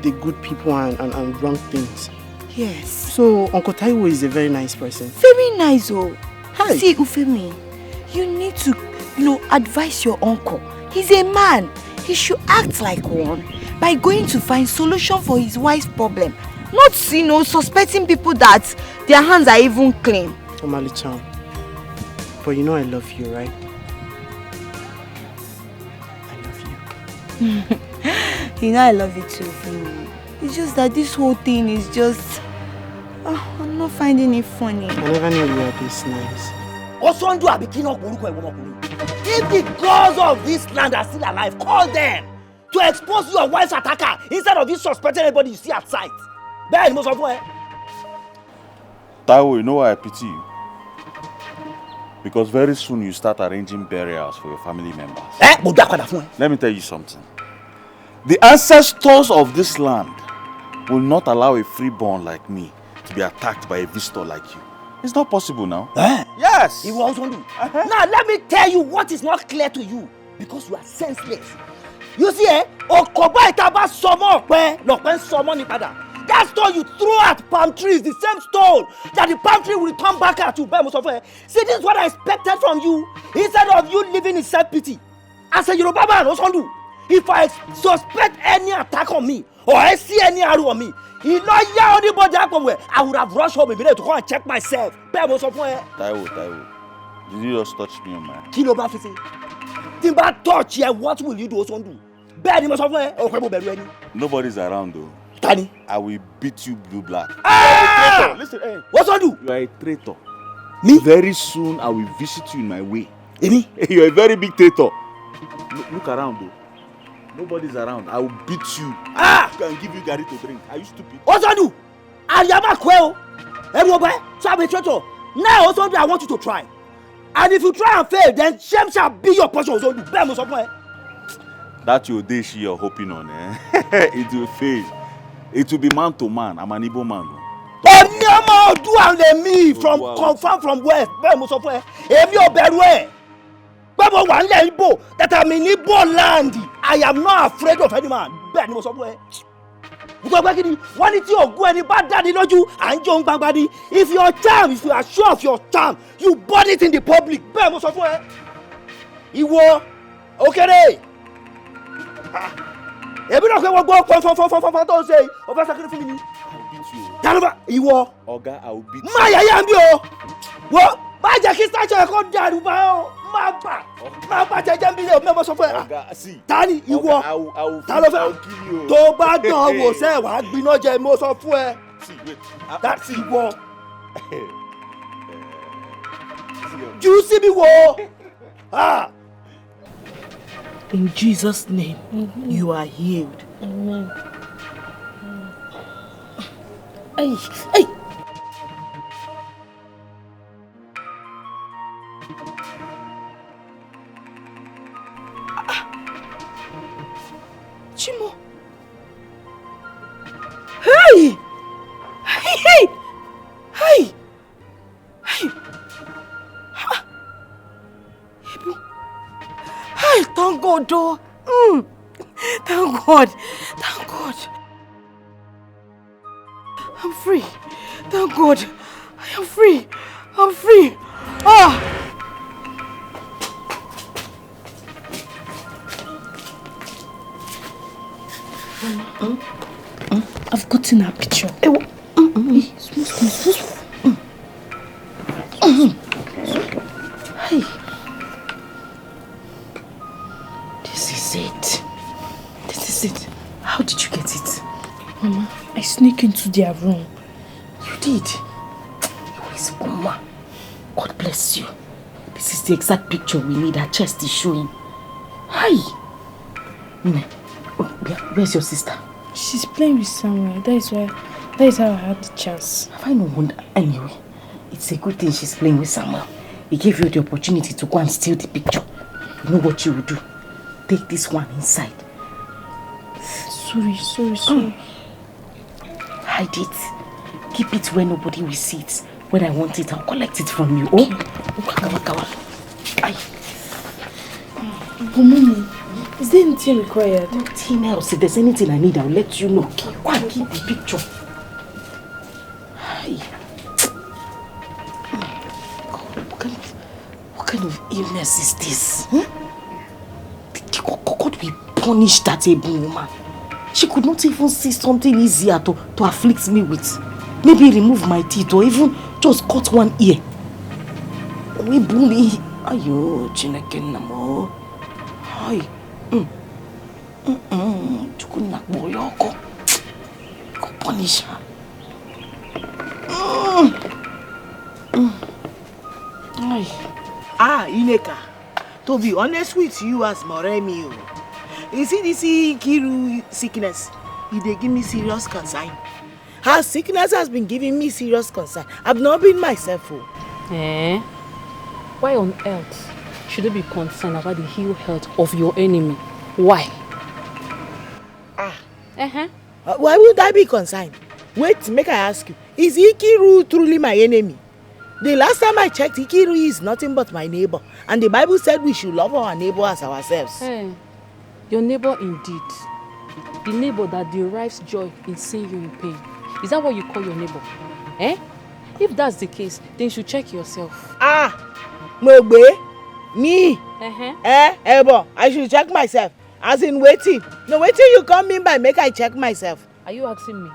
the good people and wrong things. Yes. So Uncle Taiwo is a very nice person. Very nice, oh. Hi. See, Ufemi, you need to, advise your uncle. He's a man. He should act like one by going to find solution for his wife's problem. Not, suspecting people that their hands are even clean. Omali-chan, but you know I love you, right? I love you. You know I love you too, Ufemi. It's just that this whole thing is just... I'm not finding it funny. I never knew you were this nice. If the gods of this land are still alive, call them to expose your wife's attacker instead of you suspecting anybody you see outside. Taiwo, you know why I pity you? Because very soon you start arranging burials for your family members. Let me tell you something. The ancestors of this land will not allow a freeborn like me to be attacked by a visitor like you. It's not possible now. Yes. He will also do. Now let me tell you what is not clear to you, because you are senseless. You see, that stone you throw at palm trees, the same stone that the palm tree will return back at you. See, this is what I expected from you. Instead of you living in self-pity, as a Yoruba man, if I suspect any attack on me or I see any arrow on me, I would have rushed home immediately to go and check myself. Taiwo, did you just touch me on my hand? Kilo Bafisi. Timba touch here, what will you do? Nobody's around though. Tani, I will beat you blue black. Ah! Listen, hey. What's on do? You are a traitor. Me? Very soon I will visit you in my way. Me? You are a very big traitor. Look around though. Nobody's around. I will beat you. I can give you Gary to drink. Are you stupid? What's on do? I am a quail. Everybody, so I'm a traitor. Now also I want you to try. And if you try and fail, then shame shall be your portion. That's your dish you're hoping on, eh? It will fail. It will be man to man. I'm an Igbo man. Me from confirm from west. That I'm in Igbo land. I am not afraid of any man. If your charm, if you are sure of your charm, you burn it in the public. Iwo, okay. Ebi na kwe go don't say over sacrifice me. Iwo. Oga, I will beat you. Ma ya mbi o. Wo, ba je ki statue ko daru ba o. Ma ba je mbi le o me mo so fun. Oga, see. Tani Iwo. I will kill you. Tó bá dán wò se wá gbiná jẹ mo so fún ẹ. See, wait. That's Iwo. You see me wo. Ah. In Jesus' name, you are healed. Amen. Hey. Chimo. Hey. Thank God, though. Thank God. I'm free. Thank God. I am free. I'm free. Ah! I've gotten her picture. Hey. This is it. This is it. How did you get it? Mama, I sneak into their room. You did? Yes, Mama. God bless you. This is the exact picture we need. Her chest is showing. Hi. Where's your sister? She's playing with someone. That is how I had the chance. Have I no wonder? Anyway, it's a good thing she's playing with Samuel. He gave you the opportunity to go and steal the picture. You know what you will do? Take this one inside. Sorry. Hide it. Keep it where nobody will see it. When I want it, I'll collect it from you. Okay. Oh? Aye. But Mommy, is there anything required? Nothing else. If there's anything I need, I'll let you know. Go and keep the picture. Aye. What kind of illness is this? Huh? God will punish that able woman. She could not even see something easier to afflict me with. Maybe remove my teeth or even just cut one ear. We bully. Ayo, Chineke namo. Hi. Chukunak boyoko. Go punish her. Ineka. To be honest with you as Moremi, you see this Kiru sickness, they give me serious concern. Her sickness has been giving me serious concern. I've not been myself. Why on earth should you be concerned about the ill health of your enemy? Why? Why would I be concerned? Wait, make I ask you. Is Ikiru truly my enemy? The last time I checked, Ikiru is nothing but my neighbor. And the Bible said we should love our neighbor as ourselves. Hey, your neighbor indeed. The neighbor that derives joy in seeing you in pain. Is that what you call your neighbor? If that's the case, then you should check yourself. Mogbe? Me? Ebo, I should check myself. As in waiting. No, waiting you come in by make I check myself. Are you asking me?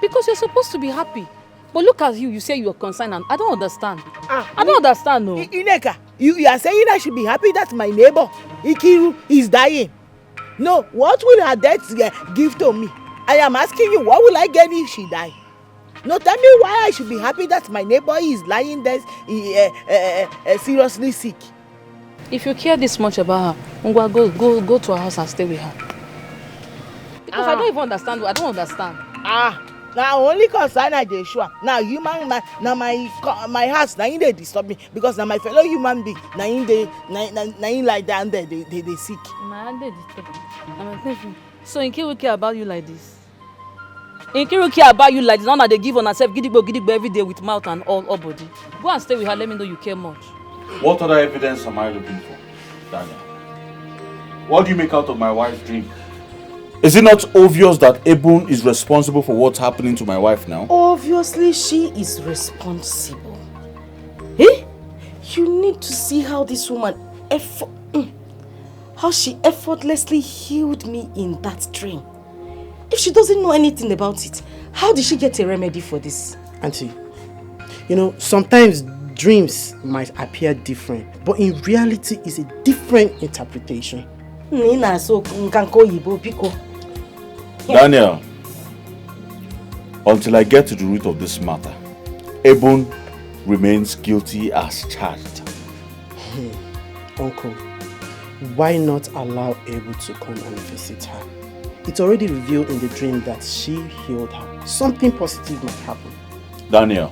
Because you're supposed to be happy. But look at you say you're concerned and I don't understand. I don't understand, no. Ineka, you are saying I should be happy that my neighbor, Ikiru, is dying. No, what will her death give to me? I am asking you, what will I get if she die? No, tell me why I should be happy that my neighbor is lying there seriously sick. If you care this much about her, go to her house and stay with her. Because I don't even understand. I don't understand. Now only concern I dey sure. Now human now my house now in they disturb me because now my fellow human being now in they like that they sick. My hand they disturb. So Nkiru care about you like this? Nkiru care about you like this? Now that they give on herself gidigbo every day with mouth and all body. Go and stay with her. Let me know you care much. What other evidence am I looking for, Daniel? What do you make out of my wife's dream? Is it not obvious that Ebun is responsible for what's happening to my wife now? Obviously, she is responsible. You need to see how this woman how she effortlessly healed me in that dream. If she doesn't know anything about it, how did she get a remedy for this? Auntie, you know, sometimes dreams might appear different, but in reality, it's a different interpretation. Daniel, until I get to the root of this matter, Ebun remains guilty as charged. Uncle, why not allow Ebun to come and visit her? It's already revealed in the dream that she healed her. Something positive might happen. Daniel,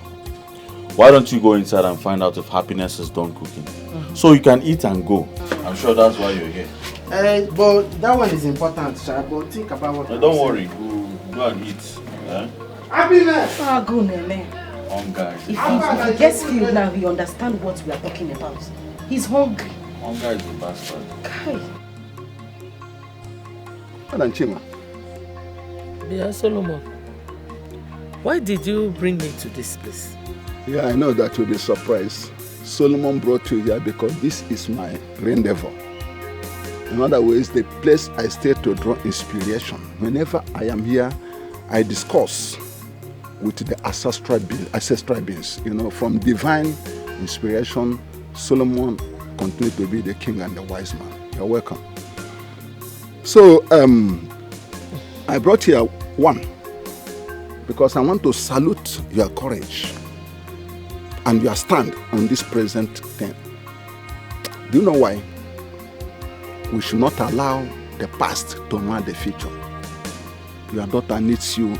why don't you go inside and find out if Happiness is done cooking? So you can eat and go. I'm sure that's why you're here. But that one is important, Sha. But think about what. Don't worry, go and eat. Happiness! Go, Nene. Hunger. If he gets filled now, he understands what we are talking about. He's hungry. Hunger is a bastard. Kai. Madam Chima. Dear Solomon, why did you bring me to this place? Yeah, I know that you'll be surprised. Solomon brought you here because this is my rendezvous. In other words, the place I stay to draw inspiration. Whenever I am here, I discuss with the ancestral beings. You know, from divine inspiration, Solomon continued to be the king and the wise man. You're welcome. So, I brought here one because I want to salute your courage and your stand on this present thing. Do you know why? We should not allow the past to mar the future. Your daughter needs you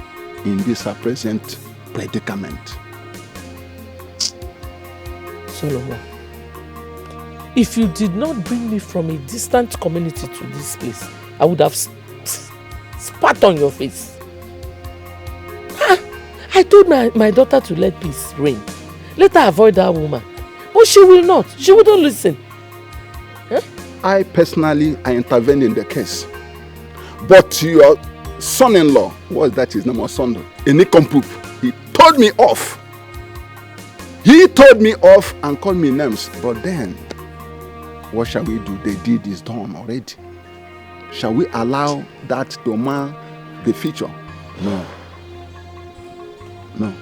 in this present predicament. Solomon, if you did not bring me from a distant community to this place, I would have spat on your face. I told my daughter to let peace reign. Let her avoid that woman. But she will not. She wouldn't listen. Huh? I personally intervened in the case. But your son-in-law, what is that his name? Son, Enikompup, he told me off. He told me off and called me names. But then, what shall we do? The deed is done already. Shall we allow that to mar the future? No. No.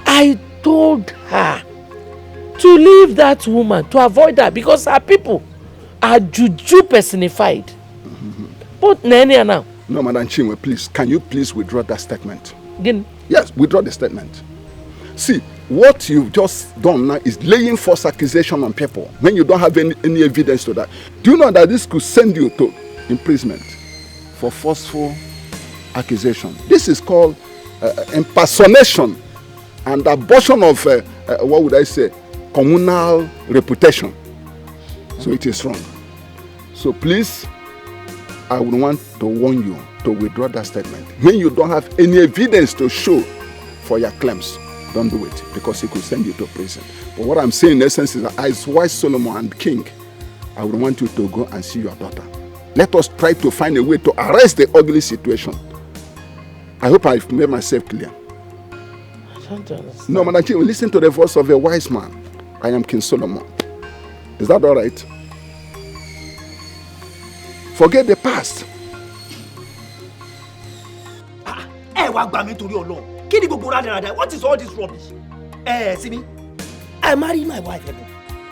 I told her to leave that woman, to avoid her, because her people are juju personified. But Nenia now. No, Madam Chinwe, please, can you please withdraw that statement? Again? Yes, withdraw the statement. See, what you've just done now is laying false accusation on people when you don't have any evidence to that. Do you know that this could send you to imprisonment for forceful accusation? This is called impersonation and abortion of, what would I say, communal reputation. So it is wrong. So please, I would want to warn you to withdraw that statement. When you don't have any evidence to show for your claims, don't do it, because it could send you to prison. But what I'm saying in essence is that as wise Solomon and king, I would want you to go and see your daughter. Let us try to find a way to arrest the ugly situation. I hope I've made myself clear. I don't understand. No, Madam Chief, listen to the voice of a wise man. I am King Solomon. Is that all right? Forget the past. What is all this rubbish? See me? I married my wife, Ebo.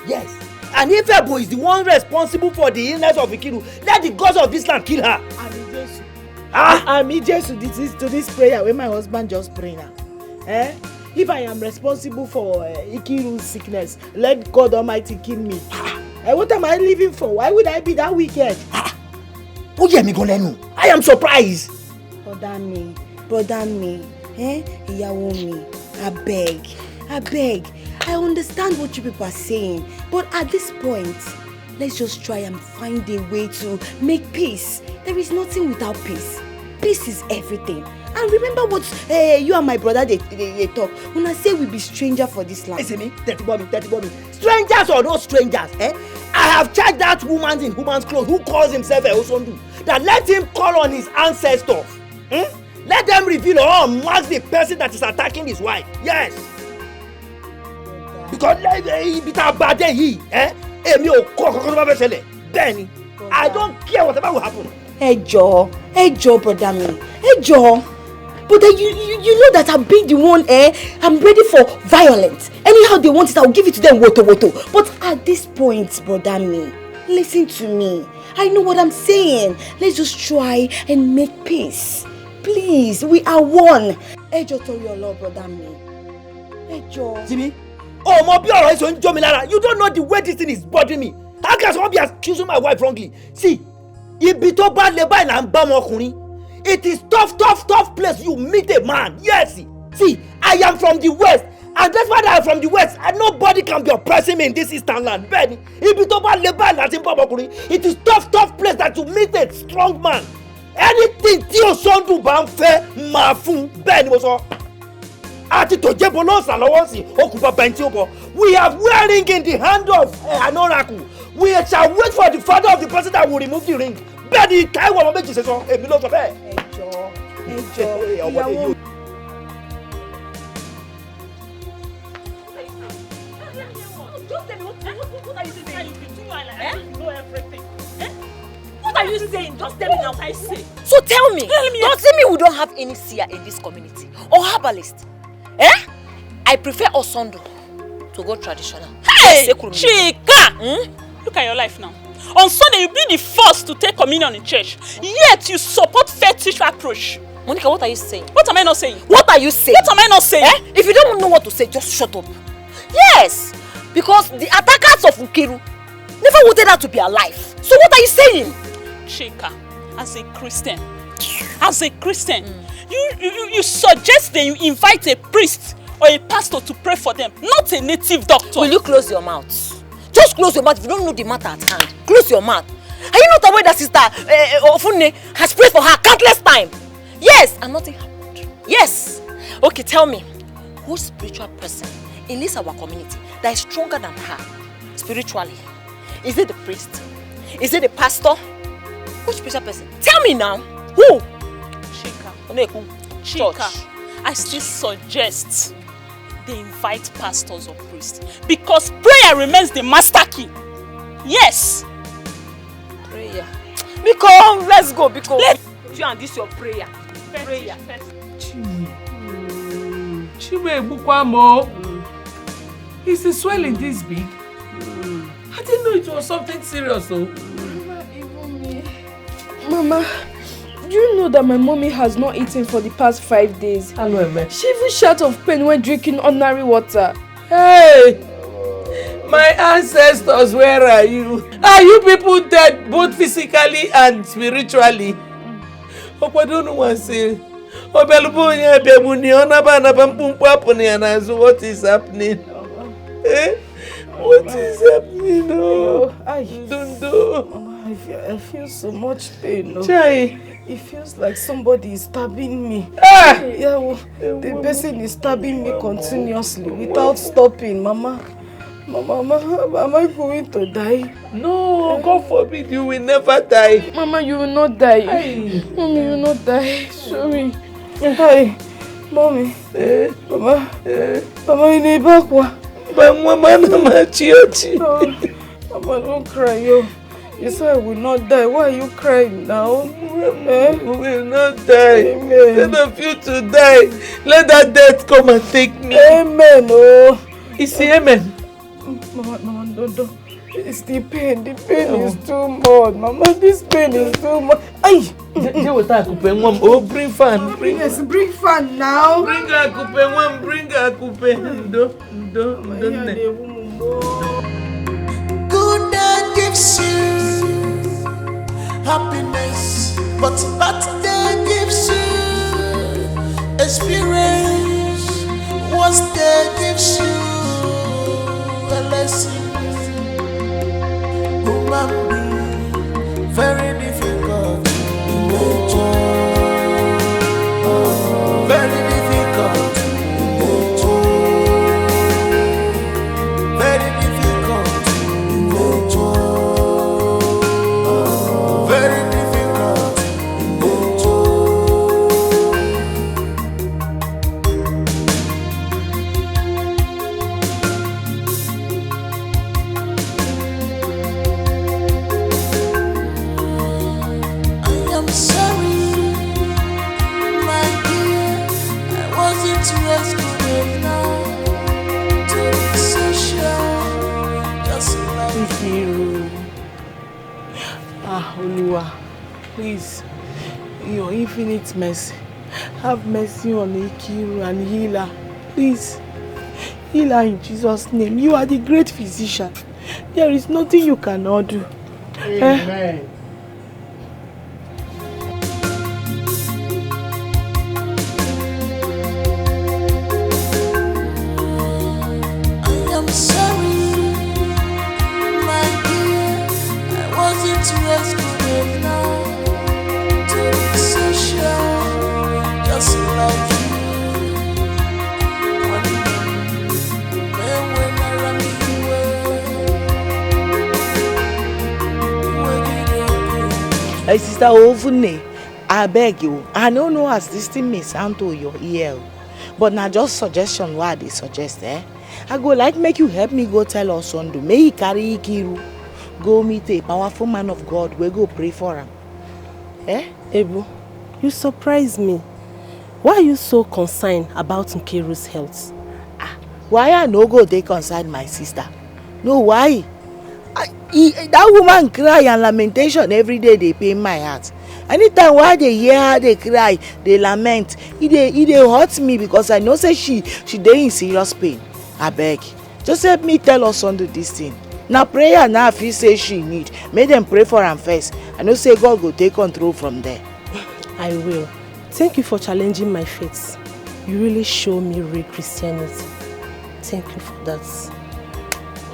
Yes. And if Ebo is the one responsible for the illness of Ikiru, let the gods of this land kill her. I'm Jesus to this prayer when my husband just pray now. If I am responsible for Ikiru's sickness, let God Almighty kill me. What am I living for? Why would I be that wicked? Oh yeah, Migolenu. I am surprised. Brother me, ìyàwó mi, I beg. I understand what you people are saying, but at this point, let's just try and find a way to make peace. There is nothing without peace. Peace is everything. And remember what you and my brother they talk. When I say we be stranger for this land. Listen me, 30 bomb. Strangers or no strangers, I have charged that woman in woman's clothes who calls himself a Osondu that let him call on his ancestors. Let them reveal or mark the person that is attacking his wife. Yes. Because I don't care whatever will happen. Hey Joe, brother me. Hey Joe. But then you know that I'm being the one, I'm ready for violence. Anyhow they want it, I'll give it to them, woto. But at this point, brother me, listen to me. I know what I'm saying. Let's just try and make peace. Please, we are one. Ejo told your Lord, brother me. Ejo. See me? Oh, my pure eyes on Jomilara. You don't know the way this thing is bothering me. How can someone be accusing my wife wrongly? See, it is tough place you meet a man. Yes. See, I am from the west. And that's why I am from the west. And nobody can be oppressing me in this eastern land. It is tough place that you meet a strong man. Anything tí o son du bá ń fẹ́ máa fún bẹ́ẹ̀ ni mo sọ. Àti tó jẹ́ bọ́lọ́ ṣàlọ́wọ́ sí okùnfà bẹ́ntì ó bọ̀. We are wearing in the hand of an oracle. We shall wait for the father of the person that will remove the ring. Bẹ́ẹ̀ ni Táíwò ọmọ méjì ṣe sọ, èmi ló sọ bẹ́ẹ̀. Ẹjọ́ ìyàwó. you saying? Just tell me now what I say. So tell me. Tell me. Does it mean we don't have any seer in this community? Or herbalist? Eh? I prefer Osondo to go traditional. Hey! Chika! Look at your life now. On Sunday, you'll be the first to take communion in church. Yet, you support fetish approach. Monica, what are you saying? What am I not saying? What are you saying? What am I not saying? Eh? If you don't know what to say, just shut up. Yes! Because the attackers of Nkiru never wanted her to be alive. So what are you saying? Chika, as a Christian, you suggest that you invite a priest or a pastor to pray for them, not a native doctor. Will you close your mouth? Just close your mouth if you don't know the matter at hand. Close your mouth. Are you not aware that Sister Ofunne has prayed for her countless times? Yes, and nothing happened. Yes. Okay, tell me, whose spiritual person in this our community that is stronger than her spiritually? Is it the priest? Is it the pastor? Which spiritual person? Tell me now. Who? Chika, I still suggest they invite pastors or priests because prayer remains the master key. Yes. Prayer. Because let's go. Because you and this your prayer. Prayer. Is the swelling this big? I didn't know it was something serious though. Even me. Mama, do you know that my mommy has not eaten for the past 5 days? She even shouted of pain when drinking ordinary water. Hey! My ancestors, where are you? Are you people dead both physically and spiritually? What is happening? Eh? What is happening? Oh, I feel so much pain. Chai. It feels like somebody is stabbing me. Ah! Yeah, the person is stabbing me continuously without stopping, Mama. Mama, am I going to die? No, God forbid, you will never die. Mama, you will not die. Hey. Mommy, you will not die. Show me. Hi, Mommy. Mama. Mama, you need back. Mama, don't cry, yo. You said I will not die. Why are you crying now? We will not die. Instead of you to die, let that death come and take me. Amen. Oh. It's amen. Mama, don't. It's the pain. The pain is too much. Mama, this pain is too much. Ay! Oh, bring fan. Yes, bring fan now. Bring a coupe, bring a coupe. Good day gives you happiness, but bad day gives you experience. Worst day gives you a lesson. Human being, very difficult in nature. Very difficult in nature. Very difficult in nature. Very difficult in nature. I am sorry, my dear. I wasn't rescued enough to be social, just like you. Oluwa, please, in your infinite mercy, have mercy on Ikiru and heal her. Please, heal her in Jesus' name. You are the great physician. There is nothing you cannot do. Amen. I am sorry, my dear. I wasn't rescued enough to be social, just like you. When I ran away, Hey, Sister Ovune, I beg you. I don't know as this thing may sound to your ear, but now just suggestion what they suggest, eh? I go like make you help me go tell Osondo. May he carry Ikiru. Go meet a powerful man of God. We go pray for him. Eh? Ebu, you surprise me. Why are you so concerned about Nkiru's health? Why I no go dey concern my sister? No, why? That woman cry and lamentation every day dey pain my heart. Anytime why they hear her dey cry, dey lament, e dey hurt me because I know say she dey in serious pain. Abeg, just help me tell us under this thing. Na prayer now I feel say she need. Make them pray for am first. I know say God go take control from there. I will. Thank you for challenging my faith. You really show me real Christianity. Thank you for that.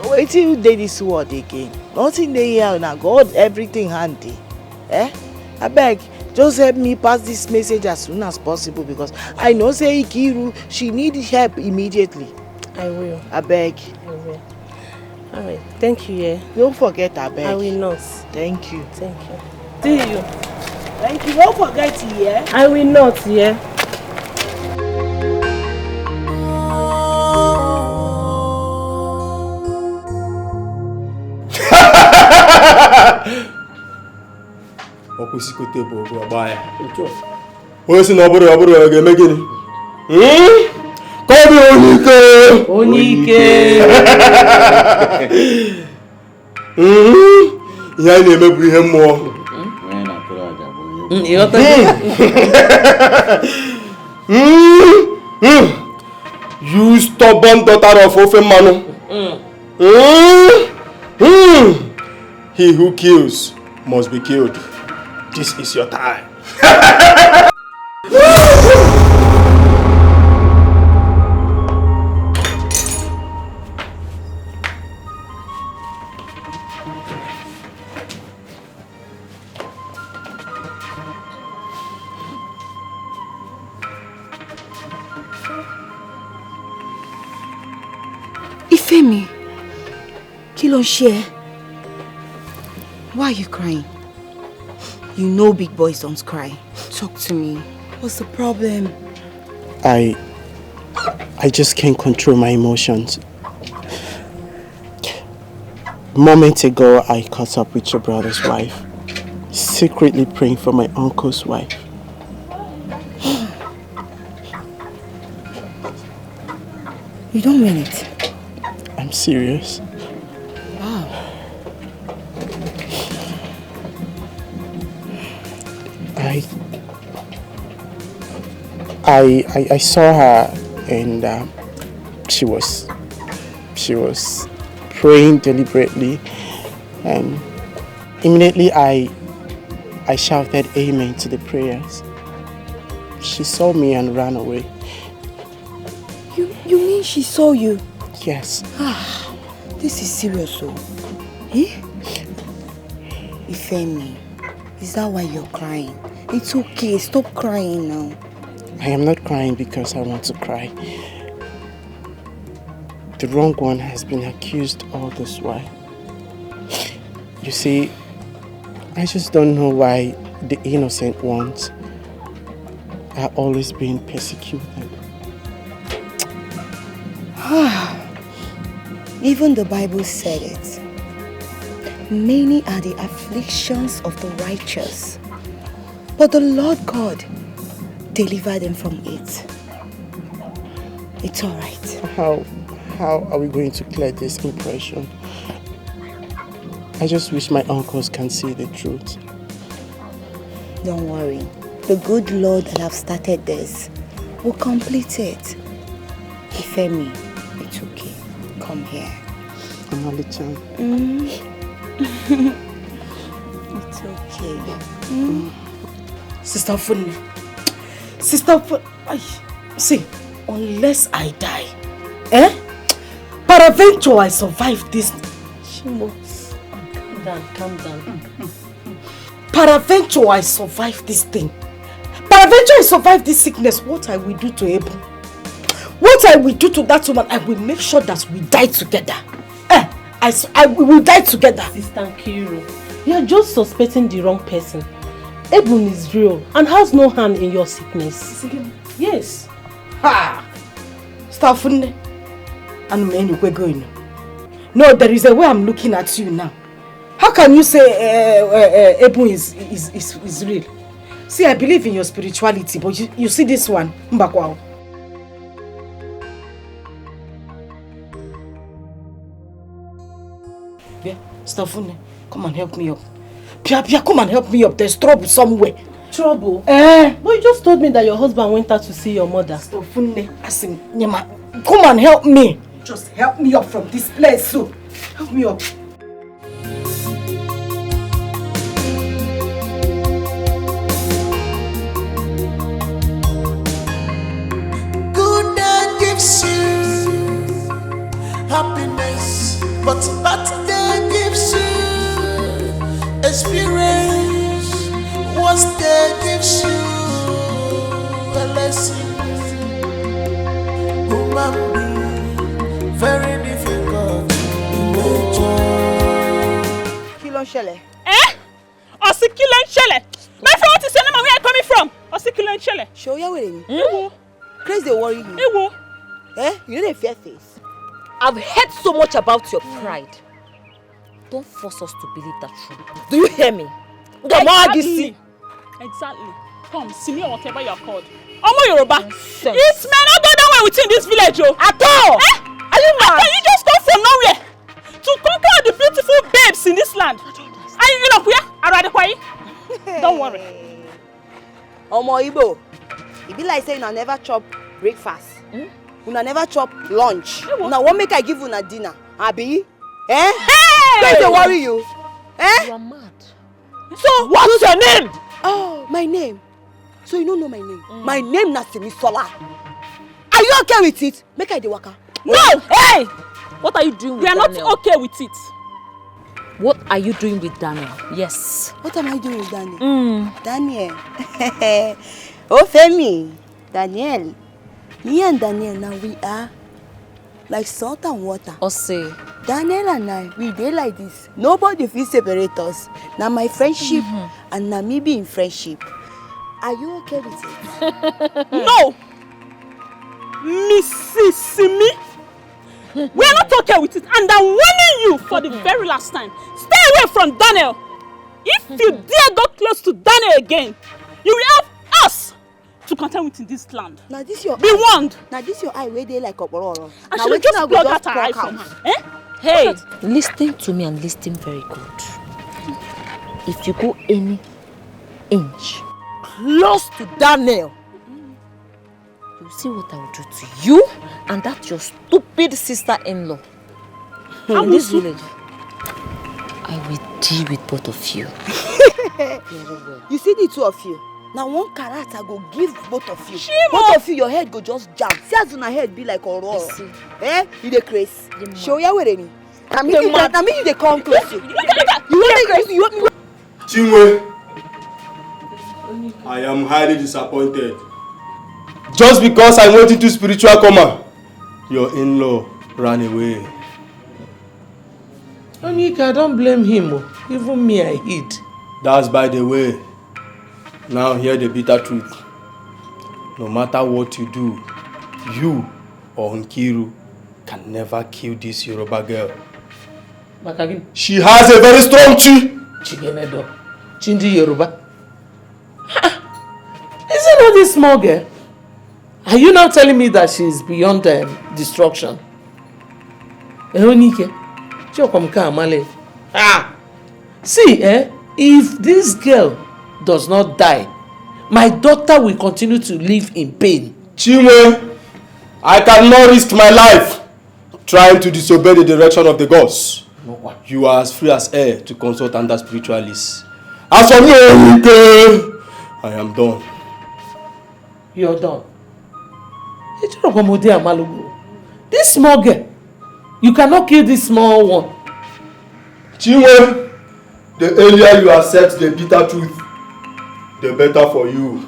Wait till you dey this word again. Nothing dey here now. God everything handy. Abeg, just help me pass this message as soon as possible because I know say Nkiru, she need help immediately. I will. Abeg. I will. Alright, thank you, yeah. Don't forget, abeg. I will not. Thank you. Thank you. See you. Thank you. Don't forget, yeah. I will not, yeah. Okwesikote bụ ogu agba ya. Onye si na ọ bụrụ ya ga-eme gịnị? Ka ọ bụ onye ike. Ihe anyị na-eme bụ ihe mmụọ. You stubborn daughter of ofe mmanụ. He who kills must be killed. This is your time. Ifemi, kí ló ń ṣe ẹ́? Why are you crying? You know big boys don't cry. Talk to me. What's the problem? I just can't control my emotions. Moments ago, I caught up with your brother's wife, secretly praying for my uncle's wife. You don't mean it? I'm serious. Wow. I saw her and she was praying deliberately, and immediately I shouted amen to the prayers. She saw me and ran away. You mean she saw you? Yes. This is serious, though. Eh? Ifemi, is that why you're crying? It's okay, stop crying now. I am not crying because I want to cry. The wrong one has been accused all this while. You see, I just don't know why the innocent ones are always being persecuted. Even the Bible said it. Many are the afflictions of the righteous, but the Lord God delivered them from it. It's all right. How are we going to clear this impression? I just wish my uncles can see the truth. Don't worry. The good Lord that have started this will complete it. Ifemi, it's okay. Come here. Amali-chan. It's okay. Sister Funmi. Sister Funmi. See, unless I die, peradventure I survive this. Shimo, calm down. Peradventure I survive this thing. Peradventure I survive this sickness. What I will do to Ebu? What I will do to that woman? I will make sure that we die together. We will die together. Sister Nkiru, you are just suspecting the wrong person. Ebu is real and has no hand in your sickness. Yes. Ha! Staffune. And men we're going. No, there is a way I'm looking at you now. How can you say Ebu is real? See, I believe in your spirituality, but you see this one, Mbakwao. Yeah, Stafune, come and help me up. Pia, come and help me up. There's trouble somewhere. Trouble? But you just told me that your husband went out to see your mother. Stafune, Nyama, come and help me. Just help me up from this place, so help me up. Happiness, but day gives you experience. What day gives you a lesson. Human being, very difficult in nature. Kilo Shele. Osi Kilo Shele. My friend, what is your name and where are you coming from? Osi Kilo Shele. Show you where Crazy they worry you. You know they fear face. I've heard so much about your pride. Don't force us to believe that truth. Do you hear me? Exactly. Come, see me or whatever you're called. Omo Yoruba. It may not go down well within this village, at all. Are you mad? Can you just come from nowhere to conquer the beautiful babes in this land? Are you know where? Don't worry. Omo Igbo, it be like saying I never chop breakfast. Una never chop lunch. Now what make I give una dinner? Abi? Hey! Don't they worry you? You are mad. So what's your name? Oh, my name. So you don't know my name. My name na Simisola. Are you okay with it? Make I the waka. No! Hey! What are you doing with Daniel? We are not okay with it. What are you doing with Daniel? Yes. What am I doing with Daniel? Daniel. Oh, Femi. Daniel. Me and Daniel now we are like salt and water. Ose. Daniel and I, we dey like this. Nobody will separate us. Now my friendship and now me being friendship. Are you okay with it? No! Mrs. Simi, we are not okay with it, and I'm warning you for the very last time. Stay away from Daniel. If you dare go close to Daniel again, you will have us to contend with in this land. Now this your be warned. Now this your eye where they like Obororo. I should just plug out her eye from her. Hey, listen to me and listen very good. If you go any inch close to Daniel, you see what I will do to you and that your stupid sister-in-law in this village. I will deal with both of you. You see the two of you? Now one character go give both of you. Shimo. Both of you, your head go just jam. See as una head be like Aurora. You dey craze. Show ya where any. I mean you dey come close. You want me? Chinwe, I am highly disappointed. Just because I went into spiritual coma, your in-law ran away. Onika, don't blame him. Even me, I hid. That's by the way. Now hear the bitter truth. No matter what you do, you or Nkiru can never kill this Yoruba girl. Makagin. She has a very strong chi. Chigenedo. Chindi Yoruba. Is it not this small girl? Are you now telling me that she is beyond destruction? Eronike. See, if this girl does not die, my daughter will continue to live in pain. Chinwe, I cannot risk my life trying to disobey the direction of the gods. You are as free as air to consult under spiritualists. As for me, I am done. You're done. This small girl, you cannot kill this small one. Chinwe, the earlier you accept the bitter truth, the better for you.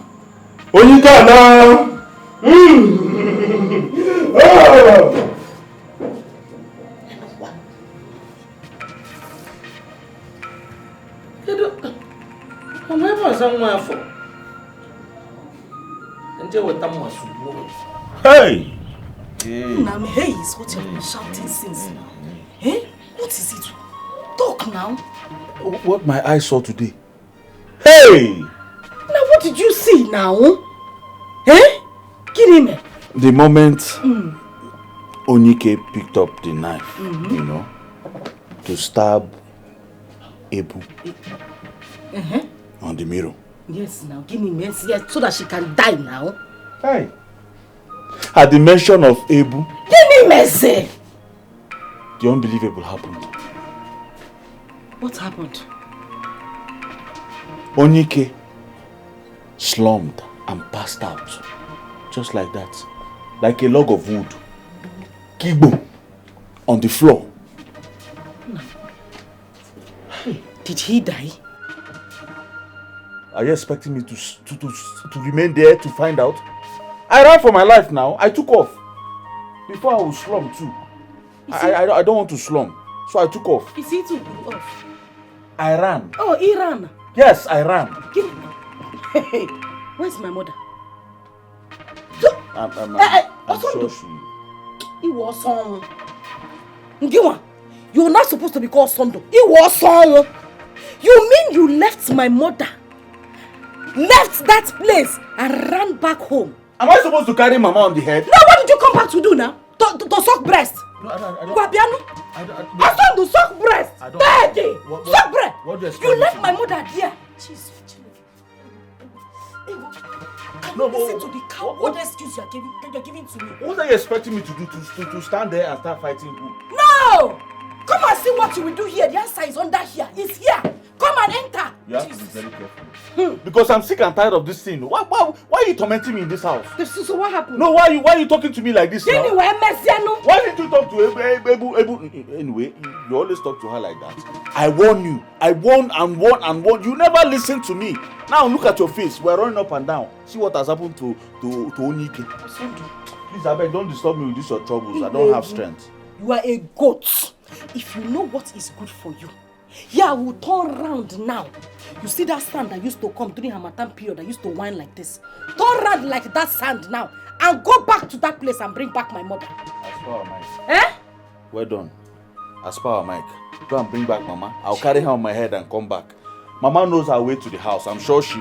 Onika now. Hey! Now, hey is what you've been shouting since now. What is it? Talk now. What my eyes saw today. Hey! Now, what What did you see now? Eh? Kinime? The moment Onyike picked up the knife, you know, to stab Ebu on the mirror. Yes, now give me mercy, yes, so that she can die now. Hey. At the mention of Ebu, Give me mercy. the unbelievable happened. What happened? Onyike slumped and passed out. Just like that. Like a log of wood. Kibo on the floor. Did he die? Are you expecting me to remain there to find out? I ran for my life now. I took off. Before I would slump too. I don't want to slump. So I took off. Is he too off? I ran. Oh, he ran. Yes, I ran. Give me. Hey, where's my mother? I'm sure she... He was on. Ngiwa, you're not supposed to be called Sondo. He was on. You mean you left my mother? Left that place and ran back home? Am I supposed to carry Mama on the head? No, what did you come back to do now? To suck breast? No, I don't. Guabiano? I to suck breast. Daddy, suck breast. What do you expect? You left my mother there. Jesus. Can you listen to the coward excuse you're giving to me? What are you expecting me to do? To stand there and start fighting who? No! Come and see what you will do here. The answer is under here. It's here. Come and enter. You have to be very careful. Because I'm sick and tired of this thing. Why are you tormenting me in this house? So what happened? No, why are you talking to me like this now? Anyway, Messiano. Why didn't you talk to Ebu? Anyway, you always talk to her like that. I warn you. I warn and warn and warn. You never listen to me. Now look at your face. We're running up and down. See what has happened to Onyike. Please, I beg, don't disturb me with this your troubles. I don't have strength. You are a goat. If you know what is good for you, yeah, we'll turn around now. You see that sand that used to come during Harmattan period that used to whine like this? Turn around like that sand now and go back to that place and bring back my mother. As per Mike. Eh? Well done. As per Mike. Go and bring back Mama. I'll carry her on my head and come back. Mama knows her way to the house. I'm sure she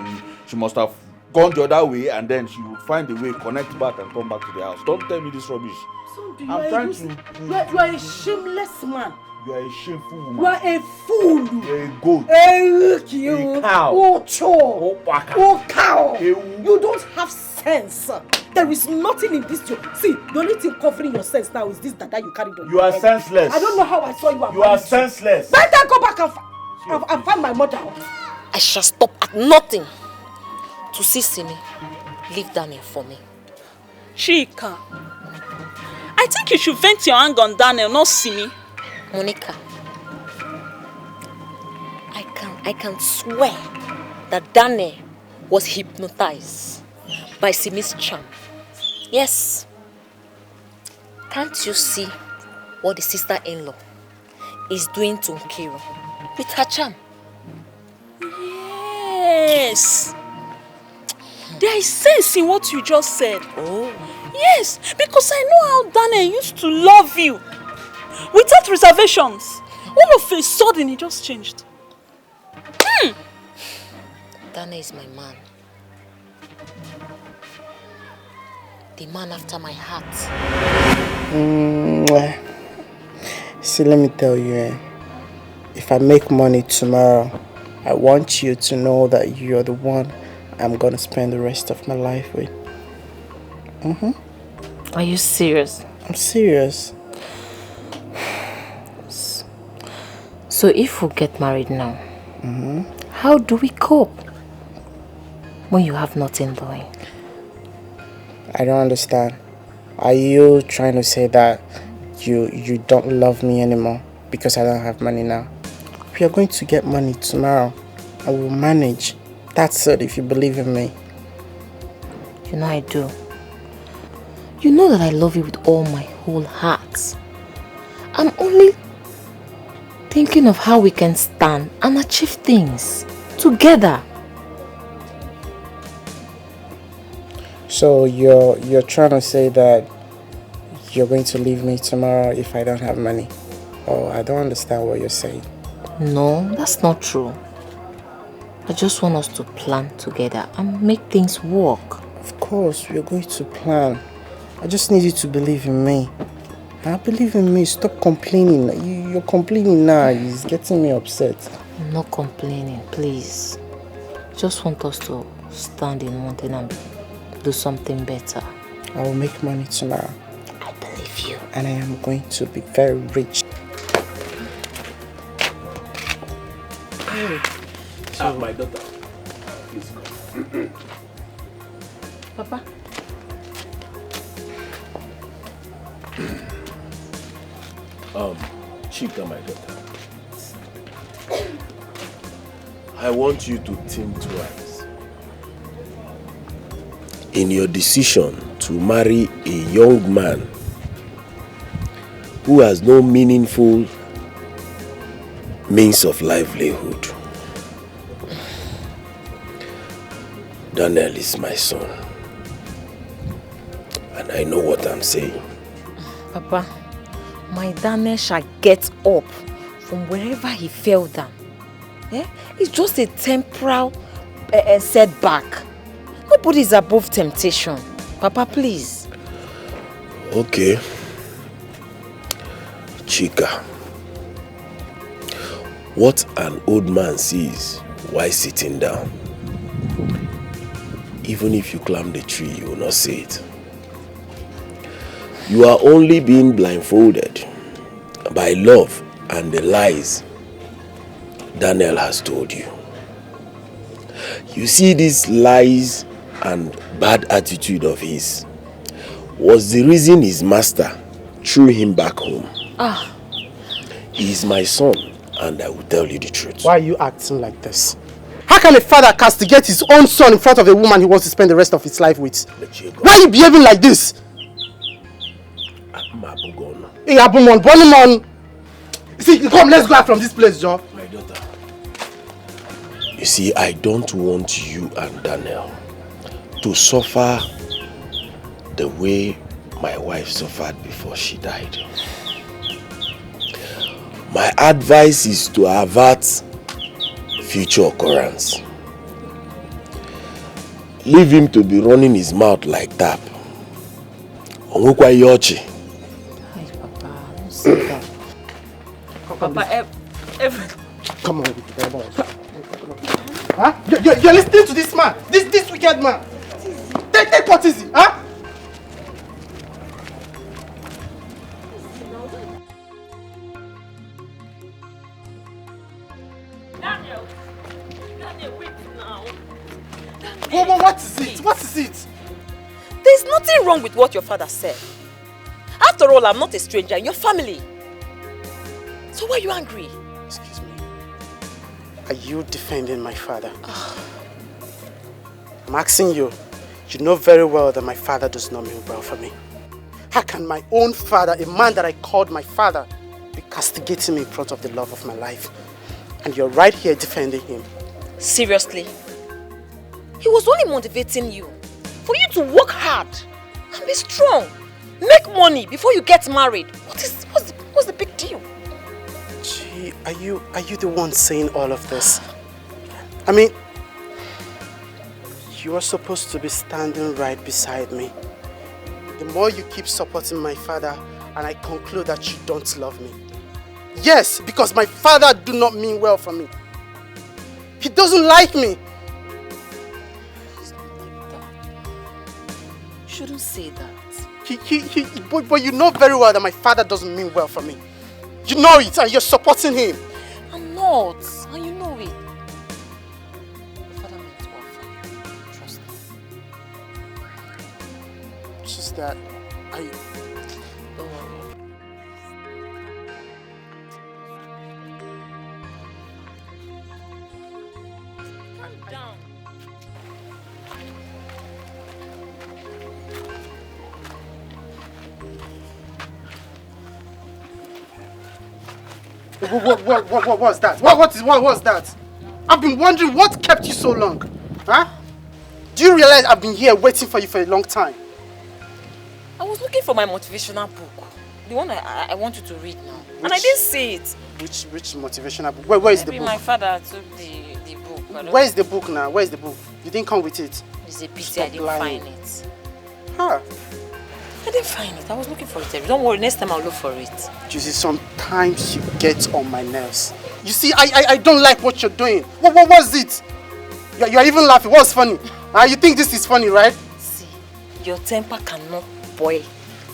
must have gone the other way and then she would find a way, connect back and come back to the house. Don't tell me this rubbish. You are a shameless man. You are a shameful woman. You are a fool. You are a goat. A cow. Oh, cow. You don't have sense. There is nothing in this joke. See, the only thing covering your sense now is this that you carried on. You are senseless. I don't know how I saw you. You are senseless. Better go back and find my mother. I shall stop at nothing to see Simi. Leave Daniel for me. Chika, I think you should vent your anger on Daniel, not Simi. Monica, I can swear that Daniel was hypnotized by Simi's charm. Yes. Can't you see what the sister-in-law is doing to Nkiru with her charm? Yes. There is sense in what you just said. Oh. Yes, because I know how Daniel used to love you. Without reservations. All of a sudden, he just changed. Daniel is my man. The man after my heart. See, let me tell you, if I make money tomorrow, I want you to know that you're the one I'm gonna spend the rest of my life with. Are you serious? I'm serious. So if we get married now, how do we cope when you have nothing doing? I don't understand. Are you trying to say that you don't love me anymore because I don't have money now? We are going to get money tomorrow. I will manage. That's it, if you believe in me. You know I do. You know that I love you with all my whole heart. I'm only thinking of how we can stand and achieve things together. So you're trying to say that you're going to leave me tomorrow if I don't have money? Oh, I don't understand what you're saying. No, that's not true. I just want us to plan together and make things work. Of course, we are going to plan. I just need you to believe in me. Believe in me. Stop complaining. You're complaining now. It's getting me upset. I'm not complaining, please. Just want us to stand in one thing and do something better. I will make money tomorrow. I believe you. And I am going to be very rich. Hey. So, my daughter, please come. Papa. Chika, my daughter. I want you to think twice in your decision to marry a young man who has no meaningful means of livelihood. Daniel is my son, and I know what I'm saying. Papa, my Daniel shall get up from wherever he fell down. It's just a temporal setback. Nobody is above temptation. Papa, please. Okay. Chika, what an old man sees while sitting down, even if you climb the tree, you will not see it. You are only being blindfolded by love and the lies Daniel has told you. You see, these lies and bad attitude of his was the reason his master threw him back home. He is my son, and I will tell you the truth. Why are you acting like this? How can a father castigate his own son in front of a woman he wants to spend the rest of his life with? Why are you behaving like this? Hey, Abumon, Bonimon. See, come, let's go out from this place, Joe. My daughter. You see, I don't want you and Daniel to suffer the way my wife suffered before she died. My advice is to avert future occurrence. Leave him to be running his mouth like tap. Onwukwa yochi. Hi, Papa. Don't say that. Papa, come on, come on. Huh? You're listening to this man, this wicked man. Take what easy, huh? Daniel, wait now. What is it? What is it? There's nothing wrong with what your father said. After all, I'm not a stranger in your family. So why are you angry? Excuse me. Are you defending my father? I'm asking you. You know very well that my father does not mean well for me. How can my own father, a man that I called my father, be castigating me in front of the love of my life? And you're right here defending him. Seriously? He was only motivating you for you to work hard and be strong. Make money before you get married. What's the big deal? Gee, are you the one saying all of this? I mean, you are supposed to be standing right beside me. The more you keep supporting my father, and I conclude that you don't love me. Yes, because my father do not mean well for me. He doesn't like me. You shouldn't say that. But you know very well that my father doesn't mean well for me. You know it, and you're supporting him. I'm not, and you know it. Your father meant well for you. Trust me. It's just that Don't worry. Calm down. What's that? What's that? I've been wondering what kept you so long. Huh? Do you realize I've been here waiting for you for a long time? I was looking for my motivational book. The one I want you to read now. And I didn't see it. Which motivational book? Where is the Maybe book? my father took the book. Where's the book now? Where's the book? You didn't come with it. It's a pity Stop I didn't lying. find it. Huh? I didn't find it. I was looking for it. Don't worry, next time I'll look for it. You see, sometimes you get on my nerves. You see, I don't like what you're doing. What was it? You're even laughing. What's funny? You think this is funny, right? See, your temper cannot boil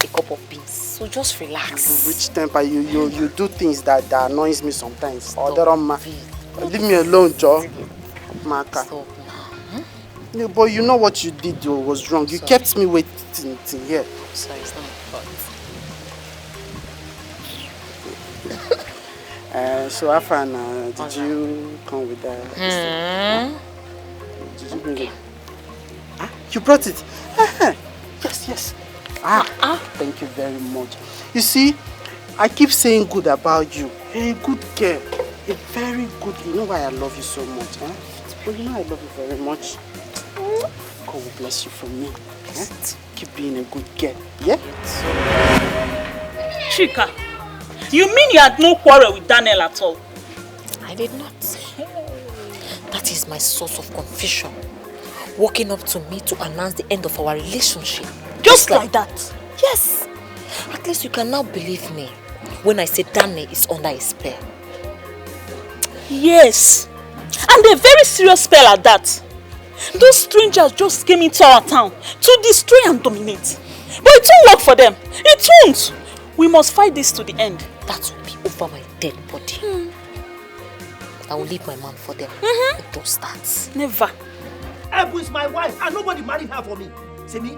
a cup of beans. So just relax. Which temper? You do things that annoys me sometimes. Leave me alone, Joe. Maka. Stop now. Yeah, but you know what you did was wrong. You kept me waiting till here. Sorry, it's not my fault. So Afan, did you come with that? Did you bring it? You brought it? Yes. Thank you very much. You see, I keep saying good about you. You're a good girl. A very good. You know why I love you so much, huh? But you know I love you very much. God will bless you for me. Keep being a good girl. Yeah? Chika, you mean you had no quarrel with Daniel at all? I did not. That is my source of confusion. Walking up to me to announce the end of our relationship. Just like that? Yes. At least you can now believe me when I say Daniel is under a spell. Yes. And a very serious spell at that. Those strangers just came into our town to destroy and dominate. But it won't work for them. It won't. We must fight this to the end. That will be over my dead body. I will leave my man for them. Don't start. Never. Ebu is my wife and nobody married her for me. See me?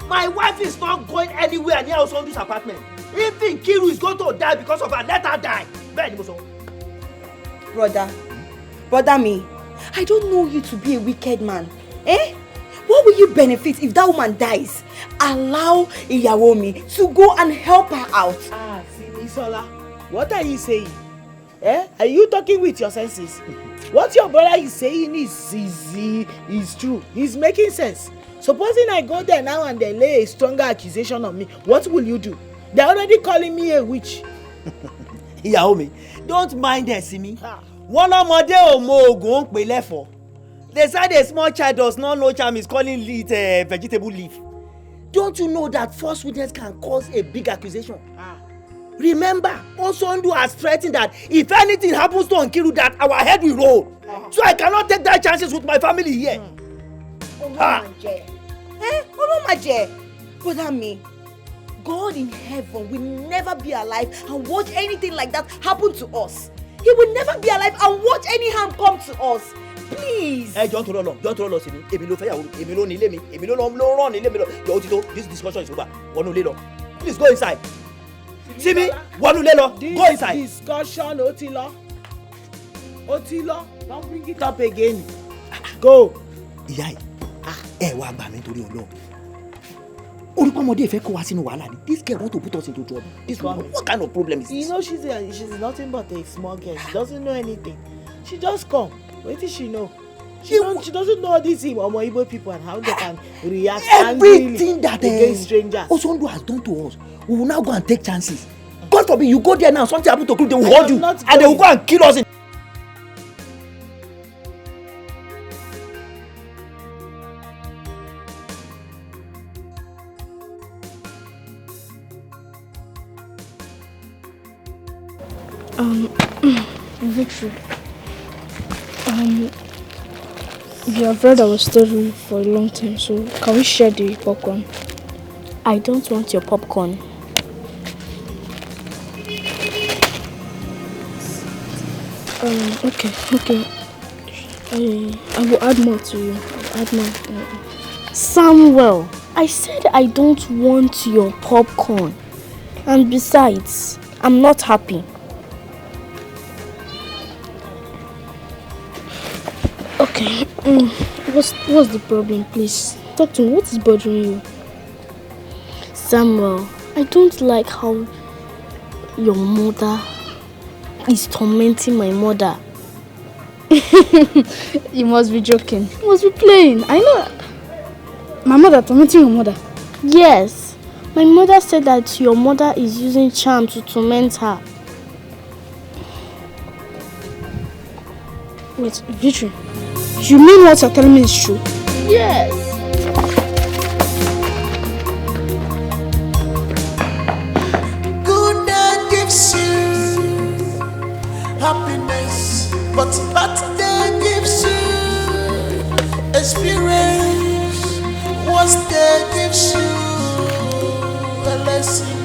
My wife is not going anywhere near Osondu's apartment. Even Kiru is going to die because of her. Let her die. Brother me, I don't know you to be a wicked man. What will you benefit if that woman dies? Allow Iyawomi to go and help her out. Simisola, what are you saying? Are you talking with your senses? What your brother is saying is true. He's making sense. Supposing I go there now and they lay a stronger accusation on me, what will you do? They're already calling me a witch. Iyawomi, don't mind her, Simi. One ọmọdé ò mọ oògùn ó ń pè lẹ́fọ̀ọ́. They said a small child does not know charm is calling it vegetable leaf. Don't you know that false witness can cause a big accusation? Remember, Osondu has threatened that if anything happens to Nkiru, that our head will roll. So I cannot take that chances with my family here. Brother me, God in heaven will never be alive and watch anything like that happen to us. He will never be alive and watch any harm come to us. Please. Don't roll, Simi. This discussion is over. Please go inside. Simi, go inside. This discussion, Otilo, don't bring it up again. Go. Ìyá ẹ wá gbà mí torí Ọlọ́run. Orúkọ ọmọdé ìfẹ́ kó wá sínú wàhálà ni. This girl want to put us into trouble. This woman, what kind of problem is this? You know she's nothing but a small girl. She doesn't know anything. She just come. What does she know? She doesn't know these Igbo people and how they can react everything that against strangers. Osondu has done to us. We will now go and take chances. God forbid you go there now, something happen to you, they will hold you and they will go and kill us. Victory. You have read our story for a long time, so can we share the popcorn? I don't want your popcorn. Okay. I will add more to you. Add more. Samuel, I said I don't want your popcorn. And besides, I'm not happy. Okay. What's the problem, please? Talk to me. What is bothering you? Samuel, I don't like how your mother is tormenting my mother. You must be joking. You must be playing. I know. My mother tormenting your mother? Yes. My mother said that your mother is using charm to torment her. Wait, Victory. You mean what you're telling me is true? Yes. Good day gives you happiness, but bad day gives you experience. Worst day gives you a lesson.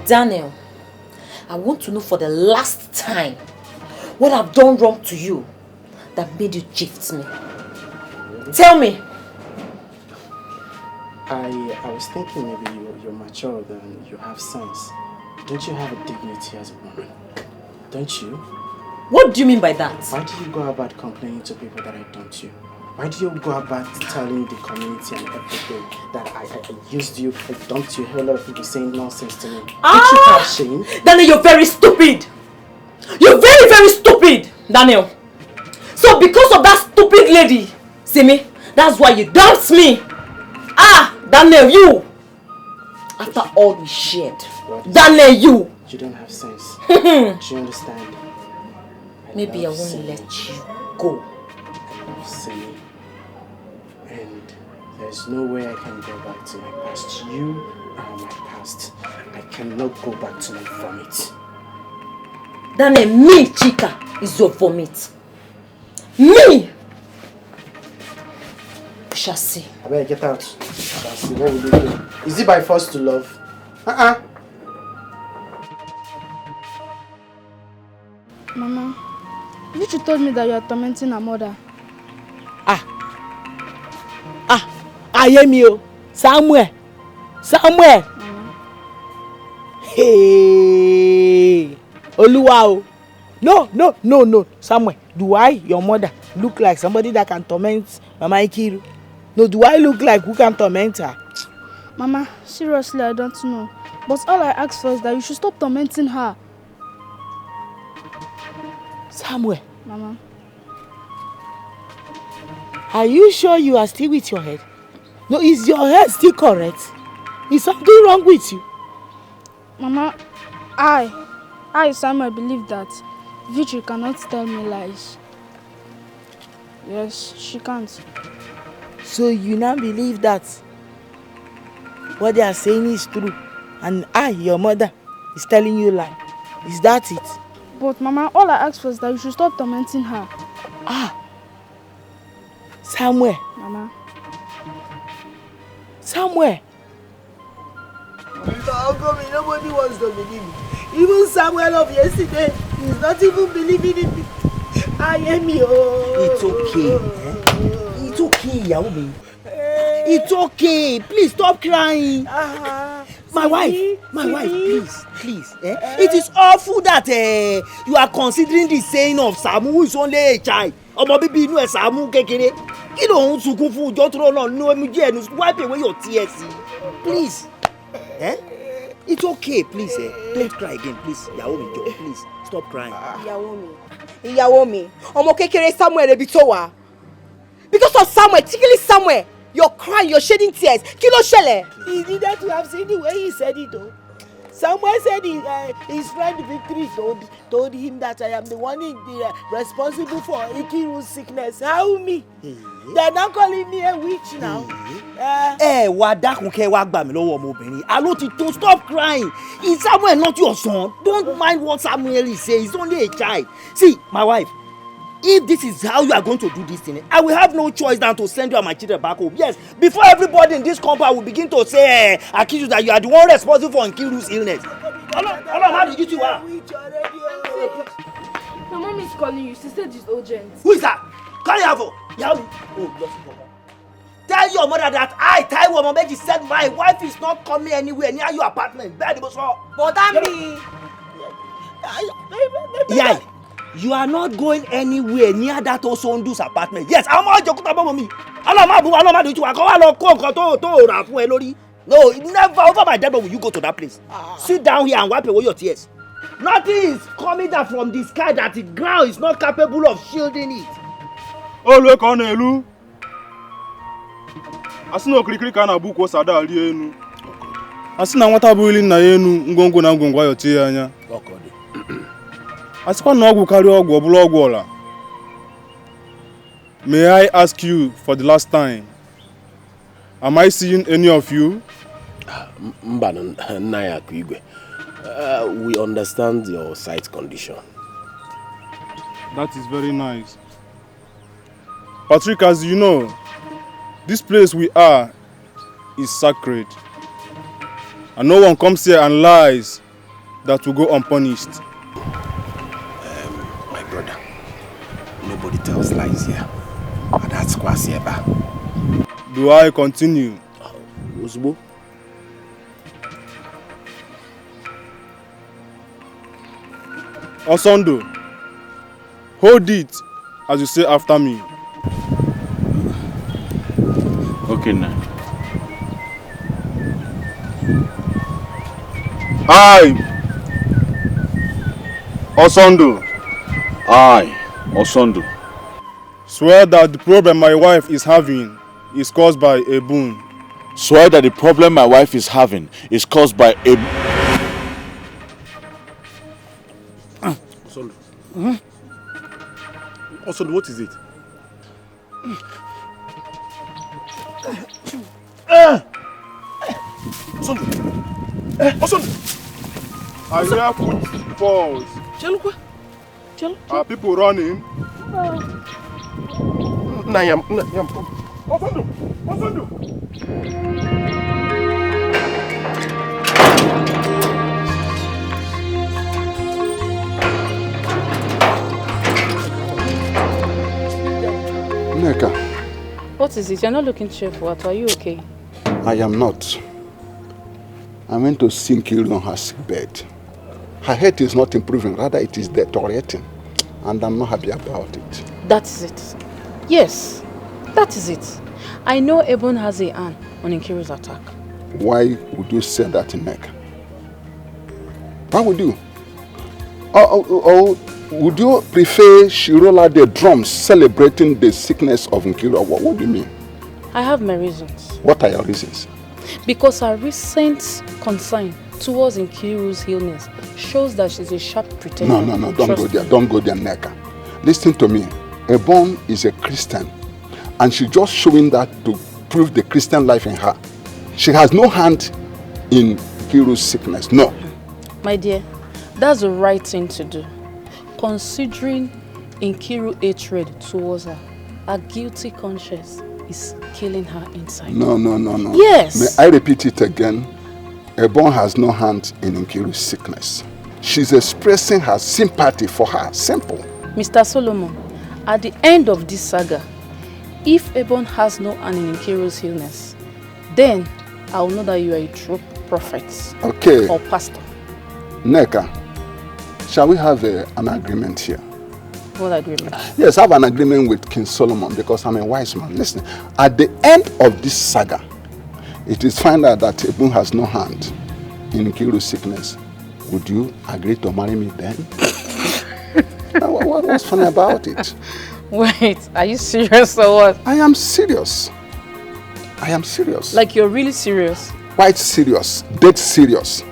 Daniel, I want to know for the last time what I've done wrong to you that made you gift me. Tell me. I was thinking maybe you're mature and you have sense. Don't you have a dignity as a woman? Don't you? What do you mean by that? Why do you go about complaining to people that I don't you? Why do you go about telling the community and everything that I used you, I dumped you? A whole lot of people saying nonsense to me. Don't you have shame? Daniel, you're very stupid. You're very, very stupid, Daniel. So because of that stupid lady, see me, that's why you dumped me. Daniel, you. After all we shared, Daniel, you. You don't have sense. Do you understand? Maybe I won't let you go. I love Simi. And there's no way I can go back to my past. You are my past. I cannot go back to my vomit. Daniel, me, Chika, is your vomit. Me! We shall see. I better get out. We shall see. What will you do? Is it by force to love? Mama, you told me that you are tormenting her mother. I hear me, Somewhere. Hey, Oluwa. No. Somewhere. Do I, your mother, look like somebody that can torment Mama Ikiru? No, do I look like who can torment her? Mama, seriously, I don't know. But all I ask for is that you should stop tormenting her. Somewhere. Mama. Are you sure you are still with your head? No, is your head still correct? Is something wrong with you? Mama, I, Samuel, believe that Victory cannot tell me lies. Yes, she can't. So you now believe that what they are saying is true, and I, your mother, is telling you lie. Is that it? But Mama, all I ask for is that you should stop tormenting her. Somewhere. Mama. Somewhere. How come nobody wants to believe me? Even Samuel of yesterday is not even believing in me. I am you. It's okay. It's okay, Yaomi. It's okay. Please stop crying. My wife, please. It is awful that you are considering the saying of Samu, who is only a child. Ọmọ bíbí inú ẹ̀ Samu kékeré. Kí ló ń sunkún fún ìjọ tó lọ no emi je nu wipe away your tears. Please. It's okay, please. Don't cry again, please. Yaomi, please stop crying. Ìyàwó mi. Ọmọ kékeré Samuel ebi tó wà. Because of Samuel, particularly Samuel, you're crying, you're shedding tears. Kí ló ṣẹlẹ̀? He needed to have seen the way he said it though. Samuel said his friend Victory told him that I am the one responsible for Ikiru's sickness. How me? They're not calling me a witch now. Wá dákun kẹ́ wá gbà mí lọ́wọ́ ọmọbìnrin. Àló ti tó, stop crying. Is Samuel not your son? Don't mind what Samuel is saying. He's only a child. See, my wife, if this is how you are going to do this thing, I will have no choice than to send you and my children back home. Yes, before everybody in this compound will begin to say, accuse you that you are the one responsible for Nkiru's illness. How did you do that? My mom is calling you. She said it's urgent. Who is that? Call her for. Tell your mother that I, Taiwo Momeji, said my wife is not coming anywhere near your apartment. But me. Yeah. You are not going anywhere near that Osondu's apartment. Yes, I'm not joking about me. No, never over my dead will you go to that place. Sit down here and wipe away your tears. Nothing is coming down from the sky that the ground is not capable of shielding it. Olwe ka na elu. Asina okirikiri ka na buku osada ali enu. Asina nwata bụ ili na enu ngongo na ngongo ayo tie anya. Asikwa na ọgwụ karịa ọgwụ ọbụla ọgwụ ọla. May I ask you for the last time? Am I seeing any of you? We understand your sight condition. That is very nice. Patrick, as you know, this place we are is sacred. And no one comes here and lies that will go unpunished. My brother, nobody tells lies here. And that's Kwasieba. Do I continue? Uzbo? Osondo, hold it as you say after me. Okay, now. I, Osondo. I, Osondo. Swear that the problem my wife is having is caused by a boon. Swear that the problem my wife is having is caused by a... Osondo. Osondo, what is it? Osondo. Osondo. I hear footfalls. Are people running? Nayam. Osondo. Osondo. Neka, What is it? You're not looking cheerful. Are you okay? I am not. I went to see Nkiru on her sick bed. Her health is not improving, rather it is deteriorating. And I'm not happy about it. That is it. Yes, that is it. I know Ebon has a hand on Nkiru's attack. Why would you say that, Neka? Why would you? Or would you prefer she roll out the drums celebrating the sickness of Nkiru? What do you mean? I have my reasons. What are your reasons? Because her recent concern towards Nkiru's illness shows that she's a sharp pretender. No, don't go there. Don't go there, Neka. Listen to me. Ebon is a Christian. And she's just showing that to prove the Christian life in her. She has no hand in Nkiru's sickness. No. My dear, that's the right thing to do. Considering Nkiru's hatred towards her, her guilty conscience is killing her inside. No. Yes. May I repeat it again? Ebon has no hand in Nkiru's sickness. She's expressing her sympathy for her. Simple. Mr. Solomon, at the end of this saga, if Ebon has no hand in Nkiru's illness, then I'll know that you are a true prophet. Okay. Or pastor. Neka, shall we have an agreement here? What agreement? Yes, I have an agreement with King Solomon because I'm a wise man. Listen, at the end of this saga, it is found out that Ebon has no hand in Nkiru's sickness. Would you agree to marry me then? What's funny about it? Wait, are you serious or what? I am serious. I am serious. Like you're really serious? Quite serious. Dead serious.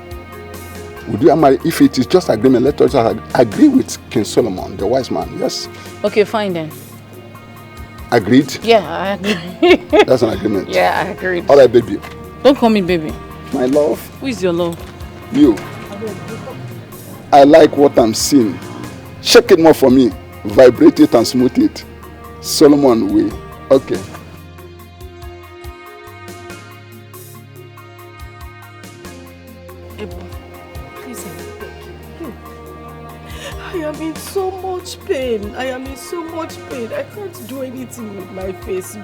Would you marry? If it is just agreement, let us agree with King Solomon, the wise man, yes? Okay, fine then. Agreed? Yeah, I agree. That's an agreement. Yeah, I agreed. All right, baby. Don't call me baby. My love. Who is your love? You. I like what I'm seeing. Shake it more for me. Vibrate it and smooth it. Solomon way. Okay. I am in so much pain. I can't do anything with my face.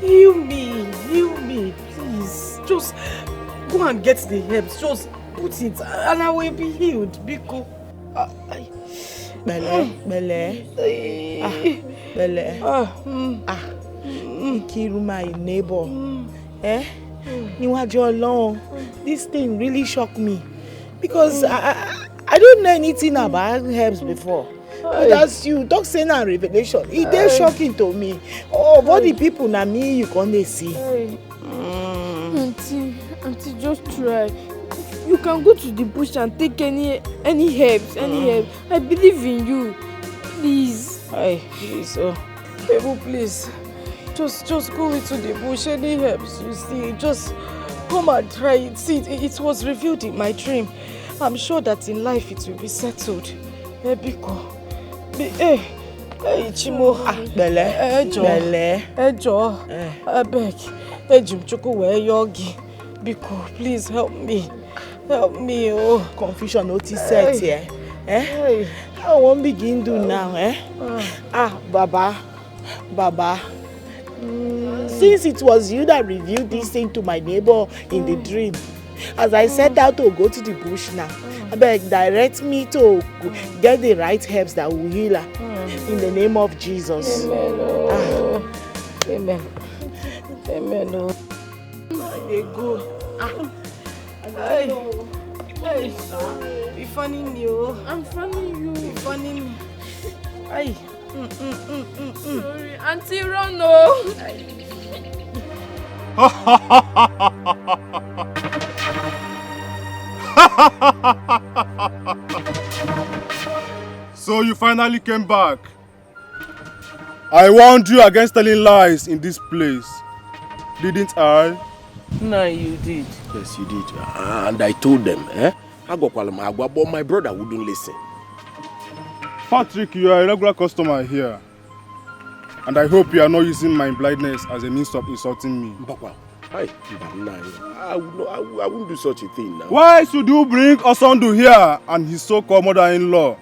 Heal me, please. Just go and get the herbs. Just put it and I will be healed. Biko. Bele. Nkiru, my neighbor. Níwájú Ọlọ́run, this thing really shocked me because I don't know anything about herbs before. But as you talk saying a revelation, it is shocking to me. Oh, what the people na me you can't see. Auntie, just try. You can go to the bush and take any herbs. I believe in you. Please. Please. Oh. Ebu, please. Just go into the bush. Any helps you see, just come and try it. See, it was revealed in my dream. I'm sure that in life it will be settled. Biko. Chimo. Bele. Ejo. I beg. Ejim chuku we yogi. Biko, please help me. Help me, oh. Confusion notice set here. I won't begin do now, Baba. Since it was you that revealed this thing to my neighbor in the dream, as I set out to go to the bush now, I beg, direct me to get the right herbs that will heal her. In the name of Jesus. Amen. Amen. Oh. They go. Hey. Be funny me, oh. I'm funny you. Be funny me. Ay. Sorry, Auntie Rono. So you finally came back. I warned you against telling lies in this place. Didn't I? No, you did. Yes, you did. And I told them, but my brother wouldn't listen. Patrick, you are a regular customer here. And I hope you are not using my blindness as a means of insulting me. I wouldn't do such a thing now. Why should you bring Osondu here and his so-called mother-in-law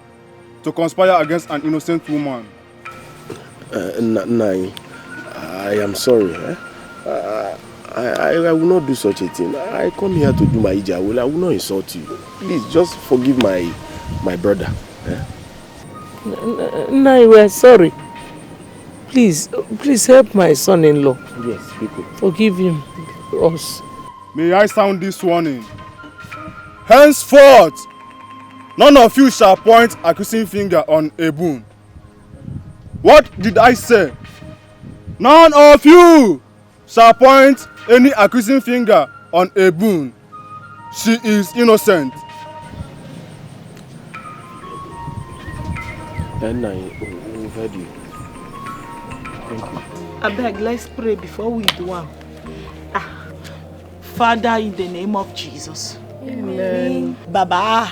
to conspire against an innocent woman? Nai, I am sorry. I will not do such a thing. I come here to do my ija. I will not insult you. Please, just forgive my brother. Nai, we are sorry. Please help my son-in-law. Yes, people. Forgive him. Us. May I sound this warning? Henceforth, none of you shall point accusing finger on Ebun. What did I say? None of you shall point any accusing finger on Ebun. She is innocent. Then I heard you. Thank you. I beg, let's pray before we do one. Father, in the name of Jesus. Amen. Baba,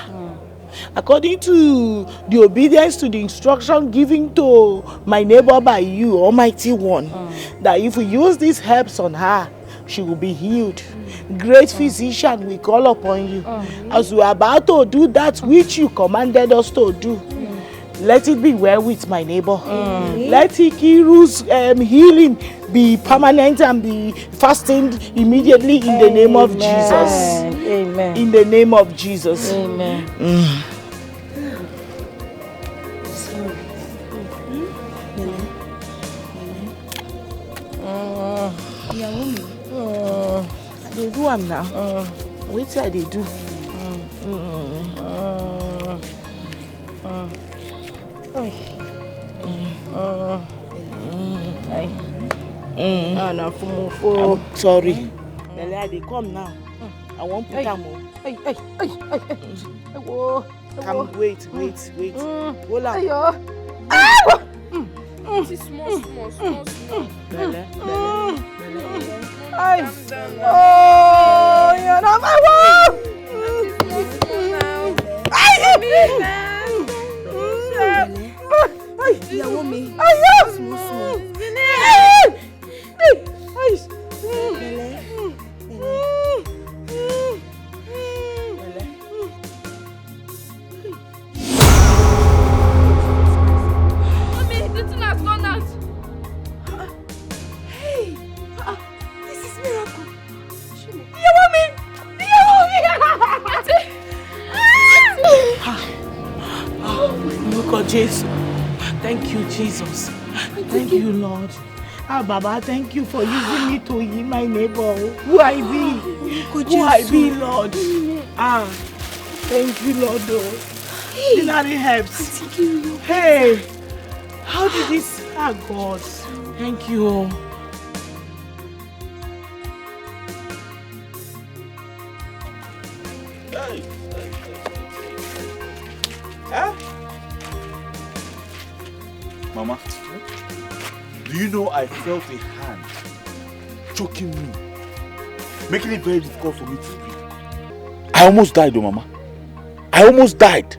according to the obedience to the instruction given to my neighbor by you, Almighty One, that if we use these herbs on her, she will be healed. Great physician, we call upon you. As we are about to do that which you commanded us to do, let it be well with my neighbor. Let Ikiru's healing be permanent and be fastened immediately in the name of Jesus. Amen. In the name of Jesus. Amen. They do am now. Wait till they do. Sorry. They come now. I won't put them on. Come, wait. Hold on. Small. Belle. Oh, you're not my wife. Jesus. Thank you, Jesus. Thank you, Lord. Baba, thank you for using me to heal my neighbor. Who I be? Lord? Thank you, Lord. Denard helps. Hey, how did this? God, thank you. Mama, Do you know I felt a hand choking me, making it very difficult for me to breathe? I almost died, oh Mama. I almost died.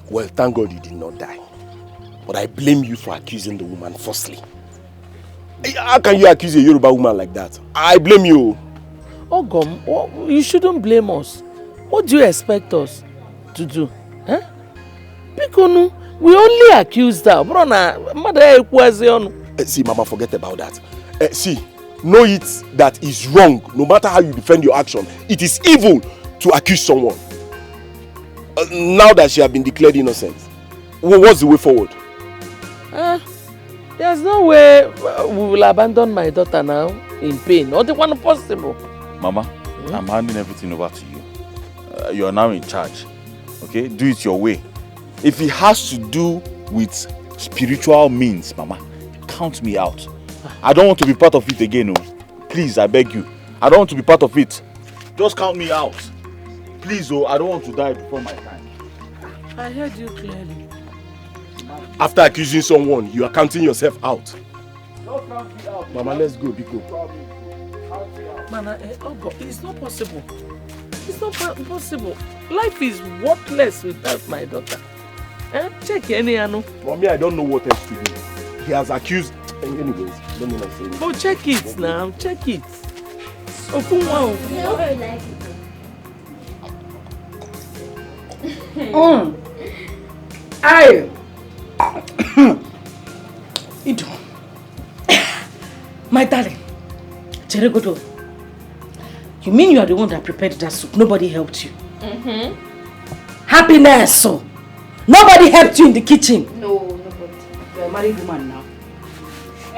Well, thank God you did not die. But I blame you for accusing the woman falsely. How can you accuse a Yoruba woman like that? I blame you. Ogom, you shouldn't blame us. What do you expect us to do? Huh? Because we only accused her. See, Mama, forget about that. See, know it that is wrong. No matter how you defend your action, it is evil to accuse someone. Now that she has been declared innocent, what's the way forward? There's no way we will abandon my daughter now in pain. Not the one possible. Mama, I'm handing everything over to you. You are now in charge. Okay? Do it your way. If it has to do with spiritual means, Mama, count me out. I don't want to be part of it again. Oh. Please, I beg you. I don't want to be part of it. Just count me out. Please, oh, I don't want to die before my time. I heard you clearly. After accusing someone, you are counting yourself out. Just count me out. Mama, let's go, Biko. Mama, it's not possible. It's not possible. Life is worthless without my daughter. Check any Anu. Mommy, I don't know what else to do. He has accused. Anyways, let me not say anything. Oh, check it now. Check it. Open one. Ido. My darling. Cheregodo. You mean you are the one that prepared that soup? Nobody helped you? Happiness, so. Nobody helped you in the kitchen? No, nobody. You're a married woman now.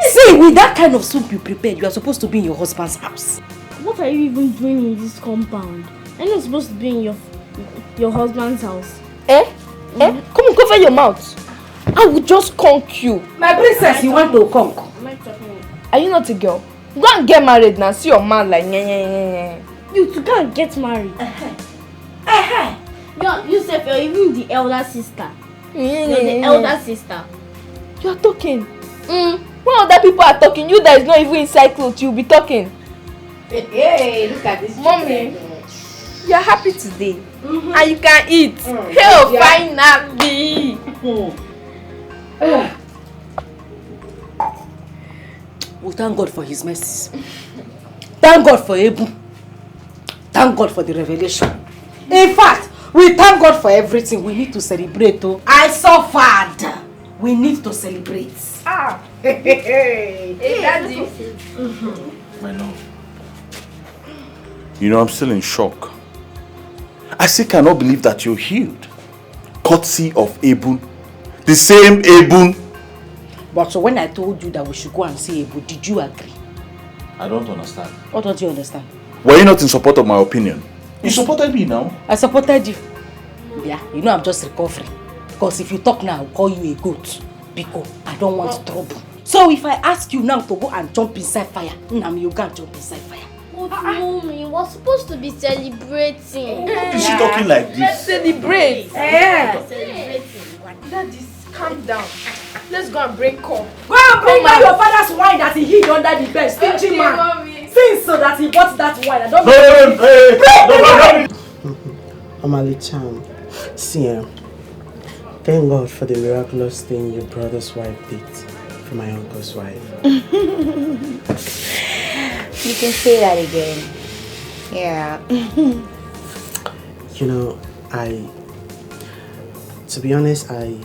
See, with that kind of soup you prepared, you are supposed to be in your husband's house. What are you even doing in this compound? I'm not supposed to be in your husband's house. Come on, cover your mouth. I will just conk you. My princess, you want to conk? Are you not a girl? Go and get married now. See your man like You to go and get married. You said you're even the elder sister. You're the elder sister. You are talking. When other people are talking, you that is not even inside clothes, you'll be talking. Hey, look at this. Mommy, you are happy today. And you can eat. Hell, fine nappy. We thank God for his mercies. Thank God for EBUBE. Thank God for the revelation. In fact, we thank God for everything. We need to celebrate. Oh. I suffered. We need to celebrate. Hey, Daddy. My love. You know, I'm still in shock. I still cannot believe that you're healed. Courtesy of EBUBE. The same EBUBE. But so when I told you that we should go and see EBUBE, did you agree? I don't understand. What don't you understand? Were you not in support of my opinion? You supported me now. I supported you. Yeah, you know I'm just recovering. Because if you talk now, I'll call you a goat. Because I don't want trouble. So if I ask you now to go and jump inside fire, you can't jump inside fire. But mommy, we're supposed to be celebrating. Is she talking like this? Let's celebrate. Celebrating. Daddy, calm down. Let's go and bring corn. Go and bring out your father's wine that he hid under the bed. Stingy man. Mommy. Since so that he bought that wine. I don't Omali-chan, see, thank God for the miraculous thing your brother's wife did for my uncle's wife. You can say that again. Yeah. You know, to be honest, I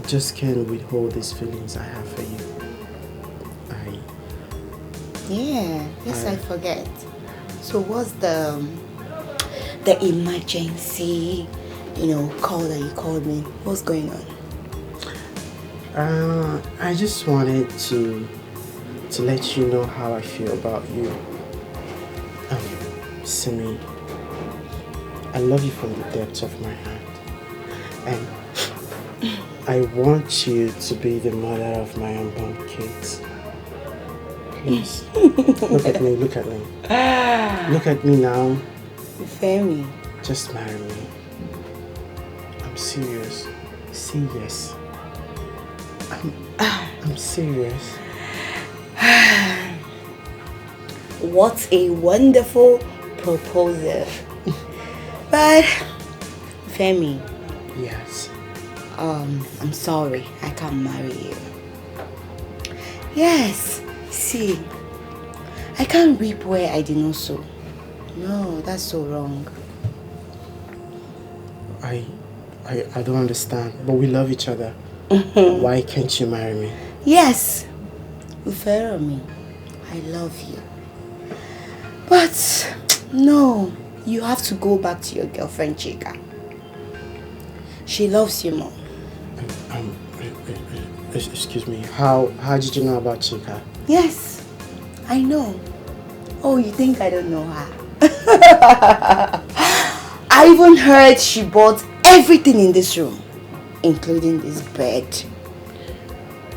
just can't withhold these feelings I have for you. Yes, I forget. So what's the emergency, call that you called me? What's going on? I just wanted to let you know how I feel about you. Simi, I love you from the depths of my heart. And I want you to be the mother of my unborn kids. Please, look at me. Look at me now. Femi. Just marry me. I'm serious. Say yes. I'm serious. What a wonderful proposal. But, Femi. Yes. I'm sorry, I can't marry you. Yes, see, I can't reap where I did not sow. No, that's so wrong. I don't understand, but we love each other. Why can't you marry me? Yes, Ufero, I love you. But, no, you have to go back to your girlfriend, Chika. She loves you more. Excuse me, how did you know about Chika? Yes, I know. Oh, you think I don't know her? I even heard she bought everything in this room, including this bed.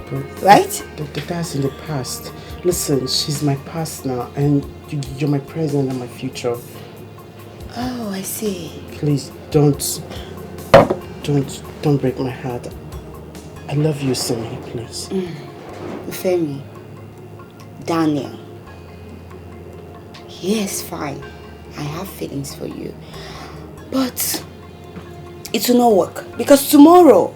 But right? That's in the past. Listen, she's my past now, and you're my present and my future. Oh, I see. Please don't break my heart. I love you, Simi, please. Femi, Daniel. Yes, fine. I have feelings for you. But it will not work. Because tomorrow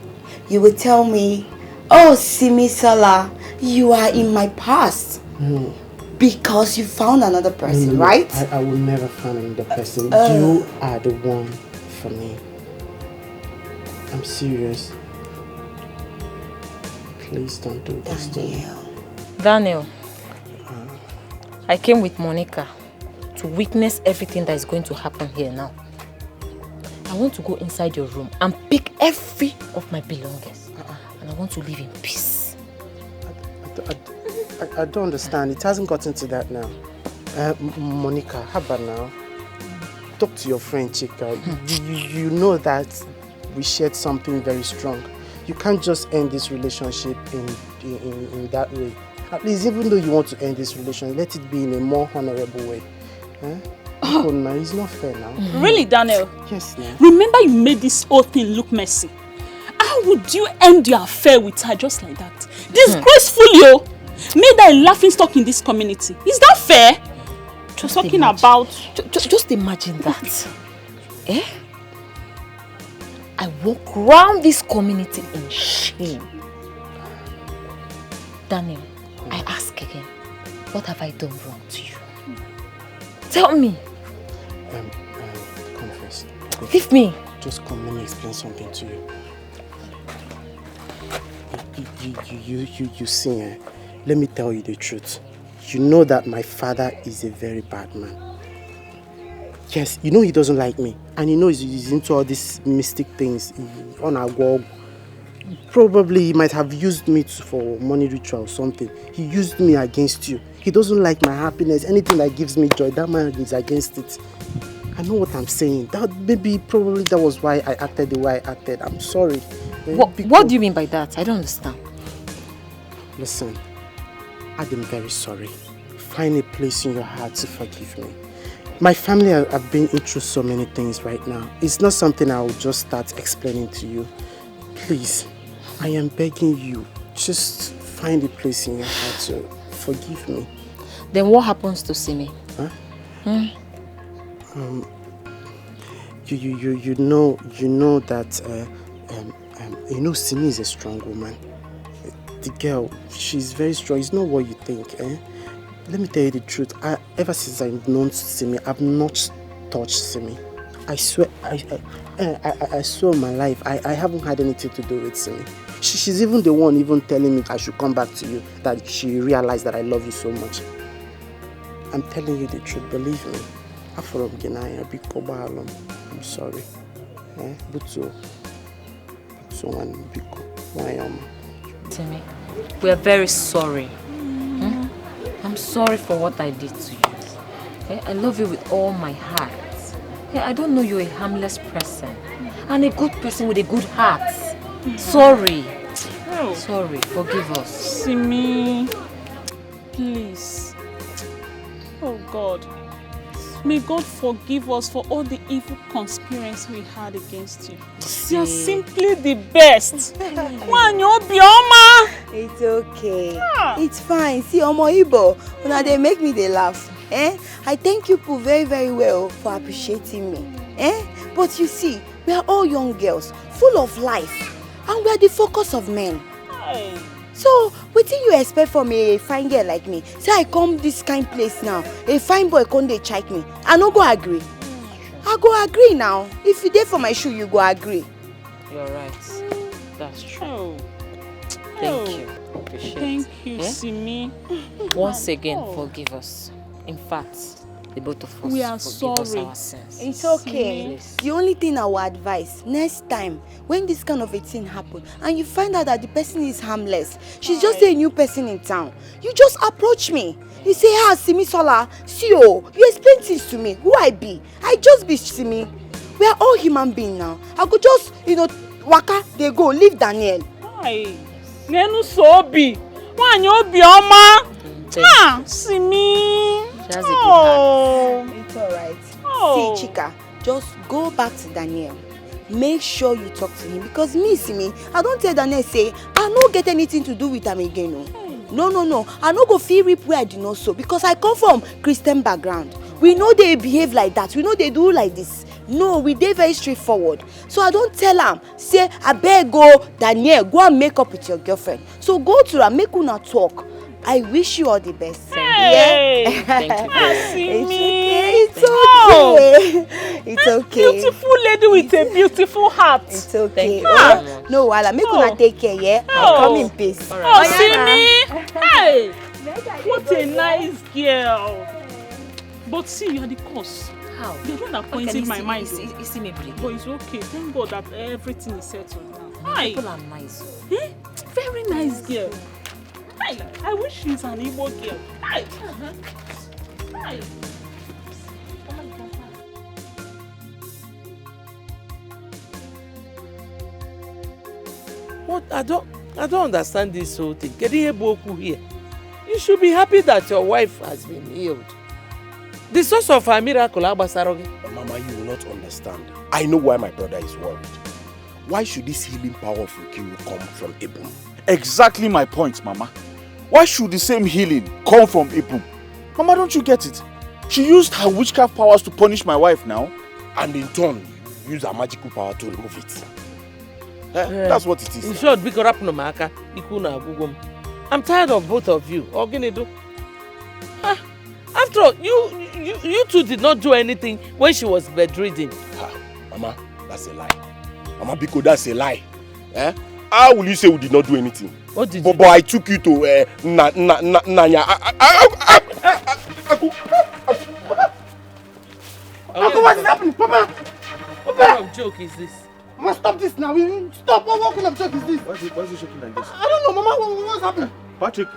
you will tell me, oh, Simi Sala, you are in my past. No. Because you found another person, No. right? I will never find another person. You are the one for me. I'm serious. Please don't do this to me. Daniel, I came with Monica to witness everything that is going to happen here now. I want to go inside your room and pick every of my belongings. And I want to live in peace. I don't understand. It hasn't gotten to that now. Monica, how about now? Talk to your friend Chika. You know that we shared something very strong. You can't just end this relationship in that way. At least, even though you want to end this relationship, let it be in a more honorable way. Oh, no, it's not fair now. Really, Daniel? Yes, ma'am. Remember you made this whole thing look messy. How would you end your affair with her just like that? Disgraceful, yo! Made her a laughing stock in this community. Is that fair? Just talking imagine. about... Just imagine that. Eh? I walk around this community in shame. Daniel, I ask again, what have I done wrong to you? Tell me. Confess. Leave me. Just come, let me explain something to you. You see, let me tell you the truth. You know that my father is a very bad man. Yes, you know he doesn't like me. And you know he's into all these mystic things on our wall. Probably he might have used me for money ritual or something. He used me against you. He doesn't like my happiness. Anything that gives me joy, that man is against it. I know what I'm saying. Probably that was why I acted the way I acted. I'm sorry. What do you mean by that? I don't understand. Listen, I'm very sorry. Find a place in your heart to forgive me. My family have been through so many things right now. It's not something I will just start explaining to you. Please, I am begging you, just find a place in your heart to forgive me. Then what happens to Simi? Huh? You know that Simi is a strong woman. The girl, she's very strong. It's not what you think, Let me tell you the truth. Ever since I've known Simi, I've not touched Simi. I swear, I swear on my life, I haven't had anything to do with Simi. She's even the one telling me I should come back to you, that she realized that I love you so much. I'm telling you the truth, believe me. I'm sorry. Timmy, we are very sorry. I'm sorry for what I did to you. Okay? I love you with all my heart. Okay? I don't know you're a harmless person and a good person with a good heart. Sorry. Oh. Sorry, forgive us. Simi, please. Oh God. May God forgive us for all the evil conspiracy we had against you. You are simply the best. It's okay. It's fine. See, Omo Ibo, when they make me they laugh. I thank you people very, very well for appreciating me. But you see, we are all young girls, full of life, and we are the focus of men. So, what do you expect from a fine girl like me? Say I come this kind place now, a fine boy come dey check me. I no go agree. I go agree now. If you dey for my shoe, you go agree. You're right. That's true. Thank you. Appreciate it. Thank you, Simi. Once again, forgive us. In fact, the both of us we are forgive sorry. us our sins. It's okay. The only thing I will advise, next time, when this kind of a thing happen, and you find out that the person is harmless, she's just a new person in town, you just approach me. You say, Simi Sola, see you explain things to me, who I be. I just be Simi. We are all human beings now. I could just, waka, they go, leave Daniel. Hi. Nenu Sobi. Wanyo Obioma. Simi. She has a good heart. It's alright. See, Chika, just go back to Daniel. Make sure you talk to him, because me, Simi, I don't tell Daniel say I no get anything to do with him again. No. I no go feel rip where I do not so, because I come from Christian background. We know they behave like that. We know they do like this. No, we dey very straightforward. So I don't tell am, say, I beg go, Daniel, go and make up with your girlfriend. So go to her, make una talk. I wish you all the best. Hey. Yeah? Thank you. It's okay. It's okay. Beautiful lady with a beautiful heart. It's okay. No, Wala, make una take care, yeah? I'll come in peace. Simi. Hey. What a nice girl. But see, you are the cause. How? You're the one that points in my mind. You see me breathing. But it's okay. Thank God that everything is settled now. Hi. People are nice. Very nice girl. Hi. I wish she's an Igbo girl. Hi. Hi. What? I don't understand this whole thing. Getting Boku here. You should be happy that your wife has been healed. The source of her miracle, Abasarogi. Mama, you will not understand. I know why my brother is worried. Why should this healing power of Ukiru come from EBUBE? Exactly my point, Mama. Why should the same healing come from EBUBE? Mama, don't you get it? She used her witchcraft powers to punish my wife now. And in turn, use her magical power to remove it. That's what it is. In short, I'm tired of both of you. After all, you two did not do anything when she was bedridden. Mama, that's a lie. Mama Biko, that's a lie. How will you say we did not do anything? What did you do? But I took you to Nanya. Uncle, what is happening? Papa! What kind of joke is this? Mama, stop this now. Stop. What kind of joke is this? Why is he shaking like this? I don't know, Mama. What's happening? Patrick.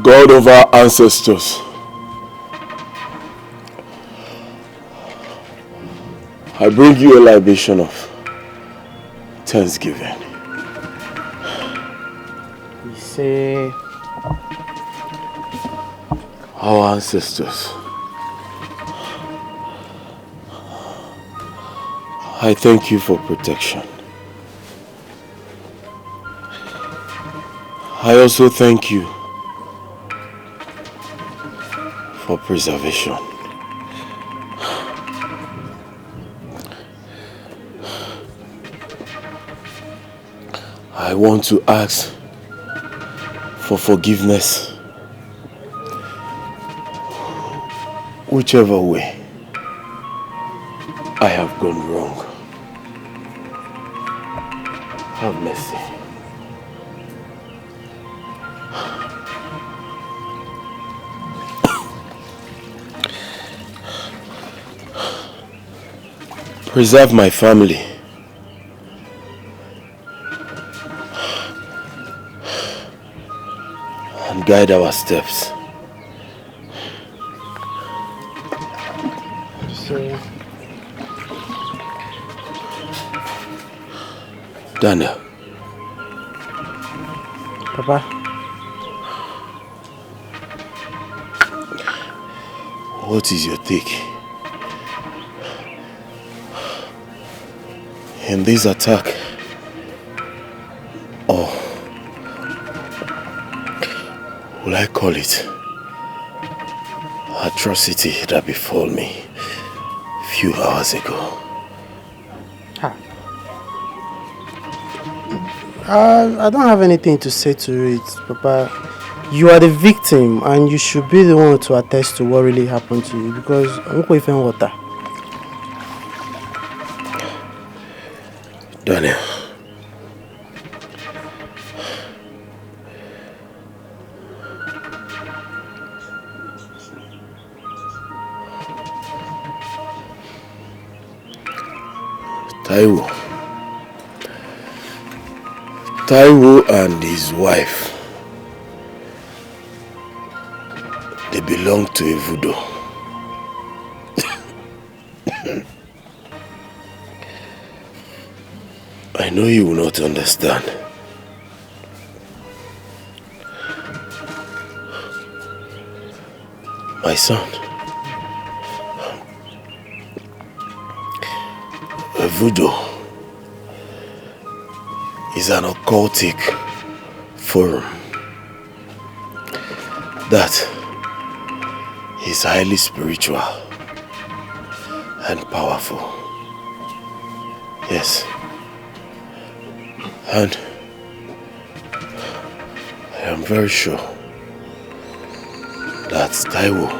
God of our ancestors, I bring you a libation of thanksgiving. You say... Our ancestors. I thank you for protection. I also thank you for preservation. I want to ask for forgiveness, whichever way I have gone wrong. Have mercy. Preserve my family. And guide our steps. So... Daniel. Papa. What is your take in this attack? Or will I call it atrocity that befell me a few hours ago? I don't have anything to say to it, Papa. You are the victim and you should be the one to attest to what really happened to you because I'm going to water. Daniel. Taiwo and his wife, they belong to EBUBE. I know you will not understand. My son, EBUBE is an occultic forum that is highly spiritual and powerful. Yes. And I am very sure that Taiwo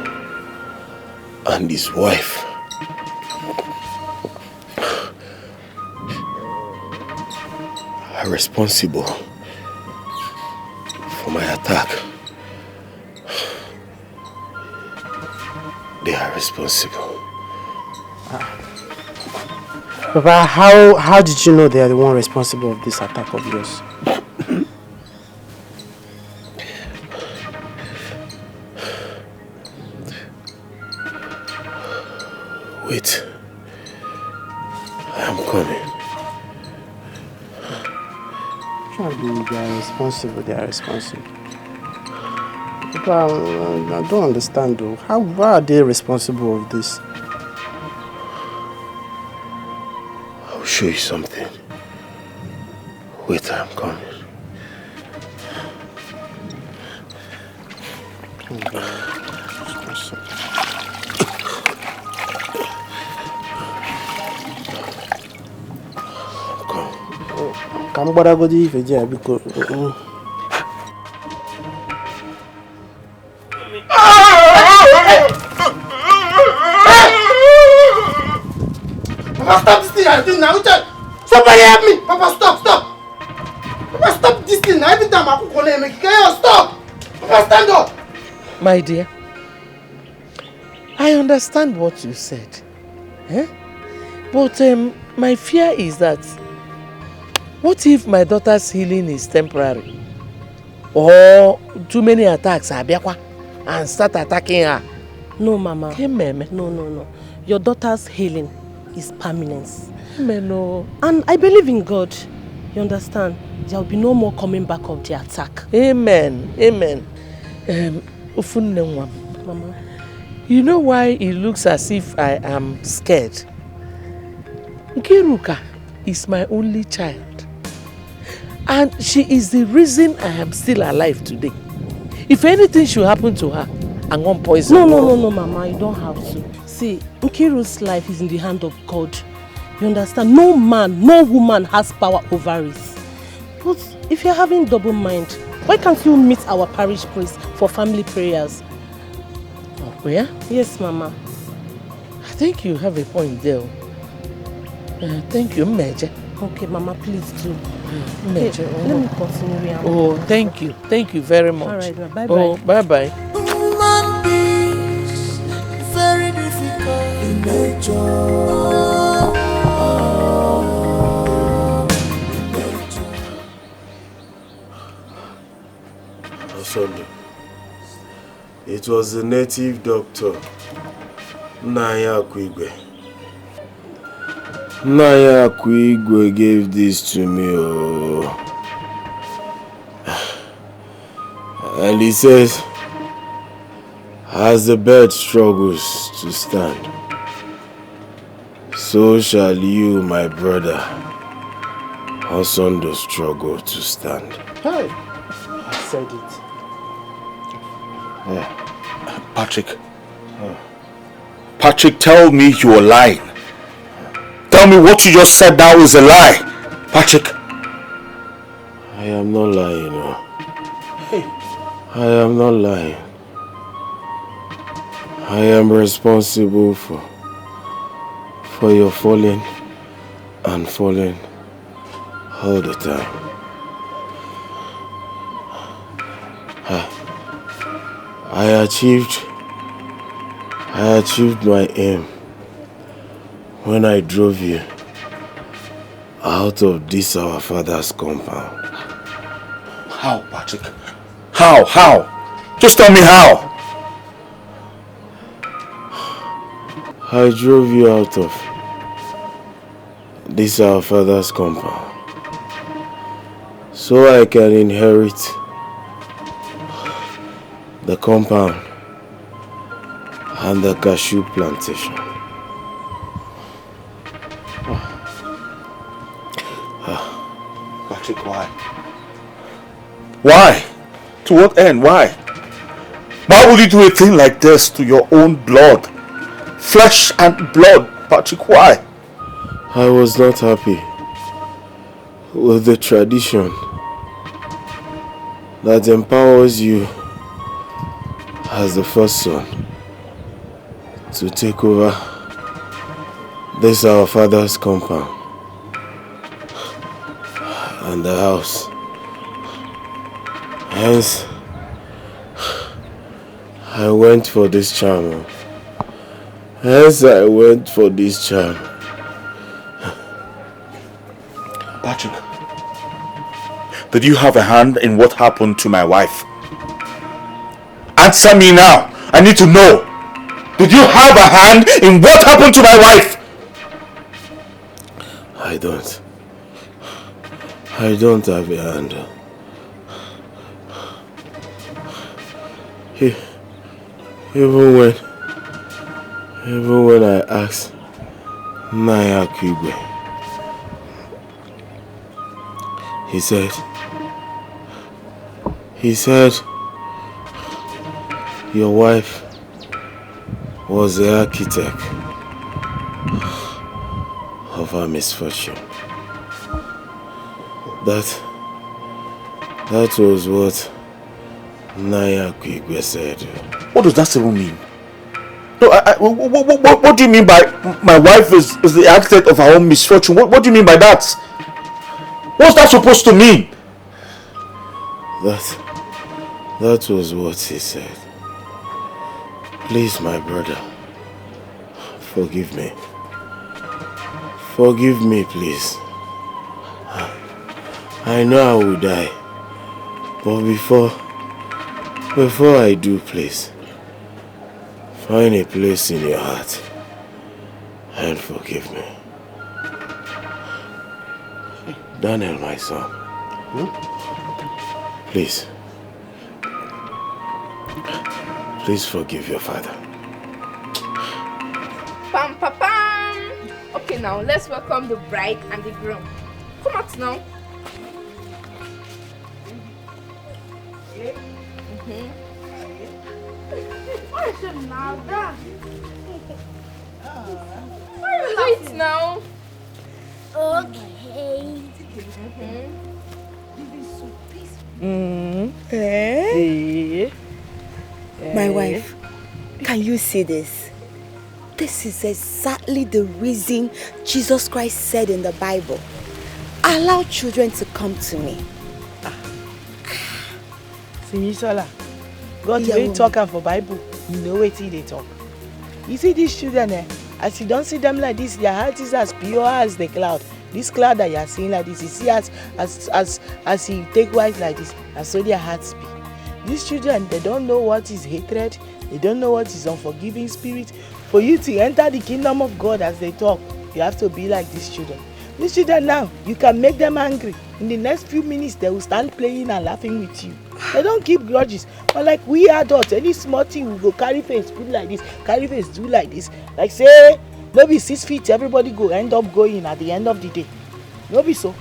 and his wife are responsible for my attack. They are responsible. Papa, how did you know they are the one responsible of this attack of yours? Wait. I am coming. They are responsible, they are responsible. Papa, I don't understand though. How are they responsible of this? I'll show you something. Wait, I'm coming. Come go if you because Papa, stop this thing I'm doing now. Somebody help me. Papa, stop. Papa, stop this thing. Every time I cook on him, stop. Papa, stand up. My dear, I understand what you said. But my fear is that what if my daughter's healing is temporary? Or too many attacks and start attacking her? No, Mama. Hey, Meme. No. Your daughter's healing is permanence. Amen. Oh. And I believe in God. You understand? There will be no more coming back of the attack. Amen. Amen. Mama. You know why it looks as if I am scared? Nkiruka is my only child. And she is the reason I am still alive today. If anything should happen to her, I'm going to poison her. No, Mama. You don't have to. See, Nkiru's life is in the hand of God. You understand? No man, no woman has power over it. But if you're having double mind, why can't you meet our parish priest for family prayers? Oh, yeah? Yes, Mama. I think you have a point there. Thank you, Major. Okay, Mama, please do. Major. Okay, let me continue. Oh, thank you. Thank you very much. All right, bye-bye. Oh, bye-bye. Human beings, very difficult in nature. Sunday. It was the native doctor, Naya Kwigwe. Naya Kwigwe gave this to me. Oh. And he says, as the bird struggles to stand, so shall you, my brother, also struggle to stand. Hey, I said it. Patrick. Patrick, tell me you are lying. Tell me what you just said now is a lie. Patrick. I am not lying. No. I am not lying. I am responsible for your falling and falling all the time. I achieved my aim when I drove you out of this our father's compound. How, Patrick? How? Just tell me how. I drove you out of this our father's compound so I can inherit the compound and the cashew plantation. Patrick, why? Why? To what end? Why? Why would you do a thing like this to your own blood? Flesh and blood, Patrick, why? I was not happy with the tradition that empowers you as the first son to take over this our father's compound and the house. Hence, I went for this charm. Patrick, did you have a hand in what happened to my wife? Answer me now. I need to know. Did you have a hand in what happened to my wife? I don't have a hand. Even when I asked Naya Kwigwe, he said your wife was the architect of her misfortune. That was what Naya Kwigwe said. What does that even mean? No, what do you mean by my wife is the architect of her own misfortune? What do you mean by that? What's that supposed to mean? That was what he said. Please, my brother, forgive me. Forgive me, please. I know I will die, but before I do, please, find a place in your heart and forgive me. Daniel, my son. Please. Please forgive your father. Pam, pam, pam. Okay, now let's welcome the bride and the groom. Come out now. Wait now. Okay. My wife, can you see this? This is exactly the reason Jesus Christ said in the Bible, allow children to come to me. Simisola, God will talk am for Bible. You know wetin they talk. You see these children, as you don't see them like this, their heart is as pure as the cloud. This cloud that you are seeing like this, you see as he take wife like this, and so their hearts be. These children, they don't know what is hatred. They don't know what is unforgiving spirit. For you to enter the kingdom of God as they talk, you have to be like these children. These children now, you can make them angry. In the next few minutes, they will stand playing and laughing with you. They don't keep grudges. But like we adults, any small thing we go carry face, put like this, carry face, do like this. Like say, maybe 6 feet, everybody go end up going at the end of the day. No be so.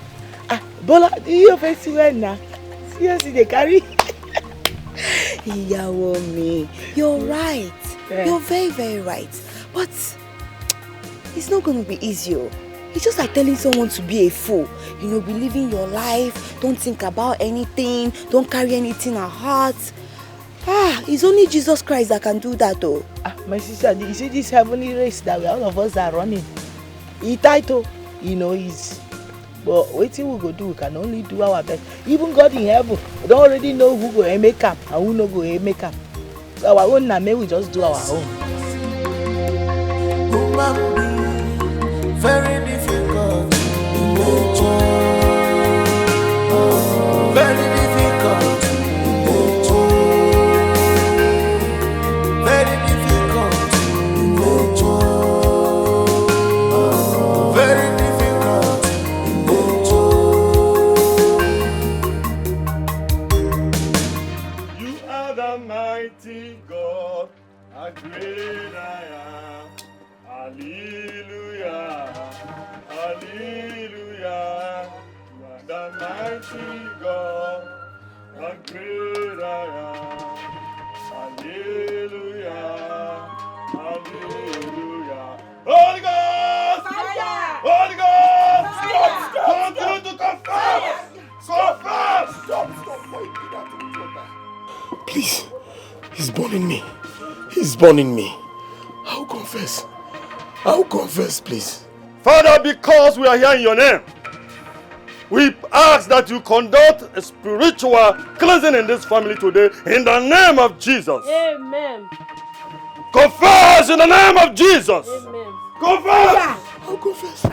Bola, do you face well now? Seriously, they carry. Iyawomi, you're right. Yeah. You're very, very right. But it's not going to be easy. It's just like telling someone to be a fool. You know, be living your life. Don't think about anything. Don't carry anything at heart. It's only Jesus Christ that can do that, though. My sister, you see this heavenly race that all of us are running? He title, you know, is. But wetin we go do, we can only do our best. Even God in heaven, we don't already know who go make up and who no go make up. So our own name, we just do our own. Very difficult in nature. Very difficult in nature. Very difficult in nature. Very difficult in nature. You are the mighty God, a great I am. Hallelujah, hallelujah. You are the mighty God, a great I am. Hallelujah, hallelujah. Holy Ghost! Fire! Holy Ghost! Fire! Stop! Continue to confess! Confess! Stop! Wait, you have to do that. Please, he's burning me. He's burning me. I'll confess. I'll confess, please. Father, because we are here in your name, we ask that you conduct a spiritual cleansing in this family today in the name of Jesus. Amen. Confess in the name of Jesus. Amen. Confess. I'll confess.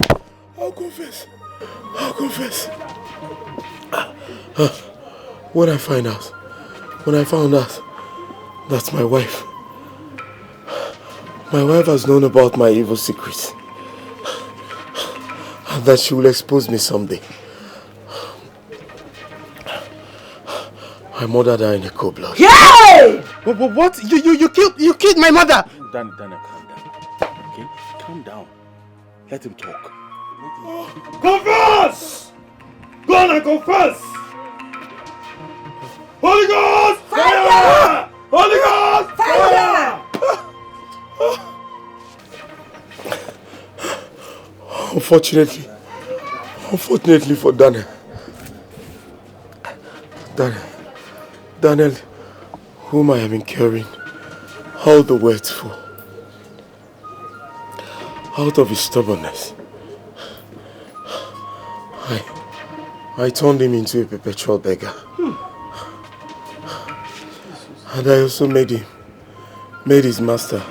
I'll confess. I'll confess. When I found out that my wife has known about my evil secrets and that she will expose me someday. I murdered her in a cold blood. Yay! What? You killed my mother! Daniel, calm down. Okay? Calm down. Let him talk. Confess! Go on and confess! Holy Ghost! Fire! Holy Ghost! Fire! Unfortunately for Daniel, whom I am incurring all the words for, out of his stubbornness, I turned him into a perpetual beggar. And I also made his master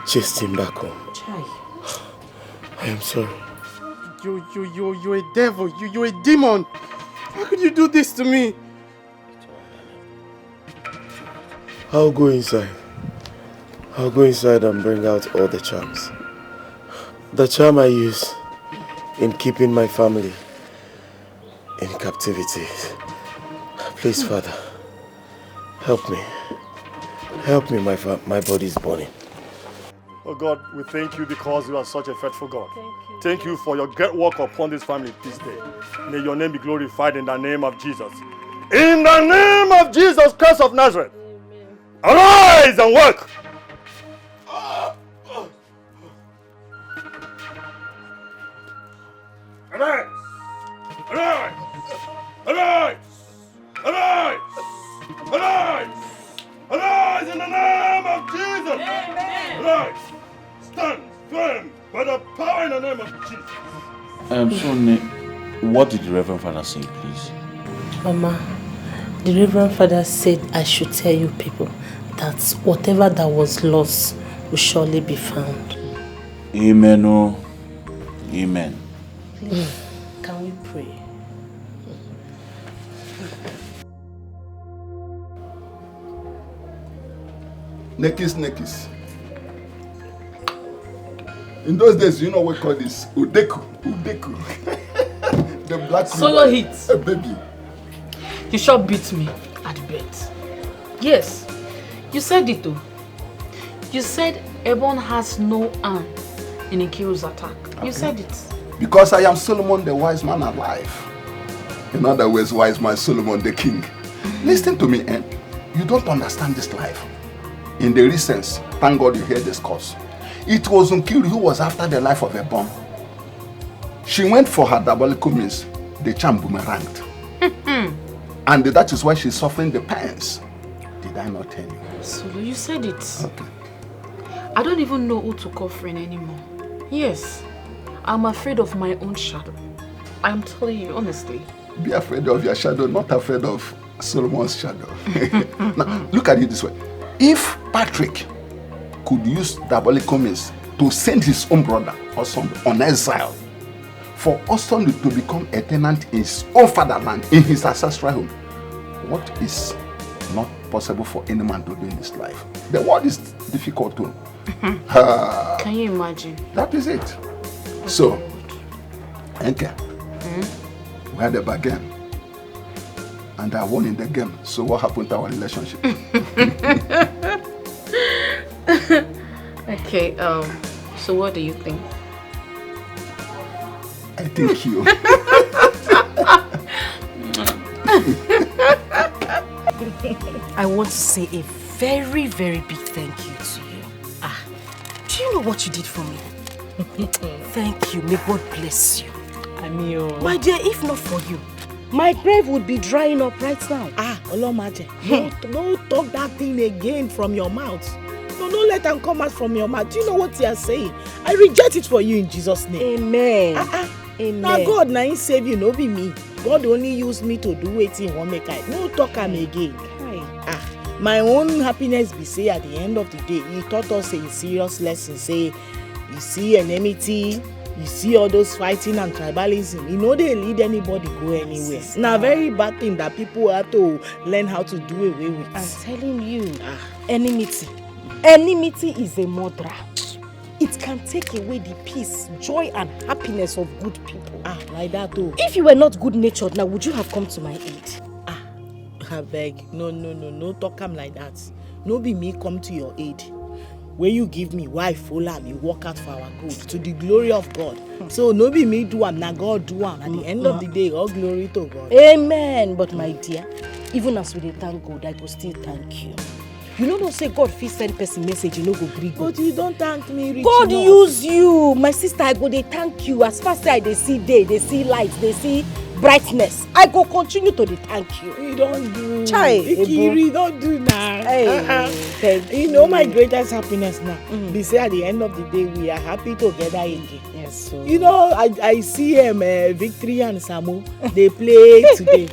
chase him back home. I am sorry. You're a devil. You're a demon. How could you do this to me? I'll go inside. I'll go inside and bring out all the charms. The charm I use in keeping my family in captivity. Please, Father, help me. Help me, my body is burning. Oh God, we thank you because you are such a faithful God. Thank you for your great work upon this family this day. May your name be glorified in the name of Jesus. In the name of Jesus Christ of Nazareth. Arise and work. Arise! Arise! Arise! Arise! Arise! Arise in the name of Jesus! Amen. Arise! Stand firm by the power in the name of Jesus. So, what did the Reverend Father say, please? Mama, the Reverend Father said I should tell you people that whatever that was lost will surely be found. Amen. Oh. Amen. Please, can we pray? Nekis. In those days, you know what we call this? Udeku. The black solo hit. A baby. You sure beat me at bed. Yes, you said it though. You said Ebon has no hand in Nkiru's attack. You said it. Because I am Solomon, the wise man alive. In other words, wise man Solomon, the king. Listen to me, you don't understand this life. In the recent, thank God you hear this course. It was Nkiru who was after the life of Ebon. She went for her diabolical means. The charm boomeranged. And that is why she's suffering the pains. Did I not tell you? Solo, you said it. Okay. I don't even know who to call friend anymore. Yes, I'm afraid of my own shadow. I'm telling you, honestly. Be afraid of your shadow, not afraid of Solomon's shadow. Now, look at it this way. If Patrick could use diabolical means to send his own brother or son on exile, for Austin to become a tenant in his own fatherland, in his ancestral home, what is not possible for any man to do in this life? The world is difficult to. Can you imagine? That is it. So, Enke, we had a bargain, and I won in the game. So what happened to our relationship? Okay, so what do you think? I think you. I want to say a very, very big thank you to you. Do you know what you did for me? Thank you. May God bless you. My dear, if not for you, my grave would be drying up right now. Olomaje, don't talk that thing again from your mouth. No, don't let them come out from your mouth. Do you know what you are saying? I reject it for you in Jesus' name. Amen. Amen. Now God, now he save you, no be me. God only used me to do it in one make I. No talk am again. My own happiness be say at the end of the day, he taught us a serious lesson. Say, you see enmity, you see all those fighting and tribalism. You know they lead anybody go anywhere. Now very bad thing that people have to learn how to do away with. I'm telling you, enmity is a murderer. It can take away the peace, joy and happiness of good people. Like that too. If you were not good-natured, now would you have come to my aid? I beg, no talk am like that. No be me come to your aid. When you give me wife, follow me, work out for our good, to the glory of God. So no be me do am, na God do am. At the end of the day, all glory to God. Amen. But my dear, even as we dey thank God, I go still thank you. You know, don't say God fit send person message, you no go gree God. But you don't thank me, Rich. God use you. My sister, I go dey thank you. As fast as they see day, they see light, they see brightness. I go continue to dey thank you. You don't do. Chai, Ikiri, don't do now. Thank you. know my greatest happiness now. They say at the end of the day, we are happy together again. Yes, so. You know, I see Victory and Samu, they play today.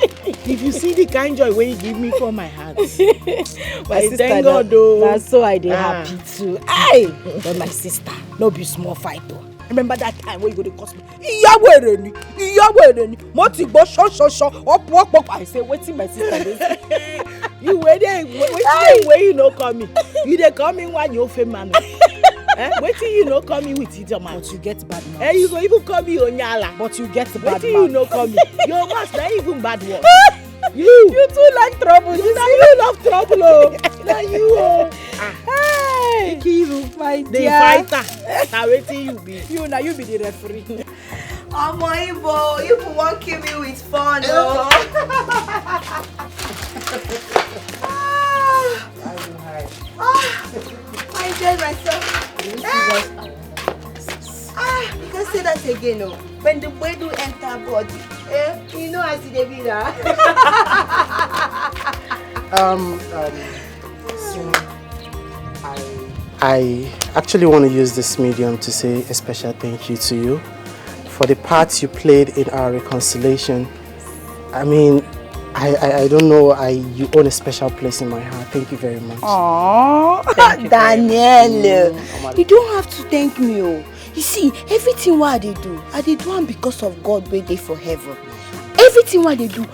If you see the kind joy when you give me from my heart. My sister, thank God though. That's so I dey happy too. Aye, but my sister, no be small fight though. Remember that time when you go to cost me? Ìyàwó ni. Mo ti gbọ́ ṣọ. Up. I say, wetin my sister dey say? You wait there, wait you no coming. You dey coming when you famous. Wait till you no come me with idiot man. But you get bad mouth. You go even call me Onyala. But you get bad mouth. Wait till you no come me. Your mouth not even bad word. You too like trouble. You love trouble, oh. Now you, oh. Hey, Kiru, my The dear. fighter. Now wait till you be. You be the referee. Omo Ibo, you won't kill me with fun, oh. I enjoyed myself. You can say that again, oh. When the boy do enter body, you know I see the video. I actually want to use this medium to say a special thank you to you for the part you played in our reconciliation. I mean, I don't know, you own a special place in my heart. Thank you very much. Aww, Daniel, you don't have to thank me, oh. You see, everything what I do am because of God waiting for heaven. Everything what I do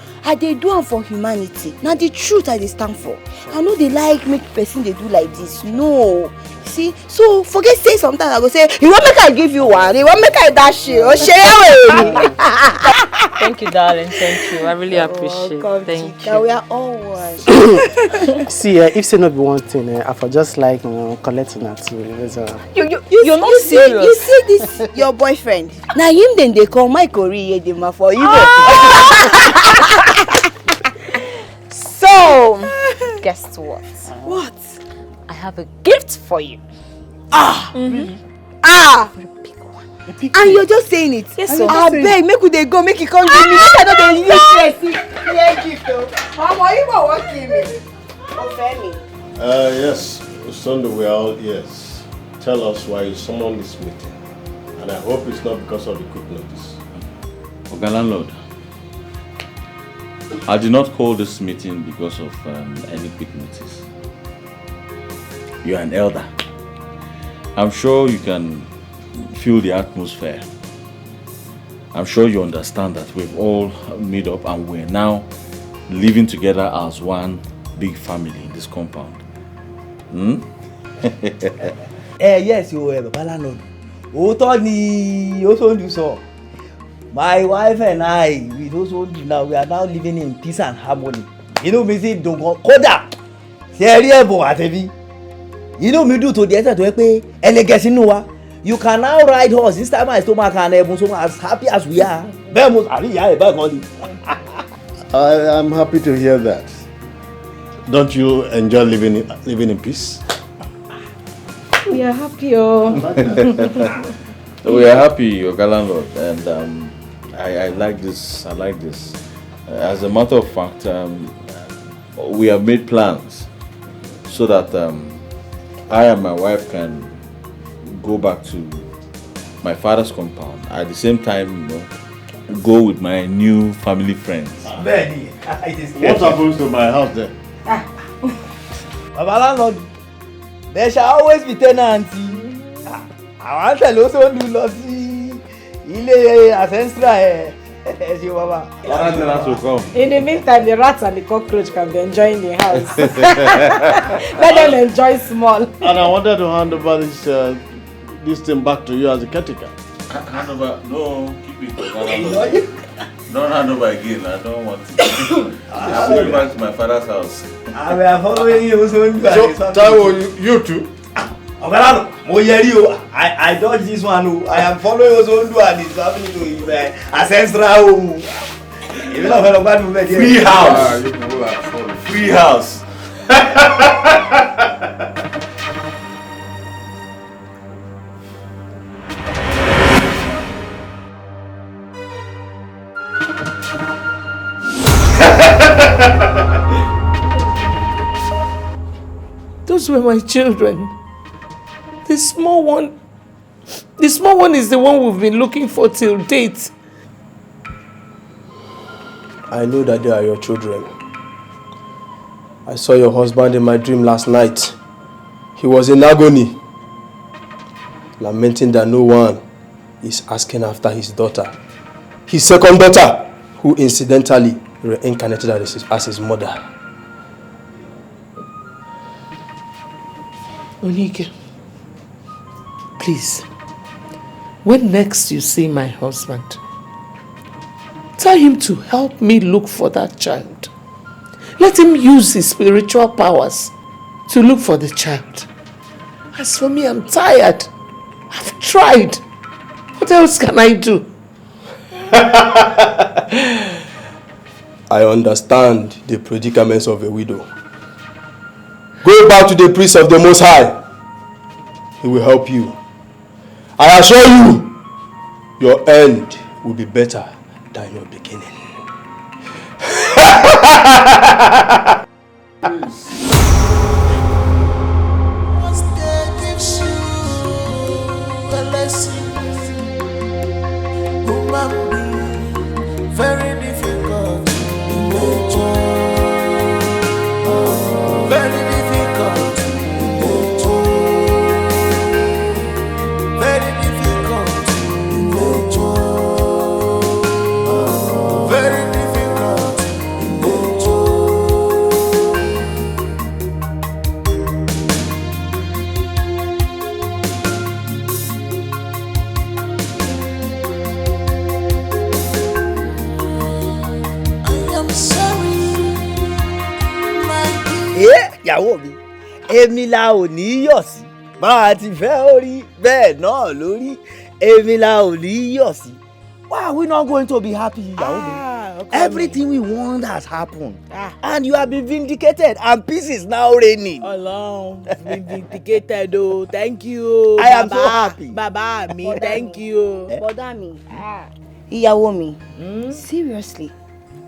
am for humanity. Now the truth I dey stand for. I know they like make person they do like this. No. See, so forget say sometimes I go say, you want make I give you one, you want make I dash you, or share. Thank you, darling. Thank you. I really appreciate it. Thank you. We are all one. See, if say not be one thing, I for just like collecting that too. You're not serious. You see this your boyfriend. Now him then they call my Korea Edema for you. So, guess what? What? I have a gift for you. Really? And you're just saying it. Yes, sir. I beg, make we dey go, make it come give me. I don't dey use stress. Gift though. Mama, you want what give me? Ofemi. Yes, Sunday we are all ears. Tell us why you summoned this meeting. And I hope it's not because of the quick notice. Okay, landlord. I did not call this meeting because of any quick notice. You are an elder. I'm sure you can feel the atmosphere. I'm sure you understand that we've all made up and we're now living together as one big family in this compound. Yes, you are Baba landlord. Tony, also do so. My wife and I, we also do now. We are now living in peace and harmony. You know me say don't go koda. You know me do to the extent where you can now ride horse. This time my stomach and as happy as we are. I'm happy to hear that. Don't you enjoy living in peace? We are happy, oh. We are happy, your landlord, and I like this. I like this. As a matter of fact, we have made plans so that I and my wife can go back to my father's compound. At the same time, go with my new family friends. What happens to my house then? Baba landlord, there shall always be tenants. I want to also do lossy. Ile ancestral. In the meantime, the rats and the cockroach can be enjoying the house. Let them enjoy small. And I wanted to hand over this thing back to you as a caretaker. Hand over? No, keep it. Don't hand over again. I don't want to. I'm going back to my father's house. We are following you. So, Taiwo, you too? I dodge this one. I am following Ozondu and his family to his ancestral. Free house. Free house. Those were my children. The small one is the one we've been looking for till date. I know that they are your children. I saw your husband in my dream last night. He was in agony, lamenting that no one is asking after his daughter. His second daughter, who incidentally reincarnated as his mother. Onike, Please, when next you see my husband, tell him to help me look for that child. Let him use his spiritual powers to look for the child. As for me, I'm tired. I've tried. What else can I do? I understand the predicaments of a widow. Go back to the priest of the Most High. He will help you. I assure you, your end will be better than your beginning. Once they gives you the lesson, human being, very difficult in nature. Very difficult in nature. Very difficult in nature. Very difficult in nature. I am sorry, my dear. Ìyàwó mi, èmi la ò ní yọ̀ sí. Bá a ti fẹ́ orí bẹ́ẹ̀ náà lórí. Èmi la ò ní yọ̀ sí. Why are we not going to be happy, ìyàwó mi? Everything we want has happened. And you have been vindicated and peace is now reigning. Ọlọ́run been vindicated o. Thank you. I am so happy. Bàbá mi, thank you. Bọ̀dá mi, ìyàwó mi, seriously,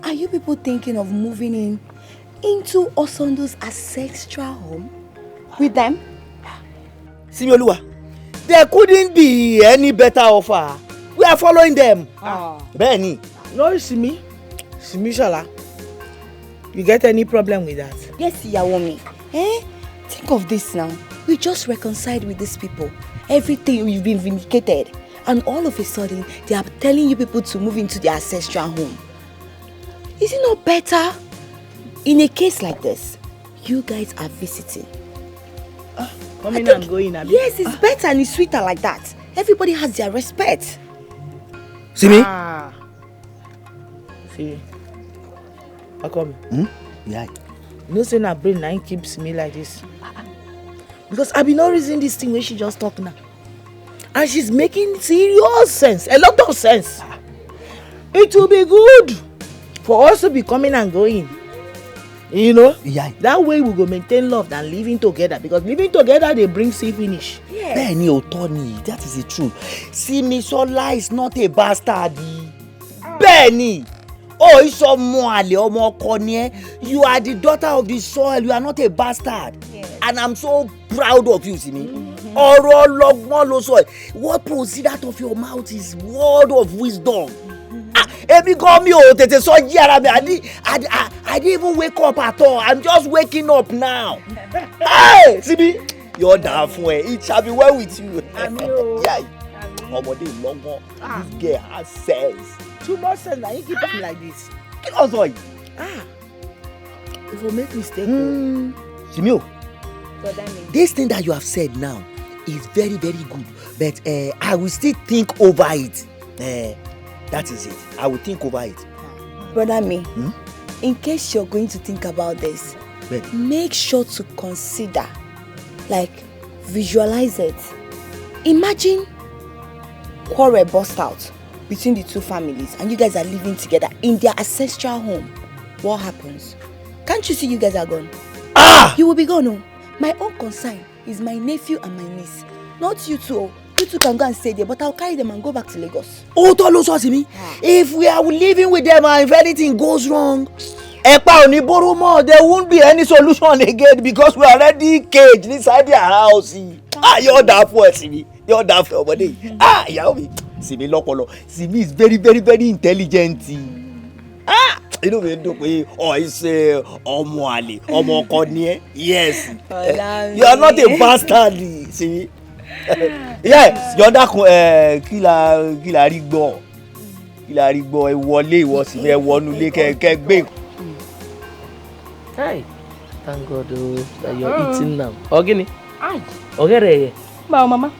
are you people thinking of moving into Osondo's ancestral home with them? Simioluwa, there couldn't be any better offer. We are following them. Bẹ́ẹ̀ni. No, Simi Shola, you get any problem with that? Yes, ìyàwó mi. Think of this now. We just reconciled with these people. Everything you've been vindicated. And all of a sudden, they are telling you people to move into their ancestral home. Is it not better? In a case like this, you guys are visiting. Coming and going. Yes, it's better and it's sweeter like that. Everybody has their respect. Simi? See, how come? Yeah. You know, say na brain na keeps me like this. Because I be not reasoning this thing when she just talk now. And she's making serious sense, a lot of sense. It will be good for us to be coming and going. You know? Yeah. That way we go maintain love than living together. Because living together, they bring see finish. Yeah. Bẹ́ẹ̀ni òótọ́ ni, that is the truth. Simisola is not a bastard. Bẹ́ẹ̀ni. Oh, ìsọmọ àlè ọmọ ọkọ ni ẹ́. You are the daughter of the soil. You are not a bastard. Yes. And I'm so proud of you, Simi. Ọ̀rọ̀ ọlọ́gbọ́n ló sọ. What proceed out of your mouth is word of wisdom. Ebi gan mi ò tètè sọ jí ara mi. I didn't even wake up at all. I'm just waking up now. Hey, Simi, you're down for it. It shall be well with you. Yeah. Ọmọdé lọ́gbọ́n. This girl has sense. Too much sense. Now you keep talking like this. Kí ló sọ yìí? If you make mistake. Simi o. This thing that you have said now is very, very good. But I will still think over it. That is it. I will think over it. Brother me, in case you're going to think about this, make sure to consider, like, visualize it. Imagine quarrel burst out between the two families and you guys are living together in their ancestral home. What happens? Can't you see you guys are gone? You will be gone. No? My own concern is my nephew and my niece. Not you two. You two can go and stay there, but I'll carry them and go back to Lagos. Oh, Tolo Sosimi, if we are living with them and if anything goes wrong, Epa oni borrow more, there won't be any solution again because we are already caged inside their house. You're that for Simi. You're that for buddy. Yaomi. Simi lopolo. Simi is very, very, very intelligent. You know, it's ọmọ àlè, ọmọ ọkọ ni ẹ́. Yes. You are not a bastard, Simi. Yes, yọ̀ǹda kun kí la rí gbọ́ ẹ wọlé ìwọ sì ẹ wọnú ilé kẹ gbé. Hi, thank God that you're eating now. Ogini, ọ̀gẹ̀dẹ̀ yẹ. Mama.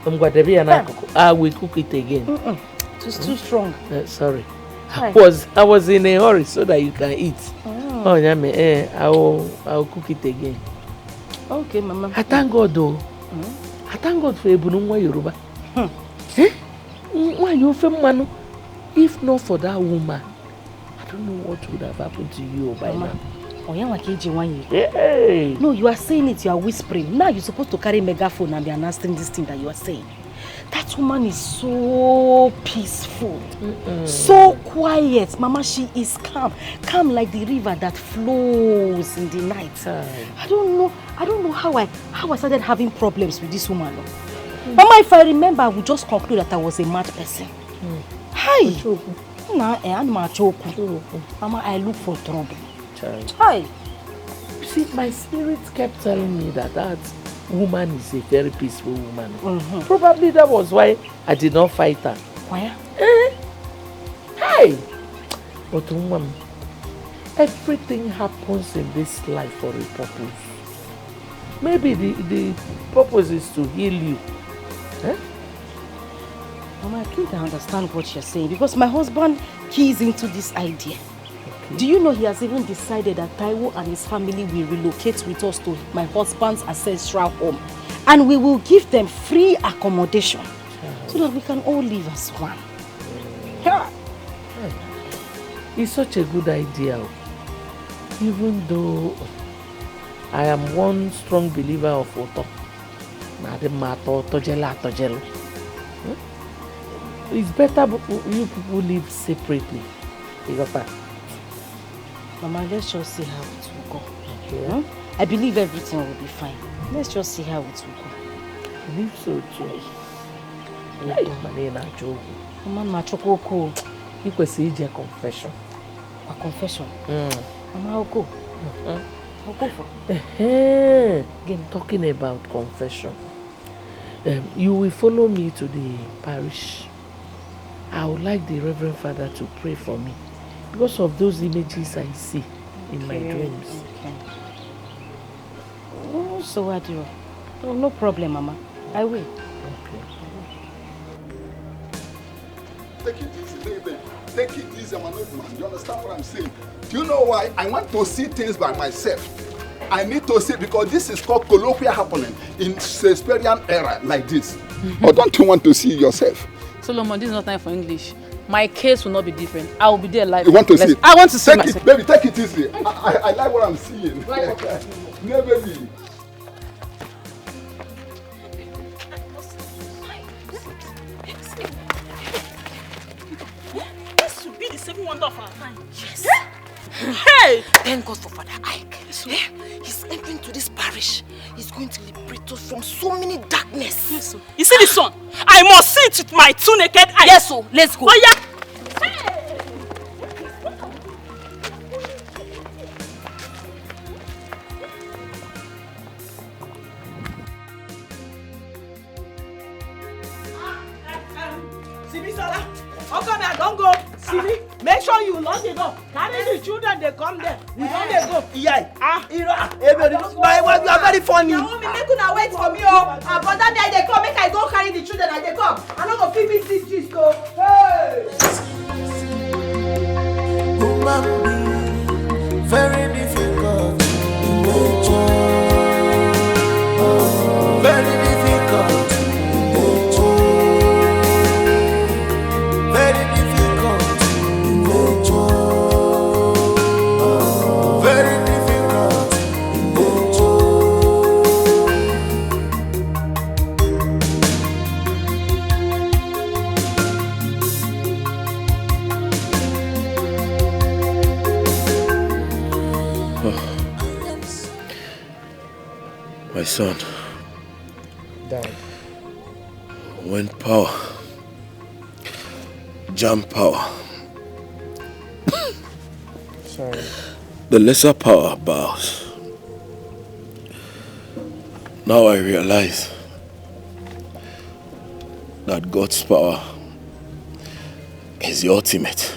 I will cook it again. It's too strong. Sorry. Hi. I was in a hurry so that you can eat. Oh, yeah, I will cook it again. Okay, Mama. I thank God though. I thank God for Ebunungwa Yoruba. Why you feel man? If not for that woman, I don't know what would have happened to you by now. Hey. No, you are saying it, you are whispering. Now you're supposed to carry megaphone and be announcing this thing that you are saying. That woman is so peaceful, so quiet. Mama, she is calm. Calm like the river that flows in the night. I don't know how I started having problems with this woman. Mama, if I remember, I would just conclude that I was a mad person. Hi. Mama, I look for trouble. Hi. See, my spirit kept telling me that that woman is a very peaceful woman. Probably that was why I did not fight her. Why? Hey! But woman, everything happens in this life for a purpose. Maybe the purpose is to heal you. Mama, I think I understand what you're saying because my husband keys into this idea. Do you know he has even decided that Taiwo and his family will relocate with us to my husband's ancestral home and we will give them free accommodation so that we can all live as one. It's such a good idea. Even though I am one strong believer of Oto. It's better you people live separately. You got that? Mama, let's just see how it will go. Okay. I believe everything will be fine. Let's just see how it will go. I believe so too. Mama, Machoko, you could see a confession. A confession? Mama, I'll go. I'll go for Again, talking about confession. You will follow me to the parish. I would like the Reverend Father to pray for me. Because of those images I see in my dreams. Okay. Oh, so what do you? Oh, no problem, Mama. I will. Okay. Take it easy, baby. Take it easy, man. You understand what I'm saying? Do you know why? I want to see things by myself. I need to see because this is called colloquial happening in Shakespearean era like this. Or don't you want to see yourself? Solomon, this is not time for English. My case will not be different. I will be there live. You want to see? I want to see myself. Baby, take it easy. I like what I'm seeing. Never leave. This should be the second wonder of our time. Yes. Hey! Thank God for Father Ike. He's entering to this parish. He's going to liberate us from so many darkness. Yes, sir. You see this one? I must see it with my two naked eyes. Yes, sir. Let's go. Oh, yeah. Sibisola, how come I don't go? Sibi, make sure you lock the door. Carry the children, they come there. We don't they go. Yeah. My wife, you are very funny. Now, me make una wait for me, oh. But that day they come, make I go carry the children and they come. I don't go fit me this gist, oh. Hey. Woman be very difficult in nature. Very difficult in nature. Very difficult in nature. Very difficult in nature. My son. Dad. When power, jam power, Sorry. the lesser power bows. Now I realize that God's power is the ultimate.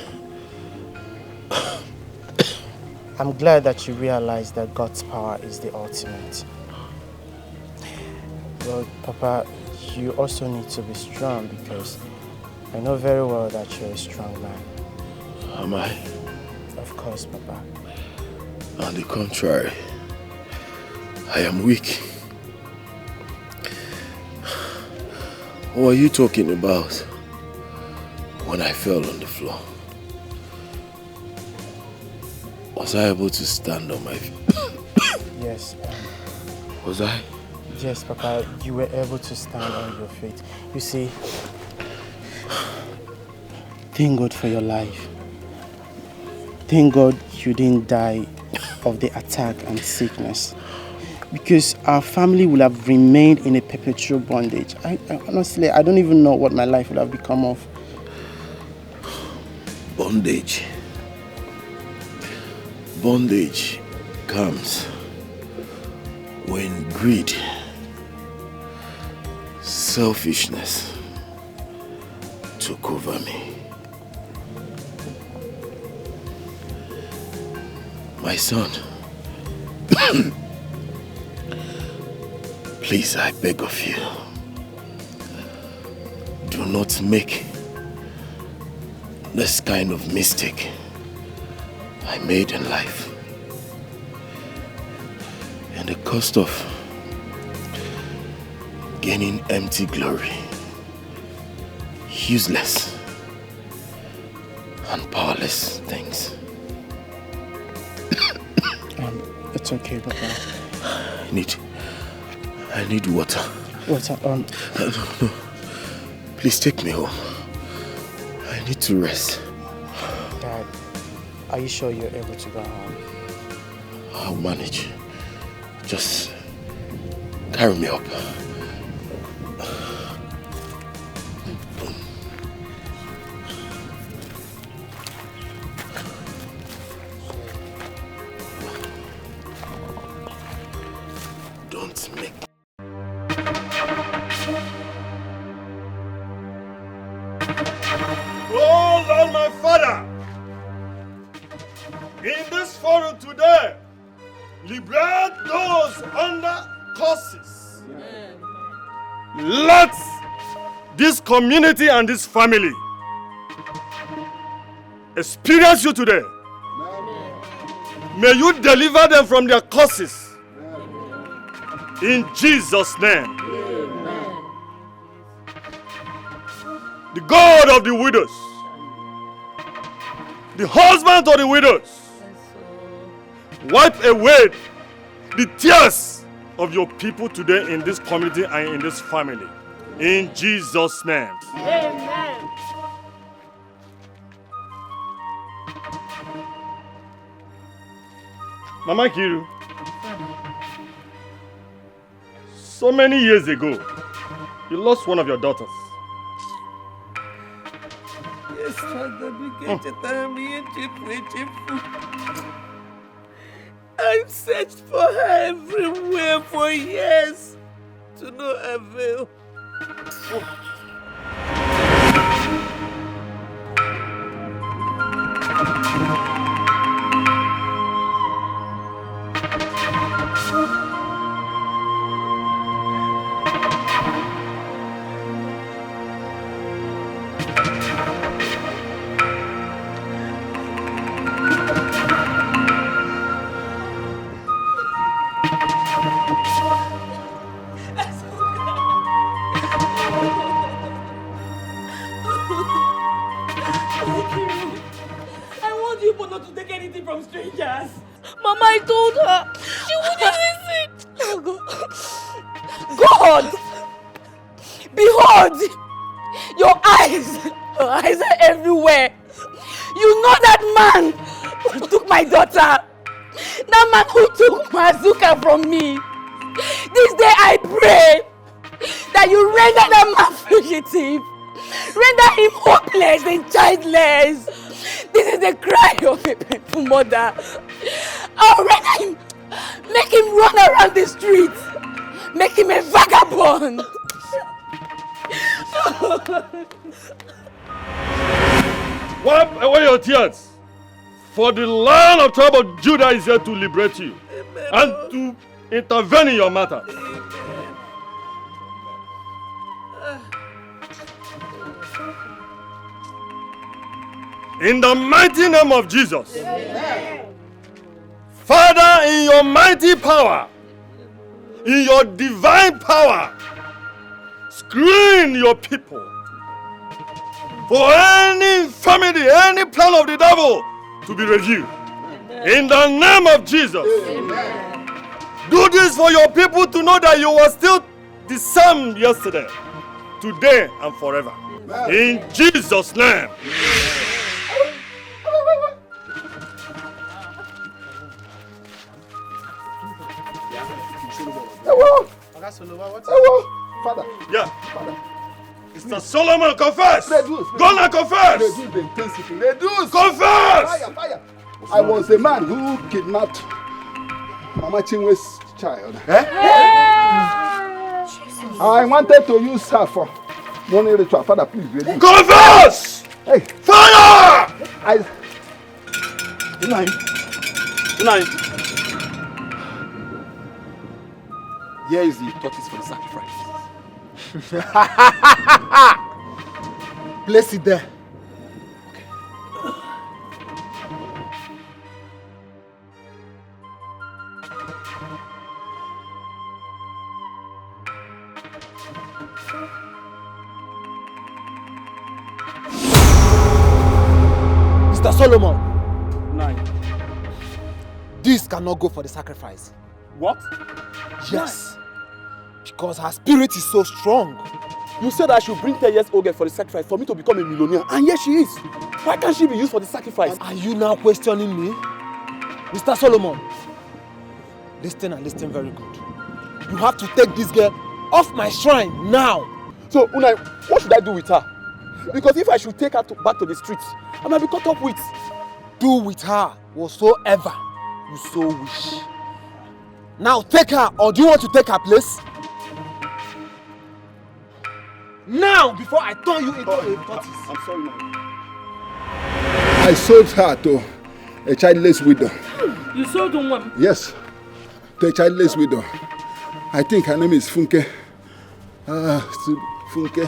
I'm glad that you realize that God's power is the ultimate. Well, Papa, you also need to be strong because I know very well that you're a strong man. Am I? Of course, Papa. On the contrary, I am weak. What are you talking about when I fell on the floor? Was I able to stand on my feet? Yes. Was I? Yes, Papa, you were able to stand on your feet. You see, thank God for your life. Thank God you didn't die of the attack and sickness. Because our family would have remained in a perpetual bondage. I honestly, I don't even know what my life would have become of. Bondage. Bondage comes when greed, selfishness took over me. My son, please, I beg of you, do not make this kind of mistake I made in life. And the cost of gaining empty glory, useless and powerless things. It's okay, Papa. I need water. Water, No. Please take me home. I need to rest. Dad, are you sure you're able to go home? I'll manage. Just carry me up. Don't make... Oh Lord, my Father, in this forum today, liberate those under curses. Let this community and this family experience you today. May you deliver them from their curses. In Jesus' name. The God of the widows, the husband of the widows, wipe away the tears of your people today in this community and in this family. In Jesus' name. Amen. Mama Kiru, so many years ago, you lost one of your daughters. Yes, Father, I've searched for her everywhere for years to no avail. strangers. Mama, I told her. She wouldn't listen. God! Behold! Your eyes are everywhere. You know that man who took my daughter. That man who took Mazuka from me. This day I pray that you render that man fugitive. Render him hopeless and childless. This is the cry of a painful mother. I'll render him, make him run around the streets. Make him a vagabond. Wipe away your tears. For the Lion of tribe of Judah is here to liberate you. Amen. And to intervene in your matter. In the mighty name of Jesus. Amen. Father, in your mighty power, in your divine power, screen your people for any infirmity, any plan of the devil to be reviewed. In the name of Jesus. Amen. Do this for your people to know that you were still the same yesterday, today, and forever. Amen. In Jesus' name. Father. Yeah. Father. Mr. Solomon, confess. Go and confess. Confess. Fire. I was the man who kidnapped Mama Chinwe's child. I wanted to use her for money ritual. Father, please ready. Confess! Hey. Fire! Good night. Here is the tortoise for the sacrifice. Place it there. Mr. Solomon. This cannot go for the sacrifice. What? Yes. Because her spirit is so strong. You said I should bring 10 years old girl for the sacrifice for me to become a millionaire, and yes, she is. Why can't she be used for the sacrifice? And are you now questioning me? Mr. Solomon, listen and listen very good. You have to take this girl off my shrine now. So, Unai, what should I do with her? Because if I should take her back to the streets, I might be caught up with. Do with her whatsoever you so wish. Now take her, or do you want to take her place? Now, before I turn you into a tortoise. I'm sorry, man. I sold her to a childless widow. You sold the woman? Yes, to a childless widow. I think her name is Funke. Funke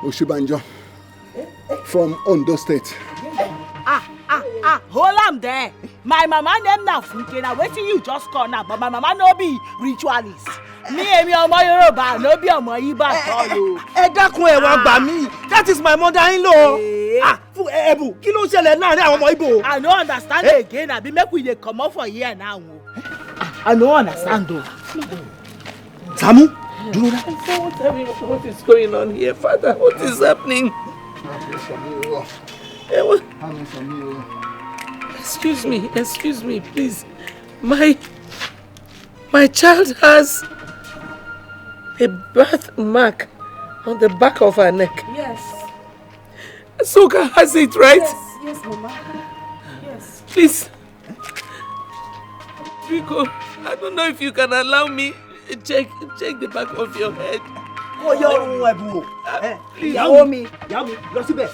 Oshibanjo from Ondo State. Hold am there. My mama name na Funke. Na wetin you just call now, but my mama no be ritualist. Me emi ọmọ Yorùbá no be ọmọ Igbo at all o. Ẹ dákun ẹ wá gbà mí. That is my mother-in-law. Fún Ẹ̀bù, kí ló ṣẹlẹ̀ láàrin àwọn ọmọ Igbo? I no understand again. Abi make we dey comot for here now. I no understand o. Samu, dúró dá. What is going on here, Father? What is happening? Excuse me, please. My child has a birthmark on the back of her neck. Yes. Soka has it, right? Yes, Mama. Yes. Please. Rico, I don't know if you can allow me check the back of your head. Kó yẹ ọrùn Ẹ̀bù o. Ìyàwó mi, lọ síbẹ̀.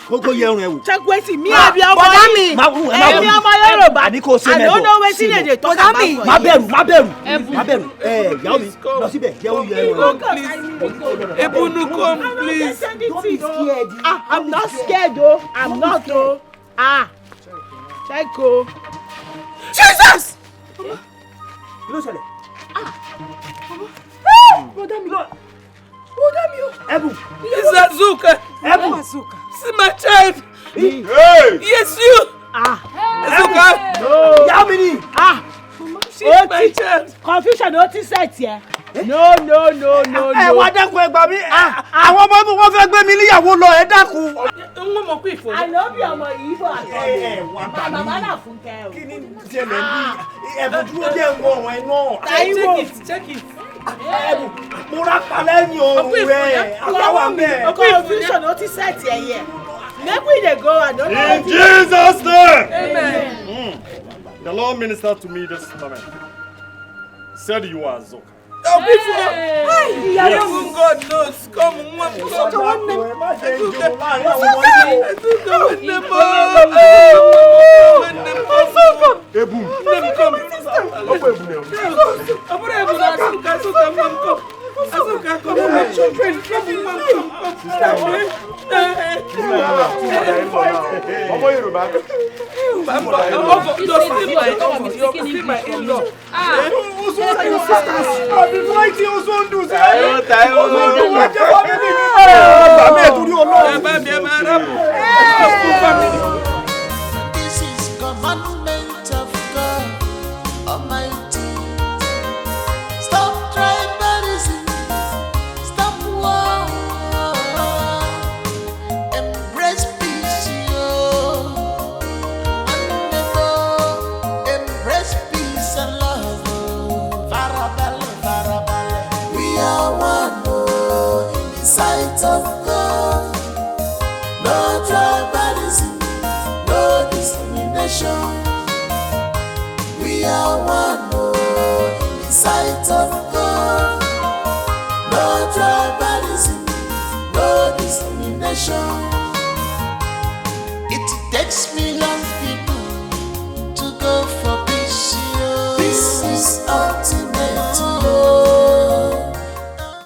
Kó yẹ ọrùn Ẹ̀bù. Check wetin me abi ọmọ yìí. Ẹ̀mi ọmọ Yorùbá. Àní kò ṣe mẹ́bọ̀. I don't know wetin they dey talk about for you. Má bẹ̀rù. Ìyàwó mi, lọ síbẹ̀. Jẹ́ ó yẹ ọrùn Ẹ̀bù. Ebunu, come, please. Don't be scared. I'm not scared o. I'm not o. Check o. Jesus! Kí ló ṣẹlẹ̀? Ẹ̀bù. It's Azuka. Ẹ̀bù. See my child. Hey! Yes, you. Azuka. Ìyá mi ni. She's my child. Confusion o ti set here. No. Ẹ wá dákun ẹ gbà mí. Àwọn ọmọ mi wọ́n fẹ́ gbé mi níyàwó lọ, ẹ dákun. Wọ́n mọ̀ pé ìfọ̀. I no be ọmọ Igbo at all. Mama na Funke o. Kí ni ṣẹlẹ̀ ní Ẹ̀bù dúró jẹ́ ìwọ̀n ẹ̀ náà. Check it. Ẹ̀bù, mo rà palẹ̀ ní ohun rẹ̀. Àbáwá mẹ́. Confusion o ti set here. Make we dey go. I don't know. In Jesus' name. Amen. The Lord ministered to me this moment. Said you are Zoka. Yes. God knows. Come on. This is commandment of God Almighty. Stop tribalism. Stop war. Embrace peace, yo. And never embrace peace and love. Farabale, farabale. We are one in the sight of God. No tribalism, no discrimination. We are one in the sight of God. No tribalism, no discrimination. It takes me